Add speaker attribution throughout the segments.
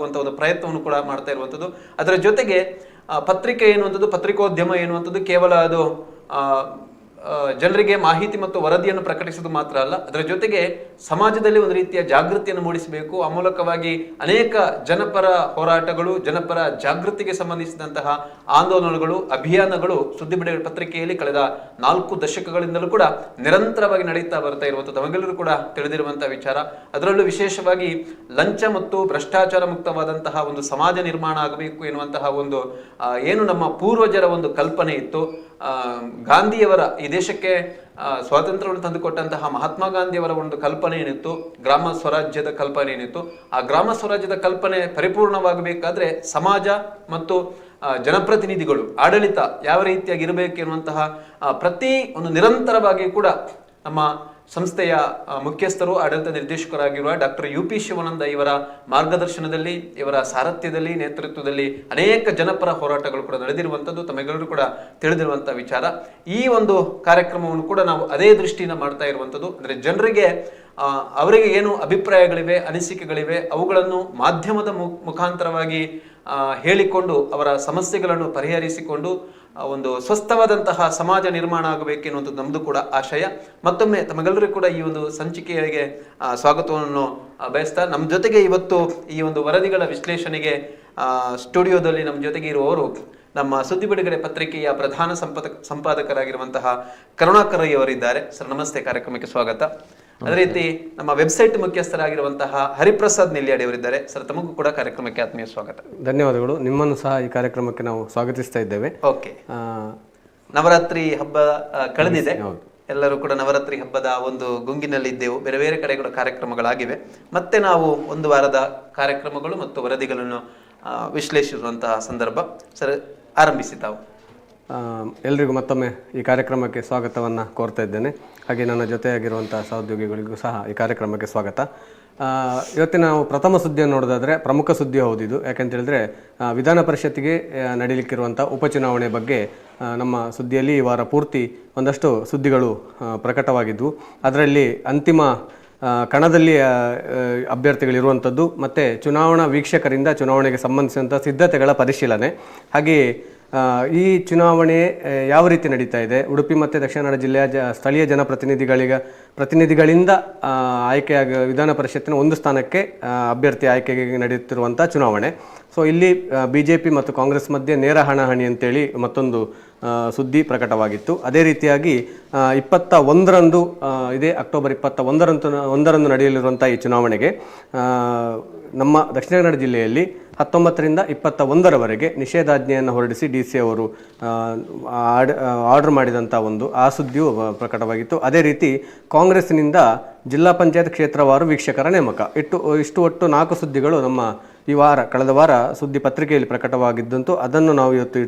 Speaker 1: ಆಗುವಂಥ ಒಂದು ಪ್ರಯತ್ನವನ್ನು ಕೂಡ ಮಾಡ್ತಾ ಇರುವಂಥದ್ದು. ಅದರ ಜೊತೆಗೆ ಪತ್ರಿಕೆ ಎನ್ನುವಂಥದ್ದು, ಪತ್ರಿಕೋದ್ಯಮ ಎನ್ನುವಂಥದ್ದು ಕೇವಲ ಅದು ಜನರಿಗೆ ಮಾಹಿತಿ ಮತ್ತು ವರದಿಯನ್ನು ಪ್ರಕಟಿಸುವುದು ಮಾತ್ರ ಅಲ್ಲ, ಅದರ ಜೊತೆಗೆ ಸಮಾಜದಲ್ಲಿ ಒಂದು ರೀತಿಯ ಜಾಗೃತಿಯನ್ನು ಮೂಡಿಸಬೇಕು. ಆ ಮೂಲಕವಾಗಿ ಅನೇಕ ಜನಪರ ಹೋರಾಟಗಳು, ಜನಪರ ಜಾಗೃತಿಗೆ ಸಂಬಂಧಿಸಿದಂತಹ ಆಂದೋಲನಗಳು, ಅಭಿಯಾನಗಳು ಸುದ್ದಿ ಬಿಡುಗಡೆ ಪತ್ರಿಕೆಯಲ್ಲಿ ಕಳೆದ 4 ದಶಕಗಳಿಂದಲೂ ಕೂಡ ನಿರಂತರವಾಗಿ ನಡೀತಾ ಬರ್ತಾ ಇರುವಂಥದ್ದು ತಮಗೆಲ್ಲರೂ ಕೂಡ ತಿಳಿದಿರುವಂತಹ ವಿಚಾರ. ಅದರಲ್ಲೂ ವಿಶೇಷವಾಗಿ ಲಂಚ ಮತ್ತು ಭ್ರಷ್ಟಾಚಾರ ಮುಕ್ತವಾದಂತಹ ಒಂದು ಸಮಾಜ ನಿರ್ಮಾಣ ಆಗಬೇಕು ಎನ್ನುವಂತಹ ಒಂದು ಏನು ನಮ್ಮ ಪೂರ್ವಜರ ಒಂದು ಕಲ್ಪನೆ ಇತ್ತು. ಗಾಂಧಿಯವರ ಈ ದೇಶಕ್ಕೆ ಸ್ವಾತಂತ್ರ್ಯವನ್ನು ತಂದುಕೊಟ್ಟಂತಹ ಮಹಾತ್ಮ ಗಾಂಧಿಯವರ ಒಂದು ಕಲ್ಪನೆ ಏನಿತ್ತು, ಗ್ರಾಮ ಸ್ವರಾಜ್ಯದ ಕಲ್ಪನೆ ಏನಿತ್ತು, ಆ ಗ್ರಾಮ ಸ್ವರಾಜ್ಯದ ಕಲ್ಪನೆ ಪರಿಪೂರ್ಣವಾಗಬೇಕಾದ್ರೆ ಸಮಾಜ ಮತ್ತು ಜನಪ್ರತಿನಿಧಿಗಳು, ಆಡಳಿತ ಯಾವ ರೀತಿಯಾಗಿ ಇರಬೇಕು ಎನ್ನುವಂತಹ ಪ್ರತಿ ಒಂದು ನಿರಂತರವಾಗಿ ಕೂಡ ನಮ್ಮ ಸಂಸ್ಥೆಯ ಮುಖ್ಯಸ್ಥರು, ಆಡಳಿತ ನಿರ್ದೇಶಕರಾಗಿರುವ ಡಾಕ್ಟರ್ UP ಶಿವಾನಂದ ಇವರ ಮಾರ್ಗದರ್ಶನದಲ್ಲಿ, ಇವರ ಸಾರಥ್ಯದಲ್ಲಿ, ನೇತೃತ್ವದಲ್ಲಿ ಅನೇಕ ಜನಪರ ಹೋರಾಟಗಳು ಕೂಡ ನಡೆದಿರುವಂಥದ್ದು ತಮಗೆಲ್ಲರೂ ಕೂಡ ತಿಳಿದಿರುವಂತಹ ವಿಚಾರ. ಈ ಒಂದು ಕಾರ್ಯಕ್ರಮವನ್ನು ಕೂಡ ನಾವು ಅದೇ ದೃಷ್ಟಿಯಿಂದ ಮಾಡ್ತಾ ಇರುವಂಥದ್ದು. ಅಂದರೆ ಜನರಿಗೆ ಅವರಿಗೆ ಏನು ಅಭಿಪ್ರಾಯಗಳಿವೆ, ಅನಿಸಿಕೆಗಳಿವೆ, ಅವುಗಳನ್ನು ಮಾಧ್ಯಮದ ಮುಖಾಂತರವಾಗಿ ಹೇಳಿಕೊಂಡು ಅವರ ಸಮಸ್ಯೆಗಳನ್ನು ಪರಿಹರಿಸಿಕೊಂಡು ಒಂದು ಸ್ವಸ್ಥವಾದಂತಹ ಸಮಾಜ ನಿರ್ಮಾಣ ಆಗಬೇಕೆನ್ನುವಂಥದ್ದು ನಮ್ಮದು ಕೂಡ ಆಶಯ. ಮತ್ತೊಮ್ಮೆ ತಮಗೆಲ್ಲರಿಗೂ ಕೂಡ ಈ ಒಂದು ಸಂಚಿಕೆಗೆ ಸ್ವಾಗತವನ್ನು ಬಯಸ್ತಾ, ನಮ್ಮ ಜೊತೆಗೆ ಇವತ್ತು ಈ ಒಂದು ವರದಿಗಳ ವಿಶ್ಲೇಷಣೆಗೆ ಸ್ಟುಡಿಯೋದಲ್ಲಿ ನಮ್ಮ ಜೊತೆಗೆ ಇರುವವರು ನಮ್ಮ ಸುದ್ದಿ ಬಿಡುಗಡೆ ಪತ್ರಿಕೆಯ ಪ್ರಧಾನ ಸಂಪಾದಕರಾಗಿರುವಂತಹ ಕರುಣಾಕರ್ ರೈ ಅವರಿದ್ದಾರೆ. ಸರ್ ನಮಸ್ತೆ, ಕಾರ್ಯಕ್ರಮಕ್ಕೆ ಸ್ವಾಗತ. ಅದೇ ರೀತಿ ನಮ್ಮ ವೆಬ್ಸೈಟ್ ಮುಖ್ಯಸ್ಥರಾಗಿರುವಂತಹ ಹರಿಪ್ರಸಾದ್ ನೆಲ್ಯಾಡಿ ಅವರಿದ್ದಾರೆ. ಸರ್ ತಮಗೂ ಕೂಡ ಕಾರ್ಯಕ್ರಮಕ್ಕೆ ಆತ್ಮೀಯ ಸ್ವಾಗತ.
Speaker 2: ಧನ್ಯವಾದಗಳು. ನಿಮ್ಮನ್ನು ಸಹ ಈ ಕಾರ್ಯಕ್ರಮಕ್ಕೆ ನಾವು ಸ್ವಾಗತಿಸ್ತಾ ಇದ್ದೇವೆ.
Speaker 1: ಓಕೆ, ನವರಾತ್ರಿ ಹಬ್ಬ ಕಳೆದಿದೆ, ಎಲ್ಲರೂ ಕೂಡ ನವರಾತ್ರಿ ಹಬ್ಬದ ಒಂದು ಗುಂಗಿನಲ್ಲಿದ್ದೆವು. ಬೇರೆ ಬೇರೆ ಕಡೆಗಳ ಕಾರ್ಯಕ್ರಮಗಳಾಗಿವೆ. ಮತ್ತೆ ನಾವು ಒಂದು ವಾರದ ಕಾರ್ಯಕ್ರಮಗಳು ಮತ್ತು ವರದಿಗಳನ್ನು ವಿಶ್ಲೇಷಿಸುವಂತಹ ಸಂದರ್ಭ. ಸರ್ ಆರಂಭಿಸಿ ತಾವು.
Speaker 2: ಎಲ್ರಿಗೂ ಮತ್ತೊಮ್ಮೆ ಈ ಕಾರ್ಯಕ್ರಮಕ್ಕೆ ಸ್ವಾಗತವನ್ನು ಕೋರ್ತಾ ಇದ್ದೇನೆ. ಹಾಗೆ ನನ್ನ ಜೊತೆಯಾಗಿರುವಂಥ ಸಹೋದ್ಯೋಗಿಗಳಿಗೂ ಸಹ ಈ ಕಾರ್ಯಕ್ರಮಕ್ಕೆ ಸ್ವಾಗತ. ಇವತ್ತಿನ ನಾವು ಪ್ರಥಮ ಸುದ್ದಿಯನ್ನು ನೋಡೋದಾದರೆ ಪ್ರಮುಖ ಸುದ್ದಿ ಹೌದು ಇದು. ಯಾಕೆಂತ ಹೇಳಿದ್ರೆ ವಿಧಾನ ಪರಿಷತ್ತಿಗೆ ನಡೀಲಿಕ್ಕಿರುವಂಥ ಉಪಚುನಾವಣೆ ಬಗ್ಗೆ ನಮ್ಮ ಸುದ್ದಿಯಲ್ಲಿ ಈ ವಾರ ಪೂರ್ತಿ ಒಂದಷ್ಟು ಸುದ್ದಿಗಳು ಪ್ರಕಟವಾಗಿದ್ವು. ಅದರಲ್ಲಿ ಅಂತಿಮ ಕಣದಲ್ಲಿ ಅಭ್ಯರ್ಥಿಗಳಿರುವಂಥದ್ದು ಮತ್ತು ಚುನಾವಣಾ ವೀಕ್ಷಕರಿಂದ ಚುನಾವಣೆಗೆ ಸಂಬಂಧಿಸಿದಂಥ ಸಿದ್ಧತೆಗಳ ಪರಿಶೀಲನೆ, ಹಾಗೆಯೇ ಈ ಚುನಾವಣೆ ಯಾವ ರೀತಿ ನಡೀತಾ ಇದೆ, ಉಡುಪಿ ಮತ್ತು ದಕ್ಷಿಣ ಕನ್ನಡ ಜಿಲ್ಲೆಯ ಸ್ಥಳೀಯ ಪ್ರತಿನಿಧಿಗಳಿಂದ ಆಯ್ಕೆಯಾಗ ವಿಧಾನ ಪರಿಷತ್ತಿನ ಒಂದು ಸ್ಥಾನಕ್ಕೆ ಅಭ್ಯರ್ಥಿ ಆಯ್ಕೆಗೆ ನಡೆಯುತ್ತಿರುವಂಥ ಚುನಾವಣೆ. ಸೊ ಇಲ್ಲಿ BJP ಮತ್ತು ಕಾಂಗ್ರೆಸ್ ಮಧ್ಯೆ ನೇರ ಹಣಾಹಣಿ ಅಂತೇಳಿ ಮತ್ತೊಂದು ಸುದ್ದಿ ಪ್ರಕಟವಾಗಿತ್ತು. ಅದೇ ರೀತಿಯಾಗಿ 21ರಂದು ಇದೇ ಅಕ್ಟೋಬರ್ 21ರಂದು ನಡೆಯಲಿರುವಂಥ ಈ ಚುನಾವಣೆಗೆ ನಮ್ಮ ದಕ್ಷಿಣ ಕನ್ನಡ ಜಿಲ್ಲೆಯಲ್ಲಿ 19ರಿಂದ 21ರವರೆಗೆ ನಿಷೇಧಾಜ್ಞೆಯನ್ನು ಹೊರಡಿಸಿ DC ಅವರು ಆರ್ಡರ್ ಮಾಡಿದಂಥ ಆ ಸುದ್ದಿಯು ಪ್ರಕಟವಾಗಿತ್ತು. ಅದೇ ರೀತಿ ಕಾಂಗ್ರೆಸ್ನಿಂದ ಜಿಲ್ಲಾ ಪಂಚಾಯತ್ ಕ್ಷೇತ್ರವಾರು ವೀಕ್ಷಕರ ನೇಮಕ, ಇಷ್ಟು ಒಟ್ಟು 4 ಸುದ್ದಿಗಳು ನಮ್ಮ ಈ ಕಳೆದ ವಾರ ಸುದ್ದಿ ಪತ್ರಿಕೆಯಲ್ಲಿ ಪ್ರಕಟವಾಗಿದ್ದಂತೂ ಅದನ್ನು ನಾವು ಇವತ್ತು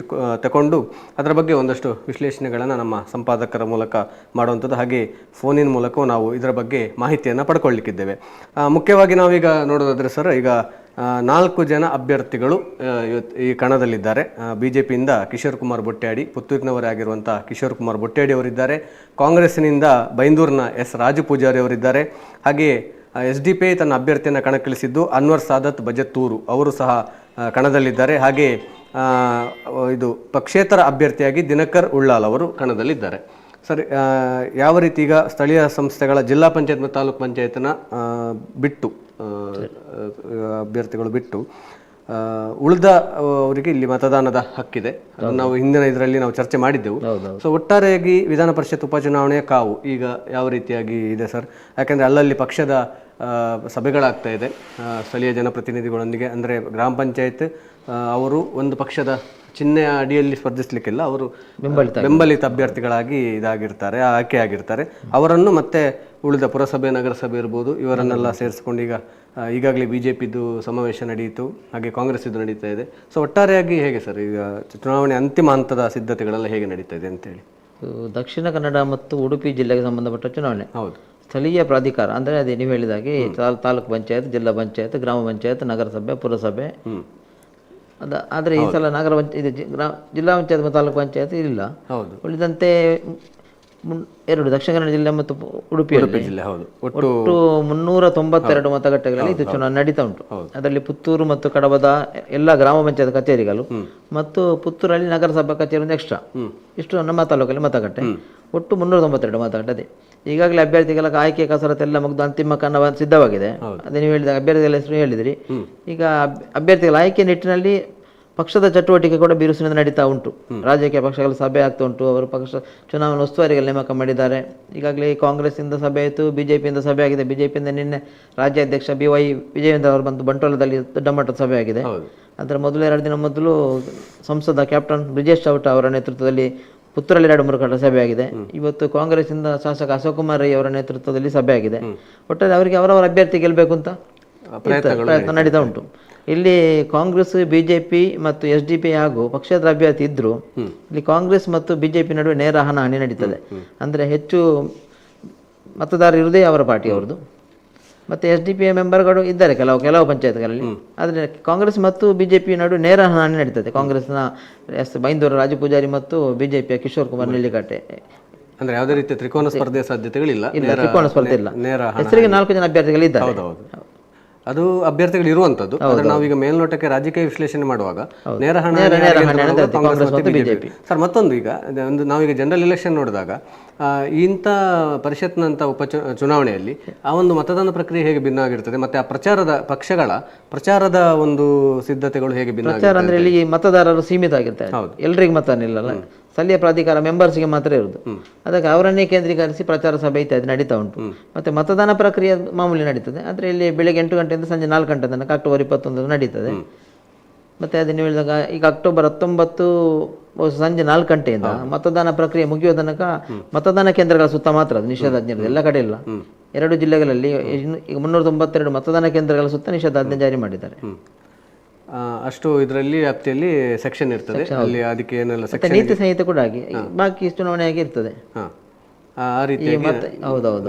Speaker 2: ತಗೊಂಡು ಅದರ ಬಗ್ಗೆ ಒಂದಷ್ಟು ವಿಶ್ಲೇಷಣೆಗಳನ್ನು ನಮ್ಮ ಸಂಪಾದಕರ ಮೂಲಕ ಮಾಡುವಂಥದ್ದು, ಹಾಗೆ ಫೋನಿನ ಮೂಲಕವೂ ನಾವು ಇದರ ಬಗ್ಗೆ ಮಾಹಿತಿಯನ್ನು ಪಡ್ಕೊಳ್ಳಿಕ್ಕಿದ್ದೇವೆ. ಮುಖ್ಯವಾಗಿ ನಾವೀಗ ನೋಡೋದಾದರೆ ಸರ್, ಈಗ 4 ಜನ ಅಭ್ಯರ್ಥಿಗಳು ಈ ಕಣದಲ್ಲಿದ್ದಾರೆ. BJPಯಿಂದ ಕಿಶೋರ್ ಕುಮಾರ್ ಬೊಟ್ಯಾಡಿ, ಪುತ್ತೂರಿನವರೇ ಆಗಿರುವಂಥ ಕಿಶೋರ್ ಕುಮಾರ್ ಬೊಟ್ಯಾಡಿ ಅವರಿದ್ದಾರೆ. ಕಾಂಗ್ರೆಸ್ನಿಂದ ಬೈಂದೂರಿನ S ರಾಜು ಪೂಜಾರಿ ಅವರಿದ್ದಾರೆ. ಹಾಗೆಯೇ SDP ತನ್ನ ಅಭ್ಯರ್ಥಿಯನ್ನು ಕಣಕ್ಕಿಳಿಸಿದ್ದು ಅನ್ವರ್ ಸಾದತ್ ಬಜತ್ತೂರು ಅವರು ಸಹ ಕಣದಲ್ಲಿದ್ದಾರೆ. ಹಾಗೆ ಇದು ಪಕ್ಷೇತರ ಅಭ್ಯರ್ಥಿಯಾಗಿ ದಿನಕರ್ ಉಳ್ಳಾಲ್ ಅವರು ಕಣದಲ್ಲಿದ್ದಾರೆ. ಸರಿ, ಯಾವ ರೀತಿ ಈಗ ಸ್ಥಳೀಯ ಸಂಸ್ಥೆಗಳ ಜಿಲ್ಲಾ ಪಂಚಾಯತ್ ಮತ್ತು ತಾಲೂಕು ಪಂಚಾಯತ್ನ ಬಿಟ್ಟು ಅಭ್ಯರ್ಥಿಗಳು ಬಿಟ್ಟು ಉಳಿದ ಅವರಿಗೆ ಇಲ್ಲಿ ಮತದಾನದ ಹಕ್ಕಿದೆ. ನಾವು ಹಿಂದಿನ ಇದರಲ್ಲಿ ನಾವು ಚರ್ಚೆ ಮಾಡಿದ್ದೆವು. ಸೊ ಒಟ್ಟಾರೆಯಾಗಿ ವಿಧಾನ ಪರಿಷತ್ ಉಪಚುನಾವಣೆಯ ಕಾವು ಈಗ ಯಾವ ರೀತಿಯಾಗಿ ಇದೆ ಸರ್? ಯಾಕೆಂದರೆ ಅಲ್ಲಲ್ಲಿ ಪಕ್ಷದ ಸಭೆಗಳಾಗ್ತಾ ಇದೆ ಸ್ಥಳೀಯ ಜನಪ್ರತಿನಿಧಿಗಳೊಂದಿಗೆ. ಅಂದರೆ ಗ್ರಾಮ ಪಂಚಾಯತ್ ಅವರು ಒಂದು ಪಕ್ಷದ ಚಿಹ್ನೆಯ ಅಡಿಯಲ್ಲಿ ಸ್ಪರ್ಧಿಸಲಿಕ್ಕಿಲ್ಲ, ಅವರು ಬೆಂಬಲಿತ ಅಭ್ಯರ್ಥಿಗಳಾಗಿ ಆಯ್ಕೆಯಾಗಿರ್ತಾರೆ. ಅವರನ್ನು ಮತ್ತೆ ಉಳಿದ ಪುರಸಭೆ, ನಗರಸಭೆ ಇರ್ಬೋದು, ಇವರನ್ನೆಲ್ಲ ಸೇರಿಸ್ಕೊಂಡು ಈಗಾಗಲೇ BJPದು ಸಮಾವೇಶ ನಡೆಯಿತು, ಹಾಗೆ ಕಾಂಗ್ರೆಸ್ ಇದು ನಡೀತಾ ಇದೆ. ಸೊ ಒಟ್ಟಾರೆಯಾಗಿ ಹೇಗೆ ಸರ್ ಈಗ ಚುನಾವಣೆ ಅಂತಿಮ ಹಂತದ ಸಿದ್ಧತೆಗಳೆಲ್ಲ ಹೇಗೆ ನಡೀತಾ ಇದೆ ಅಂತೇಳಿ?
Speaker 3: ದಕ್ಷಿಣ ಕನ್ನಡ ಮತ್ತು ಉಡುಪಿ ಜಿಲ್ಲೆಗೆ ಸಂಬಂಧಪಟ್ಟ ಚುನಾವಣೆ.
Speaker 2: ಹೌದು,
Speaker 3: ಸ್ಥಳೀಯ ಪ್ರಾಧಿಕಾರ ಅಂದರೆ ಅದೇ ನೀವು ಹೇಳಿದಾಗೆ ತಾಲೂಕು ಪಂಚಾಯತ್, ಜಿಲ್ಲಾ ಪಂಚಾಯತ್, ಗ್ರಾಮ ಪಂಚಾಯತ್, ನಗರಸಭೆ, ಪುರಸಭೆ. ಆದರೆ ಈ ಸಲ ಜಿಲ್ಲಾ ಪಂಚಾಯತ್ ಮತ್ತು ತಾಲೂಕು ಪಂಚಾಯತ್ ಇಲ್ಲ. ಉಳಿದಂತೆ 2 ದಕ್ಷಿಣ ಕನ್ನಡ ಜಿಲ್ಲೆ ಮತ್ತು ಉಡುಪಿಯಲ್ಲಿ
Speaker 2: ಜಿಲ್ಲೆ ಹೌದು.
Speaker 3: ಒಟ್ಟು 392 ಮತಗಟ್ಟೆಗಳಲ್ಲಿ ಇದು ಚುನಾವಣೆ ನಡೀತಾ ಉಂಟು. ಅದರಲ್ಲಿ ಪುತ್ತೂರು ಮತ್ತು ಕಡಬದ ಎಲ್ಲ ಗ್ರಾಮ ಪಂಚಾಯತ್ ಕಚೇರಿಗಳು ಮತ್ತು ಪುತ್ತೂರಲ್ಲಿ ನಗರಸಭಾ ಕಚೇರಿ ಒಂದು ಎಕ್ಸ್ಟ್ರಾ, ಇಷ್ಟು ನಮ್ಮ ತಾಲೂಕಲ್ಲಿ ಮತಗಟ್ಟೆ. ಒಟ್ಟು 392 ಮತಗಟ್ಟೆ ಅದೇ. ಈಗಾಗಲೇ ಅಭ್ಯರ್ಥಿಗಳ ಆಯ್ಕೆ ಕಸರತ್ತೆಲ್ಲ ಮುಗಿದು ಅಂತಿಮ ಕನ್ನಡ ಸಿದ್ಧವಾಗಿದೆ. ಅದೇ ನೀವು ಹೇಳಿದಾಗ ಅಭ್ಯರ್ಥಿಗಳ ಹೆಸರು ಹೇಳಿದಿರಿ. ಈಗ ಅಭ್ಯರ್ಥಿಗಳ ಆಯ್ಕೆ ನಿಟ್ಟಿನಲ್ಲಿ ಪಕ್ಷದ ಚಟುವಟಿಕೆ ಕೂಡ ಬಿರುಸಿನಿಂದ ನಡೀತಾ ಉಂಟು. ರಾಜಕೀಯ ಪಕ್ಷಗಳ ಸಭೆ ಆಗ್ತಾ ಉಂಟು. ಅವರು ಪಕ್ಷ ಚುನಾವಣಾ ಉಸ್ತುವಾರಿಗಳು ನೇಮಕ ಮಾಡಿದ್ದಾರೆ. ಈಗಾಗಲೇ ಕಾಂಗ್ರೆಸ್ಸಿಂದ ಸಭೆ ಆಯಿತು, ಬಿಜೆಪಿಯಿಂದ ಸಭೆ ಆಗಿದೆ. ಬಿಜೆಪಿಯಿಂದ ನಿನ್ನೆ ರಾಜ್ಯಾಧ್ಯಕ್ಷ BY ವಿಜಯೇಂದ್ರ ಅವರು ಬಂದು ಬಂಟ್ವಾಳದಲ್ಲಿ ದೊಡ್ಡ ಮಟ್ಟದ ಸಭೆ ಆಗಿದೆ. ಅದರ ಮೊದಲು 2 ದಿನ ಮೊದಲು ಸಂಸದ ಕ್ಯಾಪ್ಟನ್ ಬ್ರಿಜೇಶ್ ಚೌಟ ಅವರ ನೇತೃತ್ವದಲ್ಲಿ ಪುತ್ತೂರಲ್ಲಿ 2-3 ಕಡೆ ಸಭೆ ಆಗಿದೆ. ಇವತ್ತು ಕಾಂಗ್ರೆಸ್ಸಿಂದ ಶಾಸಕ ಅಶೋಕ್ ಕುಮಾರ್ ರೈ ಅವರ ನೇತೃತ್ವದಲ್ಲಿ ಸಭೆ ಆಗಿದೆ. ಒಟ್ಟಾರೆ ಅವರಿಗೆ ಅವರವರ ಅಭ್ಯರ್ಥಿ ಗೆಲ್ಲಬೇಕು ಅಂತ ಪ್ರಯತ್ನ ನಡೀತಾ ಉಂಟು. ಇಲ್ಲಿ ಕಾಂಗ್ರೆಸ್, ಬಿಜೆಪಿ ಮತ್ತು SDP ಹಾಗೂ ಪಕ್ಷೇತರ ಅಭ್ಯರ್ಥಿ ಇದ್ರು. ಇಲ್ಲಿ ಕಾಂಗ್ರೆಸ್ ಮತ್ತು ಬಿಜೆಪಿ ನಡುವೆ ನೇರ ಹಣಾಹಣಿ ನಡೀತದೆ. ಅಂದರೆ ಹೆಚ್ಚು ಮತದಾರರು ಇರುವುದೇ ಅವರ ಪಾರ್ಟಿ ಅವರದು. ಮತ್ತು SDP ಮೆಂಬರ್ಗಳು ಇದ್ದಾರೆ ಕೆಲವು ಪಂಚಾಯತ್ಗಳಲ್ಲಿ. ಆದರೆ ಕಾಂಗ್ರೆಸ್ ಮತ್ತು ಬಿಜೆಪಿ ನಡುವೆ ನೇರ ಹಣಾಹಣಿ ನಡೀತದೆ. ಕಾಂಗ್ರೆಸ್ನ ಬೈಂದೂರು ರಾಜು ಪೂಜಾರಿ ಮತ್ತು ಬಿಜೆಪಿಯ ಕಿಶೋರ್ ಕುಮಾರ್ ನೆಲ್ಲಿಕಟ್ಟೆ.
Speaker 2: ಅಂದ್ರೆ ಯಾವುದೇ ರೀತಿಯ ತ್ರಿಕೋನ ಸ್ಪರ್ಧೆಯ ಸಾಧ್ಯತೆಗಳಿಲ್ಲ.
Speaker 3: ತ್ರಿಕೋನ ಸ್ಪರ್ಧೆ ಇಲ್ಲ. ಹೆಸರಿಗೆ 4 ಜನ ಅಭ್ಯರ್ಥಿಗಳಿದ್ದಾರೆ.
Speaker 2: ಅದು ಅಭ್ಯರ್ಥಿಗಳು ಇರುವಂತದ್ದು. ಆದ್ರೆ ನಾವೀಗ ಮೇಲ್ನೋಟಕ್ಕೆ ರಾಜಕೀಯ ವಿಶ್ಲೇಷಣೆ ಮಾಡುವಾಗ ನೇರ ಹಣ ಬಿಜೆಪಿ. ಸರ್ ಮತ್ತೊಂದು, ಈಗ ಒಂದು ನಾವೀಗ ಜನರಲ್ ಎಲೆಕ್ಷನ್ ನೋಡಿದಾಗ ಇಂಥ ಪರಿಷತ್ನಂಥ ಚುನಾವಣೆಯಲ್ಲಿ ಆ ಒಂದು ಮತದಾನ ಪ್ರಕ್ರಿಯೆ ಹೇಗೆ ಭಿನ್ನ ಆಗಿರ್ತದೆ, ಮತ್ತೆ ಆ ಪಕ್ಷಗಳ ಪ್ರಚಾರದ ಒಂದು ಸಿದ್ಧತೆಗಳು ಹೇಗೆ ಭಿನ್ನ?
Speaker 3: ಪ್ರಚಾರ ಅಂದ್ರೆ ಇಲ್ಲಿ ಮತದಾರರು ಸೀಮಿತ ಆಗಿರ್ತಾರೆ, ಎಲ್ರಿಗೂ ಮತ ನಿಲ್ಲಲ್ಲ. ಸ್ಥಳೀಯ ಪ್ರಾಧಿಕಾರ ಮೆಂಬರ್ಸ್ಗೆ ಮಾತ್ರ ಇರುವುದು. ಅದಕ್ಕೆ ಅವರನ್ನೇ ಕೇಂದ್ರೀಕರಿಸಿ ಪ್ರಚಾರ ಸಭೆ ಇತ್ಯಾದಿ ನಡೀತಾ ಉಂಟು. ಮತ್ತೆ ಮತದಾನ ಪ್ರಕ್ರಿಯೆ ಮಾಮೂಲಿ ನಡೀತದೆ. ಆದರೆ ಇಲ್ಲಿ ಬೆಳಗ್ಗೆ 8 ಗಂಟೆಯಿಂದ ಸಂಜೆ 4 ಗಂಟೆ ತನಕ ಅಕ್ಟೋಬರ್ 21 ನಡೀತದೆ. ಮತ್ತೆ ಅದು ನೀವು ಹೇಳಿದಾಗ ಈಗ ಅಕ್ಟೋಬರ್ 19 ಸಂಜೆ 4 ಗಂಟೆಯಿಂದ ಮತದಾನ ಪ್ರಕ್ರಿಯೆ ಮುಗಿಯುವ ತನಕ ಮತದಾನ ಕೇಂದ್ರಗಳ ಸುತ್ತ ಮಾತ್ರ, ಅದು ನಿಷೇಧಾಜ್ಞೆ ಎಲ್ಲ ಕಡೆ ಇಲ್ಲ. 2 ಜಿಲ್ಲೆಗಳಲ್ಲಿ ಈಗ 392 ಮತದಾನ ಕೇಂದ್ರಗಳ ಸುತ್ತ ನಿಷೇಧಾಜ್ಞೆ ಜಾರಿ ಮಾಡಿದ್ದಾರೆ.
Speaker 2: ಅಷ್ಟು ಇದರಲ್ಲಿ ವ್ಯಾಪ್ತಿಯಲ್ಲಿ ಸೆಕ್ಷನ್ ಇರ್ತದೆ, ಅಲ್ಲಿ ಅದಕ್ಕೆ ಏನೆಲ್ಲ ಸೆಕ್ಷನ್
Speaker 3: ನೀತಿ ಸಂಹಿತೆ ಕೂಡ ಆಗಿ ಬಾಕಿ ಚುನಾವಣೆ ಆಗಿ ಇರ್ತದೆ.
Speaker 2: ಆ ರೀತಿ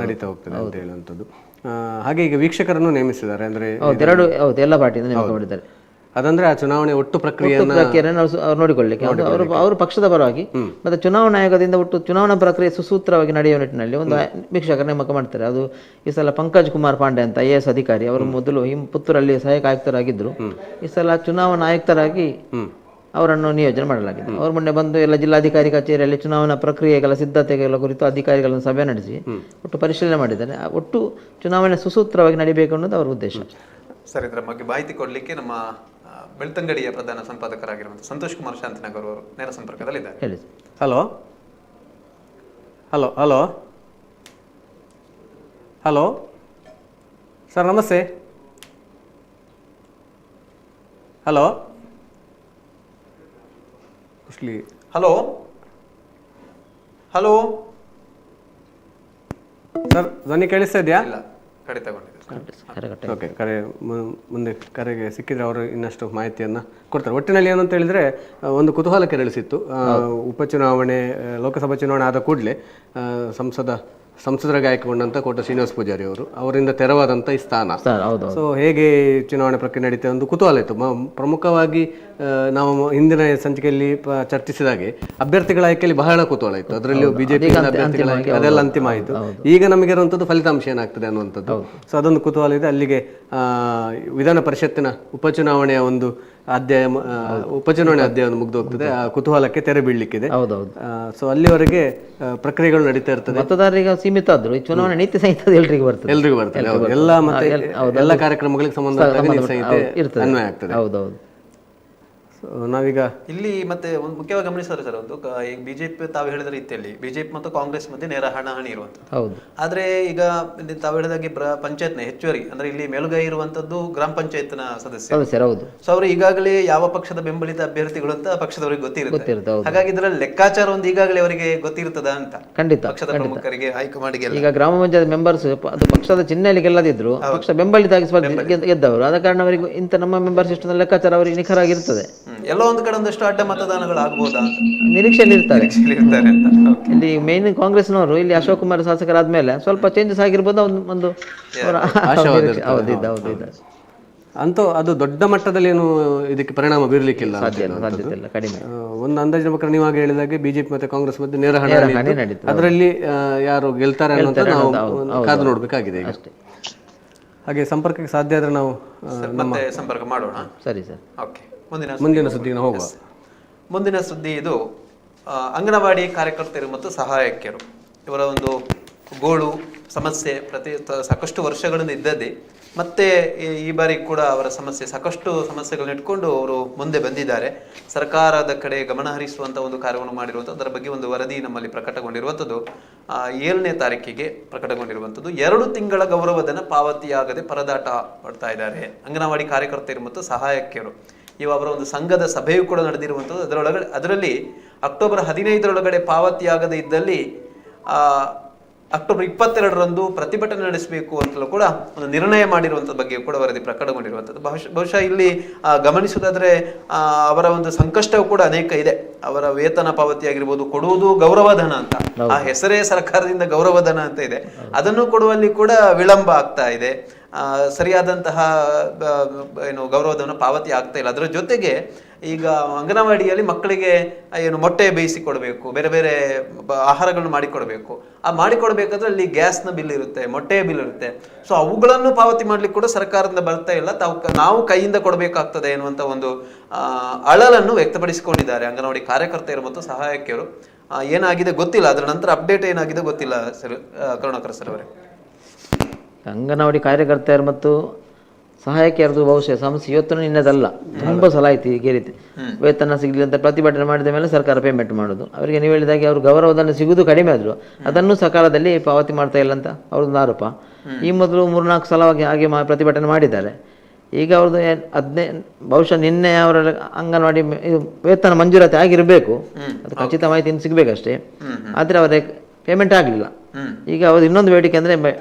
Speaker 2: ನಡೀತಾ ಹೋಗ್ತದೆ ಅಂತ ಹೇಳುವಂಥದ್ದು. ಹಾಗೆ ಈಗ ವೀಕ್ಷಕರನ್ನು ನೇಮಿಸಿದ್ದಾರೆ, ಅಂದ್ರೆ
Speaker 3: ಎಲ್ಲ ಪಾರ್ಟಿಯಿಂದ ನೇಮಕ ಮಾಡಿದ್ದಾರೆ.
Speaker 2: ಅದಂದ್ರೆ ಆ ಚುನಾವಣೆ ಒಟ್ಟು ಪ್ರಕ್ರಿಯೆಯನ್ನು
Speaker 3: ಅವ್ರು ನೋಡಿಕೊಳ್ಳಿಕ್ಕೆ ಅವರು ಪಕ್ಷದ ಪರವಾಗಿ ಮತ್ತೆ ಚುನಾವಣಾ ಆಯೋಗದಿಂದ ಒಟ್ಟು ಚುನಾವಣಾ ಪ್ರಕ್ರಿಯೆ ಸುಸೂತ್ರವಾಗಿ ನಡೆಯುವ ನಿಟ್ಟಿನಲ್ಲಿ ಒಂದು ವೀಕ್ಷಕರ ನೇಮಕ ಮಾಡ್ತಾರೆ. ಅದು ಈ ಸಲ ಪಂಕಜ್ ಕುಮಾರ್ ಪಾಂಡೆ ಅಂತ IAS ಅಧಿಕಾರಿ, ಅವರು ಮೊದಲು ಪುತ್ತೂರಲ್ಲಿ ಸಹಾಯಕ ಆಯುಕ್ತರಾಗಿದ್ದರು. ಈ ಸಲ ಚುನಾವಣಾ ಆಯುಕ್ತರಾಗಿ ಅವರನ್ನು ನಿಯೋಜನೆ ಮಾಡಲಾಗಿದೆ. ಅವರು ಮೊನ್ನೆ ಬಂದು ಎಲ್ಲ ಜಿಲ್ಲಾಧಿಕಾರಿ ಕಚೇರಿಯಲ್ಲಿ ಚುನಾವಣಾ ಪ್ರಕ್ರಿಯೆಗಳ ಸಿದ್ಧತೆಗಳ ಕುರಿತು ಅಧಿಕಾರಿಗಳನ್ನು ಸಭೆ ನಡೆಸಿ ಒಟ್ಟು ಪರಿಶೀಲನೆ ಮಾಡಿದ್ದಾರೆ. ಒಟ್ಟು ಚುನಾವಣೆ ಸುಸೂತ್ರವಾಗಿ ನಡೀಬೇಕು ಅನ್ನೋದು ಅವರ ಉದ್ದೇಶ.
Speaker 1: ಸರ್, ಇದರ ಬಗ್ಗೆ ಮಾಹಿತಿ ಕೊಡಲಿಕ್ಕೆ ನಮ್ಮ ಬೆಳ್ತಂಗಡಿಯ ಪ್ರಧಾನ ಸಂಪಾದಕರಾಗಿರುವಂತಹ ಸಂತೋಷ್ ಕುಮಾರ್ ಶಾಂತಿನಗರ್ ಅವರು ನೇರ ಸಂಪರ್ಕದಲ್ಲಿದ್ದಾರೆ.
Speaker 3: ಹೇಳಿ.
Speaker 2: Hello hello hello hello sir, ನಮಸ್ತೆ. ಹಲೋ
Speaker 1: ಹಲೋ ಹಲೋ
Speaker 2: ಸರ್, ಧ್ವನಿ ಕೇಳಿಸ್ತಾ ಇದೆಯಾ?
Speaker 1: ಇಲ್ಲ, ಕಡೆ ತಗೊಂಡಿದೆ.
Speaker 2: ಓಕೆ, ಕರೆ ಮುಂದೆ ಕರೆಗೆ ಸಿಕ್ಕಿದ್ರೆ ಅವರು ಇನ್ನಷ್ಟು ಮಾಹಿತಿಯನ್ನು ಕೊಡ್ತಾರೆ. ಒಟ್ಟಿನಲ್ಲಿ ಏನಂತ ಹೇಳಿದರೆ ಒಂದು ಕುತೂಹಲ ಕೆರಳಿಸಿತ್ತು. ಉಪಚುನಾವಣೆ, ಲೋಕಸಭಾ ಚುನಾವಣೆ ಆದ ಕೂಡಲೇ ಸಂಸದರಾಗಿ ಆಯ್ಕೆಗೊಂಡಂಥ ಕೋಟ ಶ್ರೀನಿವಾಸ ಪೂಜಾರಿ ಅವರಿಂದ ತೆರವಾದಂಥ ಈ ಸ್ಥಾನ. ಸೊ ಹೇಗೆ ಚುನಾವಣೆ ಪ್ರಕ್ರಿಯೆ ನಡೀತದೆ ಒಂದು ಕುತೂಹಲ ಇತ್ತು. ಪ್ರಮುಖವಾಗಿ ನಾವು ಹಿಂದಿನ ಸಂಚಿಕೆಯಲ್ಲಿ ಚರ್ಚಿಸಿದಾಗೆ ಅಭ್ಯರ್ಥಿಗಳ ಆಯ್ಕೆಯಲ್ಲಿ ಬಹಳ ಕುತೂಹಲ ಇತ್ತು. ಅದರಲ್ಲೂ ಬಿಜೆಪಿ ಅಭ್ಯರ್ಥಿಗಳ ಆಯ್ಕೆ ಅದೆಲ್ಲ ಅಂತಿಮ ಆಯಿತು. ಈಗ ನಮಗಿರುವಂಥದ್ದು ಫಲಿತಾಂಶ ಏನಾಗ್ತದೆ ಅನ್ನುವಂಥದ್ದು. ಸೊ ಅದೊಂದು ಕುತೂಹಲ ಇದೆ. ಅಲ್ಲಿಗೆ ವಿಧಾನ ಪರಿಷತ್ತಿನ ಉಪಚುನಾವಣೆಯ ಒಂದು ಉಪಚುನಾವಣೆ ಅಧ್ಯಾಯವನ್ನು ಮುಗ್ದು ಹೋಗ್ತದೆ. ಆ ಕುತೂಹಲಕ್ಕೆ ತೆರೆ ಬೀಳಲಿಕ್ಕಿದೆ. ಸೊ ಅಲ್ಲಿವರೆಗೆ ಪ್ರಕ್ರಿಯೆಗಳು ನಡೀತಾ ಇರ್ತದೆ.
Speaker 3: ಮತದಾರರಿಗೆ ಸೀಮಿತ ಆದ್ರು ಈ ಚುನಾವಣೆ ನೀತಿ ಸಂಹಿತೆ ಎಲ್ರಿಗೂ ಬರ್ತದೆ.
Speaker 2: ಎಲ್ಲ ಮತ್ತೆ ಎಲ್ಲ ಕಾರ್ಯಕ್ರಮಗಳಿಗೆ ಸಂಬಂಧಪಟ್ಟ ನೀತಿ ಸಂಹಿತೆ ಅನ್ವಯ ಆಗ್ತದೆ.
Speaker 3: ಹೌದೌದು.
Speaker 1: ನಾವೀಗ ಇಲ್ಲಿ ಮತ್ತೆ ಒಂದು ಮುಖ್ಯವಾಗಿ ಗಮನಿಸಿದ್ರೆ ಸರ್, ಒಂದು ಈಗ ಬಿಜೆಪಿ ತಾವು ಹೇಳಿದ ರೀತಿಯಲ್ಲಿ ಬಿಜೆಪಿ ಮತ್ತು ಕಾಂಗ್ರೆಸ್ ಮಧ್ಯೆ ನೇರ ಹಣಾಹಣಿ ಇರುವಂತದ್ದು. ಆದ್ರೆ ಈಗ ತಾವು ಹೇಳಿದಾಗೆ ಪಂಚಾಯತ್ನ ಹೆಚ್ಚುವರಿ ಅಂದ್ರೆ ಇಲ್ಲಿ ಮೇಲುಗೈ ಇರುವಂತದ್ದು ಗ್ರಾಮ ಪಂಚಾಯತ್ನ ಸದಸ್ಯರು. ಸೊ ಅವರು ಈಗಾಗಲೇ ಯಾವ ಪಕ್ಷದ ಬೆಂಬಲಿತ ಅಭ್ಯರ್ಥಿಗಳು ಅಂತ ಪಕ್ಷದವರಿಗೆ ಗೊತ್ತಿರುತ್ತೆ. ಹಾಗಾಗಿ ಇದರಲ್ಲಿ ಲೆಕ್ಕಾಚಾರ ಒಂದು ಈಗಾಗಲೇ ಅವರಿಗೆ ಗೊತ್ತಿರ್ತದ ಅಂತ.
Speaker 3: ಖಂಡಿತ
Speaker 1: ಪಕ್ಷದ ಪ್ರಮುಖರಿಗೆ ಆಯ್ಕೆ ಮಾಡಿ
Speaker 3: ಈಗ ಗ್ರಾಮ ಪಂಚಾಯತ್ ಮೆಂಬರ್ಸ್ ಅದು ಪಕ್ಷದ ಚಿಹ್ನೆಯಲ್ಲಿ ಗೆಲ್ಲದಿದ್ರು ಪಕ್ಷ ಬೆಂಬಲಿತಾಗಿ ಗೆದ್ದವರು. ಆದ ಕಾರಣ ಅವರಿಗೆ ಇಂಥ ನಮ್ಮ ಮೆಂಬರ್ಸ್ ಇಷ್ಟು ಲೆಕ್ಕಾಚಾರ ಅವರಿಗೆ ನಿಖರಾಗಿರ್ತದೆ.
Speaker 1: ಎಲ್ಲೋ ಒಂದು ಕಡೆ ಒಂದಷ್ಟು ಅಡ್ಡ ಮತದಾನಗಳು ಆಗ್ಬೋದಾ
Speaker 3: ನಿರೀಕ್ಷೆಯಲ್ಲಿ ಇರ್ತಾರೆ. ಇಲ್ಲಿ ಮೇನ್ ಕಾಂಗ್ರೆಸ್ನವರು ಇಲ್ಲಿ ಅಶೋಕ್ ಕುಮಾರ್ ಶಾಸಕರಾದ್ಮೇಲೆ ಸ್ವಲ್ಪ ಚೇಂಜಸ್ ಆಗಿರ್ಬೋದು. ಒಂದು
Speaker 2: ಅಂತೂ ಅದು ದೊಡ್ಡ ಮಟ್ಟದಲ್ಲಿ ಏನು ಇದಕ್ಕೆ ಪರಿಣಾಮ ಬೀರಲಿಕ್ಕಿಲ್ಲ.
Speaker 3: ಸಾಧ್ಯತೆ ಇಲ್ಲ, ಕಡಿಮೆ.
Speaker 2: ಒಂದು ಅಂದಾಜಿನ ಪ್ರಕಾರ ನೀವು ಆಗ ಹೇಳಿದಾಗೆ ಬಿಜೆಪಿ ಮತ್ತೆ ಕಾಂಗ್ರೆಸ್ ಮಧ್ಯೆ ನೇರ ಹಣಾಹಣಿ ನಡೀತು. ಅದರಲ್ಲಿ ಯಾರು ಗೆಲ್ತಾರೆ ಅನ್ನೋದು ನಾವು ಕಾದು ನೋಡ್ಬೇಕಾಗಿದೆ ಈಗ. ಹಾಗೆ ಸಂಪರ್ಕಕ್ಕೆ ಸಾಧ್ಯ ಆದ್ರೆ ನಾವು
Speaker 1: ಮತ್ತೆ ಸಂಪರ್ಕ ಮಾಡೋಣ.
Speaker 3: ಸರಿ ಸರ್.
Speaker 1: ಓಕೆ,
Speaker 2: ಮುಂದಿನ ಸುದ್ದಿಗೆ ನಾವು ಹೋಗುವ.
Speaker 1: ಮುಂದಿನ ಸುದ್ದಿ ಇದು ಅಂಗನವಾಡಿ ಕಾರ್ಯಕರ್ತರು ಮತ್ತು ಸಹಾಯಕಿಯರು ಇವರ ಒಂದು ಗೋಳು ಸಮಸ್ಯೆ ಸಾಕಷ್ಟು ವರ್ಷಗಳಿಂದ ಇದ್ದದ್ದೇ. ಮತ್ತೆ ಈ ಬಾರಿ ಕೂಡ ಅವರ ಸಾಕಷ್ಟು ಸಮಸ್ಯೆಗಳನ್ನ ಇಟ್ಕೊಂಡು ಅವರು ಮುಂದೆ ಬಂದಿದ್ದಾರೆ. ಸರ್ಕಾರದ ಕಡೆ ಗಮನ ಹರಿಸುವಂತ ಒಂದು ಕಾರ್ಯವನ್ನು ಮಾಡಿರುವಂಥದ್ದು, ಅದರ ಬಗ್ಗೆ ಒಂದು ವರದಿ ನಮ್ಮಲ್ಲಿ ಪ್ರಕಟಗೊಂಡಿರುವಂಥದ್ದು 7ನೇ ತಾರೀಕಿಗೆ ಪ್ರಕಟಗೊಂಡಿರುವಂಥದ್ದು. 2 ತಿಂಗಳ ಗೌರವಧನ ಪಾವತಿಯಾಗದೆ ಪರದಾಟ ಪಡ್ತಾ ಇದ್ದಾರೆ ಅಂಗನವಾಡಿ ಕಾರ್ಯಕರ್ತರು ಮತ್ತು ಸಹಾಯಕಿಯರು. ಅವರ ಒಂದು ಸಂಘದ ಸಭೆಯು ಕೂಡ ನಡೆದಿರುವಂಥದ್ದು. ಅದರಲ್ಲಿ ಅಕ್ಟೋಬರ್ 15ರೊಳಗಡೆ ಪಾವತಿಯಾಗದೇ ಇದ್ದಲ್ಲಿ ಅಕ್ಟೋಬರ್ 22ರಂದು ಪ್ರತಿಭಟನೆ ನಡೆಸಬೇಕು ಅಂತಲೂ ಕೂಡ ಒಂದು ನಿರ್ಣಯ ಮಾಡಿರುವಂಥ ಬಗ್ಗೆ ಕೂಡ ವರದಿ ಪ್ರಕಟಗೊಂಡಿರುವಂಥದ್ದು. ಬಹುಶಃ ಇಲ್ಲಿ ಗಮನಿಸುವುದಾದ್ರೆ ಅವರ ಒಂದು ಸಂಕಷ್ಟವೂ ಕೂಡ ಅನೇಕ ಇದೆ. ಅವರ ವೇತನ ಪಾವತಿ ಆಗಿರ್ಬೋದು, ಕೊಡುವುದು ಗೌರವಧನ ಅಂತ, ಆ ಹೆಸರೇ ಸರ್ಕಾರದಿಂದ ಗೌರವಧನ ಅಂತ ಇದೆ, ಅದನ್ನು ಕೊಡುವಲ್ಲಿ ಕೂಡ ವಿಳಂಬ ಆಗ್ತಾ ಇದೆ. ಸರಿಯಾದಂತಹ ಗೌರವಧನ ಪಾವತಿ ಆಗ್ತಾ ಇಲ್ಲ. ಅದರ ಜೊತೆಗೆ ಈಗ ಅಂಗನವಾಡಿಯಲ್ಲಿ ಮಕ್ಕಳಿಗೆ ಮೊಟ್ಟೆ ಬೇಯಿಸಿ ಕೊಡಬೇಕು, ಬೇರೆ ಬೇರೆ ಆಹಾರಗಳನ್ನು ಮಾಡಿಕೊಡ್ಬೇಕು. ಆ ಮಾಡಿಕೊಡ್ಬೇಕಾದ್ರೆ ಅಲ್ಲಿ ಗ್ಯಾಸ್ನ ಬಿಲ್ ಇರುತ್ತೆ, ಮೊಟ್ಟೆಯ ಬಿಲ್ ಇರುತ್ತೆ. ಸೊ ಅವುಗಳನ್ನು ಪಾವತಿ ಮಾಡ್ಲಿಕ್ಕೆ ಕೂಡ ಸರ್ಕಾರದಿಂದ ಬರ್ತಾ ಇಲ್ಲ. ನಾವು ಕೈಯಿಂದ ಕೊಡಬೇಕಾಗ್ತದೆ ಎನ್ನುವಂತ ಒಂದು ಅಳಲನ್ನು ವ್ಯಕ್ತಪಡಿಸಿಕೊಂಡಿದ್ದಾರೆ ಅಂಗನವಾಡಿ ಕಾರ್ಯಕರ್ತೆಯರು ಮತ್ತು ಸಹಾಯಕಿಯರು. ಏನಾಗಿದೆ ಗೊತ್ತಿಲ್ಲ, ಅದರ ನಂತರ ಅಪ್ಡೇಟ್ ಏನಾಗಿದೆ ಗೊತ್ತಿಲ್ಲ ಸರ್. ಕರುಣಾಕರ್ ಸರ್ ಅವರೇ,
Speaker 3: ಅಂಗನವಾಡಿ ಕಾರ್ಯಕರ್ತೆಯರು ಮತ್ತು ಸಹಾಯಕಿಯರದು ಬಹುಶಃ ಸಮಸ್ಯೆ ಇವತ್ತು ನಿನ್ನದಲ್ಲ, ತುಂಬ ಸಲ ಆಯ್ತು ಈ ರೀತಿ. ವೇತನ ಸಿಗಲಿ ಅಂತ ಪ್ರತಿಭಟನೆ ಮಾಡಿದ ಮೇಲೆ ಸರ್ಕಾರ ಪೇಮೆಂಟ್ ಮಾಡೋದು. ಅವರಿಗೆ ನೀವು ಹೇಳಿದಾಗೆ ಅವರು ಗೌರವಧನ ಸಿಗುವುದು ಕಡಿಮೆ ಆದರೂ ಅದನ್ನು ಸಕಾಲದಲ್ಲಿ ಪಾವತಿ ಮಾಡ್ತಾ ಇಲ್ಲ ಅಂತ ಅವ್ರದ್ದು ಆರೋಪ. ಈ ಮೊದಲು 3-4 ಸಲವಾಗಿ ಹಾಗೆ ಪ್ರತಿಭಟನೆ ಮಾಡಿದ್ದಾರೆ. ಈಗ ಅವ್ರದ್ದು ಬಹುಶಃ ನಿನ್ನೆ ಅವರ ಅಂಗನವಾಡಿ ವೇತನ ಮಂಜೂರಾತಿ ಆಗಿರಬೇಕು, ಅದು ಖಚಿತ ಮಾಹಿತಿ ಇನ್ನು ಸಿಗಬೇಕಷ್ಟೇ. ಆದರೆ ಅವರ ಪೇಮೆಂಟ್ ಆಗಲಿಲ್ಲ. ಈಗ ಅವ್ರು ಇನ್ನೊಂದು ಬೇಡಿಕೆ ಅಂದರೆ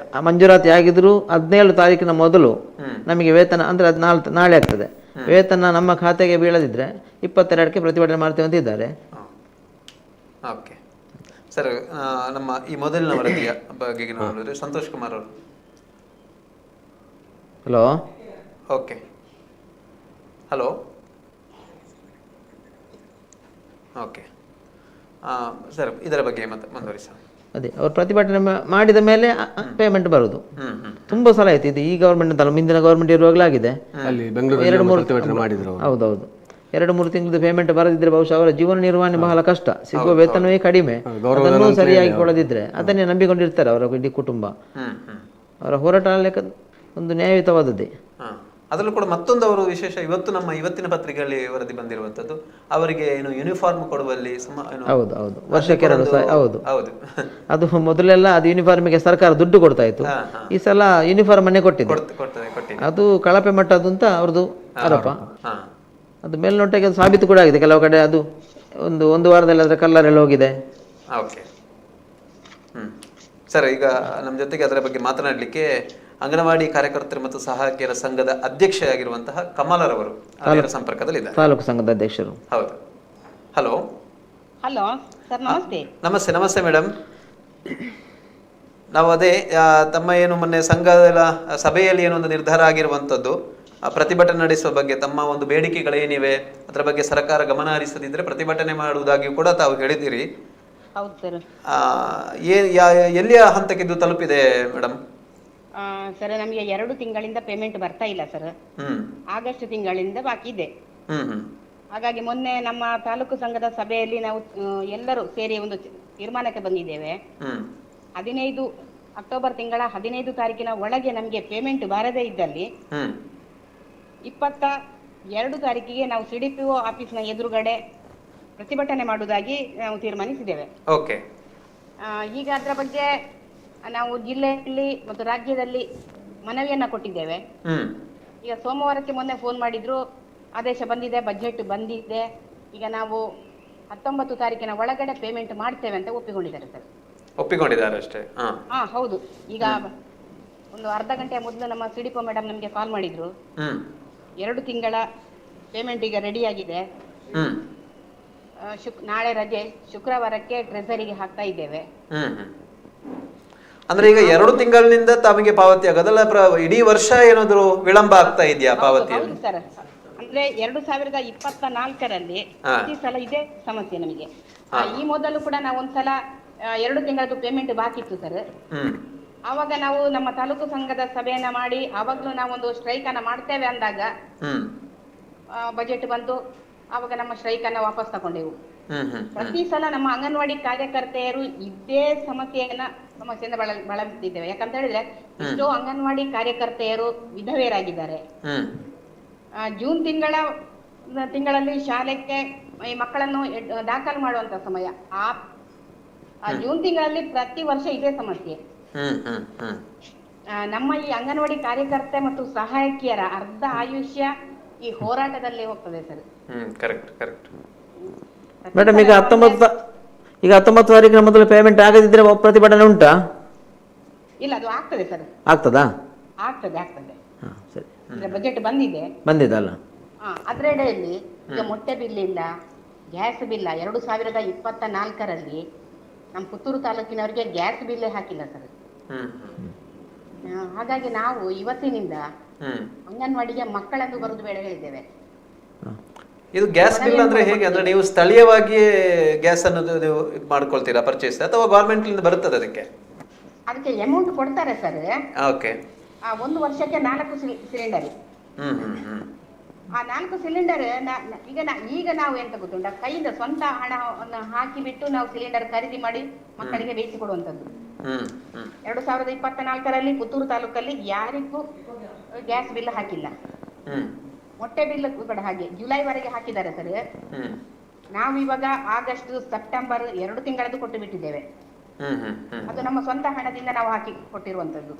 Speaker 3: ಮಂಜೂರಾತಿ ಆಗಿದ್ರು 17 ತಾರೀಕಿನ ಮೊದಲು ನಮಗೆ ವೇತನ ಅಂದರೆ ಅದು ನಾಳೆ ಆಗ್ತದೆ, ವೇತನ ನಮ್ಮ ಖಾತೆಗೆ ಬೀಳದಿದ್ರೆ 22ಕ್ಕೆ ಪ್ರತಿಭಟನೆ ಮಾಡ್ತೇವೆ ಅಂತ ಇದ್ದಾರೆ.
Speaker 1: ಓಕೆ ಸರ್, ನಮ್ಮ ಈ ಮೊದಲಿನ ವರದಿಯ ಬಗ್ಗೆ ಸಂತೋಷ್ ಕುಮಾರ್ ಅವರು.
Speaker 3: Hello.
Speaker 1: Okay, hello. Okay sir, ಇದರ ಬಗ್ಗೆ ಮತ್ತೆ ಮುಂದುವರಿಸ.
Speaker 3: ಅದೇ ಅವ್ರು ಪ್ರತಿಭಟನೆ ಮಾಡಿದ ಮೇಲೆ ಪೇಮೆಂಟ್ ಬರೋದು. ತುಂಬ ಸಲ ಆಯ್ತು ಇದು. ಈ ಗೌರ್ಮೆಂಟ್ ಅಂತಲ್ಲ, ಮುಂದಿನ ಗೌರ್ಮೆಂಟ್ ಇರುವಾಗಲಾಗಿದೆ. 2-3 ಹೌದೌದು 2-3 ತಿಂಗಳದ್ದು ಪೇಮೆಂಟ್ ಬರದಿದ್ರೆ ಬಹುಶಃ ಅವರ ಜೀವನ ನಿರ್ವಹಣೆ ಬಹಳ ಕಷ್ಟ. ಸಿಗುವ ವೇತನವೇ ಕಡಿಮೆ, ಅದನ್ನು ಸರಿಯಾಗಿ ಕೊಡದಿದ್ರೆ ಅದನ್ನೇ ನಂಬಿಕೊಂಡಿರ್ತಾರೆ ಅವರ ಇಡೀ ಕುಟುಂಬ. ಅವರ ಹೋರಾಟ ಒಂದು ನ್ಯಾಯಯುತವಾದದ್ದೇ.
Speaker 1: ಅದರಲ್ಲೂ ಕೂಡ ಮತ್ತೊಂದು ಅವರು ವಿಶೇಷ ಇವತ್ತಿನ ಪತ್ರಿಕೆಯಲ್ಲಿ ವರದಿ ಬಂದಿರುವಂತದ್ದು, ಅವರಿಗೆ ಯೂನಿಫಾರ್ಮ್ ಕೊಡುವಲ್ಲಿ
Speaker 3: ಹೌದು ವರ್ಷಕ್ಕೆ 2 ಹೌದು. ಅದು ಮೊದಲೆಲ್ಲ ಅದು ಯೂನಿಫಾರ್ಮಿಗೆ ಸರ್ಕಾರ ದುಡ್ಡು ಕೊಡ್ತಾ ಇತ್ತು. ಈ ಸಲ ಯೂನಿಫಾರ್ಮ್ ಅನ್ನೇ ಕೊಟ್ಟಿದೆ. ಅದು ಕಳಪೆ ಮಟ್ಟದ್ದು ಅಂತ ಅವ್ರದ್ದು ಆರೋಪ. ಅದು ಮೇಲ್ನೋಟಕ್ಕೆ ಅದು ಸಾಬೀತು ಕೂಡ ಆಗಿದೆ. ಕೆಲವು ಕಡೆ ಅದು ಒಂದು ವಾರದಲ್ಲಿ ಅದರ ಕಲ್ಲರ್ ಎಲ್ಲ ಹೋಗಿದೆ.
Speaker 1: ಸರ್, ಈಗ ನಮ್ಮ ಜೊತೆಗೆ ಅದರ ಬಗ್ಗೆ ಮಾತನಾಡಲಿಕ್ಕೆ ಅಂಗನವಾಡಿ ಕಾರ್ಯಕರ್ತರು ಮತ್ತು ಸಹಾಯಕಿಯರ ಸಂಘದ ಅಧ್ಯಕ್ಷರಾಗಿರುವಂತಹ ಕಮಲರವರು ಸಂಪರ್ಕದಲ್ಲಿದ್ದಾರೆ.
Speaker 3: ತಾಲೂಕು ಸಂಘದ ಅಧ್ಯಕ್ಷರು.
Speaker 1: ಹೌದು. ಹಲೋ.
Speaker 4: ಹಲೋ ಸರ್, ನಮಸ್ತೆ.
Speaker 1: ನಮಸ್ತೆ ಮೇಡಮ್. ನಾವು ಅದೇ ತಮ್ಮ ಮೊನ್ನೆ ಸಂಘದ ಸಭೆಯಲ್ಲಿ ಏನೊಂದು ನಿರ್ಧಾರ ಆಗಿರುವಂತದ್ದು, ಪ್ರತಿಭಟನೆ ನಡೆಸುವ ಬಗ್ಗೆ ತಮ್ಮ ಒಂದು ಬೇಡಿಕೆಗಳೇನಿವೆ ಅದರ ಬಗ್ಗೆ ಸರ್ಕಾರ ಗಮನ ಹರಿಸದಿದ್ರೆ ಪ್ರತಿಭಟನೆ ಮಾಡುವುದಾಗಿ ಕೂಡ ತಾವು ಹೇಳಿದಿರಿ.
Speaker 4: ಹೌದು ಸರ್.
Speaker 1: ಎಲ್ಲಿಯ ಹಂತಕ್ಕಿದ್ದು ತಲುಪಿದೆ ಮೇಡಮ್?
Speaker 4: ಸರ್, ನಮಗೆ 2 ತಿಂಗಳಿಂದ ಪೇಮೆಂಟ್ ಬರ್ತಾ ಇಲ್ಲ ಸರ್. ಆಗಸ್ಟ್ ತಿಂಗಳಿಂದ ಬಾಕಿ ಇದೆ. ಹಾಗಾಗಿ ಮೊನ್ನೆ ನಮ್ಮ ತಾಲೂಕು ಸಂಘದ ಸಭೆಯಲ್ಲಿ ನಾವು ಎಲ್ಲರೂ ಸೇರಿ ಒಂದು ತೀರ್ಮಾನಕ್ಕೆ ಬಂದಿದ್ದೇವೆ. ಅಕ್ಟೋಬರ್ ತಿಂಗಳ 15 ತಾರೀಕಿನ ಒಳಗೆ ನಮಗೆ ಪೇಮೆಂಟ್ ಬಾರದೇ ಇದ್ದಲ್ಲಿ 22 ತಾರೀಕಿಗೆ ನಾವು ಸಿಡಿಪಿಒ ಆಫೀಸ್ನ ಎದುರುಗಡೆ ಪ್ರತಿಭಟನೆ ಮಾಡುವುದಾಗಿ ನಾವು ತೀರ್ಮಾನಿಸಿದ್ದೇವೆ. ಈಗ ಅದರ ಬಗ್ಗೆ ನಾವು ಜಿಲ್ಲೆಯಲ್ಲಿ ಮತ್ತು ರಾಜ್ಯದಲ್ಲಿ ಮನವಿಯನ್ನ ಕೊಟ್ಟಿದ್ದೇವೆ. ಈಗ ಸೋಮವಾರಕ್ಕೆ ಮೊನ್ನೆ ಫೋನ್ ಮಾಡಿದ್ರು, ಆದೇಶ ಬಂದಿದೆ, ಬಜೆಟ್ ಬಂದಿದೆ, ಈಗ ನಾವು 19 ತಾರೀಕಿನ ಒಳಗಡೆ ಪೇಮೆಂಟ್ ಮಾಡ್ತೇವೆ ಅಂತ ಒಪ್ಪಿಕೊಂಡಿದ್ದಾರೆ ಸರ್.
Speaker 1: ಒಪ್ಪಿಕೊಂಡಿದ್ದಾರೆ ಅಷ್ಟೇ?
Speaker 4: ಹೌದು. ಈಗ ಒಂದು ಅರ್ಧ ಗಂಟೆ ಮೊದಲು ನಮ್ಮ ಸಿಡಿಪೋ ಮೇಡಮ್ ನಮಗೆ ಕಾಲ್ ಮಾಡಿದ್ರು. 2 ತಿಂಗಳ ಪೇಮೆಂಟ್ ಈಗ ರೆಡಿ ಆಗಿದೆ, ನಾಳೆ ರಜೆ, ಶುಕ್ರವಾರಕ್ಕೆ ಟ್ರೆಸರಿಗೆ ಹಾಕ್ತಾ ಇದ್ದೇವೆ.
Speaker 1: ಅಂದ್ರೆ ಈಗ 2 ತಿಂಗಳಿನಿಂದ ತಮಗೆ ಪಾವತಿ ಆಗೋದಲ್ಲ, ಇಡೀ ವರ್ಷ ಏನಾದ್ರು ವಿಳಂಬ ಆಗ್ತಾ ಇದೆಯಾ ಪಾವತಿಯಲ್ಲಿ?
Speaker 4: ಹೌದು ಸರ್, ಅಂದ್ರೆ 2024ರಲ್ಲಿ ಪ್ರತಿ ಸಲ ಇದೇ ಸಮಸ್ಯೆ ನಮಗೆ. ಈ ಮೊದಲು ಕೂಡ ನಾವು ಒಂದ್ಸಲ 2 ತಿಂಗಳದ್ದು ಪೇಮೆಂಟ್ ಬಾಕಿ ಇತ್ತು ಸರ್. ಆವಾಗ ನಾವು ನಮ್ಮ ತಾಲೂಕು ಸಂಘದ ಸಭೆಯನ್ನ ಮಾಡಿ ಆವಾಗ್ಲೂ ನಾವೊಂದು ಸ್ಟ್ರೈಕ್ ಅನ್ನ ಮಾಡ್ತೇವೆ ಅಂದಾಗ ಬಜೆಟ್ ಬಂತು, ಆವಾಗ ನಮ್ಮ ಸ್ಟ್ರೈಕ್ ಅನ್ನ ವಾಪಸ್ ತಗೊಂಡೆವು. ಪ್ರತಿ ಸಲ ನಮ್ಮ ಅಂಗನವಾಡಿ ಕಾರ್ಯಕರ್ತೆಯರು ಇದೇ ಸಮಸ್ಯೆಯಿಂದ ಬಳಲ್ತಿದ್ದೇವೆ. ಯಾಕಂತ ಹೇಳಿದ್ರೆ ಎಷ್ಟೋ ಅಂಗನವಾಡಿ ಕಾರ್ಯಕರ್ತೆಯರು ವಿಧವೆಯರಾಗಿದ್ದಾರೆ. ಜೂನ್ ತಿಂಗಳಲ್ಲಿ ಶಾಲೆಗೆ ಈ ಮಕ್ಕಳನ್ನು ದಾಖಲು ಮಾಡುವಂತ ಸಮಯ. ಆ ಜೂನ್ ತಿಂಗಳಲ್ಲಿ ಪ್ರತಿ ವರ್ಷ ಇದೇ ಸಮಸ್ಯೆ. ನಮ್ಮ ಈ ಅಂಗನವಾಡಿ ಕಾರ್ಯಕರ್ತೆ ಮತ್ತು ಸಹಾಯಕಿಯರ ಅರ್ಧ ಆಯುಷ್ಯ ಈ ಹೋರಾಟದಲ್ಲೇ ಹೋಗ್ತದೆ ಸರ್.
Speaker 3: ಮೇಡಮ್, ಈಗ 19 ತಾರೀಕಿನ ಮೊದಲು ಪೇಮೆಂಟ್ ಆಗದಿದ್ರೆ ಪ್ರತಿಭಟನೆ ಉಂಟಾ?
Speaker 4: ಇಲ್ಲ, ಅದು ಆಗ್ತದೆ ಸರ್.
Speaker 3: ಆಗ್ತದಾ?
Speaker 4: ಆಗ್ತದೆ.
Speaker 3: ಸರಿ,
Speaker 4: ಬಜೆಟ್ ಬಂದಿದಲ್ಲ. ಅದ್ರಡೆಯಲ್ಲಿ ಈಗ ಮೊಟ್ಟೆ ಬಿಲ್ ಇಲ್ಲ, ಗ್ಯಾಸ್ ಬಿಲ್ಲ. 2024ರಲ್ಲಿ ನಮ್ಮ ಪುತ್ತೂರು ತಾಲೂಕಿನವರಿಗೆ ಗ್ಯಾಸ್ ಬಿಲ್ಲೇ ಹಾಕಿಲ್ಲ ಸರ್. ಹಾಗಾಗಿ ನಾವು ಇವತ್ತಿನಿಂದ ಅಂಗನವಾಡಿಗೆ ಮಕ್ಕಳನ್ನು ಬರುದು ಬೇಡ ಹೇಳಿದ್ದೇವೆ.
Speaker 1: ಇದು ಗ್ಯಾಸ್ ಬಿಲ್ ಅಂದ್ರೆ ಹೇಗೆ? ಅಂದ್ರೆ ನೀವು ಸ್ಥಳೀಯವಾಗಿ ಗ್ಯಾಸ್ ಅನ್ನು ನೀವು ಮಾಡ್ಕೊಳ್ತೀರಾ ಪರ್ಚೇಸ್, ಅಥವಾ ಗವರ್ಮೆಂಟ್ ಇಂದ ಬರುತ್ತದೆ ಅದಕ್ಕೆ
Speaker 4: ಅಮೌಂಟ್ ಕೊಡ್ತಾರೆ ಸರ್.
Speaker 1: ಓಕೆ.
Speaker 4: 1 ವರ್ಷಕ್ಕೆ 4 ಸಿಲಿಂಡರ್. ಆ 4 ಸಿಲಿಂಡರ್ ಈಗ ನಾವು ಎಂತ ಗೊತ್ತುಂಟ, ಕೈಯಿಂದ ಸ್ವಂತ ಹಣವನ್ನು ಹಾಕಿಬಿಟ್ಟು ನಾವು ಸಿಲಿಂಡರ್ ಖರೀದಿ ಮಾಡಿ ಮಕ್ಕಳಿಗೆ ಬೇಯಿಸಿ ಕೊಡುವಂತದ್ದು. 2024ರಲ್ಲಿ ಪುತ್ತೂರು ತಾಲೂಕಲ್ಲಿ ಯಾರಿಗೂ ಗ್ಯಾಸ್ ಬಿಲ್ ಹಾಕಿಲ್ಲ. ಮೊಟ್ಟೆ ಬಿಲ್ ಕೂಡ ಹಾಗೆ ಜುಲೈವರೆಗೆ ಹಾಕಿದ್ದಾರೆ ಸರ್. ನಾವು ಇವಾಗ ಆಗಸ್ಟ್ ಸೆಪ್ಟೆಂಬರ್ 2 ತಿಂಗಳದ್ದು ಕೊಟ್ಟು ಬಿಟ್ಟಿದ್ದೇವೆ. ಅದು ನಮ್ಮ ಸ್ವಂತ ಹಣದಿಂದ ನಾವು ಹಾಕಿ ಕೊಟ್ಟಿರುವಂತದ್ದು.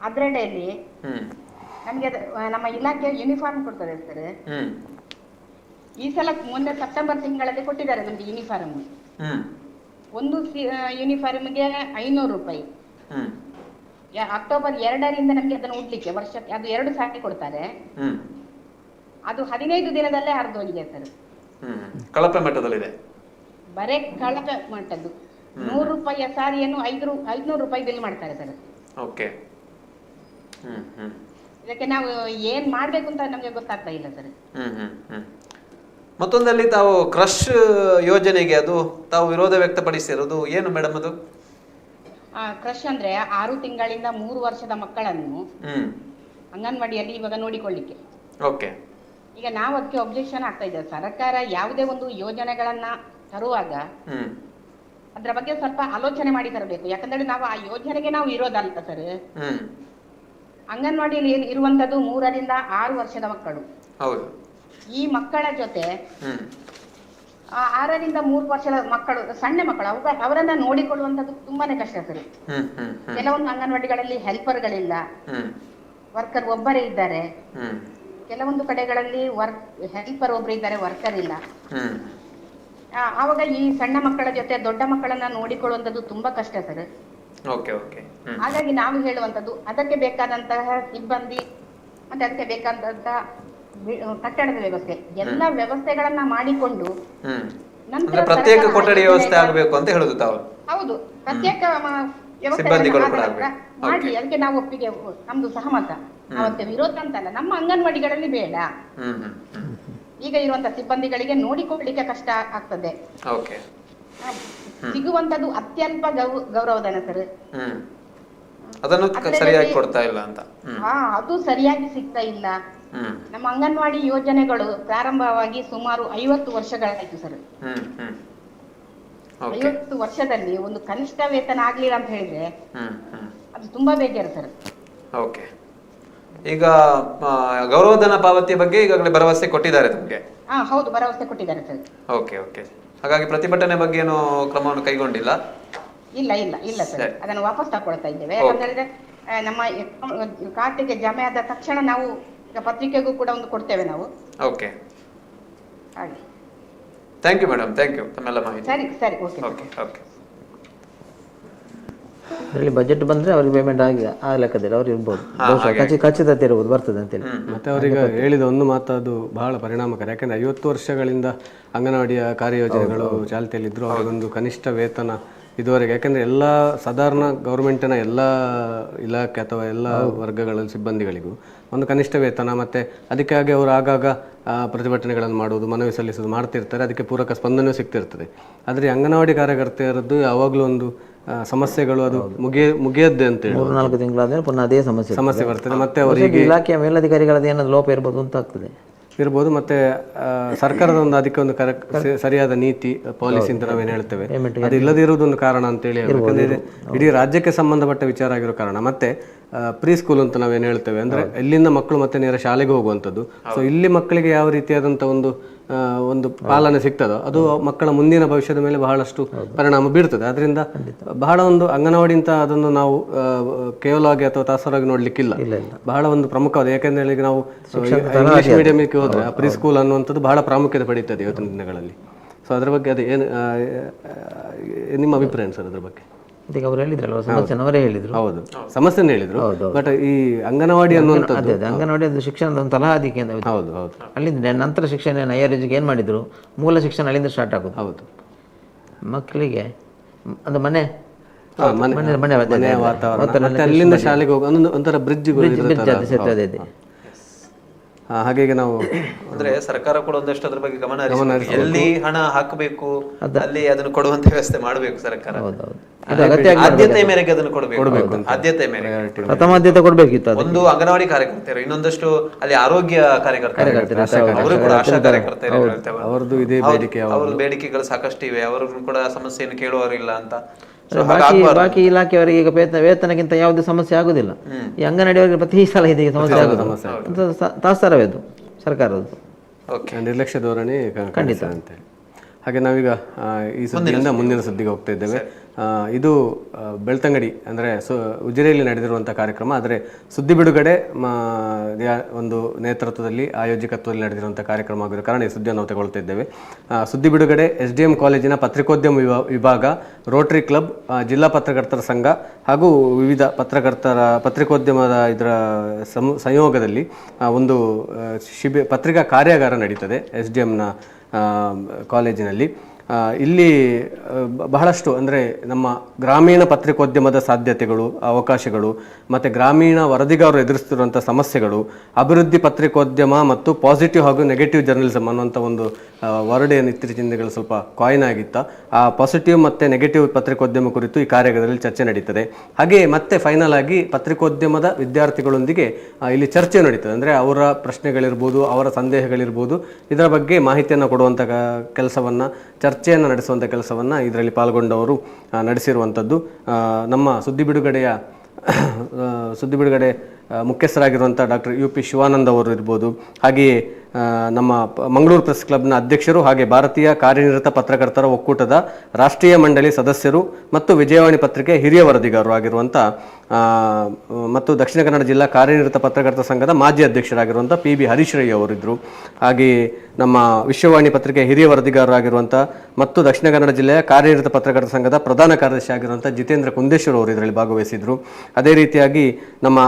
Speaker 4: ಅದ್ರಡೆಯಲ್ಲಿ ನಮ್ಗೆ ನಮ್ಮ ಇಲಾಖೆ ಯೂನಿಫಾರ್ಮ್ ಕೊಡ್ತದೆ ಸರ್. ಈ ಸಲ ಮೊನ್ನೆ ಸೆಪ್ಟೆಂಬರ್ ತಿಂಗಳಲ್ಲಿ ಕೊಟ್ಟಿದ್ದಾರೆ ನಮ್ಗೆ ಯೂನಿಫಾರ್ಮ್. ಒಂದು ಯೂನಿಫಾರ್ಮ್ಗೆ 500 ರೂಪಾಯಿ. ಅಕ್ಟೋಬರ್ 2ರಿಂದ ನಮ್ಗೆ ಅದನ್ನು ಉಡ್ಲಿಕ್ಕೆ ವರ್ಷಕ್ಕೆ ಅದು 2 ಸಾರಿ ಕೊಡ್ತಾರೆ. ಅದು 15 ದಿನದಲ್ಲೇ ಹರಿದೋಗಿದೆ ಸರ್.
Speaker 1: ಕಳಪೆ ಮಟ್ಟದಲ್ಲಿದೆ,
Speaker 4: ಬರೇ ಕಳಪೆ ಮಟ್ಟದ್ದು. 100 ರೂಪಾಯಿಯ ಸಾರಿಯನ್ನು 500 ರೂಪಾಯಿ ಬಿಲ್ ಮಾಡ್ತಾರೆ ಸರ್. ಇದಕ್ಕೆ ನಾವು ಏನ್ ಮಾಡ್ಬೇಕು ಅಂತ ನಮ್ಗೆ ಗೊತ್ತಾಗ್ತಾ ಇಲ್ಲ ಸರ್.
Speaker 1: ಮತ್ತೊಂದಲ್ಲಿ ತಾವು ಕ್ರಶ್ ಯೋಜನೆಗೆ ಅದು ತಾವು ವಿರೋಧ ವ್ಯಕ್ತಪಡಿಸಿರೋದು ಏನು ಮೇಡಮ್? ಅದು
Speaker 4: ಕ್ರಶ್ ಅಂದ್ರೆ 6 ತಿಂಗಳಿಂದ 3 ವರ್ಷದ ಮಕ್ಕಳನ್ನು ಅಂಗನವಾಡಿಯಲ್ಲಿ ಇವಾಗ ನೋಡಿಕೊಳ್ಳಿಕ್ಕೆ. ಈಗ ನಾವು ಅದಕ್ಕೆ ಅಬ್ಜೆಕ್ಷನ್ ಆಗ್ತಾ ಇದ್ದೇವೆ. ಸರ್ಕಾರ ಯಾವುದೇ ಒಂದು ಯೋಜನೆಗಳನ್ನ ತರುವಾಗ ಅದ್ರ ಬಗ್ಗೆ ಸ್ವಲ್ಪ ಆಲೋಚನೆ ಮಾಡಿ ತರಬೇಕು. ಯಾಕಂದ್ರೆ ನಾವು ಆ ಯೋಜನೆಗೆ ನಾವು ಇರೋದಲ್ಲ ಸರ್. ಅಂಗನವಾಡಿಯಲ್ಲಿ ಇರುವಂತದ್ದು 3 ರಿಂದ 6 ವರ್ಷದ ಮಕ್ಕಳು. ಈ ಮಕ್ಕಳ ಜೊತೆ 6 ರಿಂದ 3 ವರ್ಷದ ಮಕ್ಕಳು, ಸಣ್ಣ ಮಕ್ಕಳು, ಅವರನ್ನ ನೋಡಿಕೊಳ್ಳುವಂತದ್ದು ತುಂಬಾನೇ ಕಷ್ಟ ಸರ್. ಕೆಲವೊಂದು ಅಂಗನವಾಡಿಗಳಲ್ಲಿ ಹೆಲ್ಪರ್ಗಳಿಲ್ಲ, ವರ್ಕರ್ ಒಬ್ಬರೇ ಇದ್ದಾರೆ. ಕೆಲವೊಂದು ಕಡೆಗಳಲ್ಲಿ ಹೆಲ್ಪರ್ ಒಬ್ರು ಇದ್ದಾರೆ, ವರ್ಕರ್ ಇಲ್ಲ. ಆವಾಗ ಈ ಸಣ್ಣ ಮಕ್ಕಳ ಜೊತೆ ದೊಡ್ಡ ಮಕ್ಕಳನ್ನ ನೋಡಿಕೊಳ್ಳುವಂತದ್ದು ತುಂಬಾ ಕಷ್ಟ ಸರ್. ಹಾಗಾಗಿ ನಾವು ಹೇಳುವಂತದ್ದು ಅದಕ್ಕೆ ಬೇಕಾದಂತಹ ಸಿಬ್ಬಂದಿ ಮತ್ತೆ ಅದಕ್ಕೆ ಬೇಕಾದಂತಹ ಕಟ್ಟಡದ ವ್ಯವಸ್ಥೆ, ಎಲ್ಲ ವ್ಯವಸ್ಥೆಗಳನ್ನ ಮಾಡಿಕೊಂಡು ನಂತರ
Speaker 1: ಪ್ರತ್ಯೇಕ ಕೊಠಡಿ ವ್ಯವಸ್ಥೆ ಆಗಬೇಕು ಅಂತ ಹೇಳುದು ತಾವು.
Speaker 4: ಹೌದು, ಪ್ರತ್ಯೇಕ ವ್ಯವಸ್ಥೆ ಮಾಡಿ ಅದಕ್ಕೆ ನಾವು ಒಪ್ಪಿಗೆ, ನಮ್ದು ಸಹಮತ. ಅವಕ್ಕೆ ವಿರೋಧ ಅಂತಲ್ಲ, ನಮ್ಮ ಅಂಗನವಾಡಿಗಳಲ್ಲಿ ಬೇಡ. ಈಗ ಇರುವಂತ ಸಿಬ್ಬಂದಿಗಳಿಗೆ ನೋಡಿಕೊಳ್ಳಿಕ್ಕೆ ಕಷ್ಟ ಆಗ್ತದೆ. ಸಿಗುವಂತದ್ದು ಅತ್ಯಲ್ಪ ಗೌರವಧನ ಸರ್.
Speaker 1: ಅದನ್ನು ಸರಿಯಾಗಿ ಕೊಡ್ತಾ ಇಲ್ಲ ಅಂತ.
Speaker 4: ಅದು ಸರಿಯಾಗಿ ಸಿಗ್ತಾ ಇಲ್ಲ. ನಮ್ಮ ಅಂಗನವಾಡಿ ಯೋಜನೆಗಳು ಪ್ರಾರಂಭವಾಗಿ ಸುಮಾರು 50 ವರ್ಷಗಳಾಯ್ತು ಸರ್. 50 ವರ್ಷದಲ್ಲಿ ಒಂದು ಕನಿಷ್ಠ ವೇತನ ಆಗ್ಲಿಲ್ಲ ಅಂತ ಹೇಳಿದ್ರೆ ಅದು ತುಂಬಾ ಬೇಜಾರು ಸರ್.
Speaker 1: ಈಗ ಗೌರವಧನ ಪಾವತಿಯ ಬಗ್ಗೆ ಈಗಾಗಲೇ ಭರವಸೆ ಕೊಟ್ಟಿದ್ದಾರೆ ತಮಗೆ?
Speaker 4: ಹೌದು, ಭರವಸೆ ಕೊಟ್ಟಿದ್ದಾರೆ ಸರ್.
Speaker 1: ಹಾಗಾಗಿ ಪ್ರತಿಭಟನೆ ಬಗ್ಗೆ ಏನು ಕ್ರಮವನ್ನು ಕೈಗೊಂಡಿಲ್ಲ?
Speaker 4: ಇಲ್ಲ ಸರ್, ಅದನ್ನು ವಾಪಸ್ ತಗೊಳ್ತಾ ಇದ್ದೇವೆ. ಯಾಕಂದ್ರೆ ನಮ್ಮ ಖಾತೆಗೆ ಜಮೆ ಆದ ತಕ್ಷಣ ನಾವು ಪತ್ರಿಕೆಗೂ ಕೂಡ ಒಂದು ಕೊಡ್ತೇವೆ ನಾವು. ಹಾಗೆ.
Speaker 1: Thank you madam, thank you ತಮ್ಮೆಲ್ಲ ಮಾಹಿತಿ.
Speaker 4: ಸರಿ.
Speaker 3: ಅದರಲ್ಲಿ ಬಜೆಟ್ ಬಂದ್ರೆ ಅವ್ರಿಗೆ ಪೇಮೆಂಟ್ ಆ ಲೆಕ್ಕದಲ್ಲಿ ಅವ್ರು ಇರ್ಬೋದು, ಖಚಿತತೆ ಇರ್ಬೋದು, ಬರ್ತದೆ ಅಂತೇಳಿ.
Speaker 2: ಮತ್ತೆ ಅವರಿಗೆ ಹೇಳಿದ ಒಂದು ಮಾತು ಅದು ಬಹಳ ಪರಿಣಾಮಕಾರಿ. ಯಾಕಂದ್ರೆ 50 ವರ್ಷಗಳಿಂದ ಅಂಗನವಾಡಿಯ ಕಾರ್ಯಯೋಜನೆಗಳು ಚಾಲ್ತಿಯಲ್ಲಿದ್ರು ಅವರಿಗೊಂದು ಕನಿಷ್ಠ ವೇತನ ಇದುವರೆಗೆ. ಯಾಕೆಂದರೆ ಎಲ್ಲ ಸಾಧಾರಣ ಗೌರ್ಮೆಂಟಿನ ಎಲ್ಲ ಇಲಾಖೆ ಅಥವಾ ಎಲ್ಲ ವರ್ಗಗಳ ಸಿಬ್ಬಂದಿಗಳಿಗೂ ಒಂದು ಕನಿಷ್ಠ ವೇತನ ಮತ್ತು ಅದಕ್ಕಾಗಿ ಅವರು ಆಗಾಗ ಪ್ರತಿಭಟನೆಗಳನ್ನು ಮಾಡುವುದು, ಮನವಿ ಸಲ್ಲಿಸೋದು ಮಾಡ್ತಿರ್ತಾರೆ. ಅದಕ್ಕೆ ಪೂರಕ ಸ್ಪಂದನೆ ಸಿಗ್ತಿರ್ತದೆ. ಆದರೆ ಅಂಗನವಾಡಿ ಕಾರ್ಯಕರ್ತೆಯರದ್ದು ಯಾವಾಗಲೂ ಒಂದು ಸಮಸ್ಯೆಗಳು ಅದು ಮುಗಿಯದ್ದೆ ಅಂತೇಳಿ
Speaker 3: 3-4 ತಿಂಗಳಾದ್ರೆ ಪುನಃ ಅದೇ ಸಮಸ್ಯೆ
Speaker 2: ಬರ್ತದೆ. ಮತ್ತು ಅವರಿಗೆ
Speaker 3: ಇಲಾಖೆಯ ಮೇಲಧಿಕಾರಿಗಳದ್ದು ಏನಾದ್ರು ಲೋಪ ಇರ್ಬೋದು ಅಂತ ಆಗ್ತದೆ
Speaker 2: ಇರ್ಬೋದು. ಮತ್ತು ಸರ್ಕಾರದ ಒಂದು ಅದಕ್ಕೆ ಒಂದು ಸರಿಯಾದ ನೀತಿ ಪಾಲಿಸಿ ಅಂತ ನಾವೇನು ಹೇಳ್ತೇವೆ ಅದು ಇಲ್ಲದೇ ಇರುವುದೊಂದು ಕಾರಣ ಅಂತೇಳಿ. ಯಾಕಂದರೆ ಇಡೀ ರಾಜ್ಯಕ್ಕೆ ಸಂಬಂಧಪಟ್ಟ ವಿಚಾರ ಆಗಿರೋ ಕಾರಣ. ಮತ್ತು ಪ್ರೀ ಸ್ಕೂಲ್ ಅಂತ ನಾವೇನು ಹೇಳ್ತೇವೆ ಅಂದರೆ ಇಲ್ಲಿಂದ ಮಕ್ಕಳು ಮತ್ತೆ ನೇರ ಶಾಲೆಗೆ ಹೋಗುವಂಥದ್ದು. ಸೊ ಇಲ್ಲಿ ಮಕ್ಕಳಿಗೆ ಯಾವ ರೀತಿಯಾದಂಥ ಒಂದು ಪಾಲನೆ ಸಿಗ್ತದೋ ಅದು ಮಕ್ಕಳ ಮುಂದಿನ ಭವಿಷ್ಯದ ಮೇಲೆ ಬಹಳಷ್ಟು ಪರಿಣಾಮ ಬೀರ್ತದೆ. ಅದರಿಂದ ಬಹಳ ಒಂದು ಅಂಗನವಾಡಿ ಅಂತ ಅದನ್ನು ನಾವು ಕೇವಲವಾಗಿ ಅಥವಾ ತಾಸರಾಗಿ ನೋಡ್ಲಿಕ್ಕಿಲ್ಲ, ಬಹಳ ಒಂದು ಪ್ರಮುಖವಾದ. ಯಾಕೆಂದ್ರೆ ಈಗ ನಾವು ಇಂಗ್ಲಿಷ್ ಮೀಡಿಯಂಗೆ ಹೋದ್ರೆ ಪ್ರೀ ಸ್ಕೂಲ್ ಅನ್ನುವಂಥದ್ದು ಬಹಳ ಪ್ರಾಮುಖ್ಯತೆ ಪಡೀತದೆ ಇವತ್ತಿನ ದಿನಗಳಲ್ಲಿ. ಸೊ ಅದ್ರ ಬಗ್ಗೆ ಅದು ಏನು ನಿಮ್ಮ ಅಭಿಪ್ರಾಯ ಸರ್ ಅದ್ರ ಬಗ್ಗೆ?
Speaker 3: ಈಗ ಅವ್ರು ಹೇಳಿದ್ರಲ್ವ ಸಮಸ್ಯೆನವರೇ ಹೇಳಿದ್ರು.
Speaker 2: ಹೌದು, ಸಮಸ್ಯೆನೇ ಹೇಳಿದ್ರು. ಬಟ್ ಈ ಅಂಗನವಾಡಿ ಅನ್ನುವಂಥದ್ದು
Speaker 3: ಅಂಗನವಾಡಿ ಅದು ಶಿಕ್ಷಣದ ಒಂದು ತಲಹಾದಿ ಕೇಂದ್ರ.
Speaker 2: ಹೌದು ಹೌದು.
Speaker 3: ಅಲ್ಲಿಂದ ನಂತರ ಶಿಕ್ಷಣ ಹೈಯರ್ ಎಜುಕೇಷನ್ ಏನು ಮಾಡಿದ್ರು, ಮೂಲ ಶಿಕ್ಷಣ ಅಲ್ಲಿಂದ ಸ್ಟಾರ್ಟ್ ಆಗೋದು.
Speaker 2: ಹೌದು,
Speaker 3: ಮಕ್ಕಳಿಗೆ ಅದು ಮನೆ
Speaker 2: ವಾತಾವರಣ ಮತ್ತೆ ಅಲ್ಲಿಂದ ಶಾಲೆಗೆ ಹೋಗೋ ಒಂಥರ ಬ್ರಿಡ್ಜ್ ಹಾಗೆ ನಾವು
Speaker 1: ಅಂದ್ರೆ ಸರ್ಕಾರ ಕೂಡ ಒಂದಷ್ಟು ಅದ್ರ ಬಗ್ಗೆ ಗಮನ ಹರಿಸಬೇಕು. ಎಲ್ಲಿ ಹಣ ಹಾಕಬೇಕು ಅಲ್ಲಿ ಅದನ್ನು ಕೊಡುವಂತ ವ್ಯವಸ್ಥೆ ಮಾಡಬೇಕು ಸರ್ಕಾರ. ಆದ್ಯತೆ ಮೇರೆಗೆ ಅದನ್ನು ಕೊಡಬೇಕು. ಆದ್ಯತೆ ಮೇರೆಗೆ
Speaker 3: ಪ್ರಥಮ ಆದ್ಯತೆ ಕೊಡಬೇಕಿತ್ತು.
Speaker 1: ಒಂದು ಅಂಗನವಾಡಿ ಕಾರ್ಯಕರ್ತರು, ಇನ್ನೊಂದಷ್ಟು ಅಲ್ಲಿ ಆರೋಗ್ಯ ಕಾರ್ಯಕರ್ತರು, ಅವರು ಕೂಡ ಆಶಾ ಕಾರ್ಯಕರ್ತರು,
Speaker 2: ಅವರದ್ದು ಇದೇ ಬೇಡಿಕೆ,
Speaker 1: ಅವ್ರ ಬೇಡಿಕೆಗಳು ಸಾಕಷ್ಟು ಇವೆ. ಅವರು ಕೂಡ ಸಮಸ್ಯೆಯನ್ನು ಕೇಳುವವರಿಲ್ಲ ಅಂತ.
Speaker 3: ಬಾಕಿ ಇಲಾಖೆಯವರಿಗೆ ಈಗ ವೇತನಕ್ಕಿಂತ ಯಾವುದೇ ಸಮಸ್ಯೆ ಆಗುದಿಲ್ಲ. ಈ ಅಂಗನವಾಡಿಯವರಿಗೆ ಪ್ರತಿ ಸಲ ಇದೆ ಸಮಸ್ಯೆ ಆಗುದು. ತಾತ್ಸಾರವೇ ಅದು ಸರ್ಕಾರದ್ದು
Speaker 2: ನಿರ್ಲಕ್ಷ್ಯ ಧೋರಣೆ ಖಂಡಿತ ಅಂತೇಳಿ. ಹಾಗೆ ನಾವೀಗ ಈ ಸುದ್ದಿಯಿಂದ ಮುಂದಿನ ಸುದ್ದಿಗೆ ಹೋಗ್ತಾ ಇದ್ದೇವೆ. ಇದು ಬೆಳ್ತಂಗಡಿ ಅಂದರೆ ಉಜಿರೆಯಲ್ಲಿ ನಡೆದಿರುವಂಥ ಕಾರ್ಯಕ್ರಮ. ಆದರೆ ಸುದ್ದಿ ಬಿಡುಗಡೆ ಒಂದು ನೇತೃತ್ವದಲ್ಲಿ ಆಯೋಜಕತ್ವದಲ್ಲಿ ನಡೆದಿರುವಂಥ ಕಾರ್ಯಕ್ರಮ ಆಗಿರೋ ಕಾರಣ ಈ ಸುದ್ದಿಯನ್ನು ನಾವು ತಗೊಳ್ತಾ ಇದ್ದೇವೆ. ಸುದ್ದಿ ಬಿಡುಗಡೆ SDM ಕಾಲೇಜಿನ ಪತ್ರಿಕೋದ್ಯಮ ವಿಭಾಗ, ರೋಟರಿ ಕ್ಲಬ್, ಜಿಲ್ಲಾ ಪತ್ರಕರ್ತರ ಸಂಘ ಹಾಗೂ ವಿವಿಧ ಪತ್ರಿಕೋದ್ಯಮದ ಇದರ ಸಂಯೋಗದಲ್ಲಿ ಒಂದು ಪತ್ರಿಕಾ ಕಾರ್ಯಾಗಾರ ನಡೀತದೆ SDMನ ಕಾಲೇಜಿನಲ್ಲಿ. ಇಲ್ಲಿ ಬಹಳಷ್ಟು ಅಂದರೆ ನಮ್ಮ ಗ್ರಾಮೀಣ ಪತ್ರಿಕೋದ್ಯಮದ ಸಾಧ್ಯತೆಗಳು, ಅವಕಾಶಗಳು ಮತ್ತು ಗ್ರಾಮೀಣ ವರದಿಗಾರರು ಎದುರಿಸ್ತಿರುವಂಥ ಸಮಸ್ಯೆಗಳು, ಅಭಿವೃದ್ಧಿ ಪತ್ರಿಕೋದ್ಯಮ ಮತ್ತು ಪಾಸಿಟಿವ್ ಹಾಗೂ ನೆಗೆಟಿವ್ ಜರ್ನಲಿಸಮ್ ಅನ್ನುವಂಥ ಒಂದು ವರ್ಡ್ ಏನು ಇತ್ತೀಚಿನ ದಿನಗಳು ಸ್ವಲ್ಪ ಕಾಯಿನ್ ಆಗಿತ್ತು. ಆ ಪಾಸಿಟಿವ್ ಮತ್ತು ನೆಗೆಟಿವ್ ಪತ್ರಿಕೋದ್ಯಮ ಕುರಿತು ಈ ಕಾರ್ಯಗಾರದಲ್ಲಿ ಚರ್ಚೆ ನಡೀತದೆ. ಹಾಗೆ ಮತ್ತೆ ಫೈನಲ್ ಆಗಿ ಪತ್ರಿಕೋದ್ಯಮದ ವಿದ್ಯಾರ್ಥಿಗಳೊಂದಿಗೆ ಇಲ್ಲಿ ಚರ್ಚೆ ನಡೀತದೆ. ಅಂದರೆ ಅವರ ಪ್ರಶ್ನೆಗಳಿರ್ಬೋದು, ಅವರ ಸಂದೇಹಗಳಿರ್ಬೋದು, ಇದರ ಬಗ್ಗೆ ಮಾಹಿತಿಯನ್ನು ಕೊಡುವಂಥ ಕೆಲಸವನ್ನು, ಚರ್ಚೆಯನ್ನು ನಡೆಸುವಂಥ ಕೆಲಸವನ್ನು ಇದರಲ್ಲಿ ಪಾಲ್ಗೊಂಡವರು ನಡೆಸಿರುವಂಥದ್ದು. ನಮ್ಮ ಸುದ್ದಿ ಬಿಡುಗಡೆ ಮುಖ್ಯಸ್ಥರಾಗಿರುವಂಥ ಡಾಕ್ಟರ್ UP ಶಿವಾನಂದ್ ಅವರು ಇರ್ಬೋದು, ಹಾಗೆಯೇ ನಮ್ಮ ಮಂಗಳೂರು ಪ್ರೆಸ್ ಕ್ಲಬ್ನ ಅಧ್ಯಕ್ಷರು, ಹಾಗೆ ಭಾರತೀಯ ಕಾರ್ಯನಿರತ ಪತ್ರಕರ್ತರ ಒಕ್ಕೂಟದ ರಾಷ್ಟ್ರೀಯ ಮಂಡಳಿ ಸದಸ್ಯರು ಮತ್ತು ವಿಜಯವಾಣಿ ಪತ್ರಿಕೆ ಹಿರಿಯ ವರದಿಗಾರರು ಆಗಿರುವಂಥ ಮತ್ತು ದಕ್ಷಿಣ ಕನ್ನಡ ಜಿಲ್ಲಾ ಕಾರ್ಯನಿರತ ಪತ್ರಕರ್ತರ ಸಂಘದ ಮಾಜಿ ಅಧ್ಯಕ್ಷರಾಗಿರುವಂಥ PB ಹರೀಶ್ ರೈ ಅವರಿದ್ದರು. ಹಾಗೆಯೇ ನಮ್ಮ ವಿಶ್ವವಾಣಿ ಪತ್ರಿಕೆ ಹಿರಿಯ ವರದಿಗಾರರಾಗಿರುವಂಥ ಮತ್ತು ದಕ್ಷಿಣ ಕನ್ನಡ ಜಿಲ್ಲೆಯ ಕಾರ್ಯನಿರತ ಪತ್ರಕರ್ತರ ಸಂಘದ ಪ್ರಧಾನ ಕಾರ್ಯದರ್ಶಿ ಆಗಿರುವಂಥ ಜಿತೇಂದ್ರ ಕುಂದೇಶ್ವರ್ ಅವರು ಇದರಲ್ಲಿ ಭಾಗವಹಿಸಿದರು. ಅದೇ ರೀತಿಯಾಗಿ ನಮ್ಮ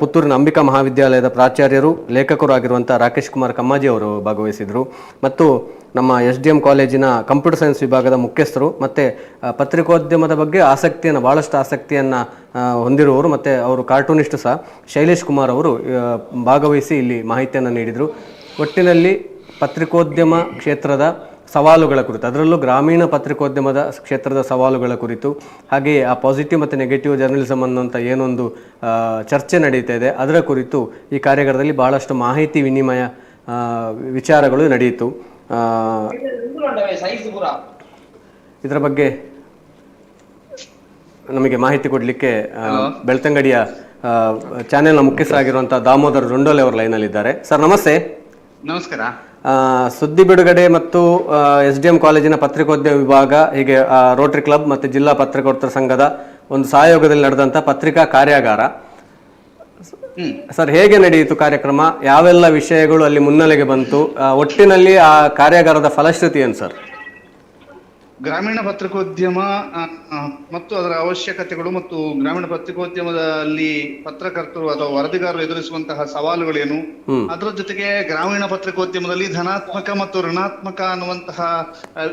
Speaker 2: ಪುತ್ತೂರಿನ ಅಂಬಿಕಾ ಮಹಾವಿದ್ಯಾಲಯದ ಪ್ರಾಚಾರ್ಯರು, ಲೇಖಕರು ಆಗಿರುವಂಥ ರಾಕೇಶ್ ಕುಮಾರ್ ಕಮ್ಮಾಜಿ ಅವರು ಭಾಗವಹಿಸಿದರು. ಮತ್ತು ನಮ್ಮ SDM ಕಾಲೇಜಿನ ಕಂಪ್ಯೂಟರ್ ಸೈನ್ಸ್ ವಿಭಾಗದ ಮುಖ್ಯಸ್ಥರು ಮತ್ತು ಪತ್ರಿಕೋದ್ಯಮದ ಬಗ್ಗೆ ಭಾಳಷ್ಟು ಆಸಕ್ತಿಯನ್ನು ಹೊಂದಿರುವವರು ಮತ್ತು ಅವರು ಕಾರ್ಟೂನಿಸ್ಟ್ ಸಹ ಶೈಲೇಶ್ ಕುಮಾರ್ ಅವರು ಭಾಗವಹಿಸಿ ಇಲ್ಲಿ ಮಾಹಿತಿಯನ್ನು ನೀಡಿದರು. ಒಟ್ಟಿನಲ್ಲಿ ಪತ್ರಿಕೋದ್ಯಮ ಕ್ಷೇತ್ರದ ಸವಾಲುಗಳ ಕುರಿತು, ಅದರಲ್ಲೂ ಗ್ರಾಮೀಣ ಪತ್ರಿಕೋದ್ಯಮದ ಕ್ಷೇತ್ರದ ಸವಾಲುಗಳ ಕುರಿತು, ಹಾಗೆಯೇ ಆ ಪಾಸಿಟಿವ್ ಮತ್ತು ನೆಗೆಟಿವ್ ಜರ್ನಲಿಸಮ್ ಅನ್ನುವಂಥ ಏನೊಂದು ಚರ್ಚೆ ನಡೀತಾ ಇದೆ ಅದರ ಕುರಿತು ಈ ಕಾರ್ಯಾಗಾರದಲ್ಲಿ ಭಾಳಷ್ಟು ಮಾಹಿತಿ ವಿನಿಮಯ ವಿಚಾರಗಳು ನಡೆಯಿತು. ಇದರ ಬಗ್ಗೆ ನಮಗೆ ಮಾಹಿತಿ ಕೊಡಲಿಕ್ಕೆ ಬೆಳ್ತಂಗಡಿಯ ಚಾನೆಲ್ನ ಮುಖ್ಯಸ್ಥರಾಗಿರುವಂಥ ದಾಮೋದರ್ ರೊಂಡೋಲೆ ಅವರು ಲೈನಲ್ಲಿದ್ದಾರೆ. ಸರ್ ನಮಸ್ತೆ.
Speaker 5: ನಮಸ್ಕಾರ.
Speaker 2: ಸುದ್ದಿ ಬಿಡುಗಡೆ ಮತ್ತು SDM ಕಾಲೇಜಿನ ಪತ್ರಿಕೋದ್ಯಮ ವಿಭಾಗ, ಹೀಗೆ ರೋಟರಿ ಕ್ಲಬ್ ಮತ್ತು ಜಿಲ್ಲಾ ಪತ್ರಕರ್ತರ ಸಂಘದ ಒಂದು ಸಹಯೋಗದಲ್ಲಿ ನಡೆದಂಥ ಪತ್ರಿಕಾ ಕಾರ್ಯಾಗಾರ. ಸರ್, ಹೇಗೆ ನಡೆಯಿತು ಕಾರ್ಯಕ್ರಮ? ಯಾವೆಲ್ಲ ವಿಷಯಗಳು ಅಲ್ಲಿ ಮುನ್ನೆಲೆಗೆ ಬಂತು? ಒಟ್ಟಿನಲ್ಲಿ ಆ ಕಾರ್ಯಾಗಾರದ ಫಲಶ್ರುತಿ ಏನು ಸರ್?
Speaker 5: ಗ್ರಾಮೀಣ ಪತ್ರಿಕೋದ್ಯಮ ಮತ್ತು ಅದರ ಅವಶ್ಯಕತೆಗಳು ಮತ್ತು ಗ್ರಾಮೀಣ ಪತ್ರಿಕೋದ್ಯಮದಲ್ಲಿ ಪತ್ರಕರ್ತರು ಅಥವಾ ವರದಿಗಾರರು ಎದುರಿಸುವಂತಹ ಸವಾಲುಗಳೇನು, ಅದರ ಜೊತೆಗೆ ಗ್ರಾಮೀಣ ಪತ್ರಿಕೋದ್ಯಮದಲ್ಲಿ ಧನಾತ್ಮಕ ಮತ್ತು ಋಣಾತ್ಮಕ ಅನ್ನುವಂತಹ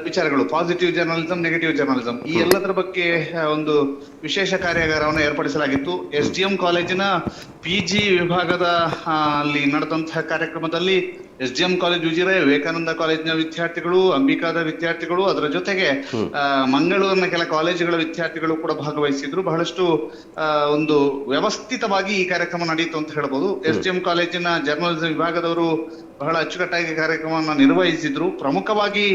Speaker 5: ವಿಚಾರಗಳು, ಪಾಸಿಟಿವ್ ಜರ್ನಲಿಸಂ, ನೆಗೆಟಿವ್ ಜರ್ನಲಿಸಂ, ಈ ಎಲ್ಲದರ ಬಗ್ಗೆ ಒಂದು ವಿಶೇಷ ಕಾರ್ಯಾಗಾರವನ್ನು ಏರ್ಪಡಿಸಲಾಗಿತ್ತು. SDM ಕಾಲೇಜಿನ PG ವಿಭಾಗದ ಅಲ್ಲಿ ನಡೆದಂತಹ ಕಾರ್ಯಕ್ರಮದಲ್ಲಿ SDM ಕಾಲೇಜ್ ಉಜಿರೆ, ವಿವೇಕಾನಂದ ಕಾಲೇಜಿನ ವಿದ್ಯಾರ್ಥಿಗಳು, ಅಂಬಿಕಾದ ವಿದ್ಯಾರ್ಥಿಗಳು, ಅದರ ಜೊತೆಗೆ ಮಂಗಳೂರಿನ ಕೆಲ ಕಾಲೇಜುಗಳ ವಿದ್ಯಾರ್ಥಿಗಳು ಕೂಡ ಭಾಗವಹಿಸಿದ್ರು. ಬಹಳಷ್ಟು ಒಂದು ವ್ಯವಸ್ಥಿತವಾಗಿ ಈ ಕಾರ್ಯಕ್ರಮ ನಡೆಯಿತು ಅಂತ ಹೇಳ್ಬೋದು. SDM ಕಾಲೇಜಿನ ಜರ್ನಲಿಸಂ ವಿಭಾಗದವರು ಬಹಳ ಅಚ್ಚುಕಟ್ಟಾಗಿ ಕಾರ್ಯಕ್ರಮವನ್ನು ನಿರ್ವಹಿಸಿದ್ರು. ಪ್ರಮುಖವಾಗಿ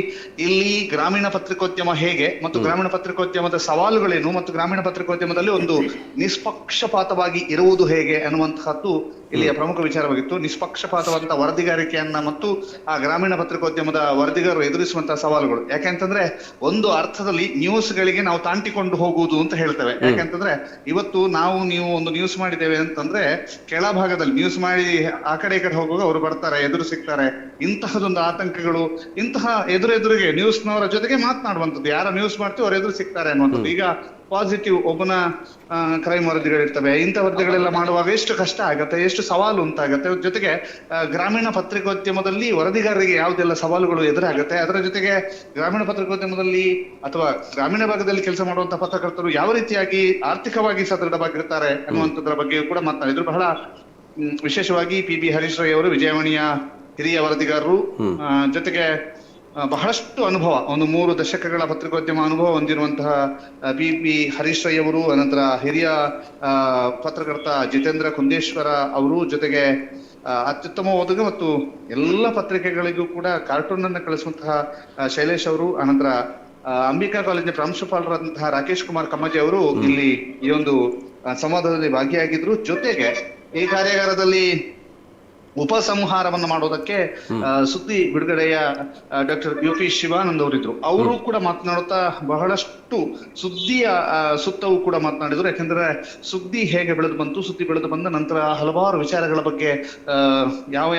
Speaker 5: ಇಲ್ಲಿ ಗ್ರಾಮೀಣ ಪತ್ರಿಕೋದ್ಯಮ ಹೇಗೆ ಮತ್ತು ಗ್ರಾಮೀಣ ಪತ್ರಿಕೋದ್ಯಮದ ಸವಾಲುಗಳೇನು ಮತ್ತು ಗ್ರಾಮೀಣ ಪತ್ರಿಕೋದ್ಯಮದಲ್ಲಿ ಒಂದು ನಿಷ್ಪಕ್ಷಪಾತವಾಗಿ ಇರುವುದು ಹೇಗೆ ಅನ್ನುವಂತಹದ್ದು ಇಲ್ಲಿಯ ಪ್ರಮುಖ ವಿಚಾರವಾಗಿತ್ತು. ನಿಷ್ಪಕ್ಷಪಾತವಾದಂತಹ ವರದಿಗಾರಿಕೆಯನ್ನ ಮತ್ತು ಆ ಗ್ರಾಮೀಣ ಪತ್ರಿಕೋದ್ಯಮದ ವರದಿಗಾರರು ಎದುರಿಸುವಂತಹ ಸವಾಲುಗಳು. ಯಾಕೆಂತಂದ್ರೆ ಒಂದು ಅರ್ಥದಲ್ಲಿ ನ್ಯೂಸ್ ಗಳಿಗೆ ನಾವು ತಾಂಟಿಕೊಂಡು ಹೋಗುವುದು ಅಂತ ಹೇಳ್ತೇವೆ. ಯಾಕೆಂತಂದ್ರೆ ಇವತ್ತು ನೀವು ಒಂದು ನ್ಯೂಸ್ ಮಾಡಿದ್ದೇವೆ ಅಂತಂದ್ರೆ ಕೆಳಭಾಗದಲ್ಲಿ ನ್ಯೂಸ್ ಮಾಡಿ ಆ ಕಡೆ ಈ ಕಡೆ ಹೋಗುವಾಗ ಅವರು ಬರ್ತಾರೆ, ಎದುರು ಸಿಗ್ತಾರೆ. ಇಂತಹದೊಂದು ಆತಂಕಗಳು, ಇಂತಹ ಎದುರಿಗೆ ನ್ಯೂಸ್ನವರ ಜೊತೆಗೆ ಮಾತನಾಡುವಂಥದ್ದು, ಯಾರ ನ್ಯೂಸ್ ಮಾಡ್ತೀವಿ ಅವ್ರ ಎದುರು ಸಿಗ್ತಾರೆ ಅನ್ನುವಂಥದ್ದು. ಈಗ ಪಾಸಿಟಿವ್ ಒಬ್ಬನ ಕ್ರೈಮ್ ವರದಿಗಳಿರ್ತವೆ, ಇಂಥ ವರದಿಗಳೆಲ್ಲ ಮಾಡುವಾಗ ಎಷ್ಟು ಕಷ್ಟ ಆಗತ್ತೆ, ಎಷ್ಟು ಸವಾಲು ಉಂಟಾಗತ್ತೆ. ಜೊತೆಗೆ ಗ್ರಾಮೀಣ ಪತ್ರಿಕೋದ್ಯಮದಲ್ಲಿ ವರದಿಗಾರರಿಗೆ ಯಾವುದೆಲ್ಲ ಸವಾಲುಗಳು ಎದುರಾಗತ್ತೆ, ಅದರ ಜೊತೆಗೆ ಗ್ರಾಮೀಣ ಪತ್ರಿಕೋದ್ಯಮದಲ್ಲಿ ಅಥವಾ ಗ್ರಾಮೀಣ ಭಾಗದಲ್ಲಿ ಕೆಲಸ ಮಾಡುವಂತಹ ಪತ್ರಕರ್ತರು ಯಾವ ರೀತಿಯಾಗಿ ಆರ್ಥಿಕವಾಗಿ ಸದೃಢವಾಗಿರ್ತಾರೆ ಅನ್ನುವಂಥದ್ರ ಬಗ್ಗೆ ಕೂಡ ಮಾತನಾಡಿದ್ರು. ಬಹಳ ವಿಶೇಷವಾಗಿ PB ಹರೀಶ್ ರೈ ಅವರು ವಿಜಯವಾಣಿಯ ಹಿರಿಯ ವರದಿಗಾರರು, ಜೊತೆಗೆ ಬಹಳಷ್ಟು ಅನುಭವ, ಒಂದು 3 ದಶಕಗಳ ಪತ್ರಿಕೋದ್ಯಮ ಅನುಭವ ಹೊಂದಿರುವಂತಹ PB ಹರೀಶ್ ರೈ ಅವರು, ಅನಂತರ ಹಿರಿಯ ಪತ್ರಕರ್ತ ಜಿತೇಂದ್ರ ಕುಂದೇಶ್ವರ ಅವರು, ಜೊತೆಗೆ ಅತ್ಯುತ್ತಮ ಓದುಗ ಮತ್ತು ಎಲ್ಲ ಪತ್ರಿಕೆಗಳಿಗೂ ಕೂಡ ಕಾರ್ಟೂನ್ ಅನ್ನ ಕಳಿಸುವಂತಹ ಶೈಲೇಶ್ ಅವರು, ಅನಂತರ ಅಂಬಿಕಾ ಕಾಲೇಜಿನ ಪ್ರಾಂಶುಪಾಲರಾದಂತಹ ರಾಕೇಶ್ ಕುಮಾರ್ ಕಮ್ಮಜಿ ಅವರು ಇಲ್ಲಿ ಈ ಒಂದು ಸಂವಾದದಲ್ಲಿ ಭಾಗಿಯಾಗಿದ್ರು. ಜೊತೆಗೆ ಈ ಕಾರ್ಯಾಗಾರದಲ್ಲಿ ಉಪಸಂಹಾರವನ್ನು ಮಾಡೋದಕ್ಕೆ ಸುದ್ದಿ ಬಿಡುಗಡೆಯ ಡಾಕ್ಟರ್ UP ಶಿವಾನಂದ್ ಅವರಿದ್ರು. ಅವರು ಕೂಡ ಮಾತನಾಡುತ್ತಾ ಬಹಳಷ್ಟು ಸುದ್ದಿಯ ಸುತ್ತವೂ ಕೂಡ ಮಾತನಾಡಿದ್ರು. ಯಾಕೆಂದ್ರೆ ಸುದ್ದಿ ಹೇಗೆ ಬೆಳೆದು ಬಂತು, ಸುದ್ದಿ ಬೆಳೆದು ಬಂದ ನಂತರ ಹಲವಾರು ವಿಚಾರಗಳ ಬಗ್ಗೆ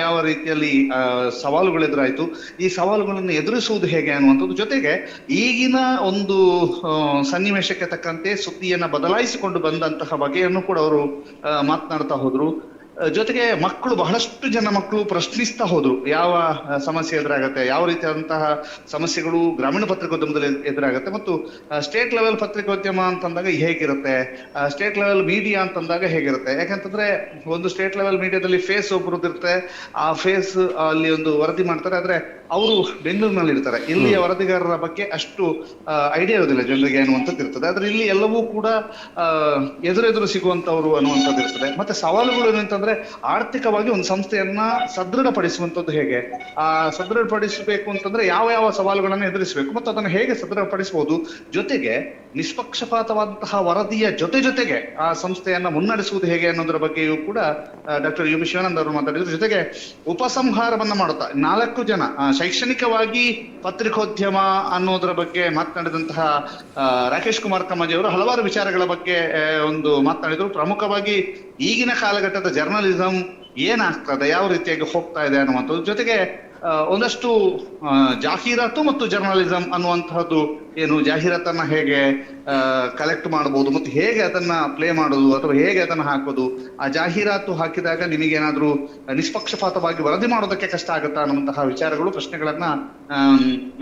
Speaker 5: ಯಾವ ರೀತಿಯಲ್ಲಿ ಸವಾಲುಗಳು ಎದುರಾಯಿತು, ಈ ಸವಾಲುಗಳನ್ನು ಎದುರಿಸುವುದು ಹೇಗೆ ಅನ್ನುವಂಥದ್ದು, ಜೊತೆಗೆ ಈಗಿನ ಒಂದು ಸನ್ನಿವೇಶಕ್ಕೆ ತಕ್ಕಂತೆ ಸುದ್ದಿಯನ್ನ ಬದಲಾಯಿಸಿಕೊಂಡು ಬಂದಂತಹ ಬಗೆಯನ್ನು ಕೂಡ ಅವರು ಮಾತನಾಡ್ತಾ ಹೋದ್ರು. ಜೊತೆಗೆ ಬಹಳಷ್ಟು ಜನ ಮಕ್ಕಳು ಪ್ರಶ್ನಿಸ್ತಾ ಹೋದ್ರು, ಯಾವ ಸಮಸ್ಯೆ ಎದುರಾಗತ್ತೆ, ಯಾವ ರೀತಿಯಾದಂತಹ ಸಮಸ್ಯೆಗಳು ಗ್ರಾಮೀಣ ಪತ್ರಿಕೋದ್ಯಮದಲ್ಲಿ ಎದುರಾಗತ್ತೆ, ಮತ್ತು ಸ್ಟೇಟ್ ಲೆವೆಲ್ ಪತ್ರಿಕೋದ್ಯಮ ಅಂತಂದಾಗ ಹೇಗಿರುತ್ತೆ, ಸ್ಟೇಟ್ ಲೆವೆಲ್ ಮೀಡಿಯಾ ಅಂತಂದಾಗ ಹೇಗಿರುತ್ತೆ. ಯಾಕಂತಂದ್ರೆ ಒಂದು ಸ್ಟೇಟ್ ಲೆವೆಲ್ ಮೀಡಿಯಾದಲ್ಲಿ ಫೇಸ್ ಒಬ್ಬರದ್ದು ಇರುತ್ತೆ, ಆ ಫೇಸ್ ಅಲ್ಲಿ ಒಂದು ವರದಿ ಮಾಡ್ತಾರೆ, ಆದ್ರೆ ಅವರು ಬೆಂಗಳೂರಿನಲ್ಲಿ ಇರ್ತಾರೆ. ಇಲ್ಲಿಯ ವರದಿಗಾರರ ಬಗ್ಗೆ ಅಷ್ಟು ಐಡಿಯಾ ಇರೋದಿಲ್ಲ ಜನರಿಗೆ ಅನ್ನುವಂಥದ್ದು ಇರ್ತದೆ. ಆದ್ರೆ ಇಲ್ಲಿ ಎಲ್ಲವೂ ಕೂಡ ಎದುರೆದುರು ಸಿಗುವಂತವ್ರು ಅನ್ನುವಂಥದ್ದು ಇರ್ತದೆ. ಮತ್ತೆ ಸವಾಲುಗಳು ಏನಂತಂದ್ರೆ ಆರ್ಥಿಕವಾಗಿ ಒಂದು ಸಂಸ್ಥೆಯನ್ನ ಸದೃಢಪಡಿಸುವಂಥದ್ದು ಹೇಗೆ, ಆ ಸದೃಢಪಡಿಸಬೇಕು ಅಂತಂದ್ರೆ ಯಾವ ಸವಾಲುಗಳನ್ನ ಎದುರಿಸಬೇಕು ಮತ್ತು ಅದನ್ನು ಹೇಗೆ ಸದೃಢಪಡಿಸಬಹುದು, ಜೊತೆಗೆ ನಿಷ್ಪಕ್ಷಪಾತವಾದಂತಹ ವರದಿಯ ಜೊತೆಗೆ ಆ ಸಂಸ್ಥೆಯನ್ನ ಮುನ್ನಡೆಸುವುದು ಹೇಗೆ ಅನ್ನೋದ್ರ ಬಗ್ಗೆಯೂ ಕೂಡ ಡಾಕ್ಟರ್ UP ಶಿವಾನಂದ್ ಅವರು ಮಾತಾಡಿದ್ರು. ಜೊತೆಗೆ ಉಪಸಂಹಾರವನ್ನ ಮಾಡುತ್ತಾ 4 ಜನ ಶೈಕ್ಷಣಿಕವಾಗಿ ಪತ್ರಿಕೋದ್ಯಮ ಅನ್ನೋದ್ರ ಬಗ್ಗೆ ಮಾತನಾಡಿದಂತಹ ರಾಕೇಶ್ ಕುಮಾರ್ ಕಮ್ಮಜಿ ಅವರು ಹಲವಾರು ವಿಚಾರಗಳ ಬಗ್ಗೆ ಒಂದು ಮಾತನಾಡಿದ್ರು. ಪ್ರಮುಖವಾಗಿ ಈಗಿನ ಕಾಲಘಟ್ಟದ ಜರ್ನಲಿಸಂ ಏನಾಗ್ತದೆ, ಯಾವ ರೀತಿಯಾಗಿ ಹೋಗ್ತಾ ಇದೆ ಅನ್ನುವಂಥದ್ದು, ಜೊತೆಗೆ ಒಂದಷ್ಟು ಜಾಹೀರಾತು ಮತ್ತು ಜರ್ನಲಿಸಂ ಅನ್ನುವಂತಹದ್ದು ಏನು, ಜಾಹೀರಾತನ್ನ ಹೇಗೆ ಕಲೆಕ್ಟ್ ಮಾಡಬಹುದು ಮತ್ತು ಹೇಗೆ ಅದನ್ನ ಪ್ಲೇ ಮಾಡೋದು ಅಥವಾ ಹೇಗೆ ಅದನ್ನ ಹಾಕೋದು, ಆ ಜಾಹೀರಾತು ಹಾಕಿದಾಗ ನಿಮಗೇನಾದ್ರೂ ನಿಷ್ಪಕ್ಷಪಾತವಾಗಿ ವರದಿ ಮಾಡೋದಕ್ಕೆ ಕಷ್ಟ ಆಗುತ್ತಾ ಅನ್ನುವಂತಹ ವಿಚಾರಗಳು, ಪ್ರಶ್ನೆಗಳನ್ನ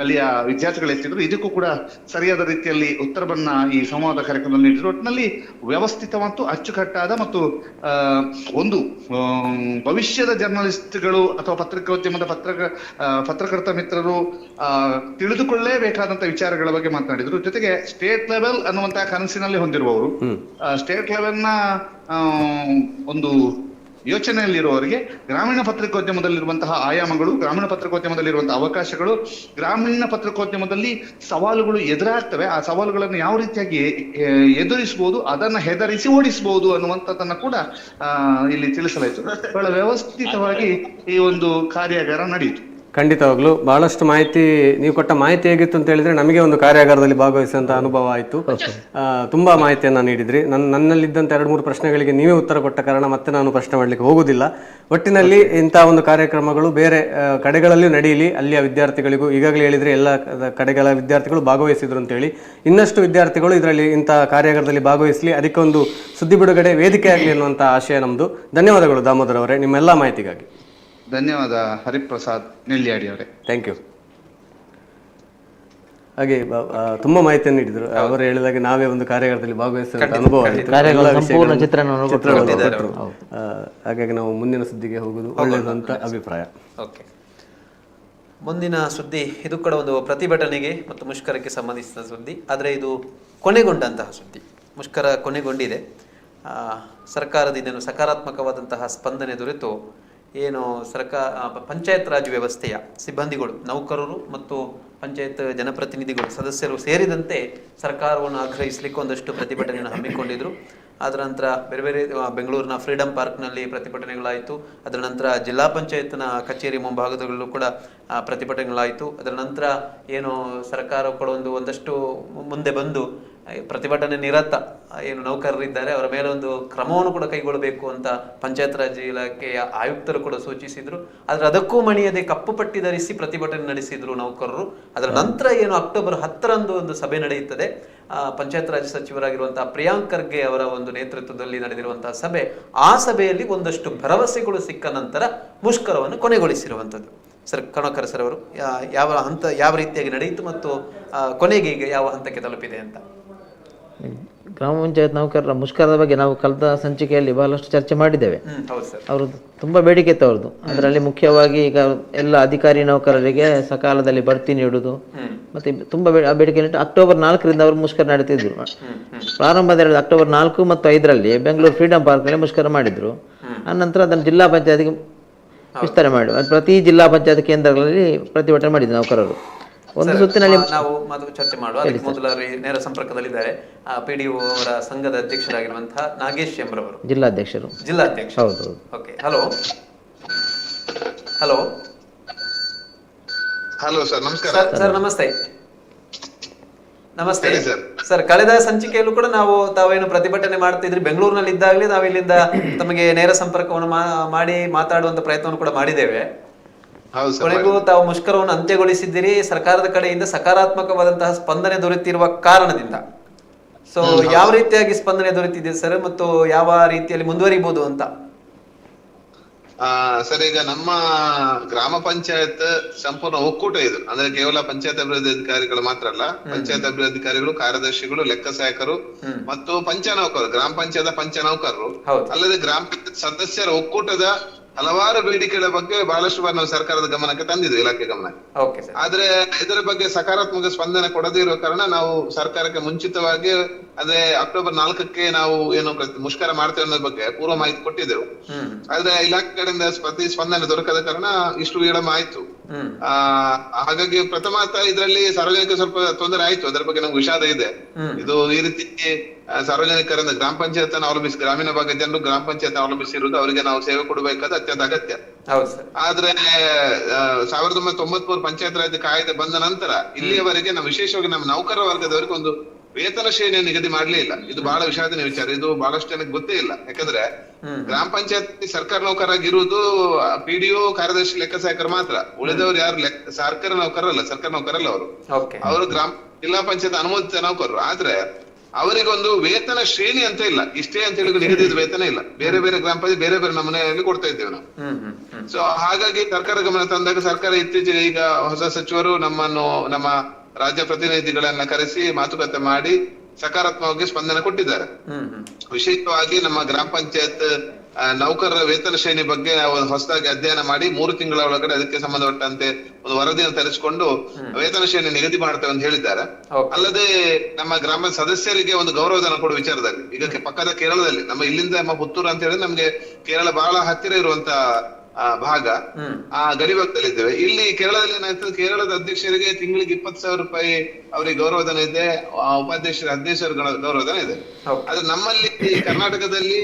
Speaker 5: ಅಲ್ಲಿಯ ವಿದ್ಯಾರ್ಥಿಗಳು ಎತ್ತಿದ್ರು. ಇದಕ್ಕೂ ಕೂಡ ಸರಿಯಾದ ರೀತಿಯಲ್ಲಿ ಉತ್ತರವನ್ನ ಈ ಸಂವಾದ ಕಾರ್ಯಕ್ರಮದಲ್ಲಿ ನೀಡಿದ್ರು. ಒಟ್ಟಿನಲ್ಲಿ ವ್ಯವಸ್ಥಿತ ಮತ್ತು ಅಚ್ಚುಕಟ್ಟಾದ ಮತ್ತು ಒಂದು ಭವಿಷ್ಯದ ಜರ್ನಲಿಸ್ಟ್ಗಳು ಅಥವಾ ಪತ್ರಿಕೋದ್ಯಮದ ಪತ್ರಕರ್ತ ಮಿತ್ರರು ತಿಳಿದುಕೊಳ್ಳಲೇಬೇಕಾದಂತ ವಿಚಾರಗಳ ಬಗ್ಗೆ ಮಾತನಾಡಿದ್ರು. ಜೊತೆಗೆ ಸ್ಟೇಟ್ ಲೆವೆಲ್ ಅನ್ನುವಂತಹ ಕನಸಿನಲ್ಲಿ ಹೊಂದಿರುವವರು, ಸ್ಟೇಟ್ ಲೆವೆಲ್ ನ ಒಂದು ಯೋಚನೆಯಲ್ಲಿರುವವರಿಗೆ ಗ್ರಾಮೀಣ ಪತ್ರಿಕೋದ್ಯಮದಲ್ಲಿರುವಂತಹ ಆಯಾಮಗಳು, ಗ್ರಾಮೀಣ ಪತ್ರಿಕೋದ್ಯಮದಲ್ಲಿರುವಂತಹ ಅವಕಾಶಗಳು, ಗ್ರಾಮೀಣ ಪತ್ರಿಕೋದ್ಯಮದಲ್ಲಿ ಸವಾಲುಗಳು ಎದುರಾಗ್ತವೆ, ಆ ಸವಾಲುಗಳನ್ನು ಯಾವ ರೀತಿಯಾಗಿ ಎದುರಿಸಬಹುದು, ಅದನ್ನ ಹೆದರಿಸಿ ಓಡಿಸಬಹುದು ಅನ್ನುವಂಥದ್ದನ್ನ ಕೂಡ ಇಲ್ಲಿ ತಿಳಿಸಲಾಯಿತು. ಬಹಳ ವ್ಯವಸ್ಥಿತವಾಗಿ ಈ ಒಂದು ಕಾರ್ಯಾಗಾರ ನಡೆಯಿತು.
Speaker 2: ಖಂಡಿತವಾಗ್ಲೂ ಬಹಳಷ್ಟು ಮಾಹಿತಿ ನೀವು ಕೊಟ್ಟ ಮಾಹಿತಿ ಹೇಗಿತ್ತು ಅಂತ ಹೇಳಿದ್ರೆ ನಮಗೆ ಒಂದು ಕಾರ್ಯಾಗಾರದಲ್ಲಿ ಭಾಗವಹಿಸುವಂತ ಅನುಭವ ಆಯಿತು. ತುಂಬಾ ಮಾಹಿತಿಯನ್ನ ನೀಡಿದ್ರಿ. ನನ್ನಲ್ಲಿದ್ದಂಥ 2-3 ಪ್ರಶ್ನೆಗಳಿಗೆ ನೀವೇ ಉತ್ತರ ಕೊಟ್ಟ ಕಾರಣ ಮತ್ತೆ ನಾನು ಪ್ರಶ್ನೆ ಮಾಡಲಿಕ್ಕೆ ಹೋಗುದಿಲ್ಲ. ಒಟ್ಟಿನಲ್ಲಿ ಇಂತಹ ಒಂದು ಕಾರ್ಯಕ್ರಮಗಳು ಬೇರೆ ಕಡೆಗಳಲ್ಲಿ ನಡೆಯಲಿ, ಅಲ್ಲಿಯ ವಿದ್ಯಾರ್ಥಿಗಳಿಗೂ ಈಗಾಗಲೇ ಹೇಳಿದ್ರೆ ಎಲ್ಲ ಕಡೆಗಳ ವಿದ್ಯಾರ್ಥಿಗಳು ಭಾಗವಹಿಸಿದ್ರು ಅಂತ ಹೇಳಿ, ಇನ್ನಷ್ಟು ವಿದ್ಯಾರ್ಥಿಗಳು ಇದರಲ್ಲಿ ಇಂತಹ ಕಾರ್ಯಾಗಾರದಲ್ಲಿ ಭಾಗವಹಿಸಲಿ, ಅದಕ್ಕೊಂದು ಸುದ್ದಿ ಬಿಡುಗಡೆ ವೇದಿಕೆ ಆಗಲಿ ಅನ್ನುವಂಥ ಆಶಯ ನಮ್ಮದು. ಧನ್ಯವಾದಗಳು ದಾಮೋದರ್ ಅವರೇ ನಿಮ್ಮೆಲ್ಲ ಮಾಹಿತಿಗಾಗಿ.
Speaker 5: ಧನ್ಯವಾದ ಹರಿಪ್ರಸಾದ್ ನೆಲ್ಲಿಯಾಡಿ ಅವರೇ.
Speaker 2: Thank you. ಹಾಗೆ ತುಂಬಾ ಮಾಹಿತಿಯನ್ನು ನೀಡಿದ್ರು. ಅವರು ಹೇಳಿದಾಗ ನಾವೇ ಒಂದು ಕಾರ್ಯಾಗಾರದಲ್ಲಿ ಭಾಗವಹಿಸಿದ ಅನುಭವ ಆಯಿತು.
Speaker 3: ಸಂಪೂರ್ಣ ಚಿತ್ರಣವನ್ನು
Speaker 2: ಕೊಟ್ಟರು. ಹಾಗಾಗಿ ನಾವು ಮುಂದಿನ ಸುದ್ದಿಗೆ ಹೋಗುದು ಒಳ್ಳೆಯದು ಅಂತ ಅಭಿಪ್ರಾಯ.
Speaker 1: ಓಕೆ, ಮುಂದಿನ ಸುದ್ದಿ ಇದು ಕೂಡ ಒಂದು ಪ್ರತಿಭಟನೆಗೆ ಮತ್ತು ಮುಷ್ಕರಕ್ಕೆ ಸಂಬಂಧಿಸಿದ ಸುದ್ದಿ. ಆದರೆ ಇದು ಕೊನೆಗೊಂಡಂತಹ ಸುದ್ದಿ. ಮುಷ್ಕರ ಕೊನೆಗೊಂಡಿದೆ. ಸರ್ಕಾರದಿಂದ ಸಕಾರಾತ್ಮಕವಾದಂತಹ ಸ್ಪಂದನೆ ದೊರೆತು ಏನು ಪಂಚಾಯತ್ ರಾಜ್ ವ್ಯವಸ್ಥೆಯ ಸಿಬ್ಬಂದಿಗಳು, ನೌಕರರು ಮತ್ತು ಪಂಚಾಯತ್ ಜನಪ್ರತಿನಿಧಿಗಳು, ಸದಸ್ಯರು ಸೇರಿದಂತೆ ಸರ್ಕಾರವನ್ನು ಆಗ್ರಹಿಸಲಿಕ್ಕೆ ಒಂದಷ್ಟು ಪ್ರತಿಭಟನೆಯನ್ನು ಹಮ್ಮಿಕೊಂಡಿದ್ರು. ಅದರ ನಂತರ ಬೇರೆ ಬೇರೆ ಬೆಂಗಳೂರಿನ ಫ್ರೀಡಂ ಪಾರ್ಕ್ನಲ್ಲಿ ಪ್ರತಿಭಟನೆಗಳಾಯಿತು. ಅದರ ನಂತರ ಜಿಲ್ಲಾ ಪಂಚಾಯತ್ನ ಕಚೇರಿ ಮುಂಭಾಗದಲ್ಲೂ ಕೂಡ ಪ್ರತಿಭಟನೆಗಳಾಯಿತು. ಅದರ ನಂತರ ಏನು ಸರ್ಕಾರ ಕೂಡ ಒಂದಷ್ಟು ಮುಂದೆ ಬಂದು ಪ್ರತಿಭಟನೆ ನಿರತ ಏನು ನೌಕರರಿದ್ದಾರೆ ಅವರ ಮೇಲೆ ಒಂದು ಕ್ರಮವನ್ನು ಕೂಡ ಕೈಗೊಳ್ಳಬೇಕು ಅಂತ ಪಂಚಾಯತ್ ರಾಜ್ ಇಲಾಖೆಯ ಆಯುಕ್ತರು ಕೂಡ ಸೂಚಿಸಿದ್ರು. ಆದರೆ ಅದಕ್ಕೂ ಮಣಿಯದೆ ಕಪ್ಪು ಪಟ್ಟಿ ಧರಿಸಿ ಪ್ರತಿಭಟನೆ ನಡೆಸಿದ್ರು ನೌಕರರು. ಅದರ ನಂತರ ಏನು ಅಕ್ಟೋಬರ್ 10ರಂದು ಒಂದು ಸಭೆ ನಡೆಯುತ್ತದೆ. ಪಂಚಾಯತ್ ರಾಜ್ ಸಚಿವರಾಗಿರುವಂತಹ ಪ್ರಿಯಾಂಕ್ ಖರ್ಗೆ ಅವರ ಒಂದು ನೇತೃತ್ವದಲ್ಲಿ ನಡೆದಿರುವಂತಹ ಸಭೆ. ಆ ಸಭೆಯಲ್ಲಿ ಒಂದಷ್ಟು ಭರವಸೆಗಳು ಸಿಕ್ಕ ನಂತರ ಮುಷ್ಕರವನ್ನು ಕೊನೆಗೊಳಿಸಿರುವಂಥದ್ದು. ಸರ್ ಕಣಕರ್ ಸರ್ ಅವರು ಯಾವ ರೀತಿಯಾಗಿ ನಡೆಯಿತು ಮತ್ತು ಕೊನೆಗೆ ಈಗ ಯಾವ ಹಂತಕ್ಕೆ ತಲುಪಿದೆ ಅಂತ?
Speaker 3: ಗ್ರಾಮ ಪಂಚಾಯತ್ ನೌಕರರ ಮುಷ್ಕರದ ಬಗ್ಗೆ ನಾವು ಕಳೆದ ಸಂಚಿಕೆಯಲ್ಲಿ ಬಹಳಷ್ಟು ಚರ್ಚೆ ಮಾಡಿದ್ದೇವೆ. ಅವರು ತುಂಬಾ ಬೇಡಿಕೆ ಇತ್ತು ಅವ್ರದ್ದು. ಅದರಲ್ಲಿ ಮುಖ್ಯವಾಗಿ ಈಗ ಎಲ್ಲ ಅಧಿಕಾರಿ ನೌಕರರಿಗೆ ಸಕಾಲದಲ್ಲಿ ಬಡ್ತಿ ನೀಡುವುದು ಮತ್ತೆ ತುಂಬಾ ಬೇಡಿಕೆ ಇಟ್ಟು ಅಕ್ಟೋಬರ್ 4ರಿಂದ ಅವರು ಮುಷ್ಕರ ನಡೆತಿದ್ರು. ಪ್ರಾರಂಭದಲ್ಲಿ ಅಕ್ಟೋಬರ್ 4 ಮತ್ತು 5ರಲ್ಲಿ ಬೆಂಗಳೂರು ಫ್ರೀಡಂ ಪಾರ್ಕ್ ನಲ್ಲಿ ಮುಷ್ಕರ ಮಾಡಿದ್ರು. ಆನಂತರ ಅದನ್ನು ಜಿಲ್ಲಾ ಪಂಚಾಯತ್ಗೆ ವಿಸ್ತರಣೆ ಮಾಡಿ ಪ್ರತಿ ಜಿಲ್ಲಾ ಪಂಚಾಯತ್ ಕೇಂದ್ರಗಳಲ್ಲಿ ಪ್ರತಿಭಟನೆ ಮಾಡಿದ್ರು ನೌಕರರು. ಒಂದು ಸುತ್ತಿನಲ್ಲಿ
Speaker 1: ನಾವು ಚರ್ಚೆ ಮಾಡುವ. ಅದಕ್ಕೆ ಮೊದಲ ನೇರ ಸಂಪರ್ಕದಲ್ಲಿದ್ದಾರೆ ಪಿಡಿಒ ಅವರ ಸಂಘದ ಅಧ್ಯಕ್ಷರಾಗಿರುವಂತಹ ನಾಗೇಶ್ ಎಂಬ್ರವರು,
Speaker 3: ಜಿಲ್ಲಾಧ್ಯಕ್ಷರು.
Speaker 1: ಹೌದು. Okay, hello hello
Speaker 5: hello sir, ನಮಸ್ಕಾರ
Speaker 1: ಸರ್. ನಮಸ್ತೆ ಸರ್. ಕಳೆದ ಸಂಚಿಕೆಯಲ್ಲೂ ಕೂಡ ತಾವೇನು ಪ್ರತಿಭಟನೆ ಮಾಡ್ತಿದ್ರಿ ಬೆಂಗಳೂರಿನಲ್ಲಿ ಇದ್ದಾಗಲೇ ನಾವು ಇಲ್ಲಿಂದ ತಮಗೆ ನೇರ ಸಂಪರ್ಕವನ್ನು ಮಾಡಿ ಮಾತಾಡುವಂತ ಪ್ರಯತ್ನವನ್ನು ಕೂಡ ಮಾಡಿದ್ದೇವೆ. ಕೊನೆಗೂ ತಾವು ಮುಷ್ಕರವನ್ನು ಅಂತ್ಯಗೊಳಿಸಿದ್ದೀರಿ ಸರ್ಕಾರದ ಕಡೆಯಿಂದ ಸಕಾರಾತ್ಮಕವಾದಂತಹ ಸ್ಪಂದನೆ ದೊರೆತಿರುವ ಕಾರಣದಿಂದ. ಸೊ ಯಾವ ರೀತಿಯಾಗಿ ಸ್ಪಂದನೆ ದೊರೆತಿದೆ ಸರ್ ಮತ್ತು ಯಾವ ರೀತಿಯಲ್ಲಿ ಮುಂದುವರಿಬಹುದು ಅಂತ?
Speaker 6: ಸರ್, ಈಗ ನಮ್ಮ ಗ್ರಾಮ ಪಂಚಾಯತ್ ಸಂಪೂರ್ಣ ಒಕ್ಕೂಟ ಇದು. ಅಂದ್ರೆ ಕೇವಲ ಪಂಚಾಯತ್ ಅಭಿವೃದ್ಧಿ ಅಧಿಕಾರಿಗಳು ಮಾತ್ರ ಅಲ್ಲ, ಪಂಚಾಯತ್ ಅಭಿವೃದ್ಧಿ ಅಧಿಕಾರಿಗಳು, ಕಾರ್ಯದರ್ಶಿಗಳು, ಲೆಕ್ಕ ಸಹಾಯಕರು ಮತ್ತು ಪಂಚನೌಕರರು, ಗ್ರಾಮ ಪಂಚಾಯತ್ ಪಂಚನೌಕರರು ಅಲ್ಲದೆ ಗ್ರಾಮ ಪಂಚಾಯತ್ ಸದಸ್ಯರ ಒಕ್ಕೂಟದ ಹಲವಾರು ಬೇಡಿಕೆಗಳ ಬಗ್ಗೆ ಬಹಳಷ್ಟು ಬಾರಿ ನಾವು ಸರ್ಕಾರದ ಗಮನಕ್ಕೆ ತಂದಿದ್ವಿ, ಇಲಾಖೆ ಗಮನಕ್ಕೆ. ಆದ್ರೆ ಇದರ ಬಗ್ಗೆ ಸಕಾರಾತ್ಮಕ ಸ್ಪಂದನೆ ಕೊಡದೇ ಇರುವ ಕಾರಣ ನಾವು ಸರ್ಕಾರಕ್ಕೆ ಮುಂಚಿತವಾಗಿ ಅದೇ ಅಕ್ಟೋಬರ್ 4ಕ್ಕೆ ನಾವು ಏನು ಮುಷ್ಕರ ಮಾಡ್ತೇವೆ ಅನ್ನೋದ್ರ ಬಗ್ಗೆ ಪೂರ್ವ ಮಾಹಿತಿ ಕೊಟ್ಟಿದ್ದೆವು. ಆದ್ರೆ ಇಲಾಖೆ ಕಡೆಯಿಂದ ಸ್ಪಂದನೆ ದೊರಕದ ಕಾರಣ ಇಷ್ಟು ವಿಳಂಬ ಆಯ್ತು. ಹಾಗಾಗಿ ಪ್ರಥಮ ಇದರಲ್ಲಿ ಸಾರ್ವಜನಿಕ ಸ್ವಲ್ಪ ತೊಂದರೆ ಆಯ್ತು. ಅದರ ಬಗ್ಗೆ ನಮ್ಗೆ ವಿಷಾದ ಇದೆ. ಇದು ಈ ರೀತಿ ಸಾರ್ವಜನಿಕರಿಂದ ಗ್ರಾಮ ಪಂಚಾಯತ್ ಅನ್ನು ಅವಲಂಬಿಸಿ, ಗ್ರಾಮೀಣ ಭಾಗದ ಜನರು ಗ್ರಾಮ ಪಂಚಾಯತ್ ಅವಲಂಬಿಸಿರುವುದು, ಅವರಿಗೆ ನಾವು ಸೇವೆ ಕೊಡಬೇಕಾದ ಅತ್ಯಂತ ಅಗತ್ಯ. ಆದ್ರೆ 1993 ಪಂಚಾಯತ್ ರಾಜ್ ಕಾಯ್ದೆ ಬಂದ ನಂತರ ಇಲ್ಲಿಯವರೆಗೆ ನಾವು ವಿಶೇಷವಾಗಿ ನಮ್ಮ ನೌಕರ ವರ್ಗದವರಿಗೆ ಒಂದು ವೇತನ ಶ್ರೇಣಿಯನ್ನು ನಿಗದಿ ಮಾಡ್ಲೇ ಇಲ್ಲ. ಇದು ಬಹಳ ವಿಷಾದನೀಯ ವಿಚಾರ. ಇದು ಬಹಳಷ್ಟು ಜನಕ್ಕೆ ಗೊತ್ತೇ ಇಲ್ಲ. ಯಾಕಂದ್ರೆ ಗ್ರಾಮ ಪಂಚಾಯತ್ ಸರ್ಕಾರಿ ನೌಕರಾಗಿರುವುದು ಪಿಡಿಒ, ಕಾರ್ಯದರ್ಶಿ, ಲೆಕ್ಕ ಸಹಾಯಕರು ಮಾತ್ರ. ಉಳಿದವರು ಯಾರು ಸರ್ಕಾರಿ ನೌಕರಲ್ಲ ಅವರು ಜಿಲ್ಲಾ ಪಂಚಾಯತ್ ಅನುಮೋದಿತ ನೌಕರರು. ಆದ್ರೆ ಅವರಿಗೊಂದು ವೇತನ ಶ್ರೇಣಿ ಅಂತ ಇಲ್ಲ, ಇಷ್ಟೇ ಅಂತ ಹೇಳಿ ನಿಗದಿತ ವೇತನ ಇಲ್ಲ. ಬೇರೆ ಬೇರೆ ಗ್ರಾಮ ಪಂಚಾಯತ್ ಬೇರೆ ಬೇರೆ ನಮೂನೆಯಲ್ಲಿ ಕೊಡ್ತಾ ಇದ್ದೇವೆ ನಾವು. ಸೊ ಹಾಗಾಗಿ ಸರ್ಕಾರ ಗಮನ ತಂದಾಗ ಸರ್ಕಾರ ಇತ್ತೀಚೆಗೆ ಈಗ ಹೊಸ ಸಚಿವರು ನಮ್ಮ ರಾಜ್ಯ ಪ್ರತಿನಿಧಿಗಳನ್ನ ಕರೆಸಿ ಮಾತುಕತೆ ಮಾಡಿ ಸಕಾರಾತ್ಮಕವಾಗಿ ಸ್ಪಂದನೆ ಕೊಟ್ಟಿದ್ದಾರೆ. ವಿಶೇಷವಾಗಿ ನಮ್ಮ ಗ್ರಾಮ ಪಂಚಾಯತ್ ನೌಕರರ ವೇತನ ಶ್ರೇಣಿ ಬಗ್ಗೆ ಹೊಸದಾಗಿ ಅಧ್ಯಯನ ಮಾಡಿ 3 ತಿಂಗಳ ಒಳಗಡೆ ಅದಕ್ಕೆ ಸಂಬಂಧಪಟ್ಟಂತೆ ಒಂದು ವರದಿಯನ್ನು ತರಿಸಿಕೊಂಡು ವೇತನ ಶ್ರೇಣಿ ನಿಗದಿ ಮಾಡ್ತೇವೆ ಅಂತ ಹೇಳಿದ್ದಾರೆ. ಅಲ್ಲದೆ ನಮ್ಮ ಗ್ರಾಮ ಸದಸ್ಯರಿಗೆ ಒಂದು ಗೌರವಧನ ಕೊಡುವ ವಿಚಾರದಲ್ಲಿ ಈಗ ಪಕ್ಕದ ಕೇರಳದಲ್ಲಿ, ನಮ್ಮ ಇಲ್ಲಿಂದ ನಮ್ಮ ಪುತ್ತೂರು ಅಂತ ಹೇಳಿದ್ರೆ ನಮ್ಗೆ ಕೇರಳ ಬಹಳ ಹತ್ತಿರ ಇರುವಂತ ಭಾಗ, ಆ ಗಡಿಭಾಗದಲ್ಲಿದ್ದೇವೆ. ಇಲ್ಲಿ ಕೇರಳದಲ್ಲಿ ಏನಾಯ್ತದೆ, ಕೇರಳದ ಅಧ್ಯಕ್ಷರಿಗೆ ತಿಂಗಳಿಗೆ 20,000 ರೂಪಾಯಿ ಅವರಿಗೆ ಗೌರವಧನ ಇದೆ, ಉಪಾಧ್ಯಕ್ಷರ 15,000 ಗೌರವಧನ ಇದೆ. ಆದ್ರೆ ನಮ್ಮಲ್ಲಿ ಕರ್ನಾಟಕದಲ್ಲಿ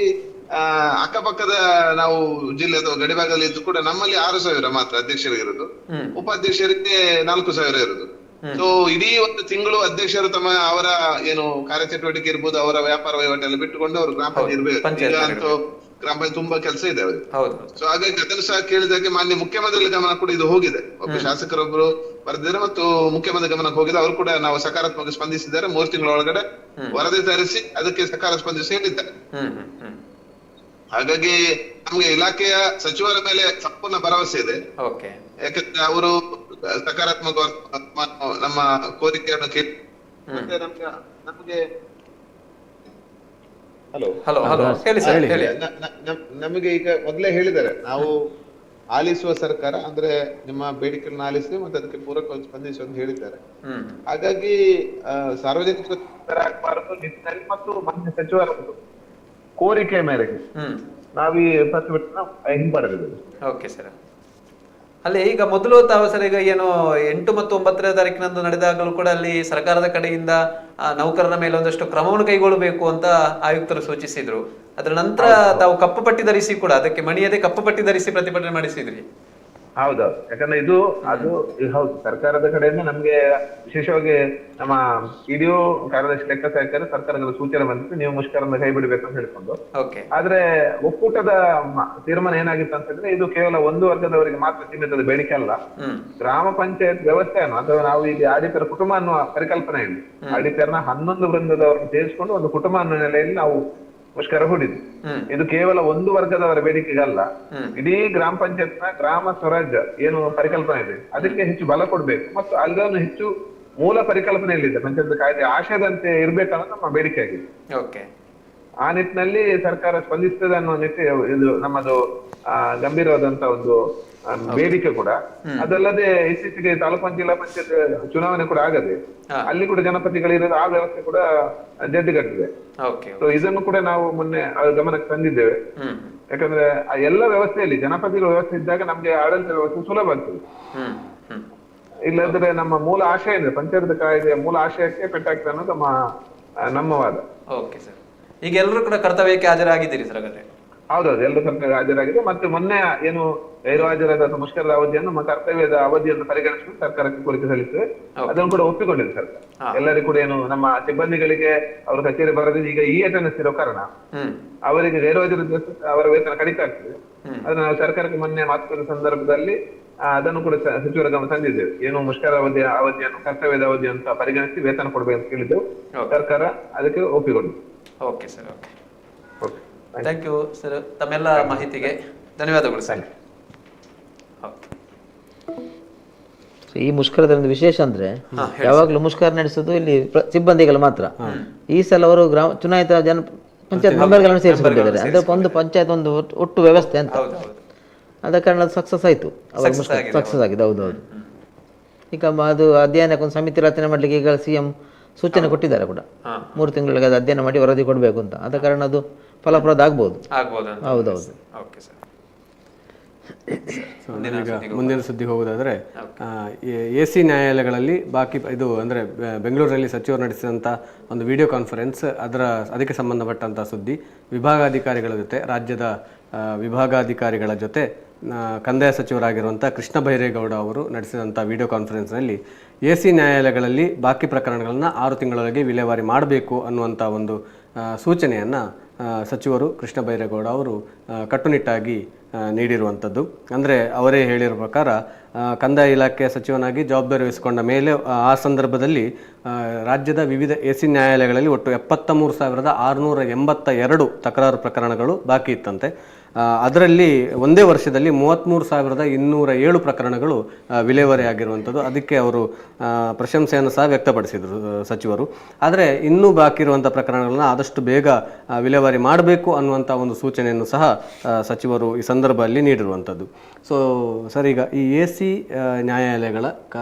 Speaker 6: ಅಕ್ಕಪಕ್ಕದ ನಾವು ಜಿಲ್ಲೆ ಅಥವಾ ಗಡಿಭಾಗದಲ್ಲಿ ಇದ್ದು ಕೂಡ ನಮ್ಮಲ್ಲಿ 6,000 ಮಾತ್ರ ಅಧ್ಯಕ್ಷರಿಗಿರೋದು, ಉಪಾಧ್ಯಕ್ಷರಿಗೆ 4,000 ಇರುದು. ಸೊ ಇಡೀ ಒಂದು ತಿಂಗಳು ಅಧ್ಯಕ್ಷರು ಅವರ ಏನು ಕಾರ್ಯಚಟುವಟಿಕೆ ಇರ್ಬೋದು, ಅವರ ವ್ಯಾಪಾರ ವಹಿವಾಟೆಲ್ಲ ಬಿಟ್ಟುಕೊಂಡು ಅವರು ಗ್ರಾಮ ಪಂಚಾಯತ್ ಇರ್ಬೇಕು. ಈಗ ಅಂತೂ ಗ್ರಾಮ ಪಂಚಾಯತ್ ತುಂಬಾ ಕೆಲಸ ಇದೆ ಅವರಿಗೆ. ಸೊ ಹಾಗಾಗಿ ಅದನ್ನು ಸಹ ಕೇಳಿದಾಗೆ ಮಾನ್ಯ ಮುಖ್ಯಮಂತ್ರಿಗಳ ಗಮನ ಕೂಡ ಇದು ಹೋಗಿದೆ. ಒಬ್ಬ ಶಾಸಕರೊಬ್ಬರು ಬರೆದಿದ್ದಾರೆ ಮತ್ತು ಮುಖ್ಯಮಂತ್ರಿ ಗಮನಕ್ಕೆ ಹೋಗಿದೆ. ಅವರು ಕೂಡ ನಾವು ಸಕಾರಾತ್ಮಕ ಸ್ಪಂದಿಸಿದ್ದಾರೆ. 3 ತಿಂಗಳ ಒಳಗಡೆ ವರದಿ ತರಿಸಿ ಅದಕ್ಕೆ ಸಕಾರಾತ್ಮಕ ಸ್ಪಂದಿಸಿ ಹೇಳಿದ್ದಾರೆ. ಹಾಗಾಗಿ ನಮ್ಗೆ ಇಲಾಖೆಯ ಸಚಿವರ ಮೇಲೆ ಸಂಪೂರ್ಣ ಭರವಸೆ ಇದೆ. ಯಾಕಂದ್ರೆ ಅವರು ಸಕಾರಾತ್ಮಕ ನಮ್ಮ ಕೋರಿಕೆಯನ್ನು ಕೇಳಿ ನಮಗೆ ನಮಗೆ ಈಗ ಮೊದಲೇ ಹೇಳಿದ್ದಾರೆ, ನಾವು ಆಲಿಸುವ ಸರ್ಕಾರ ಅಂದ್ರೆ ನಿಮ್ಮ ಬೇಡಿಕೆಗಳನ್ನ ಆಲಿಸಿ ಮತ್ತೆ ಅದಕ್ಕೆ ಪೂರಕವಾಗಿ ಸ್ಪಂದಿಸಿ ಅಂತ ಹೇಳಿದ್ದಾರೆ. ಹಾಗಾಗಿ ಸಾರ್ವಜನಿಕ ನಿಟ್ಟಿನಲ್ಲಿ ಮತ್ತು ಮಾನ್ಯ ಸಚಿವರ ಕೋರಿಕೆ ಮೇರೆಗೆ ನಾವು ಈ ಪ್ರತಿಭಟನೆ ಹಿಂಪಡೆದಿದ್ದೇವೆ.
Speaker 1: Okay sir. ಅಲ್ಲಿ ಈಗ ಮೊದಲು ತಾವು ಸರ್ ಈಗ ಏನು 8 ಮತ್ತು 9ನೇ ತಾರೀಕಿನಂದು ನಡೆದಾಗಲೂ ಕೂಡ ಅಲ್ಲಿ ಸರ್ಕಾರದ ಕಡೆಯಿಂದ ನೌಕರರ ಮೇಲೆ ಒಂದಷ್ಟು ಕ್ರಮವನ್ನು ಕೈಗೊಳ್ಳಬೇಕು ಅಂತ ಆಯುಕ್ತರು ಸೂಚಿಸಿದ್ರು. ಅದರ ನಂತರ ತಾವು ಕಪ್ಪು ಪಟ್ಟಿ ಧರಿಸಿ ಕೂಡ ಅದಕ್ಕೆ ಮಣಿಯದೆ ಕಪ್ಪು ಪಟ್ಟಿ ಧರಿಸಿ ಪ್ರತಿಭಟನೆ ಮಾಡಿಸಿದ್ರಿ.
Speaker 6: ಹೌದೌದು. ಯಾಕಂದ್ರೆ ಇದು ಅದು ಹೌದು, ಸರ್ಕಾರದ ಕಡೆಯಿಂದ ನಮ್ಗೆ ವಿಶೇಷವಾಗಿ ನಮ್ಮ ಇಡಿಯೋ ಕಾರ್ಯದರ್ಶಿ ಲೆಕ್ಕ ಸಹಾಯಕರು ಸರ್ಕಾರಗಳ ಸೂಚನೆ ಬಂದಿತ್ತು, ನೀವು ಮುಷ್ಕರನ್ನ ಕೈ ಬಿಡಬೇಕು ಅಂತ ಹೇಳ್ಕೊಂಡು. ಆದ್ರೆ ಒಕ್ಕೂಟದ ತೀರ್ಮಾನ ಏನಾಗಿತ್ತು ಅಂತಂದ್ರೆ, ಇದು ಕೇವಲ ಒಂದು ವರ್ಗದವರಿಗೆ ಮಾತ್ರ ಸೀಮಿತದ ಬೇಡಿಕೆ ಅಲ್ಲ, ಗ್ರಾಮ ಪಂಚಾಯತ್ ವ್ಯವಸ್ಥೆಯನ್ನು ಅಥವಾ ನಾವು ಈಗ ಆಡಿತರ ಕುಟುಂಬ ಅನ್ನುವ ಪರಿಕಲ್ಪನೆ ಇದೆ, ಆಡಿತರನ 11 ವೃಂದದವರನ್ನು ಸೇರಿಸಿಕೊಂಡು ಒಂದು ಕುಟುಂಬ ಅನ್ನೋ ನೆಲೆಯಲ್ಲಿ ನಾವು ಮುಷ್ಕರ ಹೂಡಿದ್ದು. ಇದು ಕೇವಲ ಒಂದು ವರ್ಗದವರ ಬೇಡಿಕೆಗಲ್ಲ, ಇಡೀ ಗ್ರಾಮ ಪಂಚಾಯತ್ ನ ಗ್ರಾಮ ಸ್ವರಾಜ್ಯ ಏನು ಪರಿಕಲ್ಪನೆ ಇದೆ ಅದಕ್ಕೆ ಹೆಚ್ಚು ಬಲ ಕೊಡ್ಬೇಕು ಮತ್ತು ಅದನ್ನು ಹೆಚ್ಚು ಮೂಲ ಪರಿಕಲ್ಪನೆಯಲ್ಲಿದೆ ಪಂಚಾಯತ್ ಕಾಯ್ದೆ ಆಶಯದಂತೆ ಇರ್ಬೇಕನ್ನೋದು ನಮ್ಮ ಬೇಡಿಕೆ ಆಗಿದೆ. ಆ ನಿಟ್ಟಿನಲ್ಲಿ ಸರ್ಕಾರ ಸ್ಪಂದಿಸ್ತದೆ ಅನ್ನೋ ಇದು ನಮ್ಮದು ಗಂಭೀರವಾದಂತ ಒಂದು ಬೇಡಿಕೆ ಕೂಡ. ಅದಲ್ಲದೆ ಇತ್ತೀಚೆಗೆ ತಾಲೂಕು ಜಿಲ್ಲಾ ಪಂಚಾಯತ್ ಚುನಾವಣೆ ಕೂಡ ಆಗದೆ ಅಲ್ಲಿ ಕೂಡ ಜನಪ್ರತಿನಿಧಿಗಳಿರೋದು, ಆ ವ್ಯವಸ್ಥೆ ಕೂಡ ಜಡ್ಡುಗಟ್ಟಿದೆ. ಸೊ ಇದನ್ನು ಕೂಡ ನಾವು ಮೊನ್ನೆ ಗಮನಕ್ಕೆ ತಂದಿದ್ದೇವೆ. ಯಾಕಂದ್ರೆ ಎಲ್ಲ ವ್ಯವಸ್ಥೆಯಲ್ಲಿ ಜನಪ್ರತಿನಿಧಿಗಳ ವ್ಯವಸ್ಥೆ ಇದ್ದಾಗ ನಮ್ಗೆ ಆಡಳಿತ ವ್ಯವಸ್ಥೆ ಸುಲಭ ಆಗ್ತದೆ. ಇಲ್ಲದ್ರೆ ನಮ್ಮ ಮೂಲ ಆಶಯ ಇದೆ, ಪಂಚಾಯತ್ ಕಾಯ್ದೆಯ ಮೂಲ ಆಶಯಕ್ಕೆ ಪೆಟ್ಟಾಗ್ತದೆ ಅನ್ನೋದು ನಮ್ಮ ವಾದ.
Speaker 1: ಈಗ ಎಲ್ಲರೂ ಕೂಡ ಕರ್ತವ್ಯಕ್ಕೆ ಹಾಜರಾಗಿದ್ದೀರಿ ಸರ್?
Speaker 6: ಹೌದೌದು, ಎಲ್ಲರೂ ಕರ್ತವ್ಯ ಹಾಜರಾಗಿದೆ. ಮತ್ತೆ ಮೊನ್ನೆ ಏನು ಗೈರು ಹಾಜರಾದ ಮುಷ್ಕರದ ಅವಧಿಯನ್ನು ನಮ್ಮ ಕರ್ತವ್ಯದ ಅವಧಿಯನ್ನು ಪರಿಗಣಿಸಿಕೊಂಡು ಸರ್ಕಾರಕ್ಕೆ ಕೋರಿಕೆ ಸಲ್ಲಿಸ್ತೇವೆ. ಅದನ್ನು ಕೂಡ ಒಪ್ಪಿಕೊಂಡಿದೆ ಸರ್ಕಾರ. ಎಲ್ಲರಿಗೂ ಕೂಡ ಏನು ನಮ್ಮ ಸಿಬ್ಬಂದಿಗಳಿಗೆ ಅವರು ಕಚೇರಿ ಬರೋದ್ರಿಂದ ಈಗ ಅಟೆಂಡೆನ್ಸ್ ಇರೋ ಕಾರಣ ಅವರಿಗೆ ಗೈರು ಹಾಜರಾದ ಅವರ ವೇತನ ಕಡಿತ ಆಗ್ತದೆ. ಅದನ್ನ ನಾವು ಸರ್ಕಾರಕ್ಕೆ ಮೊನ್ನೆ ಮಾತುಕತೆ ಸಂದರ್ಭದಲ್ಲಿ ಅದನ್ನು ಕೂಡ ಸಚಿವರ ಗಮನ ತಂದಿದ್ದೇವೆ. ಏನು ಮುಷ್ಕರ ಅವಧಿಯನ್ನು ಕರ್ತವ್ಯದ ಅವಧಿ ಅಂತ ಪರಿಗಣಿಸಿ ವೇತನ ಕೊಡ್ಬೇಕು ಅಂತ ಕೇಳಿದ್ದೆವು. ಸರ್ಕಾರ ಅದಕ್ಕೆ ಒಪ್ಪಿಕೊಂಡಿದೆ.
Speaker 1: Okay sir, okay, thank you sir. ತಮ್ಮೆಲ್ಲ ಮಾಹಿತಿಗೆ ಧನ್ಯವಾದಗಳು ಸರ್.
Speaker 3: ಈ ಮುಷ್ಕರದ ವಿಶೇಷ ಅಂದ್ರೆ ಯಾವಾಗ್ಲೂ ಮುಷ್ಕರ ನಡೆಸೋದು ಇಲ್ಲಿ ಸಿಬ್ಬಂದಿಗಳು ಮಾತ್ರ. ಈ ಸಲ ಅವರು ಚುನಾಯಿತ ಪಂಚಾಯತ್ ಮೆಂಬರ್ಗಳನ್ನು ಸೇರಿಸಿಕೊಂಡಿದ್ದಾರೆ. ಅಂದ್ರೆ ಒಂದು ಪಂಚಾಯತ್ ಒಂದು ಒಟ್ಟು ವ್ಯವಸ್ಥೆ ಅಂತ. ಆದ ಕಾರಣ ಅದು ಸಕ್ಸಸ್ ಆಯ್ತು, ಸಕ್ಸಸ್ ಆಗಿದೆ. ಹೌದೌದು. ಈಗ ಅದು ಅಧ್ಯಯನಕ್ಕೆ ಒಂದು ಸಮಿತಿ ರಚನೆ ಮಾಡ್ಲಿಕ್ಕೆ ಈಗ CM ಸೂಚನೆ ಕೊಟ್ಟಿದ್ದಾರೆ ಕೂಡ, 3 ತಿಂಗಳಿಗೆ ಅದು ಅಧ್ಯಯನ ಮಾಡಿ ವರದಿ ಕೊಡಬೇಕು ಅಂತ. ಆದ ಕಾರಣ ಅದು ಫಲಪ್ರದ ಆಗ್ಬೋದು. ಹೌದೌದು.
Speaker 2: ಮುಂದಿನ ಸುದ್ದಿ ಹೋಗೋದಾದ್ರೆ, AC ನ್ಯಾಯಾಲಯಗಳಲ್ಲಿ ಬಾಕಿ ಇದು ಅಂದರೆ ಬೆಂಗಳೂರಲ್ಲಿ ಸಚಿವರು ನಡೆಸಿದಂಥ ಒಂದು ವಿಡಿಯೋ ಕಾನ್ಫರೆನ್ಸ್, ಅದಕ್ಕೆ ಸಂಬಂಧಪಟ್ಟಂಥ ಸುದ್ದಿ. ವಿಭಾಗಾಧಿಕಾರಿಗಳ ಜೊತೆ, ರಾಜ್ಯದ ವಿಭಾಗಾಧಿಕಾರಿಗಳ ಜೊತೆ ಕಂದಾಯ ಸಚಿವರಾಗಿರುವಂಥ ಕೃಷ್ಣ ಬೈರೇಗೌಡ ಅವರು ನಡೆಸಿದಂಥ ವಿಡಿಯೋ ಕಾನ್ಫರೆನ್ಸ್ನಲ್ಲಿ AC ನ್ಯಾಯಾಲಯಗಳಲ್ಲಿ ಬಾಕಿ ಪ್ರಕರಣಗಳನ್ನು 6 ತಿಂಗಳೊಳಗೆ ವಿಲೇವಾರಿ ಮಾಡಬೇಕು ಅನ್ನುವಂಥ ಒಂದು ಸೂಚನೆಯನ್ನು ಸಚಿವರು ಕೃಷ್ಣ ಬೈರೇಗೌಡ ಅವರು ಕಟ್ಟುನಿಟ್ಟಾಗಿ ನೀಡಿರುವಂಥದ್ದು. ಅಂದರೆ ಅವರೇ ಹೇಳಿರೋ ಪ್ರಕಾರ ಕಂದಾಯ ಇಲಾಖೆಯ ಸಚಿವನಾಗಿ ಜವಾಬ್ದಾರಿ ವಹಿಸಿಕೊಂಡ ಮೇಲೆ ಆ ಸಂದರ್ಭದಲ್ಲಿ ರಾಜ್ಯದ ವಿವಿಧ AC ನ್ಯಾಯಾಲಯಗಳಲ್ಲಿ ಒಟ್ಟು 73,682 ತಕರಾರು ಪ್ರಕರಣಗಳು ಬಾಕಿ ಇತ್ತಂತೆ. ಅದರಲ್ಲಿ ಒಂದೇ ವರ್ಷದಲ್ಲಿ 33,207 ಪ್ರಕರಣಗಳು ವಿಲೇವಾರಿ ಆಗಿರುವಂಥದ್ದು. ಅದಕ್ಕೆ ಅವರು ಪ್ರಶಂಸೆಯನ್ನು ಸಹ ವ್ಯಕ್ತಪಡಿಸಿದರು ಸಚಿವರು. ಆದರೆ ಇನ್ನೂ ಬಾಕಿ ಇರುವಂಥ ಪ್ರಕರಣಗಳನ್ನ ಆದಷ್ಟು ಬೇಗ ವಿಲೇವಾರಿ ಮಾಡಬೇಕು ಅನ್ನುವಂಥ ಒಂದು ಸೂಚನೆಯನ್ನು ಸಹ ಸಚಿವರು ಈ ಸಂದರ್ಭದಲ್ಲಿ ನೀಡಿರುವಂಥದ್ದು. ಸೊ ಸರ್, ಈಗ ಈ AC ನ್ಯಾಯಾಲಯಗಳ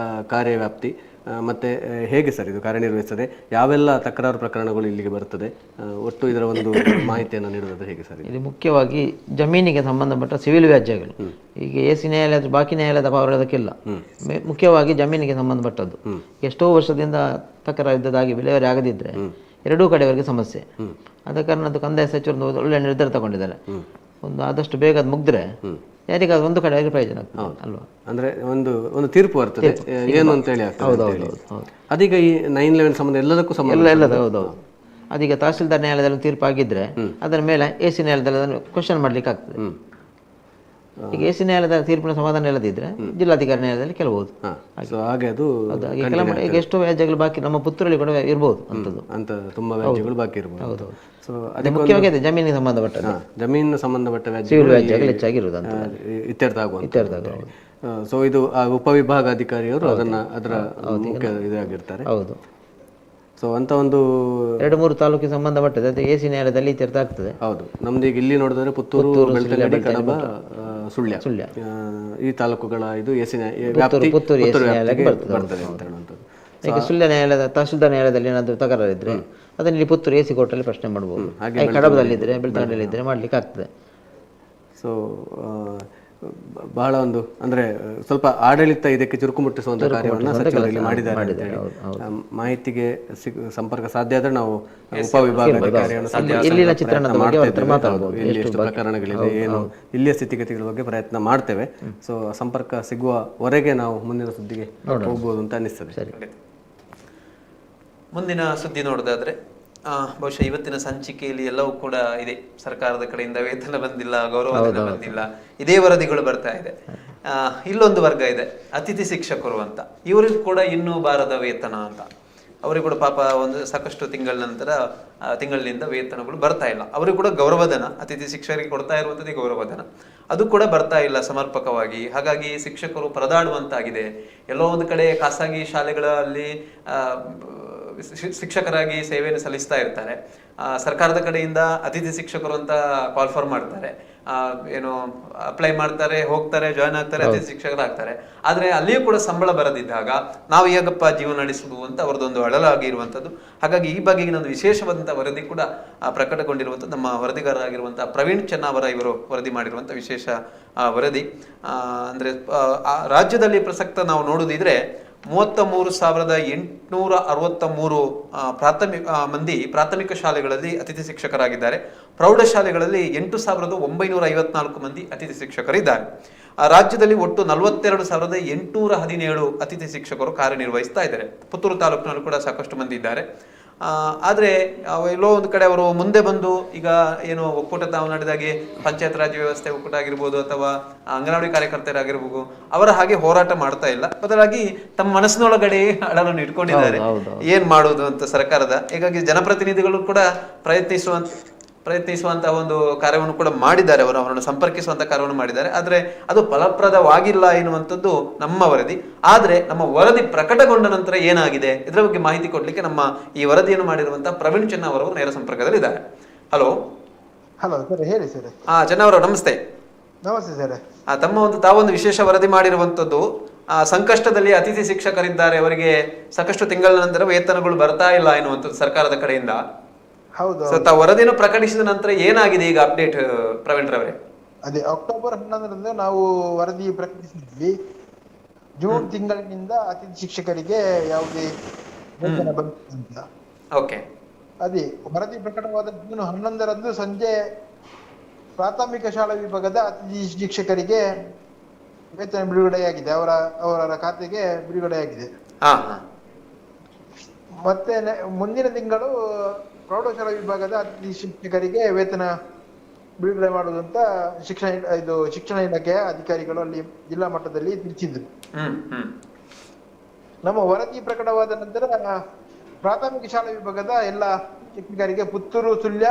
Speaker 2: ಕಾರ್ಯವ್ಯಾಪ್ತಿ ಮತ್ತು ಹೇಗೆ ಸರ್ ಇದು ಕಾರ್ಯನಿರ್ವಹಿಸ್ತದೆ, ಯಾವೆಲ್ಲ ತಕರಾರು ಪ್ರಕರಣಗಳು ಇಲ್ಲಿಗೆ ಬರ್ತದೆ, ಒಟ್ಟು ಇದರ ಒಂದು ಮಾಹಿತಿಯನ್ನು ನೀಡುವುದು ಹೇಗೆ ಸರ್?
Speaker 3: ಇದು ಮುಖ್ಯವಾಗಿ ಜಮೀನಿಗೆ ಸಂಬಂಧಪಟ್ಟ ಸಿವಿಲ್ ವ್ಯಾಜ್ಯಗಳು. ಈಗ AC ನ್ಯಾಯಾಲಯದ ಬಾಕಿ ನ್ಯಾಯಾಲಯದ ಪವರ್ ಅದಕ್ಕಿಲ್ಲ. ಮುಖ್ಯವಾಗಿ ಜಮೀನಿಗೆ ಸಂಬಂಧಪಟ್ಟದ್ದು. ಎಷ್ಟೋ ವರ್ಷದಿಂದ ತಕರಾರು ಇದ್ದದಾಗಿ ವಿಲೇವಾರಿ ಆಗದಿದ್ದರೆ ಎರಡೂ ಕಡೆಯವರೆಗೆ ಸಮಸ್ಯೆ. ಆದ ಕಾರಣ ಅದು ಕಂದಾಯ ಸಚಿವರು ಒಂದು ಒಳ್ಳೆ ನಿರ್ಧಾರ ತಗೊಂಡಿದ್ದಾರೆ. ಒಂದು ಆದಷ್ಟು ಬೇಗ ಅದು ಮುಗಿದ್ರೆ ಯಾರಿಗಾದ್ರೂ ಒಂದು ಕಡೆಯವರೆಗೆ ಪ್ರಯೋಜನ ಆಗ್ತದೆ ಅಲ್ವಾ.
Speaker 2: ಅಂದ್ರೆ ಒಂದು ತೀರ್ಪು ಬರ್ತದೆ ಏನು ಅಂತ ಹೇಳಿ ಆಗ್ತದೆ.
Speaker 3: ಹೌದು.
Speaker 2: ಅದೀಗ ಈ 9/11 ಸಂಬಂಧ ಎಲ್ಲದಕ್ಕೂ ಸಂಬಂಧ
Speaker 3: ಎಲ್ಲದು ಹೌದೌದು. ಅದೀಗ ತಹಸೀಲ್ದಾರ್ ನ್ಯಾಯಾಲಯದಲ್ಲಿ ತೀರ್ಪು ಆಗಿದ್ರೆ ಅದರ ಮೇಲೆ AC ನ್ಯಾಯಾಲಯದಲ್ಲಿ ಅದನ್ನು ಕ್ವಶನ್ ಮಾಡ್ಲಿಕ್ಕೆ ಆಗ್ತದೆ. ಈಗ AC ನ್ಯಾಯಾಲಯದ ತೀರ್ಪಿನ ಸಮಾಧಾನ ಇಲ್ಲದಿದ್ರೆ ಜಿಲ್ಲಾಧಿಕಾರಿ ನ್ಯಾಯಾಲಯದಲ್ಲಿ ಕೆಲಬಹುದು.
Speaker 2: ಹಾಗೆ ಅದು
Speaker 3: ಈಗ ಎಷ್ಟೋ ವ್ಯಾಜ್ಯಗಳು ಬಾಕಿ ನಮ್ಮ ಪುತ್ತೂರಲ್ಲಿ ಕೂಡ ಇರ್ಬೋದು
Speaker 2: ಅಂತ ತುಂಬಾ ವ್ಯಾಜ್ಯಗಳು ಬಾಕಿ ಇರ್ಬೋದು.
Speaker 3: ಹೌದು. ಸೊ ಅದೇ ಮುಖ್ಯವಾಗಿ ಅದೇ ಜಮೀನಿಗೆ ಸಂಬಂಧಪಟ್ಟ
Speaker 2: ಜಮೀನಿನ ಸಂಬಂಧಪಟ್ಟ
Speaker 3: ಸಿವಿಲ್ ವ್ಯಾಜ್ಯಗಳು ಹೆಚ್ಚಾಗಿರುವುದು ಅಂತ
Speaker 2: ಇತ್ಯರ್ಥ ಆಗುವಂತ. ಸೊ ಇದು ಉಪವಿಭಾಗಾಧಿಕಾರಿಯವರು ಅದರ ಮುಖ್ಯ ಇದಾಗಿರ್ತಾರೆ.
Speaker 3: ಹೌದು.
Speaker 2: ಸೊ ಅಂತ ಒಂದು
Speaker 3: 2-3 ತಾಲೂಕಿಗೆ ಸಂಬಂಧಪಟ್ಟದೆ ಅದು AC ನ್ಯಾಯಾಲಯದಲ್ಲಿ ಇತ್ಯರ್ಥ ಆಗ್ತದೆ.
Speaker 2: ಹೌದು. ನಮ್ದು ಈಗ ಇಲ್ಲಿ ನೋಡಿದ್ರೆ ಪುತ್ತೂರು, ಬೆಳ್ತಂಗಡಿ, ಕಡಬ, ಸುಳ್ಯ ಈ ತಾಲೂಕುಗಳ ಇದು
Speaker 3: ಪುತ್ತೂರು AC ನ್ಯಾಯಾಲಯಕ್ಕೆ ಬರ್ತದೆ ಅಂತ ಹೇಳುವಂಥದ್ದು. ಈಗ ಸುಳ್ಯ ನ್ಯಾಯಾಲಯದ ತಹಸೀಲ್ದಾರ್ ನ್ಯಾಯಾಲಯದಲ್ಲಿ ಏನಾದರೂ ತಕರಾರು ಇದ್ರೆ ಅದನ್ನ ಇಲ್ಲಿ ಪುತ್ತೂರು AC ಕೋರ್ಟಲ್ಲಿ ಪ್ರಶ್ನೆ ಮಾಡ್ಬೋದು. ಹಾಗೆ ಕಡಬದಲ್ಲಿದ್ದರೆ ಬೆಳ್ತಂಗಡಿಯಲ್ಲಿದ್ದರೆ ಮಾಡ್ಲಿಕ್ಕೆ ಆಗ್ತದೆ.
Speaker 2: ಸೊ ಬಹಳ ಒಂದು ಅಂದ್ರೆ ಸ್ವಲ್ಪ ಆಡಳಿತ ಇದಕ್ಕೆ ಚುರುಕು ಮುಟ್ಟಿಸುವಂತ ಕಾರ್ಯವನ್ನು ಸಚಿವರಲ್ಲಿ ಮಾಡಿದ್ದಾರೆ. ಮಾಹಿತಿಗೆ ಸಂಪರ್ಕ ಸಾಧ್ಯ ಆದ್ರೆ ನಾವು ಉಪವಿಭಾಗಾಧಿಕಾರಿಯನ್ನು
Speaker 3: ಇಲ್ಲಿನ ಚಿತ್ರಣದ ಬಗ್ಗೆ ಮಾತಾಡಬಹುದು.
Speaker 2: ಇಲ್ಲಿ ಎಷ್ಟು ಪ್ರಕರಣಗಳಿದೆ, ಏನು ಇಲ್ಲಿಯ ಸ್ಥಿತಿಗತಿಗಳ ಬಗ್ಗೆ ಪ್ರಯತ್ನ ಮಾಡ್ತೇವೆ. ಸೊ ಸಂಪರ್ಕ ಸಿಗುವವರೆಗೆ ನಾವು ಮುಂದಿನ ಸುದ್ದಿಗೆ ಹೋಗ್ಬೋದು ಅಂತ ಅನಿಸ್ತದೆ.
Speaker 1: ಮುಂದಿನ ಸುದ್ದಿ ನೋಡೋದಾದ್ರೆ ಬಹುಶಃ ಇವತ್ತಿನ ಸಂಚಿಕೆಯಲ್ಲಿ ಎಲ್ಲವೂ ಕೂಡ ಇದೆ. ಸರ್ಕಾರದ ಕಡೆಯಿಂದ ವೇತನ ಬಂದಿಲ್ಲ, ಗೌರವಧನ ಬಂದಿಲ್ಲ, ಇದೇ ವರದಿಗಳು ಬರ್ತಾ ಇದೆ. ಇಲ್ಲೊಂದು ವರ್ಗ ಇದೆ, ಅತಿಥಿ ಶಿಕ್ಷಕರು ಅಂತ. ಇವರಿಗೂ ಕೂಡ ಇನ್ನೂ ಬಾರದ ವೇತನ ಅಂತ. ಅವರಿಗೂ ಕೂಡ ಪಾಪ ಒಂದು ಸಾಕಷ್ಟು ತಿಂಗಳಿನಿಂದ ವೇತನಗಳು ಬರ್ತಾ ಇಲ್ಲ. ಅವರಿಗೂ ಕೂಡ ಗೌರವಧನ, ಅತಿಥಿ ಶಿಕ್ಷಕರಿಗೆ ಕೊಡ್ತಾ ಇರುವಂಥದ್ದೇ ಗೌರವಧನ, ಅದು ಕೂಡ ಬರ್ತಾ ಇಲ್ಲ ಸಮರ್ಪಕವಾಗಿ. ಹಾಗಾಗಿ ಶಿಕ್ಷಕರು ಪರದಾಡುವಂತಾಗಿದೆ. ಎಲ್ಲೋ ಒಂದು ಕಡೆ ಖಾಸಗಿ ಶಾಲೆಗಳಲ್ಲಿ ಶಿಕ್ಷಕರಾಗಿ ಸೇವೆಯನ್ನು ಸಲ್ಲಿಸ್ತಾ ಇರ್ತಾರೆ. ಸರ್ಕಾರದ ಕಡೆಯಿಂದ ಅತಿಥಿ ಶಿಕ್ಷಕರು ಅಂತ ಕಾಲ್ ಫಾರ್ ಮಾಡ್ತಾರೆ, ಏನು ಅಪ್ಲೈ ಮಾಡ್ತಾರೆ, ಹೋಗ್ತಾರೆ, ಜಾಯ್ನ್ ಆಗ್ತಾರೆ, ಅತಿಥಿ ಶಿಕ್ಷಕರಾಗ್ತಾರೆ. ಆದ್ರೆ ಅಲ್ಲಿಯೂ ಕೂಡ ಸಂಬಳ ಬರದಿದ್ದಾಗ ನಾವು ಹೇಗಪ್ಪ ಜೀವನ ನಡೆಸುವುದು ಅಂತ ಅವರದೊಂದು ಅಳಲಾಗಿರುವಂಥದ್ದು. ಹಾಗಾಗಿ ಈ ಬಗ್ಗೆ ಒಂದು ವಿಶೇಷವಾದಂತಹ ವರದಿ ಕೂಡ ಪ್ರಕಟಗೊಂಡಿರುವಂಥದ್ದು. ನಮ್ಮ ವರದಿಗಾರರಾಗಿರುವಂತಹ ಪ್ರವೀಣ್ ಚೆನ್ನವರ ಇವರು ವರದಿ ಮಾಡಿರುವಂಥ ವಿಶೇಷ ವರದಿ. ಅಂದ್ರೆ ರಾಜ್ಯದಲ್ಲಿ ಪ್ರಸಕ್ತ ನಾವು ನೋಡುದಿದ್ರೆ 33,863 ಪ್ರಾಥಮಿಕ ಶಾಲೆಗಳಲ್ಲಿ ಅತಿಥಿ ಶಿಕ್ಷಕರಾಗಿದ್ದಾರೆ. ಪ್ರೌಢಶಾಲೆಗಳಲ್ಲಿ 8,954 ಮಂದಿ ಅತಿಥಿ ಶಿಕ್ಷಕರಿದ್ದಾರೆ. ರಾಜ್ಯದಲ್ಲಿ ಒಟ್ಟು 42,817 ಅತಿಥಿ ಶಿಕ್ಷಕರು ಕಾರ್ಯನಿರ್ವಹಿಸ್ತಾ ಇದ್ದಾರೆ. ಪುತ್ತೂರು ತಾಲೂಕಿನಲ್ಲೂ ಕೂಡ ಸಾಕಷ್ಟು ಮಂದಿ ಇದ್ದಾರೆ. ಆದರೆ ಎಲ್ಲೋ ಒಂದು ಕಡೆ ಅವರು ಮುಂದೆ ಬಂದು ಈಗ ಏನು ಒಕ್ಕೂಟ ತಾವು ನಡೆದಾಗೆ ಪಂಚಾಯತ್ ರಾಜ್ ವ್ಯವಸ್ಥೆ ಒಕ್ಕೂಟ ಆಗಿರ್ಬೋದು ಅಥವಾ ಅಂಗನವಾಡಿ ಕಾರ್ಯಕರ್ತರಾಗಿರ್ಬೋದು, ಅವರ ಹಾಗೆ ಹೋರಾಟ ಮಾಡ್ತಾ ಇಲ್ಲ. ಬದಲಾಗಿ ತಮ್ಮ ಮನಸ್ಸಿನೊಳಗಡೆ ಅಳಲನ್ನು ಇಟ್ಕೊಂಡಿದ್ದಾರೆ, ಏನ್ ಮಾಡುವುದು ಅಂತ ಸರ್ಕಾರದ. ಹೀಗಾಗಿ ಜನಪ್ರತಿನಿಧಿಗಳು ಕೂಡ ಪ್ರಯತ್ನಿಸುವಂತಹ ಒಂದು ಕಾರ್ಯವನ್ನು ಕೂಡ ಮಾಡಿದ್ದಾರೆ. ಅವರನ್ನು ಸಂಪರ್ಕಿಸುವಂತ ಕಾರ್ಯವನ್ನು ಮಾಡಿದ್ದಾರೆ. ಆದ್ರೆ ಅದು ಫಲಪ್ರದವಾಗಿಲ್ಲ ಎನ್ನುವಂಥದ್ದು ನಮ್ಮ ವರದಿ. ಆದ್ರೆ ನಮ್ಮ ವರದಿ ಪ್ರಕಟಗೊಂಡ ನಂತರ ಏನಾಗಿದೆ ಇದರ ಬಗ್ಗೆ ಮಾಹಿತಿ ಕೊಡ್ಲಿಕ್ಕೆ ನಮ್ಮ ಈ ವರದಿಯನ್ನು ಮಾಡಿರುವಂತಹ ಪ್ರವೀಣ್ ಚೆನ್ನವರವರು ನೇರ ಸಂಪರ್ಕದಲ್ಲಿ ಇದ್ದಾರೆ. ಹಲೋ
Speaker 7: ಸರ್, ಹೇಳಿ ಸರ್.
Speaker 1: ಚೆನ್ನವರ ನಮಸ್ತೆ.
Speaker 7: ನಮಸ್ತೆ ಸರ್.
Speaker 1: ತಾವೊಂದು ವಿಶೇಷ ವರದಿ ಮಾಡಿರುವಂತದ್ದು, ಸಂಕಷ್ಟದಲ್ಲಿ ಅತಿಥಿ ಶಿಕ್ಷಕರಿದ್ದಾರೆ, ಅವರಿಗೆ ಸಾಕಷ್ಟು ತಿಂಗಳ ನಂತರ ವೇತನಗಳು ಬರ್ತಾ ಇಲ್ಲ ಎನ್ನುವಂಥದ್ದು ಸರ್ಕಾರದ ಕಡೆಯಿಂದ.
Speaker 7: ಹೌದು.
Speaker 1: ವರದಿಯನ್ನು ಪ್ರಕಟಿಸಿದ ನಂತರ ಏನಾಗಿದೆ ಈಗ ಅಪ್ಡೇಟ್ ಪ್ರವೀಣ್ ರವರೇ?
Speaker 7: ಅದೇ ಅಕ್ಟೋಬರ್ 11ರಂದು ನಾವು ವರದಿ ಪ್ರಕಟಿಸಿದ್ವಿ. ಜೂನ್ ತಿಂಗಳಿನಿಂದ ಅತಿಥಿ ಶಿಕ್ಷಕರಿಗೆ ಯಾವುದೇ ವೇತನ ಬಂದಿಲ್ಲ.
Speaker 1: ಓಕೆ.
Speaker 7: ಅದೇ ವರದಿ ಪ್ರಕಟವಾದ ಜೂನ್ 11ರಂದು ಸಂಜೆ ಪ್ರಾಥಮಿಕ ಶಾಲಾ ವಿಭಾಗದ ಅತಿಥಿ ಶಿಕ್ಷಕರಿಗೆ ವೇತನ ಬಿಡುಗಡೆಯಾಗಿದೆ. ಅವರ ಖಾತೆಗೆ ಬಿಡುಗಡೆಯಾಗಿದೆ. ಮತ್ತೆ ಮುಂದಿನ ತಿಂಗಳು ಪ್ರೌಢಶಾಲಾ ವಿಭಾಗದ ಅತಿಥಿ ಶಿಕ್ಷಕರಿಗೆ ವೇತನ ಬಿಡುಗಡೆ ಮಾಡುವುದಂತ ಶಿಕ್ಷಣ ಇಲಾಖೆಯ ಅಧಿಕಾರಿಗಳು ಅಲ್ಲಿ ಜಿಲ್ಲಾ ಮಟ್ಟದಲ್ಲಿ ತಿಳಿಸಿದ್ರು. ನಮ್ಮ ವರದಿ ಪ್ರಕಟವಾದ ನಂತರ ಪ್ರಾಥಮಿಕ ಶಾಲಾ ವಿಭಾಗದ ಎಲ್ಲ ಶಿಕ್ಷಕರಿಗೆ, ಪುತ್ತೂರು, ಸುಳ್ಯ,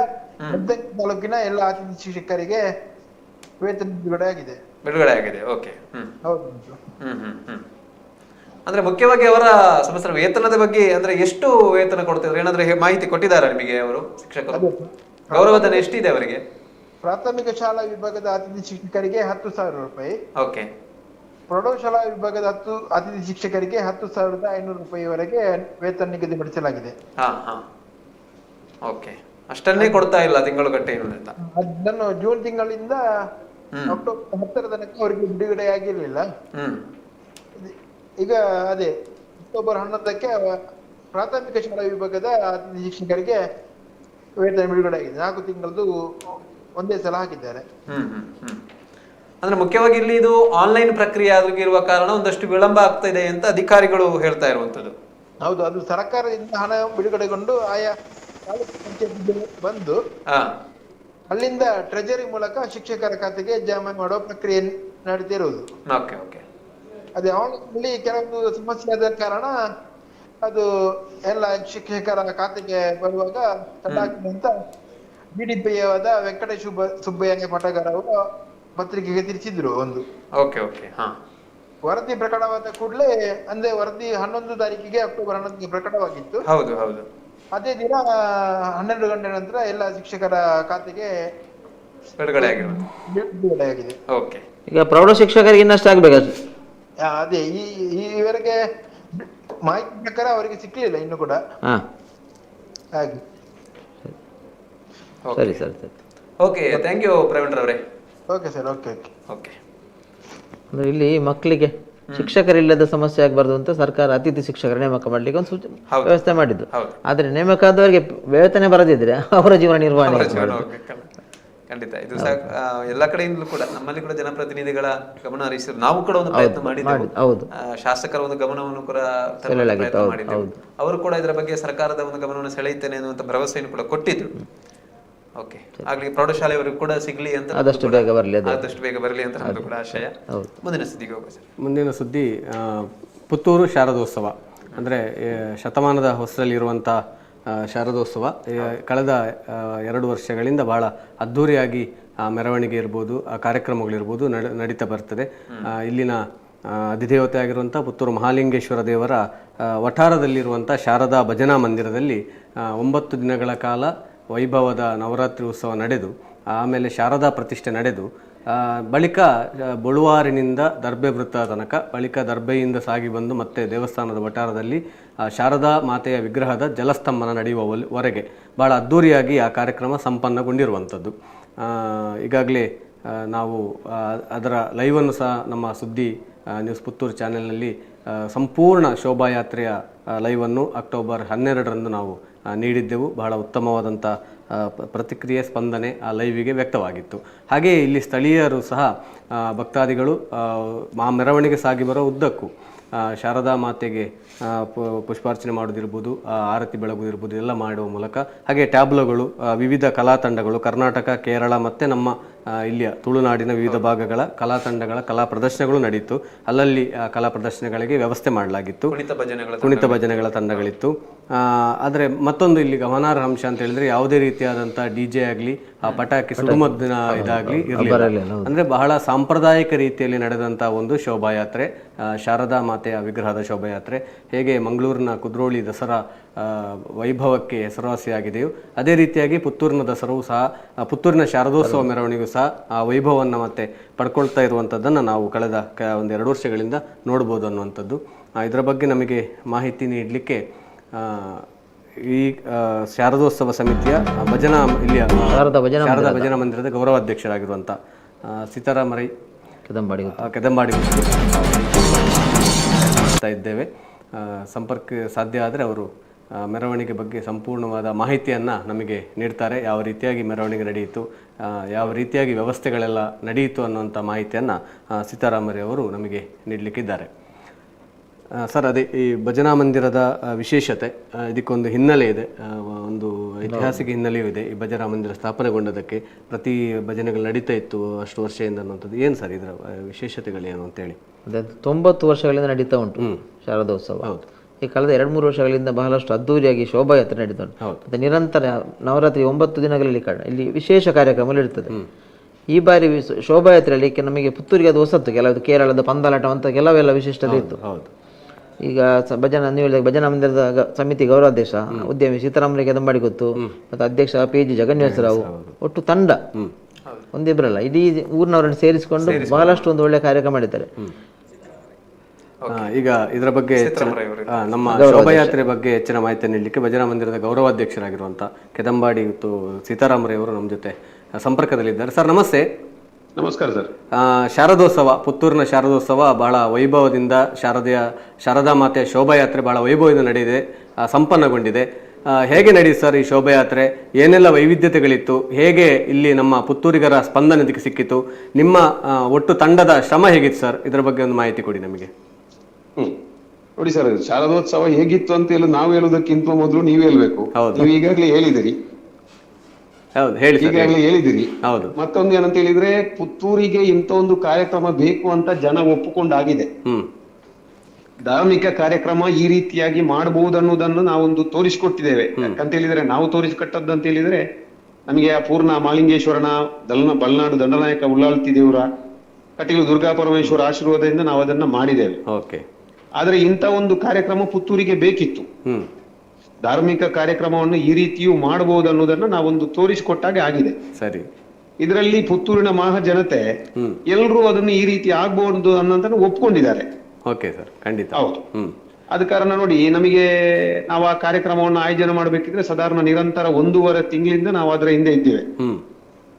Speaker 7: ಬೆಳ್ತಂಗಡಿ ತಾಲೂಕಿನ ಎಲ್ಲ ಅತಿಥಿ ಶಿಕ್ಷಕರಿಗೆ ವೇತನ ಬಿಡುಗಡೆಯಾಗಿದೆ.
Speaker 1: ಓಕೆ.
Speaker 7: ಹೌದು.
Speaker 1: ಅಂದ್ರೆ ಮುಖ್ಯವಾಗಿ ಅವರ ಸಮಸ್ಯೆ ವೇತನದ ಬಗ್ಗೆ, ಅಂದ್ರೆ ಎಷ್ಟು ವೇತನ ಕೊಡ್ತಿದ್ರು ಏನಾದ್ರೆ ಮಾಹಿತಿ ಕೊಟ್ಟಿದ್ದಾರೆ ನಿಮಗೆ ಅವರು ಶಿಕ್ಷಕರು? ಗೌರವಧನ ಎಷ್ಟಿದೆ ಅವರಿಗೆ?
Speaker 7: ಪ್ರಾಥಮಿಕ ಶಾಲಾ ವಿಭಾಗದ ಅತಿಥಿ ಶಿಕ್ಷಕರಿಗೆ 10,000 ರೂಪಾಯಿ.
Speaker 1: ಓಕೆ.
Speaker 7: ಪ್ರೌಢಶಾಲಾ ವಿಭಾಗದ ಅತಿಥಿ ಶಿಕ್ಷಕರಿಗೆ 10,500 ರೂಪಾಯಿವರೆಗೆ ವೇತನ ನಿಗದಿಪಡಿಸಲಾಗಿದೆ.
Speaker 1: ಓಕೆ. ಅಷ್ಟನ್ನೇ ಕೊಡ್ತಾ ಇಲ್ಲ ತಿಂಗಳುಗಟ್ಟೆ ಅಂತ.
Speaker 7: ಅದನ್ನು ಜೂನ್ ತಿಂಗಳಿಂದ ಅಕ್ಟೋಬರ್ 10ರ ತನಕ ಅವರಿಗೆ ಬಿಡುಗಡೆಯಾಗಿರ್ಲಿಲ್ಲ. ಈಗ ಅದೇ ಅಕ್ಟೋಬರ್ 11ಕ್ಕೆ ಪ್ರಾಥಮಿಕ ಶಾಲಾ ವಿಭಾಗದ ಅತಿಥಿ ಶಿಕ್ಷಕರಿಗೆ ವೇತನ ಬಿಡುಗಡೆ ಆಗಿದೆ. 4 ತಿಂಗಳದ್ದು ಒಂದೇ ಸಲ ಹಾಕಿದ್ದಾರೆ.
Speaker 1: ಅಂದ್ರೆ ಮುಖ್ಯವಾಗಿ ಇಲ್ಲಿ ಇದು ಆನ್ಲೈನ್ ಪ್ರಕ್ರಿಯೆ ಆಗಿರುವ ಕಾರಣ ಒಂದಷ್ಟು ವಿಳಂಬ ಆಗ್ತಾ ಇದೆ ಅಂತ ಅಧಿಕಾರಿಗಳು ಹೇಳ್ತಾ ಇರುವಂತದ್ದು.
Speaker 7: ಹೌದು, ಅದು ಸರ್ಕಾರದಿಂದ ಹಣ ಬಿಡುಗಡೆಗೊಂಡು ಆಯಾ ತಾಲೂಕು ಪಂಚಾಯತ್ ಬಂದು ಅಲ್ಲಿಂದ ಟ್ರೆಜರಿ ಮೂಲಕ ಶಿಕ್ಷಕರ ಖಾತೆಗೆ ಜಮಾ ಮಾಡುವ ಪ್ರಕ್ರಿಯೆ ನಡೀತಿರುವುದು. ಅದೇ ಆನ್ಲೈನ್ ಕೆಲವೊಂದು ಸಮಸ್ಯೆ ಆದ ಕಾರಣ ಅದು ಎಲ್ಲ ಶಿಕ್ಷಕರ ಖಾತೆಗೆ ಬರುವಾಗ ತಡ ಆಗ್ತದೆ ಅಂತ ಬಿಡಿಪಿಯ ವೆಂಕಟೇಶ್ ಸುಬ್ಬಯ್ಯ ಮಠಗಾರ ಅವರು ಪತ್ರಿಕೆಗೆ ತಿಳಿಸಿದ್ರು. ಒಂದು ವರದಿ ಪ್ರಕಟವಾದ ಕೂಡಲೇ ಅಂದ್ರೆ ವರದಿ 11 ತಾರೀಕಿಗೆ ಅಕ್ಟೋಬರ್ 11ಗೆ ಪ್ರಕಟವಾಗಿತ್ತು. ಅದೇ ದಿನ 12 ಗಂಟೆ ನಂತರ ಎಲ್ಲ ಶಿಕ್ಷಕರ ಖಾತೆಗೆ ಬಿಡುಗಡೆಯಾಗಿದೆ.
Speaker 3: ಈಗ ಪ್ರೌಢ ಶಿಕ್ಷಕರಿಗೆ ಇನ್ನಷ್ಟು ಆಗ್ಬೇಕು.
Speaker 7: ಅದೇ ಈವರೆಗೆ ಮಾಹಿತಿ ಪ್ರಕಾರ ಅವರಿಗೆ ಸಿಕ್ಲಿಲ್ಲ ಇನ್ನು ಕೂಡ. ಹಾಗೆ
Speaker 3: ಸರಿ ಸರಿ ಸರಿ.
Speaker 1: ಓಕೆ, ಥ್ಯಾಂಕ್ ಯು ಪ್ರವೀಣ್ ರವರೇ.
Speaker 7: Okay sir. Okay
Speaker 1: okay.
Speaker 3: ಅಂದ್ರೆ ಇಲ್ಲಿ ಮಕ್ಕಳಿಗೆ ಶಿಕ್ಷಕರಿಲ್ಲದ ಸಮಸ್ಯೆ ಆಗಬಾರ್ದು ಅಂತ ಸರ್ಕಾರ ಅತಿಥಿ ಶಿಕ್ಷಕರ ನೇಮಕ ಮಾಡ್ಲಿಕ್ಕೆ ಒಂದು ವ್ಯವಸ್ಥೆ ಮಾಡಿದ್ದು. ಆದ್ರೆ ನೇಮಕ ಆದವರಿಗೆ ವೇತನ ಬರದಿದ್ರೆ ಅವರ ಜೀವನ ನಿರ್ವಹಣೆ
Speaker 1: ಖಂಡಿತ ಇದು ಎಲ್ಲ ಕಡೆಯಿಂದಲೂ ಕೂಡ ನಮ್ಮಲ್ಲಿ ಕೂಡ ಜನಪ್ರತಿನಿಧಿಗಳ ಗಮನ ಹರಿಸಿದ್ರು. ನಾವು ಕೂಡ ಒಂದು ಪ್ರಯತ್ನ ಮಾಡಿದ್ದೇವೆ. ಶಾಸಕರ ಒಂದು ಗಮನವನ್ನು ಕೂಡ ಮಾಡಿದ್ದೇವೆ. ಅವರು ಕೂಡ ಇದರ ಬಗ್ಗೆ ಸರ್ಕಾರದ ಒಂದು ಗಮನವನ್ನು ಸೆಳೆಯುತ್ತೇನೆ ಅನ್ನುವಂತ ಭರವಸೆಯನ್ನು ಕೂಡ ಕೊಟ್ಟಿದ್ರು. ಓಕೆ, ಆಗ್ಲಿ ಪ್ರೌಢಶಾಲೆಯವರಿಗೂ ಕೂಡ ಸಿಗ್ಲಿ ಅಂತ, ಆದಷ್ಟು ಬೇಗ ಬರಲಿ ಅಂತ ನಮ್ದು ಕೂಡ ಆಶಯ. ಮುಂದಿನ ಸುದ್ದಿಗೆ ಹೋಗುವ ಸರ್.
Speaker 2: ಮುಂದಿನ ಸುದ್ದಿ ಪುತ್ತೂರು ಶಾರದೋತ್ಸವ. ಅಂದರೆ ಶತಮಾನದ ಹೊಸದಲ್ಲಿರುವಂಥ ಶಾರದೋತ್ಸವ ಕಳೆದ 2 ವರ್ಷಗಳಿಂದ ಬಹಳ ಅದ್ಧೂರಿಯಾಗಿ ಮೆರವಣಿಗೆ ಇರ್ಬೋದು, ಕಾರ್ಯಕ್ರಮಗಳಿರ್ಬೋದು ನಡೀತಾ ಬರ್ತದೆ. ಇಲ್ಲಿನ ಅಧಿದೇವತೆ ಆಗಿರುವಂಥ ಪುತ್ತೂರು ಮಹಾಲಿಂಗೇಶ್ವರ ದೇವರ ವಠಾರದಲ್ಲಿರುವಂಥ ಶಾರದಾ ಭಜನಾ ಮಂದಿರದಲ್ಲಿ 9 ದಿನಗಳ ಕಾಲ ವೈಭವದ ನವರಾತ್ರಿ ಉತ್ಸವ ನಡೆದು ಆಮೇಲೆ ಶಾರದಾ ಪ್ರತಿಷ್ಠೆ ನಡೆದು ಬಳಿಕ ಬಳುವಾರಿನಿಂದ ದರ್ಬೆ ವೃತ್ತ ತನಕ, ಬಳಿಕ ದರ್ಬೆಯಿಂದ ಸಾಗಿ ಬಂದು ಮತ್ತೆ ದೇವಸ್ಥಾನದ ವಠಾರದಲ್ಲಿ ಶಾರದಾ ಮಾತೆಯ ವಿಗ್ರಹದ ಜಲಸ್ತಂಭನ ನಡೆಯುವವರೆಗೆ ಭಾಳ ಅದ್ಧೂರಿಯಾಗಿ ಆ ಕಾರ್ಯಕ್ರಮ ಸಂಪನ್ನಗೊಂಡಿರುವಂಥದ್ದು. ಈಗಾಗಲೇ ನಾವು ಅದರ ಲೈವನ್ನು ಸಹ ನಮ್ಮ ಸುದ್ದಿ ನ್ಯೂಸ್ ಪುತ್ತೂರು ಚಾನೆಲ್ನಲ್ಲಿ ಸಂಪೂರ್ಣ ಶೋಭಾಯಾತ್ರೆಯ ಲೈವನ್ನು ಅಕ್ಟೋಬರ್ 12ರಂದು ನಾವು ನೀಡಿದ್ದೆವು. ಬಹಳ ಉತ್ತಮವಾದಂಥ ಪ್ರತಿಕ್ರಿಯೆ, ಸ್ಪಂದನೆ ಆ ಲೈವಿಗೆ ವ್ಯಕ್ತವಾಗಿತ್ತು. ಹಾಗೆಯೇ ಇಲ್ಲಿ ಸ್ಥಳೀಯರು ಸಹ ಭಕ್ತಾದಿಗಳು ಮೆರವಣಿಗೆ ಸಾಗಿ ಬರೋ ಉದ್ದಕ್ಕೂ ಶಾರದಾ ಮಾತೆಗೆ ಪುಷ್ಪಾರ್ಚನೆ ಮಾಡೋದಿರ್ಬೋದು, ಆರತಿ ಬೆಳಗುದಿರ್ಬೋದು, ಎಲ್ಲ ಮಾಡುವ ಮೂಲಕ ಹಾಗೆ ಟ್ಯಾಬ್ಲೋಗಳು, ವಿವಿಧ ಕಲಾ ತಂಡಗಳು, ಕರ್ನಾಟಕ, ಕೇರಳ ಮತ್ತು ನಮ್ಮ ಇಲ್ಲಿಯ ತುಳುನಾಡಿನ ವಿವಿಧ ಭಾಗಗಳ ಕಲಾ ತಂಡಗಳ ಕಲಾ ಪ್ರದರ್ಶನಗಳು ನಡೆಯಿತು. ಅಲ್ಲಲ್ಲಿ ಕಲಾ ಪ್ರದರ್ಶನಗಳಿಗೆ ವ್ಯವಸ್ಥೆ ಮಾಡಲಾಗಿತ್ತು. ಕುಣಿತ ಭಜನೆಗಳ ತಂಡಗಳಿತ್ತು. ಆದರೆ ಮತ್ತೊಂದು ಇಲ್ಲಿ ಗಮನಾರ್ಹ ಅಂಶ ಅಂತ ಹೇಳಿದ್ರೆ ಯಾವುದೇ ರೀತಿಯಾದಂಥ DJ ಆಗಲಿ ಪಟಾಕಿ ಸುಡುಮದ್ದಿನ ಇದಾಗಲಿ ಇರಲಿಲ್ಲ. ಅಂದರೆ ಬಹಳ ಸಾಂಪ್ರದಾಯಿಕ ರೀತಿಯಲ್ಲಿ ನಡೆದಂಥ ಒಂದು ಶೋಭಾಯಾತ್ರೆ, ಶಾರದಾ ಮಾತೆಯ ವಿಗ್ರಹದ ಶೋಭಾಯಾತ್ರೆ. ಹೇಗೆ ಮಂಗಳೂರಿನ ಕುದ್ರೋಳಿ ದಸರಾ ವೈಭವಕ್ಕೆ ಹೆಸರುವಾಸಿಯಾಗಿದೆಯೋ ಅದೇ ರೀತಿಯಾಗಿ ಪುತ್ತೂರಿನ ದಸರಾವು ಸಹ, ಪುತ್ತೂರಿನ ಶಾರದೋತ್ಸವ ಮೆರವಣಿಗೆಯೂ ಸಹ ಆ ವೈಭವವನ್ನು ಮತ್ತೆ ಪಡ್ಕೊಳ್ತಾ ಇರುವಂಥದ್ದನ್ನು ನಾವು ಕಳೆದ 1-2 ವರ್ಷಗಳಿಂದ ನೋಡ್ಬೋದು ಅನ್ನುವಂಥದ್ದು. ಇದರ ಬಗ್ಗೆ ನಮಗೆ ಮಾಹಿತಿ ನೀಡಲಿಕ್ಕೆ ಈ ಶಾರದೋತ್ಸವ ಸಮಿತಿಯ ಇಲ್ಲಿಯ ಶಾರದಾ ಭಜನಾ ಮಂದಿರದ ಗೌರವಾಧ್ಯಕ್ಷರಾಗಿರುವಂಥ ಸೀತಾರಾಮರೈ ಕೆದಂಬಾಡಿ ಇದ್ದೇವೆ. ಸಂಪರ್ಕ ಸಾಧ್ಯ ಆದರೆ ಅವರು ಮೆರವಣಿಗೆ ಬಗ್ಗೆ ಸಂಪೂರ್ಣವಾದ ಮಾಹಿತಿಯನ್ನು ನಮಗೆ ನೀಡ್ತಾರೆ. ಯಾವ ರೀತಿಯಾಗಿ ಮೆರವಣಿಗೆ ನಡೆಯಿತು, ಯಾವ ರೀತಿಯಾಗಿ ವ್ಯವಸ್ಥೆಗಳೆಲ್ಲ ನಡೆಯಿತು ಅನ್ನುವಂಥ ಮಾಹಿತಿಯನ್ನು ಸೀತಾರಾಮರೈ ಅವರು ನಮಗೆ ನೀಡಲಿಕ್ಕಿದ್ದಾರೆ. ಸರ್, ಅದೇ ಈ ಭಜನಾ ಮಂದಿರದ ವಿಶೇಷತೆ, ಇದಕ್ಕೊಂದು ಹಿನ್ನೆಲೆ ಇದೆ, ಒಂದು ಐತಿಹಾಸಿಕ ಹಿನ್ನೆಲೆಯೂ ಇದೆ. ಈ ಭಜನಾ ಮಂದಿರ ಸ್ಥಾಪನೆಗೊಂಡದಕ್ಕೆ ಪ್ರತಿ ಭಜನೆಗಳು ನಡೀತಾ ಇತ್ತು ಅಷ್ಟು ವರ್ಷದಿಂದ ಅನ್ನುವಂಥದ್ದು ಏನು ಸರ್ ಇದರ ವಿಶೇಷತೆಗಳೇನು ಅಂತೇಳಿ?
Speaker 3: ಅದೇ 90 ವರ್ಷಗಳಿಂದ ನಡೀತಾ ಉಂಟು ಶಾರದೋತ್ಸವ. ಹೌದು. ಈ ಕಳೆದ 2-3 ವರ್ಷಗಳಿಂದ ಬಹಳಷ್ಟು ಅದ್ದೂರಿಯಾಗಿ ಶೋಭಾಯಾತ್ರೆ ನಡೀತಾ ಉಂಟು. ಮತ್ತೆ ನಿರಂತರ ನವರಾತ್ರಿ 9 ದಿನಗಳಲ್ಲಿ ಇಲ್ಲಿ ವಿಶೇಷ ಕಾರ್ಯಕ್ರಮಗಳು ಇರ್ತದೆ. ಈ ಬಾರಿ ಶೋಭಾಯಾತ್ರೆಯಲ್ಲಿ ನಮಗೆ ಪುತ್ತೂರಿಗೆ ಅದು ಹೊಸತ್ತು. ಕೆಲವು ಕೇರಳದ ಪಂದಲಾಟ ಅಂತ ಕೆಲವೆಲ್ಲ ವಿಶಿಷ್ಟತೆ ಇತ್ತು. ಈಗ ಭಜನಾ ಮಂದಿರದ ಸಮಿತಿ ಗೌರವಾಧ್ಯಕ್ಷ ಉದ್ಯಮಿ ಸೀತಾರಾಮರೈ ಕೆದಂಬಾಡಿ ಗೊತ್ತು, ಮತ್ತು ಅಧ್ಯಕ್ಷ PG ಜಗನ್ಯಾಸರಾವ್, ಒಟ್ಟು ತಂಡ ಒಂದಿಬ್ಬರಲ್ಲ, ಇಡೀ ಊರಿನವರನ್ನು ಸೇರಿಸಿಕೊಂಡು ಬಹಳಷ್ಟು ಒಂದು ಒಳ್ಳೆ ಕಾರ್ಯಕ್ರಮ ಮಾಡಿದ್ದಾರೆ.
Speaker 2: ಈಗ ಇದರ ಬಗ್ಗೆ ನಮ್ಮ ಶೋಭಾಯಾತ್ರೆ ಬಗ್ಗೆ ಹೆಚ್ಚಿನ ಮಾಹಿತಿ ನೀಡಲಿಕ್ಕೆ ಭಜನಾ ಮಂದಿರದ ಗೌರವಾಧ್ಯಕ್ಷರಾಗಿರುವಂಥ ಕೆದಂಬಾಡಿ ಮತ್ತು ಸೀತಾರಾಮರೈ ಅವರು ನಮ್ಮ ಜೊತೆ ಸಂಪರ್ಕದಲ್ಲಿದ್ದಾರೆ. ಸರ್, ನಮಸ್ತೆ.
Speaker 8: ನಮಸ್ಕಾರ ಸರ್.
Speaker 2: ಶಾರದೋತ್ಸವ, ಪುತ್ತೂರಿನ ಶಾರದೋತ್ಸವ ಬಹಳ ವೈಭವದಿಂದ ಶಾರದಾ ಮಾತೆಯ ಶೋಭಾಯಾತ್ರೆ ಬಹಳ ವೈಭವದಿಂದ ನಡೆದಿದೆ. ಸಂಪನ್ನಗೊಂಡಿದೆ. ಹೇಗೆ ನಡೆಯಿತು ಸರ್ ಈ ಶೋಭಾಯಾತ್ರೆ? ಏನೆಲ್ಲ ವೈವಿಧ್ಯತೆಗಳಿತ್ತು? ಹೇಗೆ ಇಲ್ಲಿ ನಮ್ಮ ಪುತ್ತೂರಿಗರ ಸ್ಪಂದನೆ ಇದಕ್ಕೆ ಸಿಕ್ಕಿತು? ನಿಮ್ಮ ಒಟ್ಟು ತಂಡದ ಶ್ರಮ ಹೇಗಿತ್ತು ಸರ್? ಇದರ ಬಗ್ಗೆ ಒಂದು ಮಾಹಿತಿ ಕೊಡಿ ನಮಗೆ.
Speaker 8: ನೋಡಿ ಸರ್, ಶಾರದೋತ್ಸವ ಹೇಗಿತ್ತು ಅಂತ ಹೇಳಿ ನಾವು ಹೇಳುವುದಕ್ಕಿಂತ ಮೊದಲು ನೀವು ಹೇಳ್ಬೇಕು. ನೀವು ಈಗಾಗಲೇ ಹೇಳಿದಿರಿ.
Speaker 2: ಹೌದು, ಹೇಳಿ ಸರ್.
Speaker 8: ಈಗಾಗಲೇ ಹೇಳಿದಿರಿ.
Speaker 2: ಹೌದು.
Speaker 8: ಮತ್ತೊಂದು ಏನಂತ ಹೇಳಿದ್ರೆ, ಪುತ್ತೂರಿಗೆ ಇಂಥ ಒಂದು ಕಾರ್ಯಕ್ರಮ ಬೇಕು ಅಂತ ಜನ ಒಪ್ಪಿಕೊಂಡಾಗಿದೆ. ಧಾರ್ಮಿಕ ಕಾರ್ಯಕ್ರಮ ಈ ರೀತಿಯಾಗಿ ಮಾಡಬಹುದು ಅನ್ನೋದನ್ನು ನಾವೊಂದು ತೋರಿಸಿಕೊಟ್ಟಿದ್ದೇವೆ. ಯಾಕಂತ ಹೇಳಿದ್ರೆ ನಾವು ತೋರಿಸಿಕೊಟ್ಟದ್ದು ಅಂತ ಹೇಳಿದ್ರೆ, ನಮಗೆ ಆ ಪೂರ್ಣ ಮಾಲಿಂಗೇಶ್ವರನ ಬಲ್ನಾಡು ದಂಡನಾಯಕ ಉಳ್ಳಾಳ್ತಿ ದೇವರ, ಕಟೀಲು ದುರ್ಗಾ ಪರಮೇಶ್ವರ ಆಶೀರ್ವಾದದಿಂದ ನಾವು ಅದನ್ನ ಮಾಡಿದ್ದೇವೆ. ಆದ್ರೆ ಇಂಥ ಒಂದು ಕಾರ್ಯಕ್ರಮ ಪುತ್ತೂರಿಗೆ ಬೇಕಿತ್ತು. ಧಾರ್ಮಿಕ ಕಾರ್ಯಕ್ರಮವನ್ನು ಈ ರೀತಿಯೂ ಮಾಡಬಹುದು ಅನ್ನೋದನ್ನ ನಾವೊಂದು ತೋರಿಸಿಕೊಟ್ಟಾಗೆ ಆಗಿದೆ.
Speaker 2: ಸರಿ.
Speaker 8: ಇದರಲ್ಲಿ ಪುತ್ತೂರಿನ ಮಹಾಜನತೆ ಎಲ್ಲರೂ ಅದನ್ನು ಈ ರೀತಿ ಆಗ್ಬಹುದು ಅನ್ನೋದನ್ನು ಒಪ್ಕೊಂಡಿದ್ದಾರೆ.
Speaker 2: ಓಕೆ ಸರ್, ಖಂಡಿತ.
Speaker 8: ಹೌದು. ಆದ ಕಾರಣ ನೋಡಿ, ನಮಗೆ ನಾವು ಆ ಕಾರ್ಯಕ್ರಮವನ್ನು ಆಯೋಜನೆ ಮಾಡಬೇಕಿದ್ರೆ ಸಾಧಾರಣ ನಿರಂತರ 1.5 ತಿಂಗಳಿಂದ ನಾವು ಅದರ ಹಿಂದೆ ಇದ್ದೇವೆ.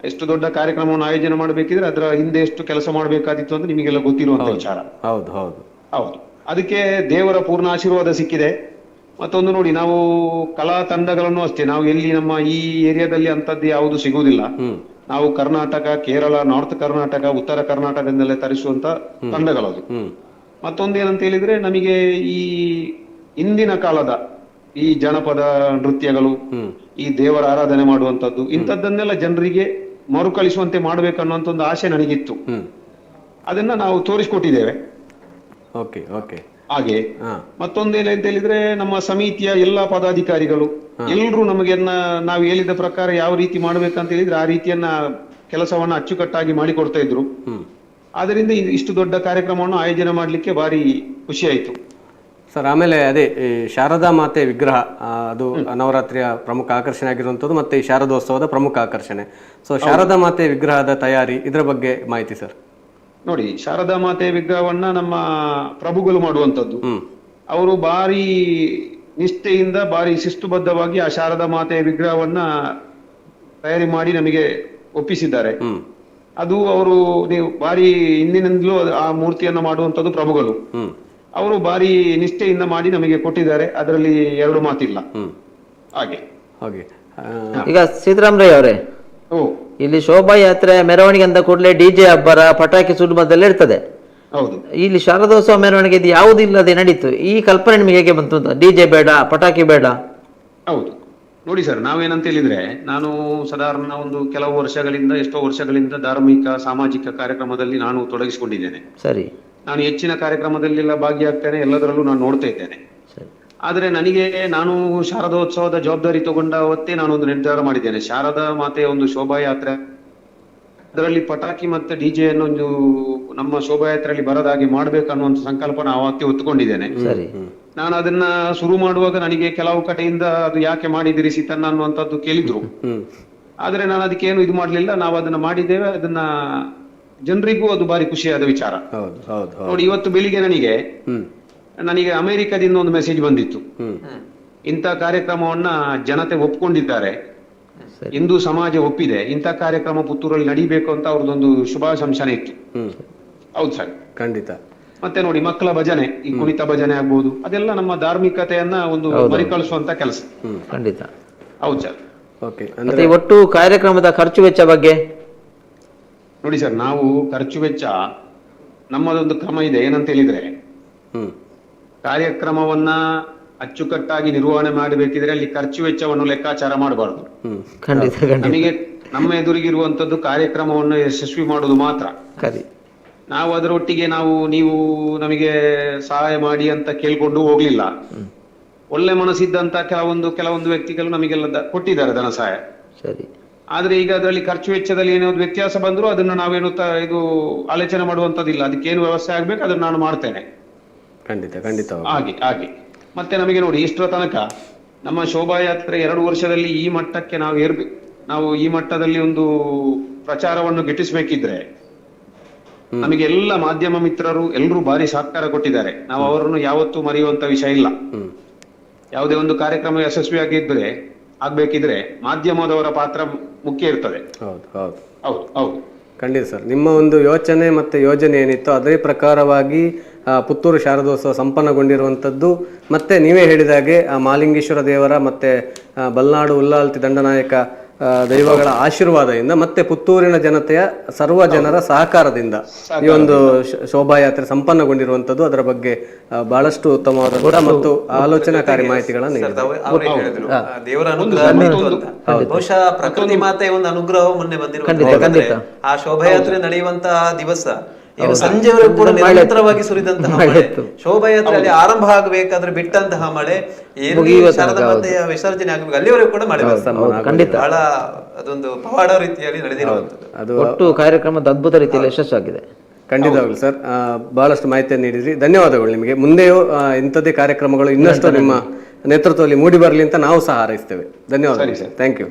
Speaker 8: ಎಷ್ಟು ದೊಡ್ಡ ಕಾರ್ಯಕ್ರಮವನ್ನು ಆಯೋಜನೆ ಮಾಡಬೇಕಿದ್ರೆ ಅದರ ಹಿಂದೆ ಎಷ್ಟು ಕೆಲಸ ಮಾಡಬೇಕಾದಿತ್ತು ಅಂತ ನಿಮಗೆಲ್ಲ ಗೊತ್ತಿರುವಂತ ವಿಚಾರ.
Speaker 2: ಹೌದು ಹೌದು
Speaker 8: ಹೌದು. ಅದಕ್ಕೆ ದೇವರ ಪೂರ್ಣ ಆಶೀರ್ವಾದ ಸಿಕ್ಕಿದೆ. ಮತ್ತೊಂದು ನೋಡಿ, ನಾವು ಕಲಾ ತಂಡಗಳನ್ನು ಅಷ್ಟೇ, ನಾವು ಎಲ್ಲಿ ನಮ್ಮ ಈ ಏರಿಯಾದಲ್ಲಿ ಅಂತದ್ದು ಯಾವುದು ಸಿಗುವುದಿಲ್ಲ. ನಾವು ಕರ್ನಾಟಕ, ಕೇರಳ, ನಾರ್ತ್ ಕರ್ನಾಟಕ, ಉತ್ತರ ಕರ್ನಾಟಕದಿಂದಲೇ ತರಿಸುವಂತ ತಂಡಗಳದು. ಮತ್ತೊಂದು ಏನಂತ ಹೇಳಿದ್ರೆ, ನಮಗೆ ಈ ಹಿಂದಿನ ಕಾಲದ ಈ ಜನಪದ ನೃತ್ಯಗಳು, ಈ ದೇವರ ಆರಾಧನೆ ಮಾಡುವಂತದ್ದು, ಇಂಥದ್ದನ್ನೆಲ್ಲ ಜನರಿಗೆ ಮರುಕಳಿಸುವಂತೆ ಮಾಡ್ಬೇಕನ್ನುವಂತ ಒಂದು ಆಸೆ ನನಗಿತ್ತು. ಅದನ್ನ ನಾವು ತೋರಿಸ್ಕೊಟ್ಟಿದ್ದೇವೆ. ಹಾಗೆ ಮತ್ತೊಂದು ಏನಂತ ಹೇಳಿದ್ರೆ, ನಮ್ಮ ಸಮಿತಿಯ ಎಲ್ಲಾ ಪದಾಧಿಕಾರಿಗಳು ಎಲ್ಲರೂ ನಮಗೆ ನಾವು ಹೇಳಿದ ಪ್ರಕಾರ ಯಾವ ರೀತಿ ಮಾಡ್ಬೇಕಂತ ಹೇಳಿದ್ರೆ ಆ ರೀತಿಯನ್ನ ಕೆಲಸವನ್ನ ಅಚ್ಚುಕಟ್ಟಾಗಿ ಮಾಡಿಕೊಡ್ತಾ ಇದ್ರು. ಆದ್ರಿಂದ ಇಷ್ಟು ದೊಡ್ಡ ಕಾರ್ಯಕ್ರಮವನ್ನು ಆಯೋಜನೆ ಮಾಡ್ಲಿಕ್ಕೆ ಭಾರಿ ಖುಷಿ ಆಯ್ತು
Speaker 2: ಸರ್. ಆಮೇಲೆ ಅದೇ ಈ ಶಾರದಾ ಮಾತೆ ವಿಗ್ರಹ, ಅದು ನವರಾತ್ರಿಯ ಪ್ರಮುಖ ಆಕರ್ಷಣೆ ಆಗಿರುವಂಥದ್ದು, ಮತ್ತೆ ಈ ಶಾರದೋತ್ಸವದ ಪ್ರಮುಖ ಆಕರ್ಷಣೆ. ಸೊ ಶಾರದಾ ಮಾತೆ ವಿಗ್ರಹದ ತಯಾರಿ, ಇದರ ಬಗ್ಗೆ ಮಾಹಿತಿ ಸರ್.
Speaker 8: ನೋಡಿ, ಶಾರದಾ ಮಾತೆ ವಿಗ್ರಹವನ್ನ ನಮ್ಮ ಪ್ರಭುಗಳು ಮಾಡುವಂತದ್ದು. ಅವರು ಭಾರಿ ನಿಷ್ಠೆಯಿಂದ, ಭಾರಿ ಶಿಸ್ತುಬದ್ಧವಾಗಿ ಆ ಶಾರದಾ ಮಾತೆಯ ವಿಗ್ರಹವನ್ನ ತಯಾರಿ ಮಾಡಿ ನಮಗೆ ಒಪ್ಪಿಸಿದ್ದಾರೆ. ಅದು ಅವರು ನೀವು ಭಾರಿ ಹಿಂದಿನಿಂದಲೂ ಆ ಮೂರ್ತಿಯನ್ನ ಮಾಡುವಂತದ್ದು ಪ್ರಭುಗಳು. ಅವರು ಭಾರಿ ನಿಷ್ಠೆಯಿಂದ ಮಾಡಿ ನಮಗೆ ಕೊಟ್ಟಿದ್ದಾರೆ, ಅದರಲ್ಲಿ ಎರಡು ಮಾತಿಲ್ಲ. ಹಾಗೆ
Speaker 3: ಈಗ ಸಿದ್ದರಾಮಯ್ಯ ಅವರೇ, ಇಲ್ಲಿ ಶೋಭಾಯಾತ್ರೆ ಮೆರವಣಿಗೆ ಅಂತ ಕೂಡಲೇ ಡಿಜೆ ಅಬ್ಬರ, ಪಟಾಕಿ ಸುಡುಮದ್ದೆಲ್ಲ ಇರ್ತದೆ.
Speaker 8: ಹೌದು.
Speaker 3: ಇಲ್ಲಿ ಶಾರದೋತ್ಸವ ಮೆರವಣಿಗೆ ಇದು ಯಾವುದಿಲ್ಲದೆ ನಡೀತು. ಈ ಕಲ್ಪನೆ ನಿಮಗೆ ಹೇಗೆ ಬಂತು ಅಂತ? ಡಿಜೆ ಬೇಡ, ಪಟಾಕಿ ಬೇಡ.
Speaker 8: ಹೌದು. ನೋಡಿ ಸರ್, ನಾವೇನಂತ ಹೇಳಿದ್ರೆ, ನಾನು ಸಾಧಾರಣ ಒಂದು ಕೆಲವು ವರ್ಷಗಳಿಂದ, ಎಷ್ಟೋ ವರ್ಷಗಳಿಂದ ಧಾರ್ಮಿಕ ಸಾಮಾಜಿಕ ಕಾರ್ಯಕ್ರಮದಲ್ಲಿ ನಾನು ತೊಡಗಿಸಿಕೊಂಡಿದ್ದೇನೆ.
Speaker 3: ಸರಿ.
Speaker 8: ನಾನು ಹೆಚ್ಚಿನ ಕಾರ್ಯಕ್ರಮದಲ್ಲೆಲ್ಲ ಭಾಗಿಯಾಗ್ತೇನೆ, ಎಲ್ಲದರಲ್ಲೂ ನಾನು ನೋಡ್ತಾ ಇದ್ದೇನೆ. ಆದ್ರೆ ನಾನು ಶಾರದೋತ್ಸವದ ಜವಾಬ್ದಾರಿ ತಗೊಂಡ ಅವತ್ತೇ ನಾನೊಂದು ನಿರ್ಧಾರ ಮಾಡಿದ್ದೇನೆ. ಶಾರದಾ ಮಾತೆಯ ಒಂದು ಶೋಭಾಯಾತ್ರೆ, ಅದರಲ್ಲಿ ಪಟಾಕಿ ಮತ್ತೆ ಡಿಜೆ ಒಂದು ನಮ್ಮ ಶೋಭಾಯಾತ್ರೆಯಲ್ಲಿ ಬರದಾಗಿ ಮಾಡ್ಬೇಕನ್ನುವಂತ ಸಂಕಲ್ಪನ ಅವತ್ತೇ ಹೊತ್ತುಕೊಂಡಿದ್ದೇನೆ. ನಾನು ಅದನ್ನ ಶುರು ಮಾಡುವಾಗ ನನಗೆ ಕೆಲವು ಕಡೆಯಿಂದ ಅದು ಯಾಕೆ ಮಾಡಿದಿರಿ ಸೀತನ್ನ ಅನ್ನುವಂಥದ್ದು ಕೇಳಿದ್ರು. ಆದ್ರೆ ನಾನು ಅದಕ್ಕೇನು ಇದು ಮಾಡ್ಲಿಲ್ಲ. ನಾವು ಅದನ್ನ ಮಾಡಿದ್ದೇವೆ. ಅದನ್ನ ಜನರಿಗೂ ಅದು ಬಾರಿ ಖುಷಿಯಾದ ವಿಚಾರ. ನೋಡಿ, ಇವತ್ತು ಬೆಳಿಗ್ಗೆ ನನಗೆ ಅಮೆರಿಕದಿಂದ ಒಂದು ಮೆಸೇಜ್ ಬಂದಿತ್ತು. ಇಂಥ ಕಾರ್ಯಕ್ರಮವನ್ನ ಜನತೆ ಒಪ್ಕೊಂಡಿದ್ದಾರೆ, ಹಿಂದೂ ಸಮಾಜ ಒಪ್ಪಿದೆ, ಇಂಥ ಕಾರ್ಯಕ್ರಮ ಪುತ್ತೂರಲ್ಲಿ ನಡೀಬೇಕು ಅಂತ ಅವ್ರದ್ದೊಂದು ಶುಭಾಶಂಸನೆ ಇತ್ತು. ಹೌದು ಸರ್,
Speaker 2: ಖಂಡಿತ.
Speaker 8: ಮತ್ತೆ ನೋಡಿ, ಮಕ್ಕಳ ಭಜನೆ, ಈ ಕುಣಿತ ಭಜನೆ ಆಗ್ಬೋದು, ಅದೆಲ್ಲ ನಮ್ಮ ಧಾರ್ಮಿಕತೆಯನ್ನ ಒಂದು ಮರಿಕಳಿಸುವಂತ ಕೆಲಸ.
Speaker 3: ಖಂಡಿತ.
Speaker 8: ಹೌದು ಸರ್.
Speaker 3: ಮತ್ತೆ ಒಟ್ಟು ಕಾರ್ಯಕ್ರಮದ ಖರ್ಚು ವೆಚ್ಚ ಬಗ್ಗೆ
Speaker 8: ನೋಡಿ ಸರ್, ನಾವು ಖರ್ಚು ವೆಚ್ಚ ನಮ್ಮದೊಂದು ಕ್ರಮ ಇದೆ. ಏನಂತ ಹೇಳಿದ್ರೆ, ಕಾರ್ಯಕ್ರಮವನ್ನ ಅಚ್ಚುಕಟ್ಟಾಗಿ ನಿರ್ವಹಣೆ ಮಾಡಬೇಕಿದ್ರೆ ಅಲ್ಲಿ ಖರ್ಚು ವೆಚ್ಚವನ್ನು ಲೆಕ್ಕಾಚಾರ ಮಾಡಬಾರದು. ನಮಗೆ ನಮ್ಮ ಎದುರಿಗಿರುವಂತದ್ದು ಕಾರ್ಯಕ್ರಮವನ್ನು ಯಶಸ್ವಿ ಮಾಡುವುದು ಮಾತ್ರ. ನಾವು ಅದರೊಟ್ಟಿಗೆ ನೀವು ನಮಗೆ ಸಹಾಯ ಮಾಡಿ ಅಂತ ಕೇಳ್ಕೊಂಡು ಹೋಗ್ಲಿಲ್ಲ. ಒಳ್ಳೆ ಮನಸ್ಸಿದ್ದಂತ ಕೆಲವೊಂದು ವ್ಯಕ್ತಿಗಳು ನಮಗೆಲ್ಲ ಕೊಟ್ಟಿದ್ದಾರೆ ಧನ ಸಹಾಯ. ಆದ್ರೆ ಈಗ ಅದರಲ್ಲಿ ಖರ್ಚು ವೆಚ್ಚದಲ್ಲಿ ಏನಾದ್ರು ವ್ಯತ್ಯಾಸ ಬಂದ್ರು ಅದನ್ನ ನಾವೇನು ಇದು ಆಲೋಚನೆ ಮಾಡುವಂತದಿಲ್ಲ. ಅದಕ್ಕೇನು ವ್ಯವಸ್ಥೆ ಆಗ್ಬೇಕು ಅದನ್ನ ನಾನು ಮಾಡ್ತೇನೆ.
Speaker 2: ಖಂಡಿತ.
Speaker 8: ಹಾಗೆ ಮತ್ತೆ ನಮಗೆ ನೋಡಿ, ಇಷ್ಟರ ತನಕ ನಮ್ಮ ಶೋಭಾಯಾತ್ರೆ 2 ವರ್ಷದಲ್ಲಿ ಈ ಮಟ್ಟಕ್ಕೆ ನಾವು ಈ ಮಟ್ಟದಲ್ಲಿ ಒಂದು ಪ್ರಚಾರವನ್ನು ಗಿಟ್ಟಿಸ್ಬೇಕಿದ್ರೆ ನಮಗೆ ಎಲ್ಲ ಮಾಧ್ಯಮ ಮಿತ್ರರು ಎಲ್ಲರೂ ಭಾರಿ ಸಹಕಾರ ಕೊಟ್ಟಿದ್ದಾರೆ. ನಾವು ಅವರನ್ನು ಯಾವತ್ತೂ ಮರೆಯುವಂತ ವಿಷಯ ಇಲ್ಲ. ಯಾವುದೇ ಒಂದು ಕಾರ್ಯಕ್ರಮ ಯಶಸ್ವಿಯಾಗಿದ್ರೆ ಆಗ್ಬೇಕಿದ್ರೆ ಮಾಧ್ಯಮದವರ ಪಾತ್ರ ಮುಖ್ಯ ಇರ್ತದೆ.
Speaker 2: ಹೌದು. ಖಂಡಿತ ಸರ್. ನಿಮ್ಮ ಒಂದು ಯೋಚನೆ ಮತ್ತು ಯೋಜನೆ ಏನಿತ್ತು ಅದೇ ಪ್ರಕಾರವಾಗಿ ಪುತ್ತೂರು ಶಾರದೋತ್ಸವ ಸಂಪನ್ನಗೊಂಡಿರುವಂಥದ್ದು ಮತ್ತೆ ನೀವೇ ಹೇಳಿದಾಗೆ ಮಾಲಿಂಗೇಶ್ವರ ದೇವರ ಮತ್ತೆ ಬಲ್ನಾಡು ಉಲ್ಲಾಲ್ತಿ ದಂಡನಾಯಕ ದೈವಗಳ ಆಶೀರ್ವಾದದಿಂದ ಮತ್ತೆ ಪುತ್ತೂರಿನ ಜನತೆಯ ಸರ್ವ ಜನರ ಸಹಕಾರದಿಂದ ಈ ಒಂದು ಶೋಭಾಯಾತ್ರೆ ಸಂಪನ್ನಗೊಂಡಿರುವಂತದ್ದು. ಅದರ ಬಗ್ಗೆ ಬಹಳಷ್ಟು ಉತ್ತಮವಾದ ಮತ್ತು ಆಲೋಚನಾಕಾರಿ ಮಾಹಿತಿಗಳನ್ನು
Speaker 1: ದೇವರ ಅನುಗ್ರಹ, ಬಹುಶಃ ಪ್ರಕೃತಿ ಮಾತೆಯ ಒಂದು ಅನುಗ್ರಹ ಮೊನ್ನೆ ಬಂದಿರುವ ಆ ಶೋಭಾಯಾತ್ರೆ ನಡೆಯುವಂತಹ ದಿವಸ ಏನು ಸಂಜೆವರೆಗೂ ಕೂಡ ನಿರಂತರವಾಗಿ ಸುರಿದಂತಹ ಮಳೆ, ಶೋಭಾಯಾತ್ರೆ ಆರಂಭ ಆಗಬೇಕಾದ್ರೆ ಬಿಟ್ಟಂತಹ ಮಳೆ, ಶಾರದಾ ಮಾತೆಯ ವಿಸರ್ಜನೆ ಆಗಬೇಕು ಅಲ್ಲಿವರೆಗೂ ಕೂಡ ಮಳೆ ಬಹಳ ಅದೊಂದು ಪವಾಡ ರೀತಿಯಲ್ಲಿ ನಡೆದಿರುವಂತದ್ದು.
Speaker 3: ಒಟ್ಟು ಕಾರ್ಯಕ್ರಮದ ಅದ್ಭುತ ರೀತಿಯಲ್ಲಿ ಯಶಸ್ಸಾಗಿದೆ.
Speaker 2: ಖಂಡಿತವಾಗ್ಲು ಸರ್, ಬಹಳಷ್ಟು ಮಾಹಿತಿಯನ್ನು ನೀಡಿದ್ರಿ. ಧನ್ಯವಾದಗಳು ನಿಮಗೆ. ಮುಂದೆಯೂ ಇಂಥದ್ದೇ ಕಾರ್ಯಕ್ರಮಗಳು ಇನ್ನಷ್ಟು ನಿಮ್ಮ ನೇತೃತ್ವದಲ್ಲಿ ಮೂಡಿ ಬರಲಿ ಅಂತ ನಾವು ಸಹ ಹಾರೈಸ್ತೇವೆ. ಧನ್ಯವಾದಗಳು ಸರ್. Thank you.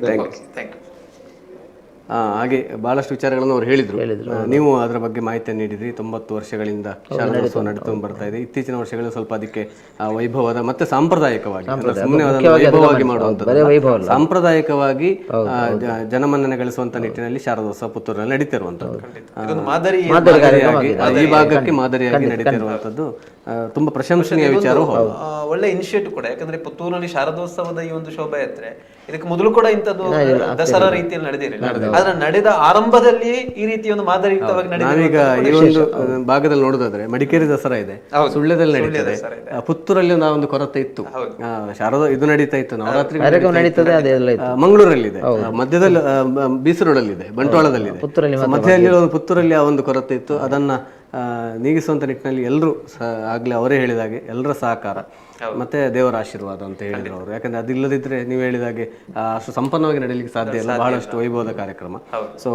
Speaker 2: ಹಾಗೆ ಬಹಳಷ್ಟು ವಿಚಾರಗಳನ್ನು ಅವರು ಹೇಳಿದ್ರು. ನೀವು ಅದರ ಬಗ್ಗೆ ಮಾಹಿತಿಯನ್ನು ನೀಡಿದ್ರಿ. 90 ವರ್ಷಗಳಿಂದ ಶಾರದೋತ್ಸವ ನಡೆದುಕೊಂಡು ಬರ್ತಾ ಇದೆ. ಇತ್ತೀಚಿನ ವರ್ಷಗಳಲ್ಲಿ ಸ್ವಲ್ಪ ಅದಕ್ಕೆ ವೈಭವದ ಮತ್ತೆ ಸಾಂಪ್ರದಾಯಿಕವಾಗಿ, ಸುಮ್ಮನೆ ವೈಭವವಾಗಿ ಮಾಡುವಂಥದ್ದು, ಸಾಂಪ್ರದಾಯಿಕವಾಗಿ ಜನಮನ್ನಣೆ ಗಳಿಸುವಂತ ನಿಟ್ಟಿನಲ್ಲಿ ಶಾರದೋತ್ಸವ ಪುತ್ತೂರಿನಲ್ಲಿ ನಡೀತಿರುವಂತದ್ದು, ಈ ಭಾಗಕ್ಕೆ ಮಾದರಿಯಾಗಿ ನಡೀತಿರುವಂತದ್ದು ತುಂಬಾ ಪ್ರಶಂಸನೀಯ ವಿಚಾರ.
Speaker 1: ಒಳ್ಳೆ ಇನಿಷಿಯೇಟಿವ್ ಕೂಡ. ಯಾಕಂದ್ರೆ ಪುತ್ತೂರಿನಲ್ಲಿ ಶಾರದೋತ್ಸವದ ಈ ಒಂದು ಶೋಭಾಯಾತ್ರೆ ಇದಕ್ಕೆ ಮೊದಲು ಕೂಡ ಇಂಥದ್ದು ದಸರಾ ರೀತಿಯಲ್ಲಿ ನಡೆದಿರಲಿಲ್ಲ. ಆದ್ರೆ ನಡೆದ ಆರಂಭದಲ್ಲಿ ಈ ರೀತಿಯ ಒಂದು ಮಾದರಿಯುಕ್ತವಾಗಿ
Speaker 2: ನಾವೀಗ ಈ ಒಂದು ಭಾಗದಲ್ಲಿ ನೋಡೋದಾದ್ರೆ ಮಡಿಕೇರಿ ದಸರಾ ಇದೆ, ಸುಳ್ಯದಲ್ಲಿ ನಡೀತದೆ, ಪುತ್ತೂರಲ್ಲಿ ಒಂದು ಕೊರತೆ ಇತ್ತು. ಶಾರದಾ ಇದು ನಡೀತಾ ಇತ್ತು, ನವರಾತ್ರಿ ಮಂಗಳೂರಲ್ಲಿ ಇದೆ, ಮಧ್ಯದಲ್ಲಿ ಬೀಸರೋಡಲ್ಲಿದೆ, ಬಂಟ್ವಾಳದಲ್ಲಿದೆ, ಮಧ್ಯದಲ್ಲಿ ಪುತ್ತೂರಲ್ಲಿ ಆ ಒಂದು ಕೊರತೆ ಇತ್ತು. ಅದನ್ನ ನೀಗಿಸುವಂತ ನಿಟ್ಟಿನಲ್ಲಿ ಎಲ್ಲರೂ ಆಗ್ಲೇ ಅವರೇ ಹೇಳಿದಾಗೆ ಎಲ್ಲರ ಸಹಕಾರ ಮತ್ತೆ ದೇವರ ಆಶೀರ್ವಾದ ಅಂತ ಹೇಳಿದ್ರು ಅವರು. ಯಾಕಂದ್ರೆ ಅದಿಲ್ಲದಿದ್ರೆ ನೀವು ಹೇಳಿದಾಗೆ ಅಷ್ಟು ಸಂಪನ್ನವಾಗಿ ನಡೆಯಲಿಕ್ಕೆ ಸಾಧ್ಯ ಇಲ್ಲ, ಬಹಳಷ್ಟು ವೈಭವದ ಕಾರ್ಯಕ್ರಮ. ಸೊ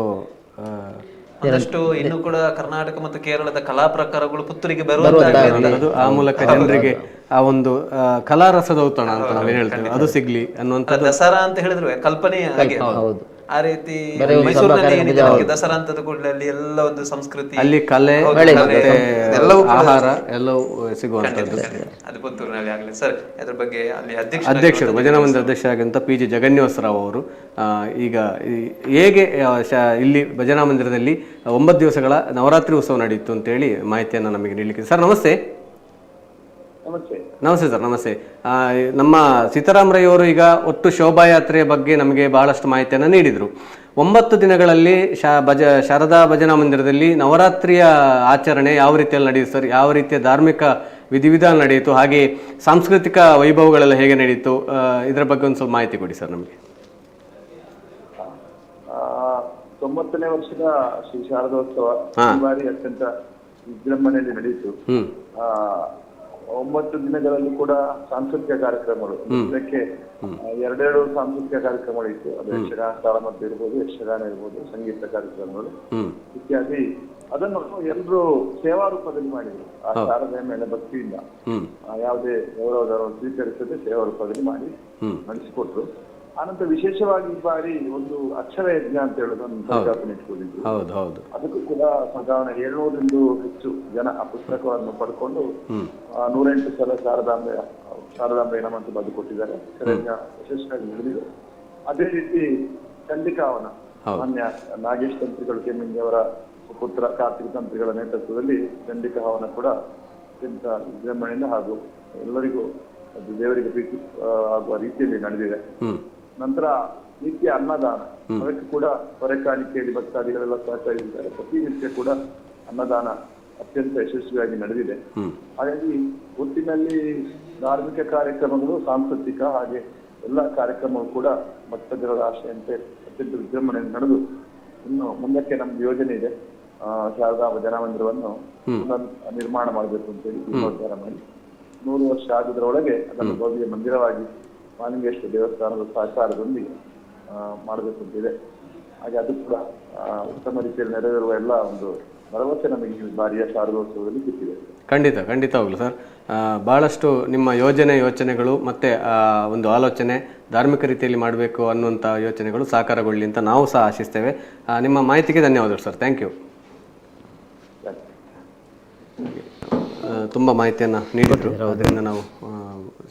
Speaker 1: ಅದಷ್ಟು ಇನ್ನು ಕೂಡ ಕರ್ನಾಟಕ ಮತ್ತು ಕೇರಳದ ಕಲಾ ಪ್ರಕಾರಗಳು ಪುತ್ತೂರಿಗೆ ಬರುವುದು,
Speaker 2: ಆ ಮೂಲಕ ಜನರಿಗೆ ಆ ಒಂದು ಕಲಾರಸದ ಔತಣ ಅಂತ ನಾವೇನ್ ಹೇಳ್ತೇವೆ ಅದು ಸಿಗ್ಲಿ ಅನ್ನುವಂಥದ್ದು.
Speaker 1: ದಸರಾ ಅಂತ ಹೇಳಿದ್ರು ಕಲ್ಪನೆ ಆ ರೀತಿ ಮೈಸೂರಿನಲ್ಲಿ ದಸರಾ ಅಂತದ ಕೂಡಲೇ ಅಲ್ಲಿ ಎಲ್ಲ ಒಂದು ಸಂಸ್ಕೃತಿ,
Speaker 2: ಅಲ್ಲಿ ಕಲೆ, ಆಹಾರ ಎಲ್ಲವೂ ಸಿಗುವಂತದ್ದು.
Speaker 1: ಅದು ಪುತ್ತೂರಿನಲ್ಲಿ ಆಗಲಿ. ಸರ್, ಅದ್ರ ಬಗ್ಗೆ ಅಲ್ಲಿ
Speaker 2: ಅಧ್ಯಕ್ಷರು ಭಜನಾ ಮಂದಿರ ಅಧ್ಯಕ್ಷರಾಗಿದ್ದಂಥ PG ಜಗನ್ನಿವಾಸರಾವ್ ಅವರು ಈಗ ಹೇಗೆ ಇಲ್ಲಿ ಭಜನಾ ಮಂದಿರದಲ್ಲಿ 9 ದಿವಸಗಳ ನವರಾತ್ರಿ ಉತ್ಸವ ನಡೆಯಿತು ಅಂತೇಳಿ ಮಾಹಿತಿಯನ್ನು ನಮಗೆ ನೀಡಲಿಕ್ಕೆ. ಸರ್ ನಮಸ್ತೆ. ನಮಸ್ತೆ ಸರ್, ನಮಸ್ತೆ. ನಮ್ಮ ಸೀತಾರಾಮ್ ರೈ ಅವರು ಈಗ ಒಟ್ಟು ಶೋಭಾಯಾತ್ರೆಯ ಬಗ್ಗೆ ನಮಗೆ ಬಹಳಷ್ಟು ಮಾಹಿತಿಯನ್ನು ನೀಡಿದರು. 9 ದಿನಗಳಲ್ಲಿ ಶಾರದಾ ಭಜನಾ ಮಂದಿರದಲ್ಲಿ ನವರಾತ್ರಿಯ ಆಚರಣೆ ಯಾವ ರೀತಿಯಲ್ಲಿ ನಡೆಯಿತು ಸರ್? ಯಾವ ರೀತಿಯ ಧಾರ್ಮಿಕ ವಿಧಿವಿಧಾನ ನಡೆಯಿತು, ಹಾಗೆ ಸಾಂಸ್ಕೃತಿಕ ವೈಭವಗಳೆಲ್ಲ ಹೇಗೆ ನಡೆಯಿತು, ಇದರ ಬಗ್ಗೆ ಒಂದು ಸ್ವಲ್ಪ ಮಾಹಿತಿ ಕೊಡಿ ಸರ್ ನಮಗೆ.
Speaker 9: 90ನೇ ವರ್ಷದ ಶ್ರೀ ಶಾರದೋತ್ಸವ ಈ ಬಾರಿ ಅತ್ಯಂತ ವಿಜೃಂಭಣೆಯಲ್ಲಿ ನಡೆಯಿತು. 9 ದಿನಗಳಲ್ಲಿ ಕೂಡ ಸಾಂಸ್ಕೃತಿಕ ಕಾರ್ಯಕ್ರಮಗಳು, ಇದಕ್ಕೆ 2 ಸಾಂಸ್ಕೃತಿಕ ಕಾರ್ಯಕ್ರಮಗಳು ಇತ್ತು. ಅದು ಯಕ್ಷಗಾನ, ತಾಳಮದ್ದು ಇರ್ಬೋದು, ಯಕ್ಷಗಾನ ಇರ್ಬೋದು, ಸಂಗೀತ ಕಾರ್ಯಕ್ರಮಗಳು ಇತ್ಯಾದಿ. ಅದನ್ನು ಎಲ್ಲರೂ ಸೇವಾ ರೂಪದಲ್ಲಿ ಮಾಡಿದ್ರು. ಆ ಶಾರದೆಯ ಮೇಲೆ ಭಕ್ತಿಯಿಂದ ಯಾವುದೇ ಗೌರವಧರ್ಮ ಸ್ವೀಕರಿಸದೆ ಸೇವಾ ರೂಪದಲ್ಲಿ ಮಾಡಿ ನಡೆಸಿಕೊಟ್ರು. ಆನಂತರ ವಿಶೇಷವಾಗಿ ಈ ಬಾರಿ ಒಂದು ಅಕ್ಷರ ಯಜ್ಞ ಅಂತ ಹೇಳೋದನ್ನು ಪರಿಕಲ್ಪನೆ ಇಟ್ಕೊಂಡಿದ್ರು. ಅದಕ್ಕೂ ಕೂಡ ಸಾಧಾರಣ 700ರಿಂದ ಹೆಚ್ಚು ಜನ ಆ ಪುಸ್ತಕವನ್ನು ಪಡ್ಕೊಂಡು 108 ಸಲ ಶಾರದಾಂಬೆ ನಮ ಅಂತ ಬರೆದು ಕೊಟ್ಟಿದ್ದಾರೆ. ಯಜ್ಞ ಯಶಸ್ವಿಯಾಗಿ ನಡೆದಿದೆ. ಅದೇ ರೀತಿ ಚಂಡಿಕಾವನ ಮಾನ್ಯ ನಾಗೇಶ್ ತಂತ್ರಿಗಳು ಕೆಮ್ಮಿಂಗಿ ಅವರ ಪುತ್ರ ಕಾರ್ತಿಕ ತಂತ್ರಿಗಳ ನೇತೃತ್ವದಲ್ಲಿ ಚಂಡಿಕಾ ಹವನ ಕೂಡ ಅತ್ಯಂತ ವಿಜೃಂಭಣೆಯಿಂದ ಹಾಗೂ ಎಲ್ಲರಿಗೂ ಅದು ದೇವರಿಗೆ ಪ್ರೀತಿ ಆಗುವ ರೀತಿಯಲ್ಲಿ ನಡೆದಿದೆ. ನಂತರ ನಿತ್ಯ ಅನ್ನದಾನ, ಅದಕ್ಕೆ ಕೂಡ ಹೊರೆಕಾಣಿಕೆಯಲ್ಲಿ ಭಕ್ತಾದಿಗಳೆಲ್ಲ ಸಹಕರಿಸಿದ್ದಾರೆ. ಪ್ರತಿನಿತ್ಯ ಕೂಡ ಅನ್ನದಾನ ಅತ್ಯಂತ ಯಶಸ್ವಿಯಾಗಿ ನಡೆದಿದೆ. ಹಾಗಾಗಿ ಒಟ್ಟಿನಲ್ಲಿ ಧಾರ್ಮಿಕ ಕಾರ್ಯಕ್ರಮಗಳು, ಸಾಂಸ್ಕೃತಿಕ ಹಾಗೆ ಎಲ್ಲ ಕಾರ್ಯಕ್ರಮಗಳು ಕೂಡ ಭಕ್ತಜನರ ಆಶೆಯಂತೆ ಅತ್ಯಂತ ವಿಜೃಂಭಣೆಯಿಂದ ನಡೆದು ಇನ್ನು ಮುಂದಕ್ಕೆ ನಮ್ದು ಯೋಜನೆ ಇದೆ. ಶಾರದಾ ಭಜನಾ ಮಂದಿರವನ್ನು ನಿರ್ಮಾಣ ಮಾಡಬೇಕು ಅಂತೇಳಿ ನಿರ್ಧಾರ ಮಾಡಿ 100 ವರ್ಷ ಆಗುವುದರೊಳಗೆ ಅದನ್ನು ಭವ್ಯ ಮಂದಿರವಾಗಿ ಮಾಲಿಂಗೇಶ್ವರ ದೇವಸ್ಥಾನದ ಸಹಕಾರದೊಂದಿಗೆ ಮಾಡಬೇಕು ಅಂತಿದೆ. ಹಾಗೆ ಅದು ಕೂಡ ಉತ್ತಮ ರೀತಿಯಲ್ಲಿ ನೆರವೇರುವ ಎಲ್ಲ ಒಂದು ಭರವಸೆ ನಮಗೆ ಈ ಬಾರಿಯ ಶಾರದೋತ್ಸವದಲ್ಲಿ ಸಿಕ್ಕಿದೆ.
Speaker 2: ಖಂಡಿತವಾಗ್ಲು ಸರ್, ಬಹಳಷ್ಟು ನಿಮ್ಮ ಯೋಚನೆಗಳು ಮತ್ತೆ ಒಂದು ಆಲೋಚನೆ ಧಾರ್ಮಿಕ ರೀತಿಯಲ್ಲಿ ಮಾಡಬೇಕು ಅನ್ನುವಂಥ ಯೋಚನೆಗಳು ಸಾಕಾರಗೊಳ್ಳಿ ಅಂತ ನಾವು ಸಹ ಆಶಿಸ್ತೇವೆ. ನಿಮ್ಮ ಮಾಹಿತಿಗೆ ಧನ್ಯವಾದಗಳು ಸರ್. Thank you. ತುಂಬ ಮಾಹಿತಿಯನ್ನು ನೀಡಿದ್ರು. ಅದರಿಂದ ನಾವು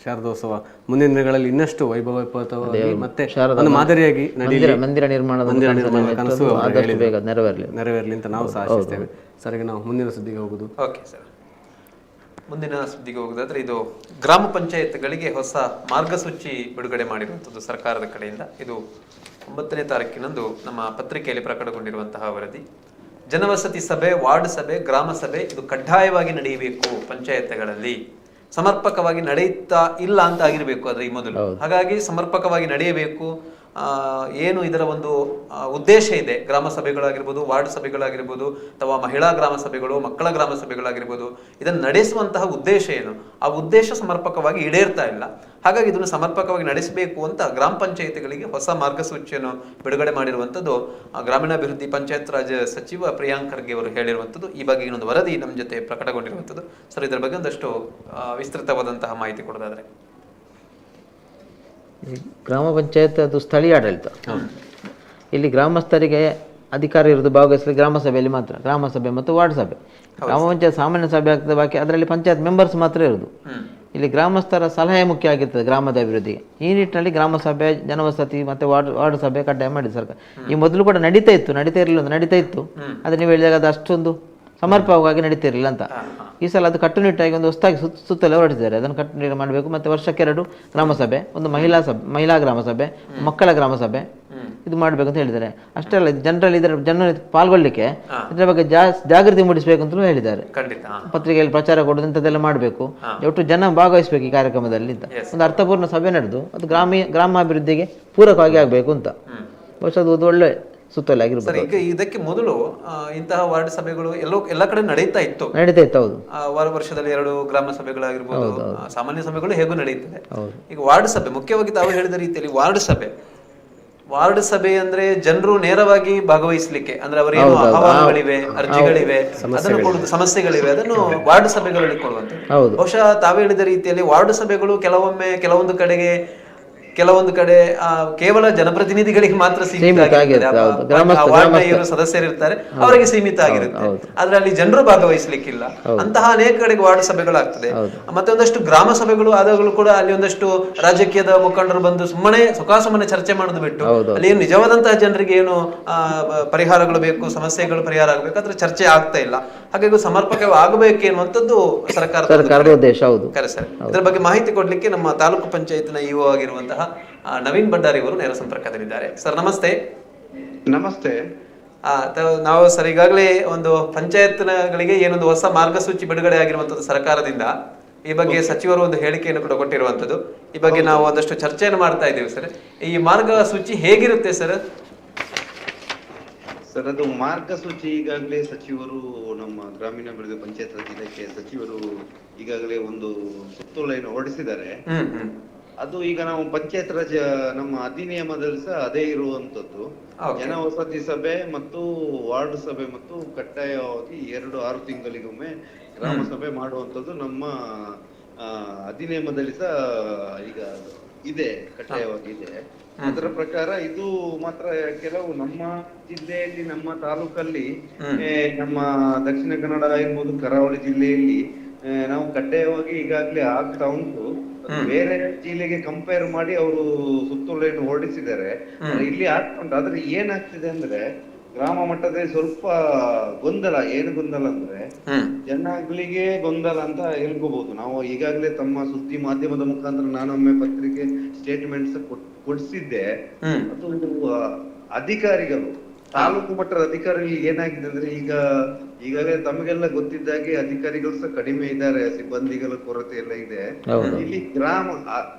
Speaker 2: ಶಾರದೋತ್ಸವ ಮುಂದಿನ ದಿನಗಳಲ್ಲಿ ಇನ್ನಷ್ಟು ವೈಭವೋಪೇತವಾಗಿ ಮತ್ತೆ ಒಂದು ಮಾದರಿಯಾಗಿ
Speaker 3: ಮಂದಿರ ನಿರ್ಮಾಣದ
Speaker 2: ಕನಸು
Speaker 3: ನೆರವೇರಲಿ
Speaker 2: ಅಂತ ನಾವು ಸಹ ಆಶಿಸ್ತೇವೆ. ಸರ್, ಈಗ ನಾವು ಮುಂದಿನ ಸುದ್ದಿಗೆ ಹೋಗುದು.
Speaker 1: Okay sir. ಮುಂದಿನ ಸುದ್ದಿಗೆ ಹೋಗೋದಾದ್ರೆ ಇದು ಗ್ರಾಮ ಪಂಚಾಯತ್ಗಳಿಗೆ ಹೊಸ ಮಾರ್ಗಸೂಚಿ ಬಿಡುಗಡೆ ಮಾಡಿರುವಂಥದ್ದು ಸರ್ಕಾರದ ಕಡೆಯಿಂದ. ಇದು 9ನೇ ತಾರೀಕಿನಂದು ನಮ್ಮ ಪತ್ರಿಕೆಯಲ್ಲಿ ಪ್ರಕಟಗೊಂಡಿರುವಂತಹ ವರದಿ. ಜನವಸತಿ ಸಭೆ, ವಾರ್ಡ್ ಸಭೆ, ಗ್ರಾಮ ಸಭೆ ಇದು ಕಡ್ಡಾಯವಾಗಿ ನಡೆಯಬೇಕು ಪಂಚಾಯತ್ಗಳಲ್ಲಿ. ಸಮರ್ಪಕವಾಗಿ ನಡೆಯುತ್ತಾ ಇಲ್ಲ ಅಂತ ಆಗಿರಬೇಕು ಅದ್ರ ಈ ಮೊದಲು. ಹಾಗಾಗಿ ಸಮರ್ಪಕವಾಗಿ ನಡೆಯಬೇಕು. ಏನು ಇದರ ಒಂದು ಉದ್ದೇಶ ಇದೆ, ಗ್ರಾಮ ಸಭೆಗಳಾಗಿರ್ಬೋದು, ವಾರ್ಡ್ ಸಭೆಗಳಾಗಿರ್ಬೋದು, ಅಥವಾ ಮಹಿಳಾ ಗ್ರಾಮ ಸಭೆಗಳು, ಮಕ್ಕಳ ಗ್ರಾಮ ಸಭೆಗಳಾಗಿರ್ಬೋದು, ಇದನ್ನು ನಡೆಸುವಂತಹ ಉದ್ದೇಶ ಏನು, ಆ ಉದ್ದೇಶ ಸಮರ್ಪಕವಾಗಿ ಈಡೇರ್ತಾ ಇಲ್ಲ. ಹಾಗಾಗಿ ಇದನ್ನು ಸಮರ್ಪಕವಾಗಿ ನಡೆಸಬೇಕು ಅಂತ ಗ್ರಾಮ ಪಂಚಾಯಿತಿಗಳಿಗೆ ಹೊಸ ಮಾರ್ಗಸೂಚಿಯನ್ನು ಬಿಡುಗಡೆ ಮಾಡಿರುವಂಥದ್ದು ಗ್ರಾಮೀಣಾಭಿವೃದ್ಧಿ ಪಂಚಾಯತ್ ರಾಜ್ ಸಚಿವ ಪ್ರಿಯಾಂಕ್ ಖರ್ಗೆ ಅವರು ಹೇಳಿರುವಂಥದ್ದು. ಈ ಬಗ್ಗೆ ಇನ್ನೊಂದು ವರದಿ ನಮ್ಮ ಜೊತೆ ಪ್ರಕಟಗೊಂಡಿರುವಂಥದ್ದು. ಸರ್, ಇದರ ಬಗ್ಗೆ ಒಂದಷ್ಟು ವಿಸ್ತೃತವಾದಂತಹ ಮಾಹಿತಿ ಕೊಡೋದಾದ್ರೆ.
Speaker 3: ಗ್ರಾಮ ಪಂಚಾಯತ್ ಅದು ಸ್ಥಳೀಯ ಆಡಳಿತ. ಇಲ್ಲಿ ಗ್ರಾಮಸ್ಥರಿಗೆ ಅಧಿಕಾರ ಇರುವುದು ಭಾಗವಹಿಸಲು ಗ್ರಾಮ ಸಭೆಯಲ್ಲಿ ಮಾತ್ರ, ಗ್ರಾಮ ಸಭೆ ಮತ್ತು ವಾರ್ಡ್ ಸಭೆ. ಗ್ರಾಮ ಪಂಚಾಯತ್ ಸಾಮಾನ್ಯ ಸಭೆ ಆಗ್ತದೆ, ಬಾಕಿ ಅದರಲ್ಲಿ ಪಂಚಾಯತ್ ಮೆಂಬರ್ಸ್ ಮಾತ್ರ ಇರುವುದು. ಇಲ್ಲಿ ಗ್ರಾಮಸ್ಥರ ಸಲಹೆ ಮುಖ್ಯ ಆಗಿರ್ತದೆ ಗ್ರಾಮದ ಅಭಿವೃದ್ಧಿಗೆ. ಈ ನಿಟ್ಟಿನಲ್ಲಿ ಗ್ರಾಮ ಸಭೆ, ಜನವಸತಿ ಮತ್ತು ವಾರ್ಡ್ ಸಭೆ ಕಡ್ಡಾಯ ಮಾಡಿದೆ ಸರ್ಕಾರ. ಈ ಮೊದಲು ಕೂಡ ನಡೀತಾ ಇತ್ತು, ಆದರೆ ನೀವು ಹೇಳಿದಾಗ ಅದು ಅಷ್ಟೊಂದು ಸಮರ್ಪಕವಾಗಿ ನಡೀತಿರಲಿಲ್ಲ ಅಂತ. ಈ ಸಲ ಅದು ಕಟ್ಟುನಿಟ್ಟಾಗಿ ಒಂದು ಹೊಸದಾಗಿ ಸುತ್ತಲೇ ಹೊರಟಿದ್ದಾರೆ. ಅದನ್ನು ಕಟ್ಟುನಿಟ್ಟು ಮಾಡಬೇಕು. ಮತ್ತು ವರ್ಷಕ್ಕೆ 2 ಗ್ರಾಮ ಸಭೆ, ಒಂದು ಮಹಿಳಾ ಗ್ರಾಮ ಸಭೆ, ಮಕ್ಕಳ ಗ್ರಾಮ ಸಭೆ ಇದು ಮಾಡಬೇಕು ಅಂತ ಹೇಳಿದ್ದಾರೆ. ಅಷ್ಟೇ ಅಲ್ಲ, ಜನರಲ್ಲಿ ಪಾಲ್ಗೊಳ್ಳಿಕ್ಕೆ ಇದರ ಬಗ್ಗೆ ಜಾಗೃತಿ ಮೂಡಿಸಬೇಕು ಅಂತಲೂ ಹೇಳಿದ್ದಾರೆ. ಪತ್ರಿಕೆಯಲ್ಲಿ ಪ್ರಚಾರ ಕೊಡೋದು ಇಂಥದ್ದೆಲ್ಲ ಮಾಡಬೇಕು, ಒಟ್ಟು ಜನ ಭಾಗವಹಿಸಬೇಕು ಈ ಕಾರ್ಯಕ್ರಮದಲ್ಲಿ ಅಂತ. ಒಂದು ಅರ್ಥಪೂರ್ಣ ಸಭೆ ನಡೆದು ಅದು ಗ್ರಾಮಾಭಿವೃದ್ಧಿಗೆ ಪೂರಕವಾಗಿ ಆಗಬೇಕು ಅಂತ. ಬಹುಶಃ ಅದು ಒಳ್ಳೆ ಸುತ್ತಲೇ ಆಗಿರ್ಬೋದು.
Speaker 1: ಈಗ ಇದಕ್ಕೆ ಮೊದಲು ಇಂತಹ ವಾರ್ಡ್ ಸಭೆಗಳು ಎಲ್ಲ ಕಡೆ ನಡೀತಾ ಇತ್ತು.
Speaker 3: ಹೌದು.
Speaker 1: ವರ್ಷದಲ್ಲಿ 2 ಗ್ರಾಮ ಸಭೆಗಳಾಗಿರ್ಬೋದು, ಸಾಮಾನ್ಯ ಸಭೆಗಳು ಹೇಗೂ ನಡೆಯುತ್ತದೆ. ಈಗ ವಾರ್ಡ್ ಸಭೆ ಮುಖ್ಯವಾಗಿ ತಾವು ಹೇಳಿದ ರೀತಿಯಲ್ಲಿ ವಾರ್ಡ್ ಸಭೆ ಅಂದ್ರೆ ಜನರು ನೇರವಾಗಿ ಭಾಗವಹಿಸಲಿಕ್ಕೆ, ಅಂದ್ರೆ ಅವರೇನು ಅಹವಾಲುಗಳಿವೆ, ಅರ್ಜಿಗಳಿವೆ, ಅದನ್ನು ಕೊಡುದು, ಸಮಸ್ಯೆಗಳಿವೆ, ಅದನ್ನು ವಾರ್ಡ್ ಸಭೆಗಳಲ್ಲಿ ಕೊಡುವಂಥದ್ದು. ಬಹುಶಃ ತಾವು ಹೇಳಿದ ರೀತಿಯಲ್ಲಿ ವಾರ್ಡ್ ಸಭೆಗಳು ಕೆಲವೊಂದು ಕಡೆ ಕೇವಲ ಜನಪ್ರತಿನಿಧಿಗಳಿಗೆ ಮಾತ್ರ ಸೀಮಿತ ಆಗಿರುತ್ತೆ. ಸದಸ್ಯರಿರ್ತಾರೆ, ಅವರಿಗೆ ಸೀಮಿತ ಆಗಿರುತ್ತೆ. ಆದ್ರೆ ಅಲ್ಲಿ ಜನರು ಭಾಗವಹಿಸ್ಲಿಕ್ಕಿಲ್ಲ. ಅಂತಹ ಅನೇಕ ಕಡೆಗೆ ವಾರ್ಡ್ ಸಭೆಗಳಾಗ್ತದೆ. ಮತ್ತೆ ಒಂದಷ್ಟು ಗ್ರಾಮ ಸಭೆಗಳು ಆದಾಗಲೂ ಕೂಡ ಅಲ್ಲಿ ಒಂದಷ್ಟು ರಾಜಕೀಯದ ಮುಖಂಡರು ಬಂದು ಸುಮ್ಮನೆ ಚರ್ಚೆ ಮಾಡೋದು ಬಿಟ್ಟು ಅಲ್ಲಿ ಏನು ನಿಜವಾದಂತಹ ಜನರಿಗೆ ಏನು ಪರಿಹಾರಗಳು ಬೇಕು, ಸಮಸ್ಯೆಗಳು ಪರಿಹಾರ ಆಗ್ಬೇಕು, ಅದ್ರ ಚರ್ಚೆ ಆಗ್ತಾ ಇಲ್ಲ. ಹಾಗಾಗಿ ಸಮರ್ಪಕವಾಗಿ ಆಗಬೇಕು ಎನ್ನುವಂಥದ್ದು ಸರ್ಕಾರದ
Speaker 3: ಉದ್ದೇಶ.
Speaker 1: ಇದರ ಬಗ್ಗೆ ಮಾಹಿತಿ ಕೊಡ್ಲಿಕ್ಕೆ ನಮ್ಮ ತಾಲೂಕು ಪಂಚಾಯತ್ನ ಇಒ ಆಗಿರುವಂತಹ ನವೀನ್ ಭಂಡಾರಿ ಅವರು ನೇರ ಸಂಪರ್ಕದಲ್ಲಿದ್ದಾರೆ. ಸರ್, ನಮಸ್ತೆ.
Speaker 8: ನಮಸ್ತೆ.
Speaker 1: ನಾವು ಸರ್ ಈಗಾಗಲೇ ಒಂದು ಪಂಚಾಯತ್ಗಳಿಗೆ ಏನೊಂದು ಹೊಸ ಮಾರ್ಗಸೂಚಿ ಬಿಡುಗಡೆ ಆಗಿರುವಂತದ್ದು ಸರ್ಕಾರದಿಂದ. ಈ ಬಗ್ಗೆ ಸಚಿವರು ಒಂದು ಹೇಳಿಕೆಯನ್ನು ಕೂಡ ಕೊಟ್ಟಿರುವಂತದ್ದು. ಈ ಬಗ್ಗೆ ನಾವು ಒಂದಷ್ಟು ಚರ್ಚೆಯನ್ನು ಮಾಡ್ತಾ ಇದ್ದೇವೆ ಸರ್. ಈ ಮಾರ್ಗಸೂಚಿ ಹೇಗಿರುತ್ತೆ ಸರ್?
Speaker 8: ಸರ್, ಅದು ಮಾರ್ಗಸೂಚಿ ಈಗಾಗಲೇ ಸಚಿವರು, ನಮ್ಮ ಗ್ರಾಮೀಣಾಭಿವೃದ್ಧಿ ಪಂಚಾಯತ್ ರಾಜ್ ಇಲಾಖೆ ಸಚಿವರು ಈಗಾಗಲೇ ಒಂದು ಸುತ್ತೋಲೆಯನ್ನು ಹೊರಡಿಸಿದ್ದಾರೆ. ಅದು ಈಗ ನಾವು ಪಂಚಾಯತ್ ರಾಜ್ ನಮ್ಮ ಅಧಿನಿಯಮದಲ್ಲಿ ಸಹ ಅದೇ ಇರುವಂತದ್ದು. ಜನವಸತಿ ಸಭೆ ಮತ್ತು ವಾರ್ಡ್ ಸಭೆ ಮತ್ತು ಕಡ್ಡಾಯವಾಗಿ 6 ತಿಂಗಳಿಗೊಮ್ಮೆ ಗ್ರಾಮ ಸಭೆ ಮಾಡುವಂತದ್ದು ನಮ್ಮ ಅಧಿನಿಯಮದಲ್ಲಿ ಸಹ ಈಗ ಇದೆ, ಕಡ್ಡಾಯವಾಗಿ ಇದೆ. ಅದರ ಪ್ರಕಾರ ಇದು ಮಾತ್ರ ಕೆಲವು ನಮ್ಮ ಜಿಲ್ಲೆಯಲ್ಲಿ, ನಮ್ಮ ತಾಲೂಕಲ್ಲಿ, ನಮ್ಮ ದಕ್ಷಿಣ ಕನ್ನಡ ಆಗಿರ್ಬೋದು, ಕರಾವಳಿ ಜಿಲ್ಲೆಯಲ್ಲಿ ನಾವು ಕಡ್ಡಾಯವಾಗಿ ಈಗಾಗಲೇ ಆಗ್ತಾ ಉಂಟು. ಬೇರೆ ಜಿಲ್ಲೆಗೆ ಕಂಪೇರ್ ಮಾಡಿ ಅವರು ಸುತ್ತೋಲೆಯನ್ನು ಹೊರಡಿಸಿದ್ದಾರೆ. ಇಲ್ಲಿ ಆಗ್ತಾ ಉಂಟು. ಆದ್ರೆ ಏನಾಗ್ತಿದೆ ಅಂದ್ರೆ ಗ್ರಾಮ ಮಟ್ಟದಲ್ಲಿ ಸ್ವಲ್ಪ ಗೊಂದಲ. ಏನು ಗೊಂದಲ ಅಂದ್ರೆ ಜನಗಳಿಗೆ ಗೊಂದಲ ಅಂತ ಹೇಳ್ಕೋಬಹುದು ನಾವು. ಈಗಾಗಲೇ ತಮ್ಮ ಸುದ್ದಿ ಮಾಧ್ಯಮದ ಮುಖಾಂತರ ನಾನೊಮ್ಮೆ ಪತ್ರಿಕೆ ಸ್ಟೇಟ್ಮೆಂಟ್ಸ್ ಕೊಡಿಸಿದ್ದೆ. ಅದು ಅಧಿಕಾರಿಗಳು, ತಾಲೂಕು ಮಟ್ಟದ ಅಧಿಕಾರಿಗಳು ಏನಾಗಿದೆ ಅಂದ್ರೆ ಈಗಾಗಲೇ ತಮಗೆಲ್ಲ ಗೊತ್ತಿದ್ದಾಗೆ ಅಧಿಕಾರಿಗಳು ಸಹ ಕಡಿಮೆ ಇದ್ದಾರೆ, ಸಿಬ್ಬಂದಿಗಳ ಕೊರತೆ ಎಲ್ಲ ಇದೆ. ಇಲ್ಲಿ ಗ್ರಾಮ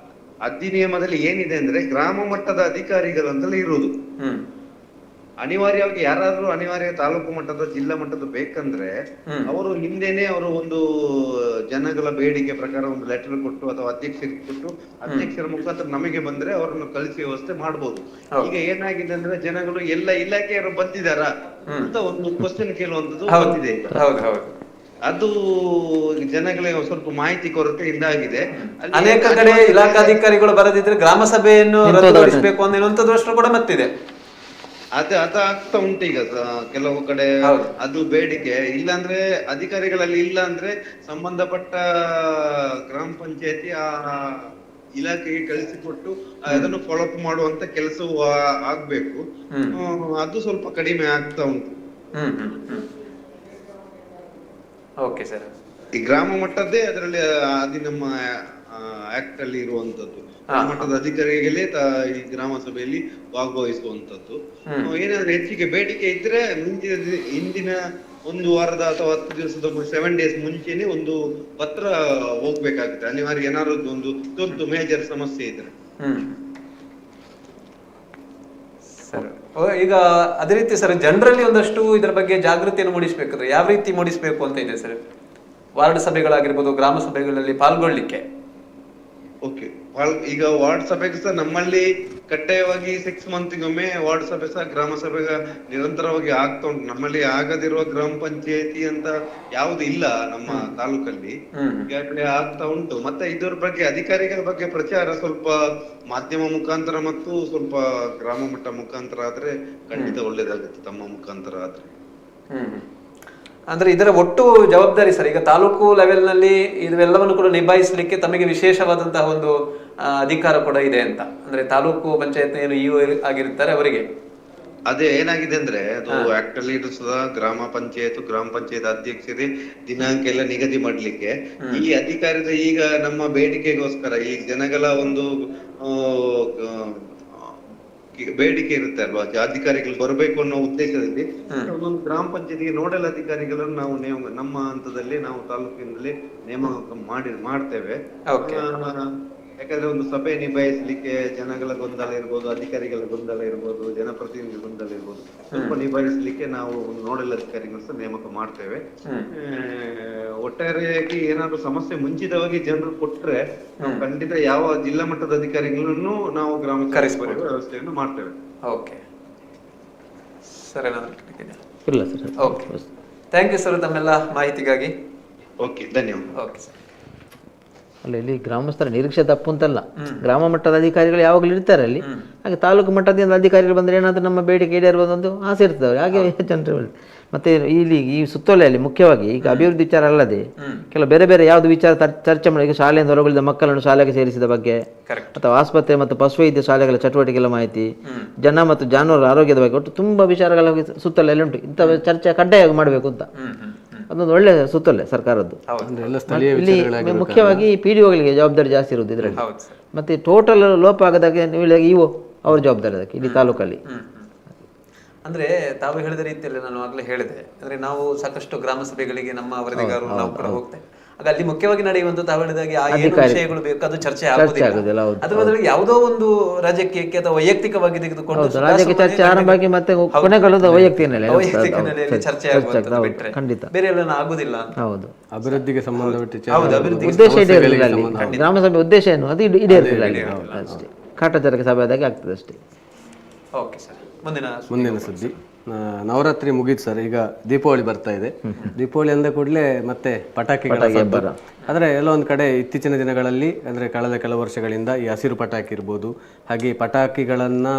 Speaker 8: ಅಧಿನಿಯಮದಲ್ಲಿ ಏನಿದೆ ಅಂದ್ರೆ ಗ್ರಾಮ ಮಟ್ಟದ ಅಧಿಕಾರಿಗಳು ಅಂತಲೇ ಇರುವುದು. ಅನಿವಾರ್ಯವಾಗಿ ಯಾರಾದ್ರೂ ತಾಲೂಕು ಮಟ್ಟದ, ಜಿಲ್ಲಾ ಮಟ್ಟದ ಬೇಕಂದ್ರೆ ಅವರು ಹಿಂದೆನೆ ಅವರು ಒಂದು ಜನಗಳ ಬೇಡಿಕೆ ಪ್ರಕಾರ ಒಂದು ಲೆಟರ್ ಕೊಟ್ಟು ಅಥವಾ ಅಧ್ಯಕ್ಷರಿಗೆ ಕೊಟ್ಟು ಅಧ್ಯಕ್ಷರ ಮುಖಾಂತರ ನಮಗೆ ಬಂದ್ರೆ ಅವರನ್ನು ಕಳಿಸಿ ವ್ಯವಸ್ಥೆ ಮಾಡಬಹುದು. ಈಗ ಏನಾಗಿದೆ ಅಂದ್ರೆ ಜನಗಳು ಎಲ್ಲ ಇಲಾಖೆಯವರು ಬಂದಿದಾರ ಅಂತ ಒಂದು ಕ್ವಶನ್ ಕೇಳುವಂತದ್ದು ಬಂದಿದೆ. ಅದು ಜನಗಳಿಗೆ ಸ್ವಲ್ಪ ಮಾಹಿತಿ ಕೊರತೆ ಇದಾಗಿದೆ.
Speaker 1: ಅನೇಕ ಕಡೆ ಇಲಾಖಾಧಿಕಾರಿಗಳು ಬರದಿದ್ರೆ ಗ್ರಾಮ ಸಭೆಯನ್ನು ರದ್ದುಗೊಳಿಸಬೇಕು ಅನ್ನುವಂಥದ್ದು ಕೂಡ ಮತ್ತಿದೆ.
Speaker 8: ಅದಾಗ್ತಾ ಉಂಟು ಈಗ ಕೆಲವು ಕಡೆ. ಅದು ಬೇಡಿಕೆ ಇಲ್ಲಾಂದ್ರೆ ಅಧಿಕಾರಿಗಳಲ್ಲಿ ಇಲ್ಲ ಅಂದ್ರೆ ಸಂಬಂಧಪಟ್ಟ ಗ್ರಾಮ ಪಂಚಾಯತಿ ಆ ಇಲಾಖೆಗೆ ಕಳಿಸಿಕೊಟ್ಟು ಅದನ್ನು ಫಾಲೋಅಪ್ ಮಾಡುವಂತ ಕೆಲಸವೂ ಆಗ್ಬೇಕು. ಅದು ಸ್ವಲ್ಪ ಕಡಿಮೆ ಆಗ್ತಾ ಉಂಟು.
Speaker 1: Okay sir.
Speaker 6: ಈ ಗ್ರಾಮ ಮಟ್ಟದ್ದೇ ಅದರಲ್ಲಿ ಅದು ನಮ್ಮ ಆಕ್ಟ್ ಅಲ್ಲಿ ಇರುವಂತದ್ದು. ಗ್ರಾಮ ಮಟ್ಟದ ಅಧಿಕಾರಿಗಳೇ ಈ ಗ್ರಾಮ ಸಭೆಯಲ್ಲಿ ಭಾಗವಹಿಸುವಂತದ್ದು. ಏನಾದ್ರೂ ಹೆಚ್ಚಿಗೆ ಬೇಡಿಕೆ ಇದ್ರೆ ಹಿಂದಿನ ಒಂದು ವಾರದ ಅಥವಾ 10 ದಿವಸದ 7 ಡೇಸ್ ಮುಂಚೆನೆ ಒಂದು ಪತ್ರ ಹೋಗ್ಬೇಕಾಗುತ್ತೆ ಅನಿವಾರ್ಯ. ಏನಾದ್ರು ಒಂದು ತುರ್ತು ಮೇಜರ್ ಸಮಸ್ಯೆ ಇದ್ರೆ.
Speaker 1: ಸರ್, ಈಗ ಅದೇ ರೀತಿ ಸರ್, ಜನರಲ್ಲಿ ಒಂದಷ್ಟು ಇದರ ಬಗ್ಗೆ ಜಾಗೃತಿಯನ್ನು ಮೂಡಿಸ್ಬೇಕಾದ್ರೆ ಯಾವ ರೀತಿ ಮೂಡಿಸ್ಬೇಕು ಅಂತ ಇದೆ ಸರ್? ವಾರ್ಡ್ ಸಭೆಗಳಾಗಿರ್ಬೋದು, ಗ್ರಾಮ ಸಭೆಗಳಲ್ಲಿ ಪಾಲ್ಗೊಳ್ಳಿಕ್ಕೆ.
Speaker 6: ಓಕೆ, ಈಗ ವಾರ್ಡ್ ಸಭೆಗೆ ಸಹ ನಮ್ಮಲ್ಲಿ ಕಡ್ಡಾಯವಾಗಿ 6 ಮಂತ್ಗೊಮ್ಮೆ ವಾರ್ಡ್ ಸಭೆ ಸಹ ಗ್ರಾಮ ಸಭೆ ನಿರಂತರವಾಗಿ ಆಗ್ತಾ ಉಂಟು. ನಮ್ಮಲ್ಲಿ ಆಗದಿರುವ ಗ್ರಾಮ ಪಂಚಾಯತಿ ಅಂತ ಯಾವ್ದು ಇಲ್ಲ ನಮ್ಮ ತಾಲೂಕಲ್ಲಿ, ಈಗಾಗಲೇ ಆಗ್ತಾ ಉಂಟು. ಮತ್ತೆ ಇದ್ರ ಬಗ್ಗೆ ಅಧಿಕಾರಿಗಳ ಬಗ್ಗೆ ಪ್ರಚಾರ ಸ್ವಲ್ಪ ಮಾಧ್ಯಮ ಮುಖಾಂತರ ಮತ್ತು ಸ್ವಲ್ಪ ಗ್ರಾಮ ಮಟ್ಟ ಮುಖಾಂತರ ಆದ್ರೆ ಖಂಡಿತ ಒಳ್ಳೇದಾಗುತ್ತೆ, ತಮ್ಮ ಮುಖಾಂತರ ಆದ್ರೆ.
Speaker 1: ಅಂದ್ರೆ ಇದರ ಒಟ್ಟು ಜವಾಬ್ದಾರಿ ಸರ್, ಈಗ ತಾಲೂಕು ಲೆವೆಲ್ ನಲ್ಲಿ ಇವೆಲ್ಲವನ್ನು ಕೂಡ ನಿಭಾಯಿಸಲಿಕ್ಕೆ ತಮಗೆ ವಿಶೇಷವಾದಂತಹ ಒಂದು ಅಧಿಕಾರ ಕೂಡ ಇದೆ ಅಂತ. ಅಂದ್ರೆ ತಾಲೂಕು ಪಂಚಾಯತ್ ಏನು ಇಒ ಆಗಿರ್ತಾರೆ ಅವರಿಗೆ.
Speaker 6: ಅದೇ ಏನಾಗಿದೆ ಅಂದ್ರೆ ಅದು ಆಕ್ಟ್ ಅಲ್ಲಿ ಇರಿಸುವ ಗ್ರಾಮ ಪಂಚಾಯತ್ ಅಧ್ಯಕ್ಷರೇ ದಿನಾಂಕ ಎಲ್ಲ ನಿಗದಿ ಮಾಡ್ಲಿಕ್ಕೆ ಈ ಅಧಿಕಾರದ ಈಗ ನಮ್ಮ ಬೇಡಿಕೆಗೋಸ್ಕರ ಈ ಜನಗಳ ಒಂದು ಬೇಡಿಕೆ ಇರುತ್ತೆ ಅಲ್ವಾ, ಅಧಿಕಾರಿಗಳು ಬರಬೇಕು ಅನ್ನೋ ಉದ್ದೇಶದಲ್ಲಿ ಒಂದೊಂದು ಗ್ರಾಮ ಪಂಚಾಯತಿಗೆ ನೋಡಲ್ ಅಧಿಕಾರಿಗಳನ್ನು ನಾವು ನಮ್ಮ ಹಂತದಲ್ಲಿ ನಾವು ತಾಲೂಕಿನಲ್ಲಿ ನೇಮಕ ಮಾಡ್ತೇವೆ. ಯಾಕಂದ್ರೆ ಒಂದು ಸಭೆ ನಿಭಾಯಿಸಲಿಕ್ಕೆ ಜನಗಳ ಗೊಂದಲ ಇರ್ಬೋದು, ಅಧಿಕಾರಿಗಳ ಗೊಂದಲ ಇರ್ಬೋದು, ಜನಪ್ರತಿನಿಧಿಗಳ ಗೊಂದಲ ಇರ್ಬೋದು, ಸ್ವಲ್ಪ ನಿಭಾಯಿಸಲಿಕ್ಕೆ ನಾವು ಒಂದು ನೋಡಲ್ ಅಧಿಕಾರಿಗಳು ಸಹ ನೇಮಕ ಮಾಡ್ತೇವೆ. ಒಟ್ಟಾರೆಯಾಗಿ ಏನಾದ್ರು ಸಮಸ್ಯೆ ಮುಂಚಿತವಾಗಿ ಜನರು ಕೊಟ್ರೆ ನಾವು ಖಂಡಿತ ಯಾವ ಜಿಲ್ಲಾ ಮಟ್ಟದ ಅಧಿಕಾರಿಗಳನ್ನು ನಾವು ಗ್ರಾಮ ವ್ಯವಸ್ಥೆಯನ್ನು ಮಾಡ್ತೇವೆ.
Speaker 1: ಓಕೆ ಸರ್,
Speaker 3: ಇಲ್ಲ sir.
Speaker 1: Okay, thank you sir ತಮ್ಮೆಲ್ಲ ಮಾಹಿತಿಗಾಗಿ.
Speaker 6: ಓಕೆ, ಧನ್ಯವಾದ.
Speaker 1: Okay sir.
Speaker 3: ಅಲ್ಲ, ಇಲ್ಲಿ ಗ್ರಾಮಸ್ಥರ ನಿರೀಕ್ಷೆ ತಪ್ಪು ಅಂತಲ್ಲ, ಗ್ರಾಮ ಮಟ್ಟದ ಅಧಿಕಾರಿಗಳು ಯಾವಾಗಲೂ ಇರ್ತಾರೆ ಅಲ್ಲಿ. ಹಾಗೆ ತಾಲೂಕು ಮಟ್ಟದಿಂದ ಅಧಿಕಾರಿಗಳು ಬಂದ್ರೆ ಏನಾದರೂ ನಮ್ಮ ಬೇಡಿಕೆ ಈಡೇರುವುದು ಒಂದು ಆಸೆ ಇರ್ತದೆ ಹಾಗೆ ಜನರು. ಮತ್ತೆ ಇಲ್ಲಿ ಈ ಸುತ್ತೋಲೆಯಲ್ಲಿ ಮುಖ್ಯವಾಗಿ ಈಗ ಅಭಿವೃದ್ಧಿ ವಿಚಾರ ಅಲ್ಲದೆ ಕೆಲವು ಬೇರೆ ಬೇರೆ ಯಾವ್ದು ವಿಚಾರ ಚರ್ಚೆ ಮಾಡಿ, ಈಗ ಶಾಲೆಯಿಂದ ಹೊರಗುಳಿದ ಮಕ್ಕಳನ್ನು ಶಾಲೆಗೆ ಸೇರಿಸಿದ ಬಗ್ಗೆ, ಅಥವಾ ಆಸ್ಪತ್ರೆ ಮತ್ತು ಪಶುವೈದ್ಯ ಶಾಲೆಗಳ ಚಟುವಟಿಕೆಗಳ ಮಾಹಿತಿ, ಜನ ಮತ್ತು ಜಾನುವಾರು ಆರೋಗ್ಯದ ಬಗ್ಗೆ, ಒಟ್ಟು ತುಂಬಾ ವಿಚಾರಗಳ ಸುತ್ತೋಲೆಯಲ್ಲಿ ಉಂಟು. ಇಂಥ ಚರ್ಚೆ ಕಡ್ಡಾಯವಾಗಿ ಮಾಡಬೇಕು ಅಂತ ಅದೊಂದು ಒಳ್ಳೆ ಸುತ್ತೋಲೆ ಸರ್ಕಾರದ್ದು. ಇಲ್ಲಿ ಮುಖ್ಯವಾಗಿ PDOಗಳಿಗೆ ಜವಾಬ್ದಾರಿ ಜಾಸ್ತಿ ಇರುವುದು ಇದರಲ್ಲಿ. ಮತ್ತೆ ಟೋಟಲ್ ಲೋಪ ಆಗದಾಗೆ ನೀವು ಇಒ ಅವ್ರ ಜವಾಬ್ದಾರಿ ಅದಕ್ಕೆ ಇಲ್ಲಿ ತಾಲೂಕಲ್ಲಿ.
Speaker 1: ಅಂದ್ರೆ ತಾವು ಹೇಳಿದ ರೀತಿಯಲ್ಲಿ ನಾನು ಆಗ್ಲೇ ಹೇಳಿದೆ, ಅಂದ್ರೆ ನಾವು ಸಾಕಷ್ಟು ಗ್ರಾಮ ಸಭೆಗಳಿಗೆ ನಮ್ಮ ವರದಿಗಾರರು ನಾವು ಕೂಡ ಹೋಗ್ತೇವೆ. ಆಗ ಅಲ್ಲಿ ಮುಖ್ಯವಾಗಿ ನಡೆಯುವಂತ ತಾವು ಹೇಳಿದಾಗೆ ಆ ಏನು ವಿಷಯಗಳು ಬೇಕು ಅದು ಚರ್ಚೆ ಆಗುದಿಲ್ಲ. ಅದ್ರ ಬದಲಿಗೆ ಯಾವುದೋ ಒಂದು ರಾಜಕೀಯಕ್ಕೆ ಅಥವಾ ವೈಯಕ್ತಿಕವಾಗಿ ತೆಗೆದುಕೊಂಡು
Speaker 3: ರಾಜಕೀಯ ಚರ್ಚೆ ಆರಂಭ ಆಗಿ ಮತ್ತೆ ಕೊನೆಗೊಳ್ಳೋದು ವೈಯಕ್ತಿಕ
Speaker 1: ನೆಲೆಯಲ್ಲಿ ಚರ್ಚೆ ಆಗುವಂತದ್ದು ಬಿಟ್ರೆ ಬೇರೆ ಎಲ್ಲ ಆಗುದಿಲ್ಲ.
Speaker 3: ಹೌದು,
Speaker 2: ಅಭಿವೃದ್ಧಿಗೆ ಸಂಬಂಧಪಟ್ಟ
Speaker 3: ಉದ್ದೇಶ ಈಡೇರಿಲ್ಲ ಅಲ್ಲಿ. ಗ್ರಾಮ ಸಭೆ ಉದ್ದೇಶ ಏನು ಅದು ಈಡೇರಿಲ್ಲ ಅಷ್ಟೇ, ಕಾಟಾಚಾರಕ್ಕೆ ಸಭೆ ಆದಾಗೆ ಆಗ್ತದೆ ಅಷ್ಟೇ.
Speaker 1: ಓಕೆ ಸರ್,
Speaker 2: ಮುಂದಿನ ಸುದ್ದಿ. ನವರಾತ್ರಿ ಮುಗೀತು ಸರ್, ಈಗ ದೀಪಾವಳಿ ಬರ್ತಾ ಇದೆ. ದೀಪಾವಳಿ ಅಂದ ಕೂಡಲೇ ಮತ್ತೆ ಪಟಾಕಿಗಳ ಹಬ್ಬರ. ಆದರೆ ಎಲ್ಲೋ ಒಂದು ಕಡೆ ಇತ್ತೀಚಿನ ದಿನಗಳಲ್ಲಿ ಅಂದರೆ ಕಳೆದ ಕೆಲವು ವರ್ಷಗಳಿಂದ ಈ ಹಸಿರು ಪಟಾಕಿ ಇರ್ಬೋದು, ಹಾಗೆ ಪಟಾಕಿಗಳನ್ನು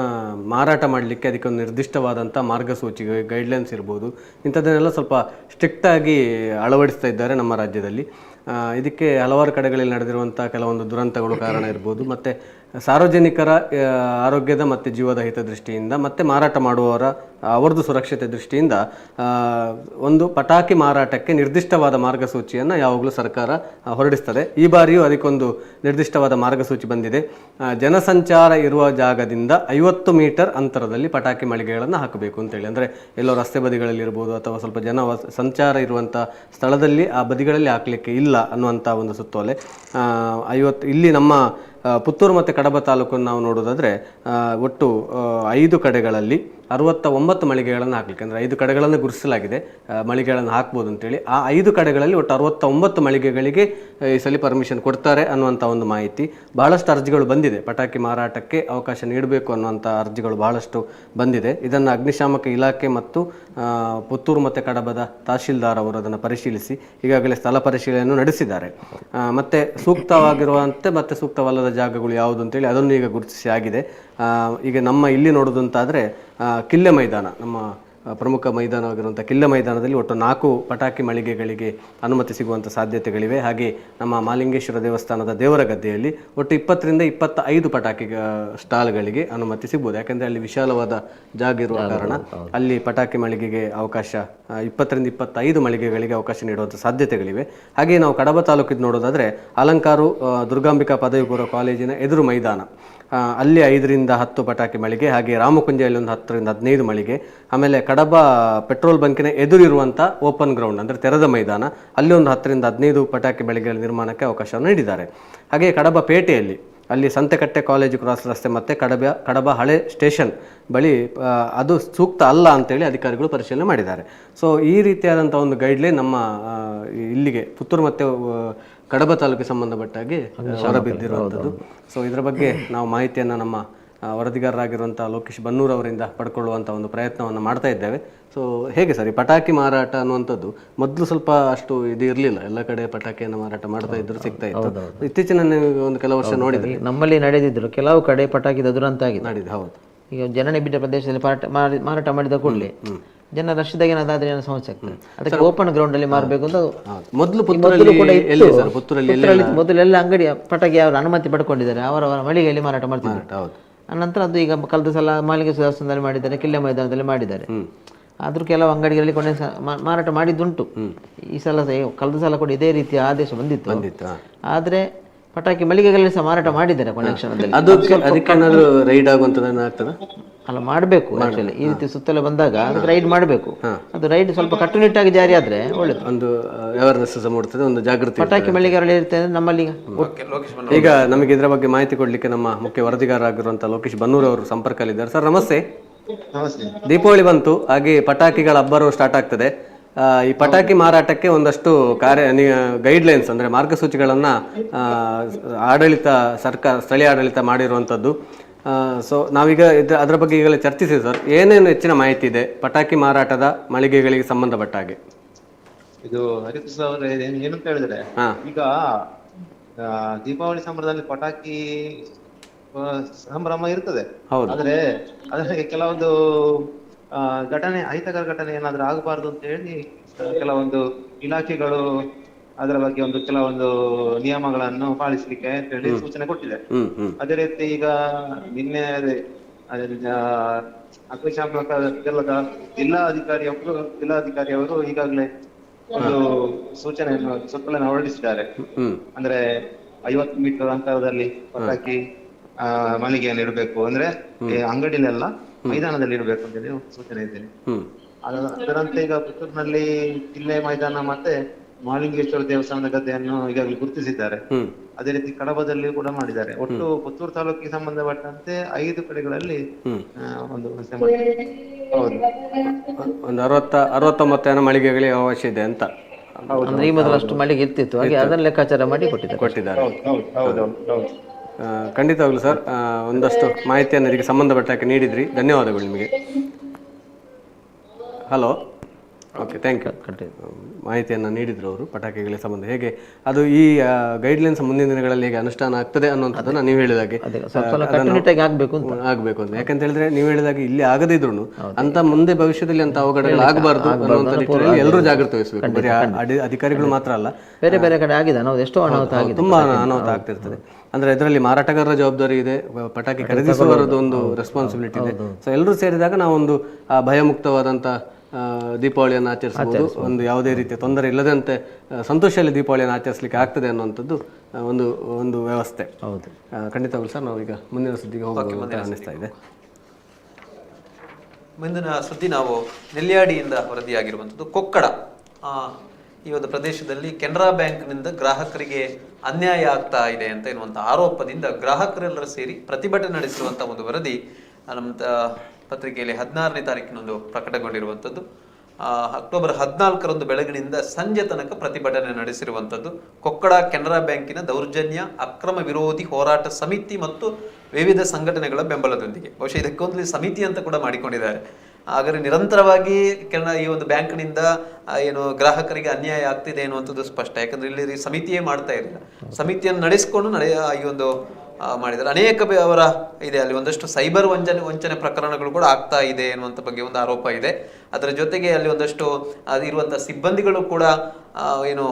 Speaker 2: ಮಾರಾಟ ಮಾಡಲಿಕ್ಕೆ ಅದಕ್ಕೊಂದು ನಿರ್ದಿಷ್ಟವಾದಂಥ ಮಾರ್ಗಸೂಚಿ ಗೈಡ್ಲೈನ್ಸ್ ಇರ್ಬೋದು, ಇಂಥದ್ದನ್ನೆಲ್ಲ ಸ್ವಲ್ಪ ಸ್ಟ್ರಿಕ್ಟಾಗಿ ಅಳವಡಿಸ್ತಾ ಇದ್ದಾರೆ ನಮ್ಮ ರಾಜ್ಯದಲ್ಲಿ. ಇದಕ್ಕೆ ಹಲವಾರು ಕಡೆಗಳಲ್ಲಿ ನಡೆದಿರುವಂಥ ಕೆಲವೊಂದು ದುರಂತಗಳು ಕಾರಣ ಇರ್ಬೋದು, ಮತ್ತು ಸಾರ್ವಜನಿಕರ ಆರೋಗ್ಯದ ಮತ್ತು ಜೀವದ ಹಿತದೃಷ್ಟಿಯಿಂದ ಮತ್ತು ಮಾರಾಟ ಮಾಡುವವರ ಅವರದ್ದು ಸುರಕ್ಷತೆ ದೃಷ್ಟಿಯಿಂದ ಒಂದು ಪಟಾಕಿ ಮಾರಾಟಕ್ಕೆ ನಿರ್ದಿಷ್ಟವಾದ ಮಾರ್ಗಸೂಚಿಯನ್ನು ಯಾವಾಗಲೂ ಸರ್ಕಾರ ಹೊರಡಿಸ್ತದೆ. ಈ ಬಾರಿಯೂ ಅದಕ್ಕೊಂದು ನಿರ್ದಿಷ್ಟವಾದ ಮಾರ್ಗಸೂಚಿ ಬಂದಿದೆ. ಜನಸಂಚಾರ ಇರುವ ಜಾಗದಿಂದ 50 ಮೀಟರ್ ಅಂತರದಲ್ಲಿ ಪಟಾಕಿ ಮಳಿಗೆಗಳನ್ನು ಹಾಕಬೇಕು ಅಂತೇಳಿ. ಅಂದರೆ ಎಲ್ಲೋ ರಸ್ತೆ ಬದಿಗಳಲ್ಲಿ ಇರ್ಬೋದು ಅಥವಾ ಸ್ವಲ್ಪ ಸಂಚಾರ ಇರುವಂಥ ಸ್ಥಳದಲ್ಲಿ ಆ ಬದಿಗಳಲ್ಲಿ ಹಾಕಲಿಕ್ಕೆ ಇಲ್ಲ ಅನ್ನುವಂಥ ಒಂದು ಸುತ್ತೋಲೆ. ಇಲ್ಲಿ ನಮ್ಮ ಪುತ್ತೂರು ಮತ್ತು ಕಡಬ ತಾಲೂಕನ್ನು ನಾವು ನೋಡೋದಾದರೆ ಒಟ್ಟು 5 ಕಡೆಗಳಲ್ಲಿ 69 ಮಳಿಗೆಗಳನ್ನು ಹಾಕಲಿಕ್ಕೆ, ಅಂದರೆ 5 ಕಡೆಗಳನ್ನು ಗುರುತಿಸಲಾಗಿದೆ ಮಳಿಗೆಗಳನ್ನು ಹಾಕ್ಬೋದು ಅಂತೇಳಿ. ಆ 5 ಕಡೆಗಳಲ್ಲಿ ಒಟ್ಟು 69 ಮಳಿಗೆಗಳಿಗೆ ಈ ಸಲ ಪರ್ಮಿಷನ್ ಕೊಡ್ತಾರೆ ಅನ್ನುವಂಥ ಒಂದು ಮಾಹಿತಿ. ಬಹಳಷ್ಟು ಅರ್ಜಿಗಳು ಬಂದಿದೆ, ಪಟಾಕಿ ಮಾರಾಟಕ್ಕೆ ಅವಕಾಶ ನೀಡಬೇಕು ಅನ್ನುವಂಥ ಅರ್ಜಿಗಳು ಬಹಳಷ್ಟು ಬಂದಿದೆ. ಇದನ್ನು ಅಗ್ನಿಶಾಮಕ ಇಲಾಖೆ ಮತ್ತು ಪುತ್ತೂರು ಮತ್ತು ಕಡಬದ ತಹಶೀಲ್ದಾರ್ ಅವರು ಅದನ್ನು ಪರಿಶೀಲಿಸಿ ಈಗಾಗಲೇ ಸ್ಥಳ ಪರಿಶೀಲನೆಯನ್ನು ನಡೆಸಿದ್ದಾರೆ. ಮತ್ತು ಸೂಕ್ತವಾಗಿರುವಂತೆ ಮತ್ತು ಸೂಕ್ತವಲ್ಲದ ಜಾಗಗಳು ಯಾವುದು ಅಂತೇಳಿ ಅದನ್ನು ಈಗ ಗುರುತಿಸಿ ಆಗಿದೆ. ಈಗ ನಮ್ಮ ಇಲ್ಲಿ ನೋಡೋದಂತಾದರೆ ಕಿಲ್ಲೆ ಮೈದಾನ, ನಮ್ಮ ಪ್ರಮುಖ ಮೈದಾನವಾಗಿರುವಂಥ ಕಿಲ್ಲ ಮೈದಾನದಲ್ಲಿ ಒಟ್ಟು 4 ಪಟಾಕಿ ಮಳಿಗೆಗಳಿಗೆ ಅನುಮತಿ ಸಿಗುವಂಥ ಸಾಧ್ಯತೆಗಳಿವೆ. ಹಾಗೆ ನಮ್ಮ ಮಹಾಲಿಂಗೇಶ್ವರ ದೇವಸ್ಥಾನದ ದೇವರ ಗದ್ದೆಯಲ್ಲಿ ಒಟ್ಟು 20 ರಿಂದ 25 ಪಟಾಕಿ ಸ್ಟಾಲ್ಗಳಿಗೆ ಅನುಮತಿ ಸಿಗ್ಬೋದು. ಯಾಕಂದರೆ ಅಲ್ಲಿ ವಿಶಾಲವಾದ ಜಾಗ ಇರುವ ಕಾರಣ ಅಲ್ಲಿ ಪಟಾಕಿ ಮಳಿಗೆಗೆ ಅವಕಾಶ 20 ರಿಂದ 25 ಮಳಿಗೆಗಳಿಗೆ ಅವಕಾಶ ನೀಡುವಂಥ ಸಾಧ್ಯತೆಗಳಿವೆ. ಹಾಗೆ ನಾವು ಕಡಬ ತಾಲೂಕಿದ್ದು ನೋಡೋದಾದರೆ ಅಲಂಕಾರು ದುರ್ಗಾಂಬಿಕಾ ಪದವಿ ಪೂರ್ವ ಕಾಲೇಜಿನ ಎದುರು ಮೈದಾನ, ಅಲ್ಲಿ 5 ರಿಂದ 10 ಪಟಾಕಿ ಮಳಿಗೆ, ಹಾಗೆ ರಾಮಕುಂಜೆಯಲ್ಲಿ ಒಂದು 10 ರಿಂದ 15 ಮಳಿಗೆ, ಆಮೇಲೆ ಕಡಬ ಪೆಟ್ರೋಲ್ ಬಂಕಿನ ಎದುರಿರುವಂಥ ಓಪನ್ ಗ್ರೌಂಡ್ ಅಂದರೆ ತೆರೆದ ಮೈದಾನ, ಅಲ್ಲಿ ಒಂದು 10 ರಿಂದ 15 ಪಟಾಕಿ ಮಳಿಗೆಗಳ ನಿರ್ಮಾಣಕ್ಕೆ ಅವಕಾಶವನ್ನು ನೀಡಿದ್ದಾರೆ. ಹಾಗೆ ಕಡಬ ಪೇಟೆಯಲ್ಲಿ ಅಲ್ಲಿ ಸಂತೆಕಟ್ಟೆ ಕಾಲೇಜು ಕ್ರಾಸ್ ರಸ್ತೆ ಮತ್ತು ಕಡಬ ಹಳೆ ಸ್ಟೇಷನ್ ಬಳಿ ಅದು ಸೂಕ್ತ ಅಲ್ಲ ಅಂತೇಳಿ ಅಧಿಕಾರಿಗಳು ಪರಿಶೀಲನೆ ಮಾಡಿದ್ದಾರೆ. ಸೊ ಈ ರೀತಿಯಾದಂಥ ಒಂದು ಗೈಡ್ಲೈನ್ ನಮ್ಮ ಇಲ್ಲಿಗೆ ಪುತ್ತೂರು ಮತ್ತು ಕಡಬ ತಾಲೂಕಿಗೆ ಸಂಬಂಧಪಟ್ಟಾಗಿ ಹೊರಬಿದ್ದಿರುವಂಥದ್ದು. ಸೊ ಇದರ ಬಗ್ಗೆ ನಾವು ಮಾಹಿತಿಯನ್ನು ನಮ್ಮ ವರದಿಗಾರರಾಗಿರುವಂಥ ಲೋಕೇಶ್ ಬನ್ನೂರ್ ಅವರಿಂದ ಪಡ್ಕೊಳ್ಳುವಂಥ ಒಂದು ಪ್ರಯತ್ನವನ್ನು ಮಾಡ್ತಾ ಇದ್ದೇವೆ. ಸೊ ಹೇಗೆ ಸರ್ ಈ ಪಟಾಕಿ ಮಾರಾಟ ಅನ್ನುವಂಥದ್ದು ಮೊದಲು ಸ್ವಲ್ಪ ಅಷ್ಟು ಇದು ಇರಲಿಲ್ಲ, ಎಲ್ಲ ಕಡೆ ಪಟಾಕಿಯನ್ನು ಮಾರಾಟ ಮಾಡ್ತಾ ಇದ್ರು, ಸಿಗ್ತಾ ಇತ್ತು. ಇತ್ತೀಚಿನ ಒಂದು ಕೆಲವು ವರ್ಷ ನೋಡಿದ್ರೆ
Speaker 3: ನಮ್ಮಲ್ಲಿ ನಡೆದಿದ್ರು ಕೆಲವು ಕಡೆ ಪಟಾಕಿ ದುರಂತ ಆಗಿದೆ.
Speaker 2: ಹೌದು.
Speaker 3: ಈಗ ಜನನಿ ಬಿದ್ದ ಪ್ರದೇಶದಲ್ಲಿ ಮಾರಾಟ ಮಾಡಿದ ಕೂಡಲೇ ಜನ ರಶ್ದಾಗ ಏನಾದ್ರೆ ಏನೋ ಸಮಸ್ಯೆ ಆಗ್ತದೆ. ಅದಕ್ಕೆ ಓಪನ್ ಗ್ರೌಂಡ್ ಅಲ್ಲಿ ಮಾರಬೇಕು ಅಂತ ಮೊದಲು ಮೊದಲೆಲ್ಲ ಅಂಗಡಿ ಪಟಾಕಿ ಅವರು ಅನುಮತಿ ಪಡ್ಕೊಂಡಿದ್ದಾರೆ, ಅವರವರ ಮಳಿಗೆಯಲ್ಲಿ ಮಾರಾಟ ಮಾಡ್ತಿದ್ದಾರೆ. ಅನಂತರ ಅದು ಈಗ ಕಳೆದ ಸಲ ಮಾಲಿಂಗೇಶ್ವರ ದೇವಸ್ಥಾನದಲ್ಲಿ ಮಾಡಿದ್ದಾರೆ, ಕಿಲ್ಲೆ ಮೈದಾನದಲ್ಲಿ ಮಾಡಿದ್ದಾರೆ. ಆದ್ರೂ ಕೆಲವು ಅಂಗಡಿಗಳಲ್ಲಿ ಕೊನೆ ಮಾರಾಟ ಮಾಡಿದ್ದುಂಟು. ಈ ಸಲ ಕಳೆದ ಸಲ ಕೂಡ ಇದೇ ರೀತಿಯ ಆದೇಶ ಬಂದಿತ್ತು. ಆದ್ರೆ ಪಟಾಕಿ ಮಳಿಗೆಗಳಲ್ಲಿ ಸಹ ಮಾರಾಟ ಮಾಡಿದ್ದಾರೆ ಕೊನೆ ಕ್ಷಣದಲ್ಲಿ.
Speaker 2: ರೈಡ್ ಆಗುವಂತದ್ದು
Speaker 3: ಅಲ್ಲ ಮಾಡಬೇಕು. ಆಕ್ಚುಲಿ ಈ ರೀತಿ ಸುತ್ತಲೇ ಬಂದಾಗ ಅದಕ್ಕೆ ರೈಡ್ ಮಾಡಬೇಕು. ಅದು ರೈಡ್ ಸ್ವಲ್ಪ ಕಟ್ಟುನಿಟ್ಟಾಗಿ ಜಾರಿ ಆದ್ರೆ ಒಳ್ಳೇದು, ಒಂದು
Speaker 2: ಅವೇರ್ನೆಸ್ ಮೂಡ್ತದೆ, ಒಂದು ಜಾಗೃತಿ.
Speaker 3: ಪಟಾಕಿ ಮಳಿಗೆಗಳಲ್ಲಿ ಇರ್ತದೆ ನಮ್ಮಲ್ಲಿ.
Speaker 2: ಈಗ ನಮಗೆ ಇದರ ಬಗ್ಗೆ ಮಾಹಿತಿ ಕೊಡ್ಲಿಕ್ಕೆ ನಮ್ಮ ಮುಖ್ಯ ವರದಿಗಾರರಾಗಿರುವಂತಹ ಲೋಕೇಶ್ ಬನ್ನೂರ್ ಅವರು ಸಂಪರ್ಕದಲ್ಲಿದ್ದಾರೆ. ಸರ್ ನಮಸ್ತೆ. ದೀಪಾವಳಿ ಬಂತು, ಹಾಗೆ ಪಟಾಕಿಗಳ ಹಬ್ಬರು ಸ್ಟಾರ್ಟ್ ಆಗ್ತದೆ. ಈ ಪಟಾಕಿ ಮಾರಾಟಕ್ಕೆ ಒಂದಷ್ಟು ಗೈಡ್ಲೈನ್ಸ್ ಅಂದರೆ ಮಾರ್ಗಸೂಚಿಗಳನ್ನು ಸ್ಥಳೀಯ ಆಡಳಿತ ಮಾಡಿರುವಂಥದ್ದು. ಸೊ ನಾವೀಗ ಅದರ ಬಗ್ಗೆ ಈಗಲೇ ಚರ್ಚಿಸಿದೆ ಸರ್. ಏನೇನು ಹೆಚ್ಚಿನ ಮಾಹಿತಿ ಇದೆ ಪಟಾಕಿ ಮಾರಾಟದ ಮಳಿಗೆಗಳಿಗೆ ಸಂಬಂಧಪಟ್ಟ ಹಾಗೆ?
Speaker 8: ಇದು ಹರಿಕೃಷ್ಣ ಅವರೇ ಏನಂತ ಹೇಳಿದ್ರೆ, ಈಗ ದೀಪಾವಳಿ ಸಂಭ್ರಮದಲ್ಲಿ ಪಟಾಕಿ ಸಂಭ್ರಮ ಇರ್ತದೆ, ಆದ್ರೆ ಅದಕ್ಕೆ ಕೆಲವೊಂದು ಅಹಿತಕರ ಘಟನೆ ಏನಾದ್ರೂ ಆಗಬಾರ್ದು ಅಂತ ಹೇಳಿ ಕೆಲವೊಂದು ಇಲಾಖೆಗಳು ಅದರ ಬಗ್ಗೆ ಒಂದು ಕೆಲವೊಂದು ನಿಯಮಗಳನ್ನು ಪಾಲಿಸಲಿಕ್ಕೆ ಅಂತ ಹೇಳಿ ಸೂಚನೆ ಕೊಟ್ಟಿದೆ. ಅದೇ ರೀತಿ ಈಗ ನಿನ್ನೆ ಅಗ್ನಿಶಾಮಕ ದಳದ ಜಿಲ್ಲಾಧಿಕಾರಿಯವರು ಈಗಾಗಲೇ ಒಂದು ಸೂಚನೆಯನ್ನು ಸುತ್ತಲನ್ನು ಹೊರಡಿಸಿದ್ದಾರೆ. ಅಂದ್ರೆ 50 ಮೀಟರ್ ಅಂತರದಲ್ಲಿ ಪಟಾಕಿ ಮಳಿಗೆಯನ್ನು ಇಡಬೇಕು, ಅಂದ್ರೆ ಅಂಗಡಿಲೆಲ್ಲ ಮೈದಾನದಲ್ಲಿ ಇಡಬೇಕು ಅಂತ ಹೇಳಿ ಸೂಚನೆ ಇದೆ. ಅದರಂತೆ ಈಗ ಪುತ್ತೂರಿನಲ್ಲಿ ಕಿಲ್ಲೆ ಮೈದಾನ ಮತ್ತೆ ಮಹಾಲಿಂಗೇಶ್ವರ ದೇವಸ್ಥಾನದ ಗದ್ದೆಯನ್ನು ಈಗಾಗಲೇ ಗುರುತಿಸಿದ್ದಾರೆ. ಅದೇ ರೀತಿ ಕಡಬದಲ್ಲಿ ಕೂಡ ಮಾಡಿದ್ದಾರೆ. ಒಟ್ಟು ಪುತ್ತೂರು ತಾಲೂಕಿಗೆ ಸಂಬಂಧಪಟ್ಟಂತೆ 5 ಕಡೆಗಳಲ್ಲಿ ಒಂದು
Speaker 2: ಒಂದು 60-69 ಮಳಿಗೆಗಳಿಗೆ ಅವಶ್ಯ ಇದೆ ಅಂತ.
Speaker 3: ಅಂದ್ರೆ ಈ ಮೊದಲಷ್ಟು ಮಳಿಗೆ ಇರ್ತಿತ್ತು, ಹಾಗೆ ಅದನ್ನ ಲೆಕ್ಕಾಚಾರ ಮಾಡಿ ಕೊಟ್ಟಿದ್ದಾರೆ.
Speaker 2: ಖಂಡಿತವಾಗ್ಲು ಸರ್, ಒಂದಷ್ಟು ಮಾಹಿತಿಯನ್ನು ಇದಕ್ಕೆ ಸಂಬಂಧಪಟ್ಟ ನೀಡಿದ್ರಿ, ಧನ್ಯವಾದಗಳು ನಿಮಗೆ. Hello, okay, thank you. ಮಾಹಿತಿಯನ್ನು ನೀಡಿದ್ರು ಅವರು ಪಟಾಕಿಗಳಿಗೆ ಸಂಬಂಧ. ಹೇಗೆ ಅದು ಈ ಗೈಡ್ಲೈನ್ಸ್ ಮುಂದಿನ ದಿನಗಳಲ್ಲಿ ಹೇಗೆ ಅನುಷ್ಠಾನ ಆಗ್ತದೆ ಅನ್ನುವಂಥದ್ದನ್ನು ನೀವು ಹೇಳಿದಾಗೆ ಆಗಬೇಕು ಅಂತ. ಯಾಕಂತ ಹೇಳಿದ್ರೆ ನೀವು ಹೇಳಿದಾಗ ಇಲ್ಲಿ ಆಗದೇ ಇದ್ರು ಅಂತ ಮುಂದೆ ಭವಿಷ್ಯದಲ್ಲಿ ಅಂತ ಅವಘಡಗಳು ಆಗಬಾರ್ದು ಅನ್ನುವಂಥ ನಿಟ್ಟಿನಲ್ಲಿ ಎಲ್ಲರೂ ಜಾಗೃತಿ ವಹಿಸಬೇಕು. ಬರೀ ಅಧಿಕಾರಿಗಳು ಮಾತ್ರ ಅಲ್ಲ,
Speaker 3: ಬೇರೆ ಬೇರೆ ಕಡೆ ಆಗಿದೆ, ಎಷ್ಟೋ ಅನಾಹುತ ಆಗಿದೆ,
Speaker 2: ತುಂಬಾ ಅನಾಹುತ ಆಗ್ತಿರ್ತದೆ. ಅಂದ್ರೆ ಇದರಲ್ಲಿ ಮಾರಾಟಗಾರರ ಜವಾಬ್ದಾರಿ ಇದೆ, ಪಟಾಕಿ ಖರೀದಿಸುವವರದ್ದು ಒಂದು ರೆಸ್ಪಾನ್ಸಿಬಿಲಿಟಿ ಇದೆ. ಸೊ ಎಲ್ಲರೂ ಸೇರಿದಾಗ ನಾವೊಂದು ಭಯಮುಕ್ತವಾದಂಥ ದೀಪಾವಳಿಯನ್ನು ಆಚರಿಸಬಹುದು, ಒಂದು ಯಾವುದೇ ರೀತಿಯ ತೊಂದರೆ ಇಲ್ಲದಂತೆ ಸಂತೋಷದಲ್ಲಿ ದೀಪಾವಳಿಯನ್ನು ಆಚರಿಸಲಿಕ್ಕೆ ಆಗ್ತದೆ ಅನ್ನುವಂಥದ್ದು ಒಂದು ವ್ಯವಸ್ಥೆ.
Speaker 3: ಹೌದು,
Speaker 2: ಖಂಡಿತವಾಗ್ಲೂ ಸರ್. ನಾವೀಗ ಮುಂದಿನ ಸುದ್ದಿಗೆ ಹೋಗಬೇಕು ಅನ್ನಿಸ್ತಾ ಇದೆ.
Speaker 1: ಮುಂದಿನ ಸುದ್ದಿ ನಾವು ನೆಲ್ಯಾಡಿಯಿಂದ ವರದಿಯಾಗಿರುವಂಥದ್ದು. ಕೊಕ್ಕಡ ಈ ಒಂದು ಪ್ರದೇಶದಲ್ಲಿ ಕೆನರಾ ಬ್ಯಾಂಕ್ನಿಂದ ಗ್ರಾಹಕರಿಗೆ ಅನ್ಯಾಯ ಆಗ್ತಾ ಇದೆ ಅಂತ ಎನ್ನುವಂಥ ಆರೋಪದಿಂದ ಗ್ರಾಹಕರೆಲ್ಲರೂ ಸೇರಿ ಪ್ರತಿಭಟನೆ ನಡೆಸಿರುವಂಥ ಒಂದು ವರದಿ ನಮ್ಮ ಪತ್ರಿಕೆಯಲ್ಲಿ 16ನೇ ತಾರೀಕಿನಂದು ಪ್ರಕಟಗೊಂಡಿರುವಂಥದ್ದು. ಅಕ್ಟೋಬರ್ 14ರಂದು ಬೆಳಗಿನಿಂದ ಸಂಜೆ ತನಕ ಪ್ರತಿಭಟನೆ ನಡೆಸಿರುವಂಥದ್ದು. ಕೊಕ್ಕಡ ಕೆನರಾ ಬ್ಯಾಂಕಿನ ದೌರ್ಜನ್ಯ ಅಕ್ರಮ ವಿರೋಧಿ ಹೋರಾಟ ಸಮಿತಿ ಮತ್ತು ವಿವಿಧ ಸಂಘಟನೆಗಳ ಬೆಂಬಲದೊಂದಿಗೆ, ಬಹುಶಃ ಇದಕ್ಕೊಂದು ಸಮಿತಿ ಅಂತ ಕೂಡ ಮಾಡಿಕೊಂಡಿದ್ದಾರೆ. ಹಾಗಾದ್ರೆ ನಿರಂತರವಾಗಿ ಈ ಒಂದು ಬ್ಯಾಂಕ್ನಿಂದ ಏನು ಗ್ರಾಹಕರಿಗೆ ಅನ್ಯಾಯ ಆಗ್ತಿದೆ ಅನ್ನುವಂಥದ್ದು ಸ್ಪಷ್ಟ. ಯಾಕಂದ್ರೆ ಇಲ್ಲಿ ಸಮಿತಿಯೇ ಮಾಡ್ತಾ ಇರಲಿಲ್ಲ, ಸಮಿತಿಯನ್ನು ನಡೆಸಿಕೊಂಡು ಈ ಒಂದು ಮಾಡಿದ್ದಾರೆ. ಅನೇಕ ಅವರ ಇದೆ ಅಲ್ಲಿ ಒಂದಷ್ಟು ಸೈಬರ್ ವಂಚನೆ ಪ್ರಕರಣಗಳು ಕೂಡ ಆಗ್ತಾ ಇದೆ ಎನ್ನುವಂತ ಬಗ್ಗೆ ಒಂದು ಆರೋಪ ಇದೆ. ಅದರ ಜೊತೆಗೆ ಅಲ್ಲಿ ಒಂದಷ್ಟು ಇರುವಂತಹ ಸಿಬ್ಬಂದಿಗಳು ಕೂಡ ಏನು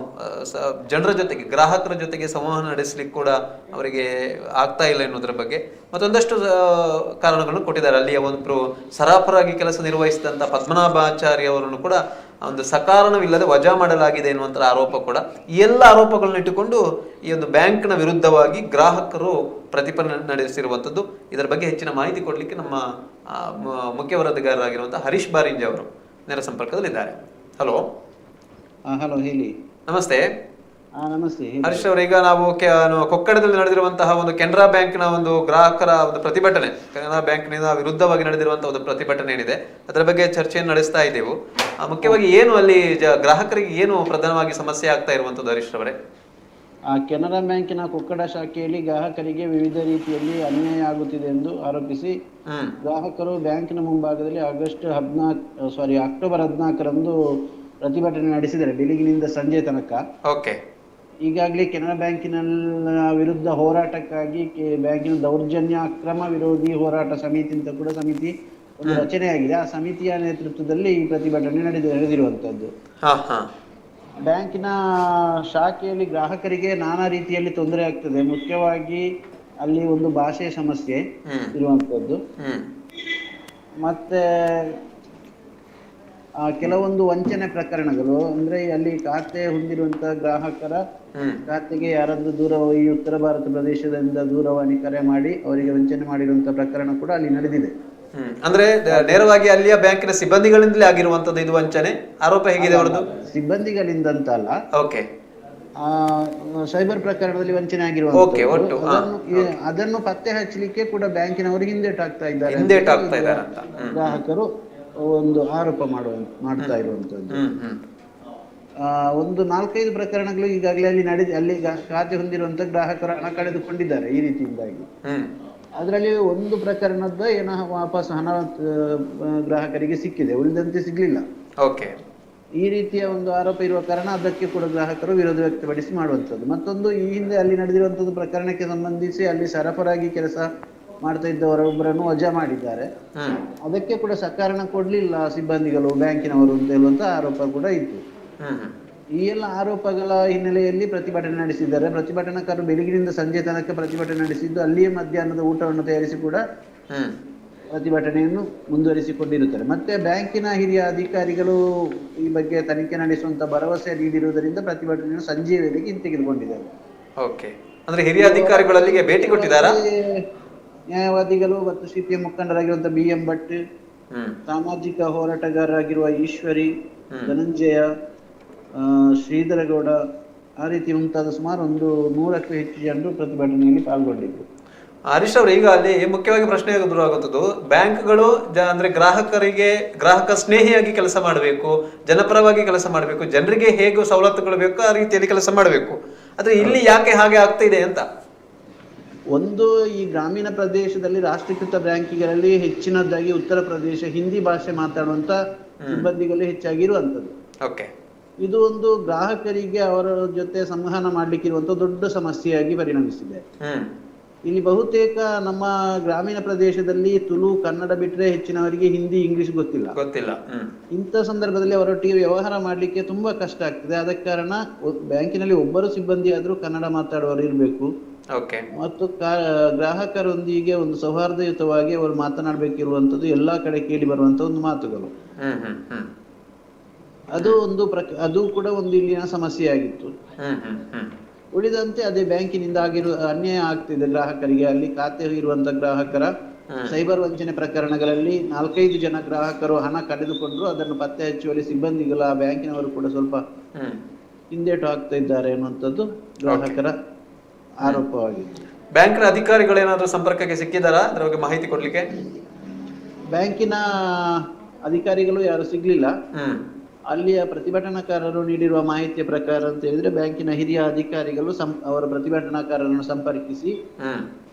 Speaker 1: ಜನರ ಜೊತೆಗೆ, ಗ್ರಾಹಕರ ಜೊತೆಗೆ ಸಂವಹನ ನಡೆಸಲಿಕ್ಕೆ ಕೂಡ ಅವರಿಗೆ ಆಗ್ತಾ ಇಲ್ಲ ಎನ್ನುವುದರ ಬಗ್ಗೆ ಮತ್ತೊಂದಷ್ಟು ಕಾರಣಗಳನ್ನು ಕೊಟ್ಟಿದ್ದಾರೆ. ಅಲ್ಲಿಯ ಒಂದು ಸರಾಫರಾಗಿ ಕೆಲಸ ನಿರ್ವಹಿಸಿದಂಥ ಪದ್ಮನಾಭಾಚಾರ್ಯ ಅವರನ್ನು ಕೂಡ ಒಂದು ಸಕಾರಣವಿಲ್ಲದೆ ವಜಾ ಮಾಡಲಾಗಿದೆ ಎನ್ನುವಂಥ ಆರೋಪ ಕೂಡ. ಈ ಎಲ್ಲ ಆರೋಪಗಳನ್ನು ಇಟ್ಟುಕೊಂಡು ಈ ಒಂದು ಬ್ಯಾಂಕ್ನ ವಿರುದ್ಧವಾಗಿ ಗ್ರಾಹಕರು ಪ್ರತಿಭಟನೆ ನಡೆಸಿರುವಂಥದ್ದು. ಇದರ ಬಗ್ಗೆ ಹೆಚ್ಚಿನ ಮಾಹಿತಿ ಕೊಡಲಿಕ್ಕೆ ನಮ್ಮ ಮುಖ್ಯ ವರದಿಗಾರರಾಗಿರುವಂತಹ ಹರೀಶ್ ಬಾರಿಂಜ್ ಅವರು ನೇರ ಸಂಪರ್ಕದಲ್ಲಿದ್ದಾರೆ. ಹಲೋ.
Speaker 10: ಹಲೋ, ಹೇಳಿ.
Speaker 1: ನಮಸ್ತೆ.
Speaker 10: ನಮಸ್ತೆ
Speaker 1: ಹರೀಶ್ ಅವರು, ಈಗ ನಾವು ಕೊಕ್ಕಡದಲ್ಲಿ ನಡೆದಿರುವಂತಹ ಒಂದು ಕೆನರಾ ಬ್ಯಾಂಕ್ನ ಒಂದು ಗ್ರಾಹಕರ ಒಂದು ಪ್ರತಿಭಟನೆ, ಕೆನರಾ ಬ್ಯಾಂಕ್ನಿಂದ ವಿರುದ್ಧವಾಗಿ ನಡೆದಿರುವಂತಹ ಒಂದು ಪ್ರತಿಭಟನೆ ಏನಿದೆ ಅದರ ಬಗ್ಗೆ ಚರ್ಚೆಯನ್ನು ನಡೆಸ್ತಾ ಇದ್ದೆವು. ಮುಖ್ಯವಾಗಿ ಏನು ಅಲ್ಲಿ ಗ್ರಾಹಕರಿಗೆ ಏನು ಪ್ರಧಾನವಾಗಿ ಸಮಸ್ಯೆ ಆಗ್ತಾ ಇರುವಂತದ್ದು ಹರೀಶ್ ಅವರೇ?
Speaker 10: ಕೆನರಾ ಬ್ಯಾಂಕಿನ ಕೊಕ್ಕಡ ಶಾಖೆಯಲ್ಲಿ ಗ್ರಾಹಕರಿಗೆ ವಿವಿಧ ರೀತಿಯಲ್ಲಿ ಅನ್ಯಾಯ ಆಗುತ್ತಿದೆ ಎಂದು ಆರೋಪಿಸಿ ಗ್ರಾಹಕರು ಬ್ಯಾಂಕಿನ ಮುಂಭಾಗದಲ್ಲಿ ಅಕ್ಟೋಬರ್ 14ರಂದು ಪ್ರತಿಭಟನೆ ನಡೆಸಿದ್ದಾರೆ, ಬೆಳಗಿನಿಂದ ಸಂಜೆ ತನಕ. ಈಗಾಗಲೇ ಕೆನರಾ ಬ್ಯಾಂಕಿನ ವಿರುದ್ಧ ಹೋರಾಟಕ್ಕಾಗಿ ಬ್ಯಾಂಕಿನ ದೌರ್ಜನ್ಯ ಅಕ್ರಮ ವಿರೋಧಿ ಹೋರಾಟ ಸಮಿತಿ ಅಂತ ಕೂಡ ಸಮಿತಿ ಒಂದು ರಚನೆಯಾಗಿದೆ. ಆ ಸಮಿತಿಯ ನೇತೃತ್ವದಲ್ಲಿ ಈ ಪ್ರತಿಭಟನೆ ನಡೆದಿರುವಂತದ್ದು. ಬ್ಯಾಂಕಿನ ಶಾಖೆಯಲ್ಲಿ ಗ್ರಾಹಕರಿಗೆ ನಾನಾ ರೀತಿಯಲ್ಲಿ ತೊಂದರೆ ಆಗ್ತದೆ. ಮುಖ್ಯವಾಗಿ ಅಲ್ಲಿ ಒಂದು ಭಾಷೆಯ ಸಮಸ್ಯೆ ಇರುವಂತದ್ದು, ಮತ್ತೆ ಕೆಲವೊಂದು ವಂಚನೆ ಪ್ರಕರಣಗಳು. ಅಂದ್ರೆ ಅಲ್ಲಿ ಖಾತೆ ಹೊಂದಿರುವಂತಹ ಗ್ರಾಹಕರ ಖಾತೆಗೆ ಯಾರಾದ್ರೂ ಈ ಉತ್ತರ ಭಾರತ ಪ್ರದೇಶದಿಂದ ದೂರವಾಣಿ ಕರೆ ಮಾಡಿ ಅವರಿಗೆ ವಂಚನೆ ಮಾಡಿರುವಂತಹ ಪ್ರಕರಣ ಕೂಡ ಅಲ್ಲಿ ನಡೆದಿದೆ.
Speaker 1: ಅಂದ್ರೆ ನೇರವಾಗಿ ಅಲ್ಲಿಯ ಬ್ಯಾಂಕಿನ ಸಿಬ್ಬಂದಿಗಳಿಂದಲೇ ಆಗಿರುವಂತದ್ದು ಇದು ವಂಚನೆ ಆರೋಪ ಹೇಗಿದೆ ಅವರದ್ದು?
Speaker 10: ಸಿಬ್ಬಂದಿಗಳಿಂದ ಅಂತ ಅಲ್ಲ, ಸೈಬರ್ ಪ್ರಕರಣದಲ್ಲಿ ವಂಚನೆ ಆಗಿರುವಂತದ್ದು. ಅದನ್ನು ಪತ್ತೆ ಹಚ್ಚಲಿಕ್ಕೆ ಕೂಡ ಬ್ಯಾಂಕಿನವರು ಹಿಂದೇಟು ಹಾಕ್ತಾ ಇದ್ದಾರೆ. ಗ್ರಾಹಕರು ಒಂದು ಆರೋಪ ಮಾಡ್ತಾ ಇರುವಂತದ್ದು. ಒಂದು 4-5 ಪ್ರಕರಣಗಳು ಈಗಾಗಲೇ ಅಲ್ಲಿ ಖಾತೆ ಹೊಂದಿರುವಂತ ಗ್ರಾಹಕರು ಹಣ ಕಳೆದುಕೊಂಡಿದ್ದಾರೆ ಈ ರೀತಿಯಿಂದಾಗಿ. ಅದರಲ್ಲಿ ಒಂದು ಪ್ರಕರಣದ ವಾಪಸ್ ಹಣ ಗ್ರಾಹಕರಿಗೆ ಸಿಕ್ಕಿದೆ, ಉಳಿದಂತೆ ಸಿಗ್ಲಿಲ್ಲ. ಈ ರೀತಿಯ ಒಂದು ಆರೋಪ ಇರುವ ಕಾರಣ ಅದಕ್ಕೆ ಕೂಡ ಗ್ರಾಹಕರು ವಿರೋಧ ವ್ಯಕ್ತಪಡಿಸಿ ಮಾಡುವಂಥದ್ದು. ಮತ್ತೊಂದು, ಈ ಹಿಂದೆ ಅಲ್ಲಿ ನಡೆದಿರುವಂತದ್ದು ಪ್ರಕರಣಕ್ಕೆ ಸಂಬಂಧಿಸಿ ಅಲ್ಲಿ ಸರಬರಾಗಿ ಕೆಲಸ ಮಾಡ್ತಾ ಇದ್ದವರೊಬ್ಬರನ್ನು ವಜಾ ಮಾಡಿದ್ದಾರೆ. ಅದಕ್ಕೆ ಕೂಡ ಸಕಾರಣ ಕೊಡ್ಲಿಲ್ಲ ಸಿಬ್ಬಂದಿಗಳು, ಬ್ಯಾಂಕಿನವರು ಅಂತ ಹೇಳುವಂತ ಆರೋಪ ಕೂಡ ಇತ್ತು. ಈ ಎಲ್ಲ ಆರೋಪಗಳ ಹಿನ್ನೆಲೆಯಲ್ಲಿ ಪ್ರತಿಭಟನೆ ನಡೆಸಿದ್ದಾರೆ. ಪ್ರತಿಭಟನಾಕಾರರು ಬೆಳಗಿನಿಂದ ಸಂಜೆ ತನಕ ಪ್ರತಿಭಟನೆ ನಡೆಸಿದ್ದು, ಅಲ್ಲಿಯೇ ಮಧ್ಯಾಹ್ನದ ಊಟವನ್ನು ತಯಾರಿಸಿ ಕೂಡ ಪ್ರತಿಭಟನೆಯನ್ನು ಮುಂದುವರಿಸಿಕೊಂಡಿರುತ್ತಾರೆ. ಮತ್ತೆ ಬ್ಯಾಂಕಿನ ಹಿರಿಯ ಅಧಿಕಾರಿಗಳು ಈ ಬಗ್ಗೆ ತನಿಖೆ ನಡೆಸುವಂತ ಭರವಸೆ ನೀಡಿರುವುದರಿಂದ ಪ್ರತಿಭಟನೆಯನ್ನು ಸಂಜೆಯ ವೇಳೆಗೆ ಹಿಂತೆಗೆದುಕೊಂಡಿದ್ದಾರೆ.
Speaker 1: ಅಂದ್ರೆ ಹಿರಿಯ ಅಧಿಕಾರಿಗಳು ಅಲ್ಲಿಗೆ ಭೇಟಿ ಕೊಟ್ಟಿದ್ದಾರಾ?
Speaker 10: ನ್ಯಾಯವಾದಿಗಳು ಮತ್ತು ಸಿಪಿಎಂ ಮುಖಂಡರಾಗಿರುವಂತಹ BM ಭಟ್, ಸಾಮಾಜಿಕ ಹೋರಾಟಗಾರರಾಗಿರುವ ಈಶ್ವರಿ, ಧನಂಜಯ, ಶ್ರೀಧರಗೌಡ, ಆ ರೀತಿ ಮುಂತಾದ ಸುಮಾರು 100ಕ್ಕೂ ಹೆಚ್ಚು ಜನರು ಪ್ರತಿಭಟನೆಯಲ್ಲಿ ಪಾಲ್ಗೊಂಡಿದ್ದರು.
Speaker 1: ಹರೀಶ್ ಅವರು, ಈಗ ಅಲ್ಲಿ ಮುಖ್ಯವಾಗಿ ಪ್ರಶ್ನೆ ಎದುರಾಗುತ್ತದೆ, ಬ್ಯಾಂಕ್ಗಳು ಅಂದ್ರೆ ಗ್ರಾಹಕ ಸ್ನೇಹಿಯಾಗಿ ಕೆಲಸ ಮಾಡಬೇಕು, ಜನಪರವಾಗಿ ಕೆಲಸ ಮಾಡಬೇಕು, ಜನರಿಗೆ ಹೇಗೆ ಸವಲತ್ತುಗಳು ಬೇಕು ಆ ರೀತಿಯಲ್ಲಿ ಕೆಲಸ ಮಾಡಬೇಕು. ಆದ್ರೆ ಇಲ್ಲಿ ಯಾಕೆ ಹಾಗೆ ಆಗ್ತಾ ಇದೆ ಅಂತ?
Speaker 10: ಒಂದು, ಈ ಗ್ರಾಮೀಣ ಪ್ರದೇಶದಲ್ಲಿ ರಾಷ್ಟ್ರೀಕೃತ ಬ್ಯಾಂಕಿಗಳಲ್ಲಿ ಹೆಚ್ಚಿನದಾಗಿ ಉತ್ತರ ಪ್ರದೇಶ ಹಿಂದಿ ಭಾಷೆ ಮಾತಾಡುವಂತ ಸಿಬ್ಬಂದಿಗಳು ಹೆಚ್ಚಾಗಿರುವಂತದ್ದು. ಇದು ಒಂದು ಗ್ರಾಹಕರಿಗೆ ಅವರ ಜೊತೆ ಸಂವಹನ ಮಾಡ್ಲಿಕ್ಕೆ ಇರುವಂತ ದೊಡ್ಡ ಸಮಸ್ಯೆಯಾಗಿ ಪರಿಣಮಿಸಿದೆ. ಇಲ್ಲಿ ಬಹುತೇಕ ನಮ್ಮ ಗ್ರಾಮೀಣ ಪ್ರದೇಶದಲ್ಲಿ ತುಳು, ಕನ್ನಡ ಬಿಟ್ರೆ ಹೆಚ್ಚಿನವರಿಗೆ ಹಿಂದಿ, ಇಂಗ್ಲಿಷ್ ಗೊತ್ತಿಲ್ಲ. ಇಂಥ ಸಂದರ್ಭದಲ್ಲಿ ಅವರೊಟ್ಟಿಗೆ ವ್ಯವಹಾರ ಮಾಡ್ಲಿಕ್ಕೆ ತುಂಬಾ ಕಷ್ಟ ಆಗ್ತದೆ. ಅದಕ್ಕೆ ಕಾರಣ ಬ್ಯಾಂಕಿನಲ್ಲಿ ಒಬ್ಬರು ಸಿಬ್ಬಂದಿ ಆದ್ರೂ ಕನ್ನಡ ಮಾತಾಡುವವರು ಇರಬೇಕು. ಮತ್ತು ಗ್ರಾಹಕರೊಂದಿಗೆ ಒಂದು ಸೌಹಾರ್ದಯುತವಾಗಿ ಅವರು ಮಾತನಾಡಬೇಕಿರುವಂತದ್ದು ಎಲ್ಲಾ ಕಡೆ ಕೇಳಿ ಬರುವಂತ ಒಂದು ಮಾತುಗಳು. ಅದು ಕೂಡ ಒಂದು ಇಲ್ಲಿನ ಸಮಸ್ಯೆಯಾಗಿತ್ತು. ಉಳಿದಂತೆ ಅದೇ ಬ್ಯಾಂಕಿನಿಂದ ಅನ್ಯಾಯ ಆಗ್ತಿದೆ ಗ್ರಾಹಕರಿಗೆ. ಅಲ್ಲಿ ಖಾತೆ ಇರುವಂತ ಗ್ರಾಹಕರ ಸೈಬರ್ ವಂಚನೆ ಪ್ರಕರಣಗಳಲ್ಲಿ 4-5 ಜನ ಗ್ರಾಹಕರು ಹಣ ಕಳೆದುಕೊಂಡ್ರು. ಅದನ್ನು ಪತ್ತೆ ಹಚ್ಚುವಲ್ಲಿ ಸಿಬ್ಬಂದಿಗಳ ಬ್ಯಾಂಕಿನವರು ಕೂಡ ಸ್ವಲ್ಪ ಹಿಂದೇಟು ಹಾಕ್ತಾ ಇದ್ದಾರೆ ಎನ್ನುವಂಥದ್ದು ಗ್ರಾಹಕರ ಆರೋಪವಾಗಿತ್ತು.
Speaker 1: ಬ್ಯಾಂಕಿನ ಅಧಿಕಾರಿಗಳೇನಾದ್ರೂ ಸಂಪರ್ಕಕ್ಕೆ ಸಿಕ್ಕಿದಾರಾ ಅದರ ಬಗ್ಗೆ ಮಾಹಿತಿ ಕೊಡ್ಲಿಕ್ಕೆ?
Speaker 10: ಬ್ಯಾಂಕಿನ ಅಧಿಕಾರಿಗಳು ಯಾರು ಸಿಗ್ಲಿಲ್ಲ. ಅಲ್ಲಿಯ ಪ್ರತಿಭಟನಾಕಾರರು ನೀಡಿರುವ ಮಾಹಿತಿಯ ಪ್ರಕಾರ ಅಂತ ಹೇಳಿದ್ರೆ, ಬ್ಯಾಂಕಿನ ಹಿರಿಯ ಅಧಿಕಾರಿಗಳು ಅವರ ಪ್ರತಿಭಟನಾಕಾರರನ್ನು ಸಂಪರ್ಕಿಸಿ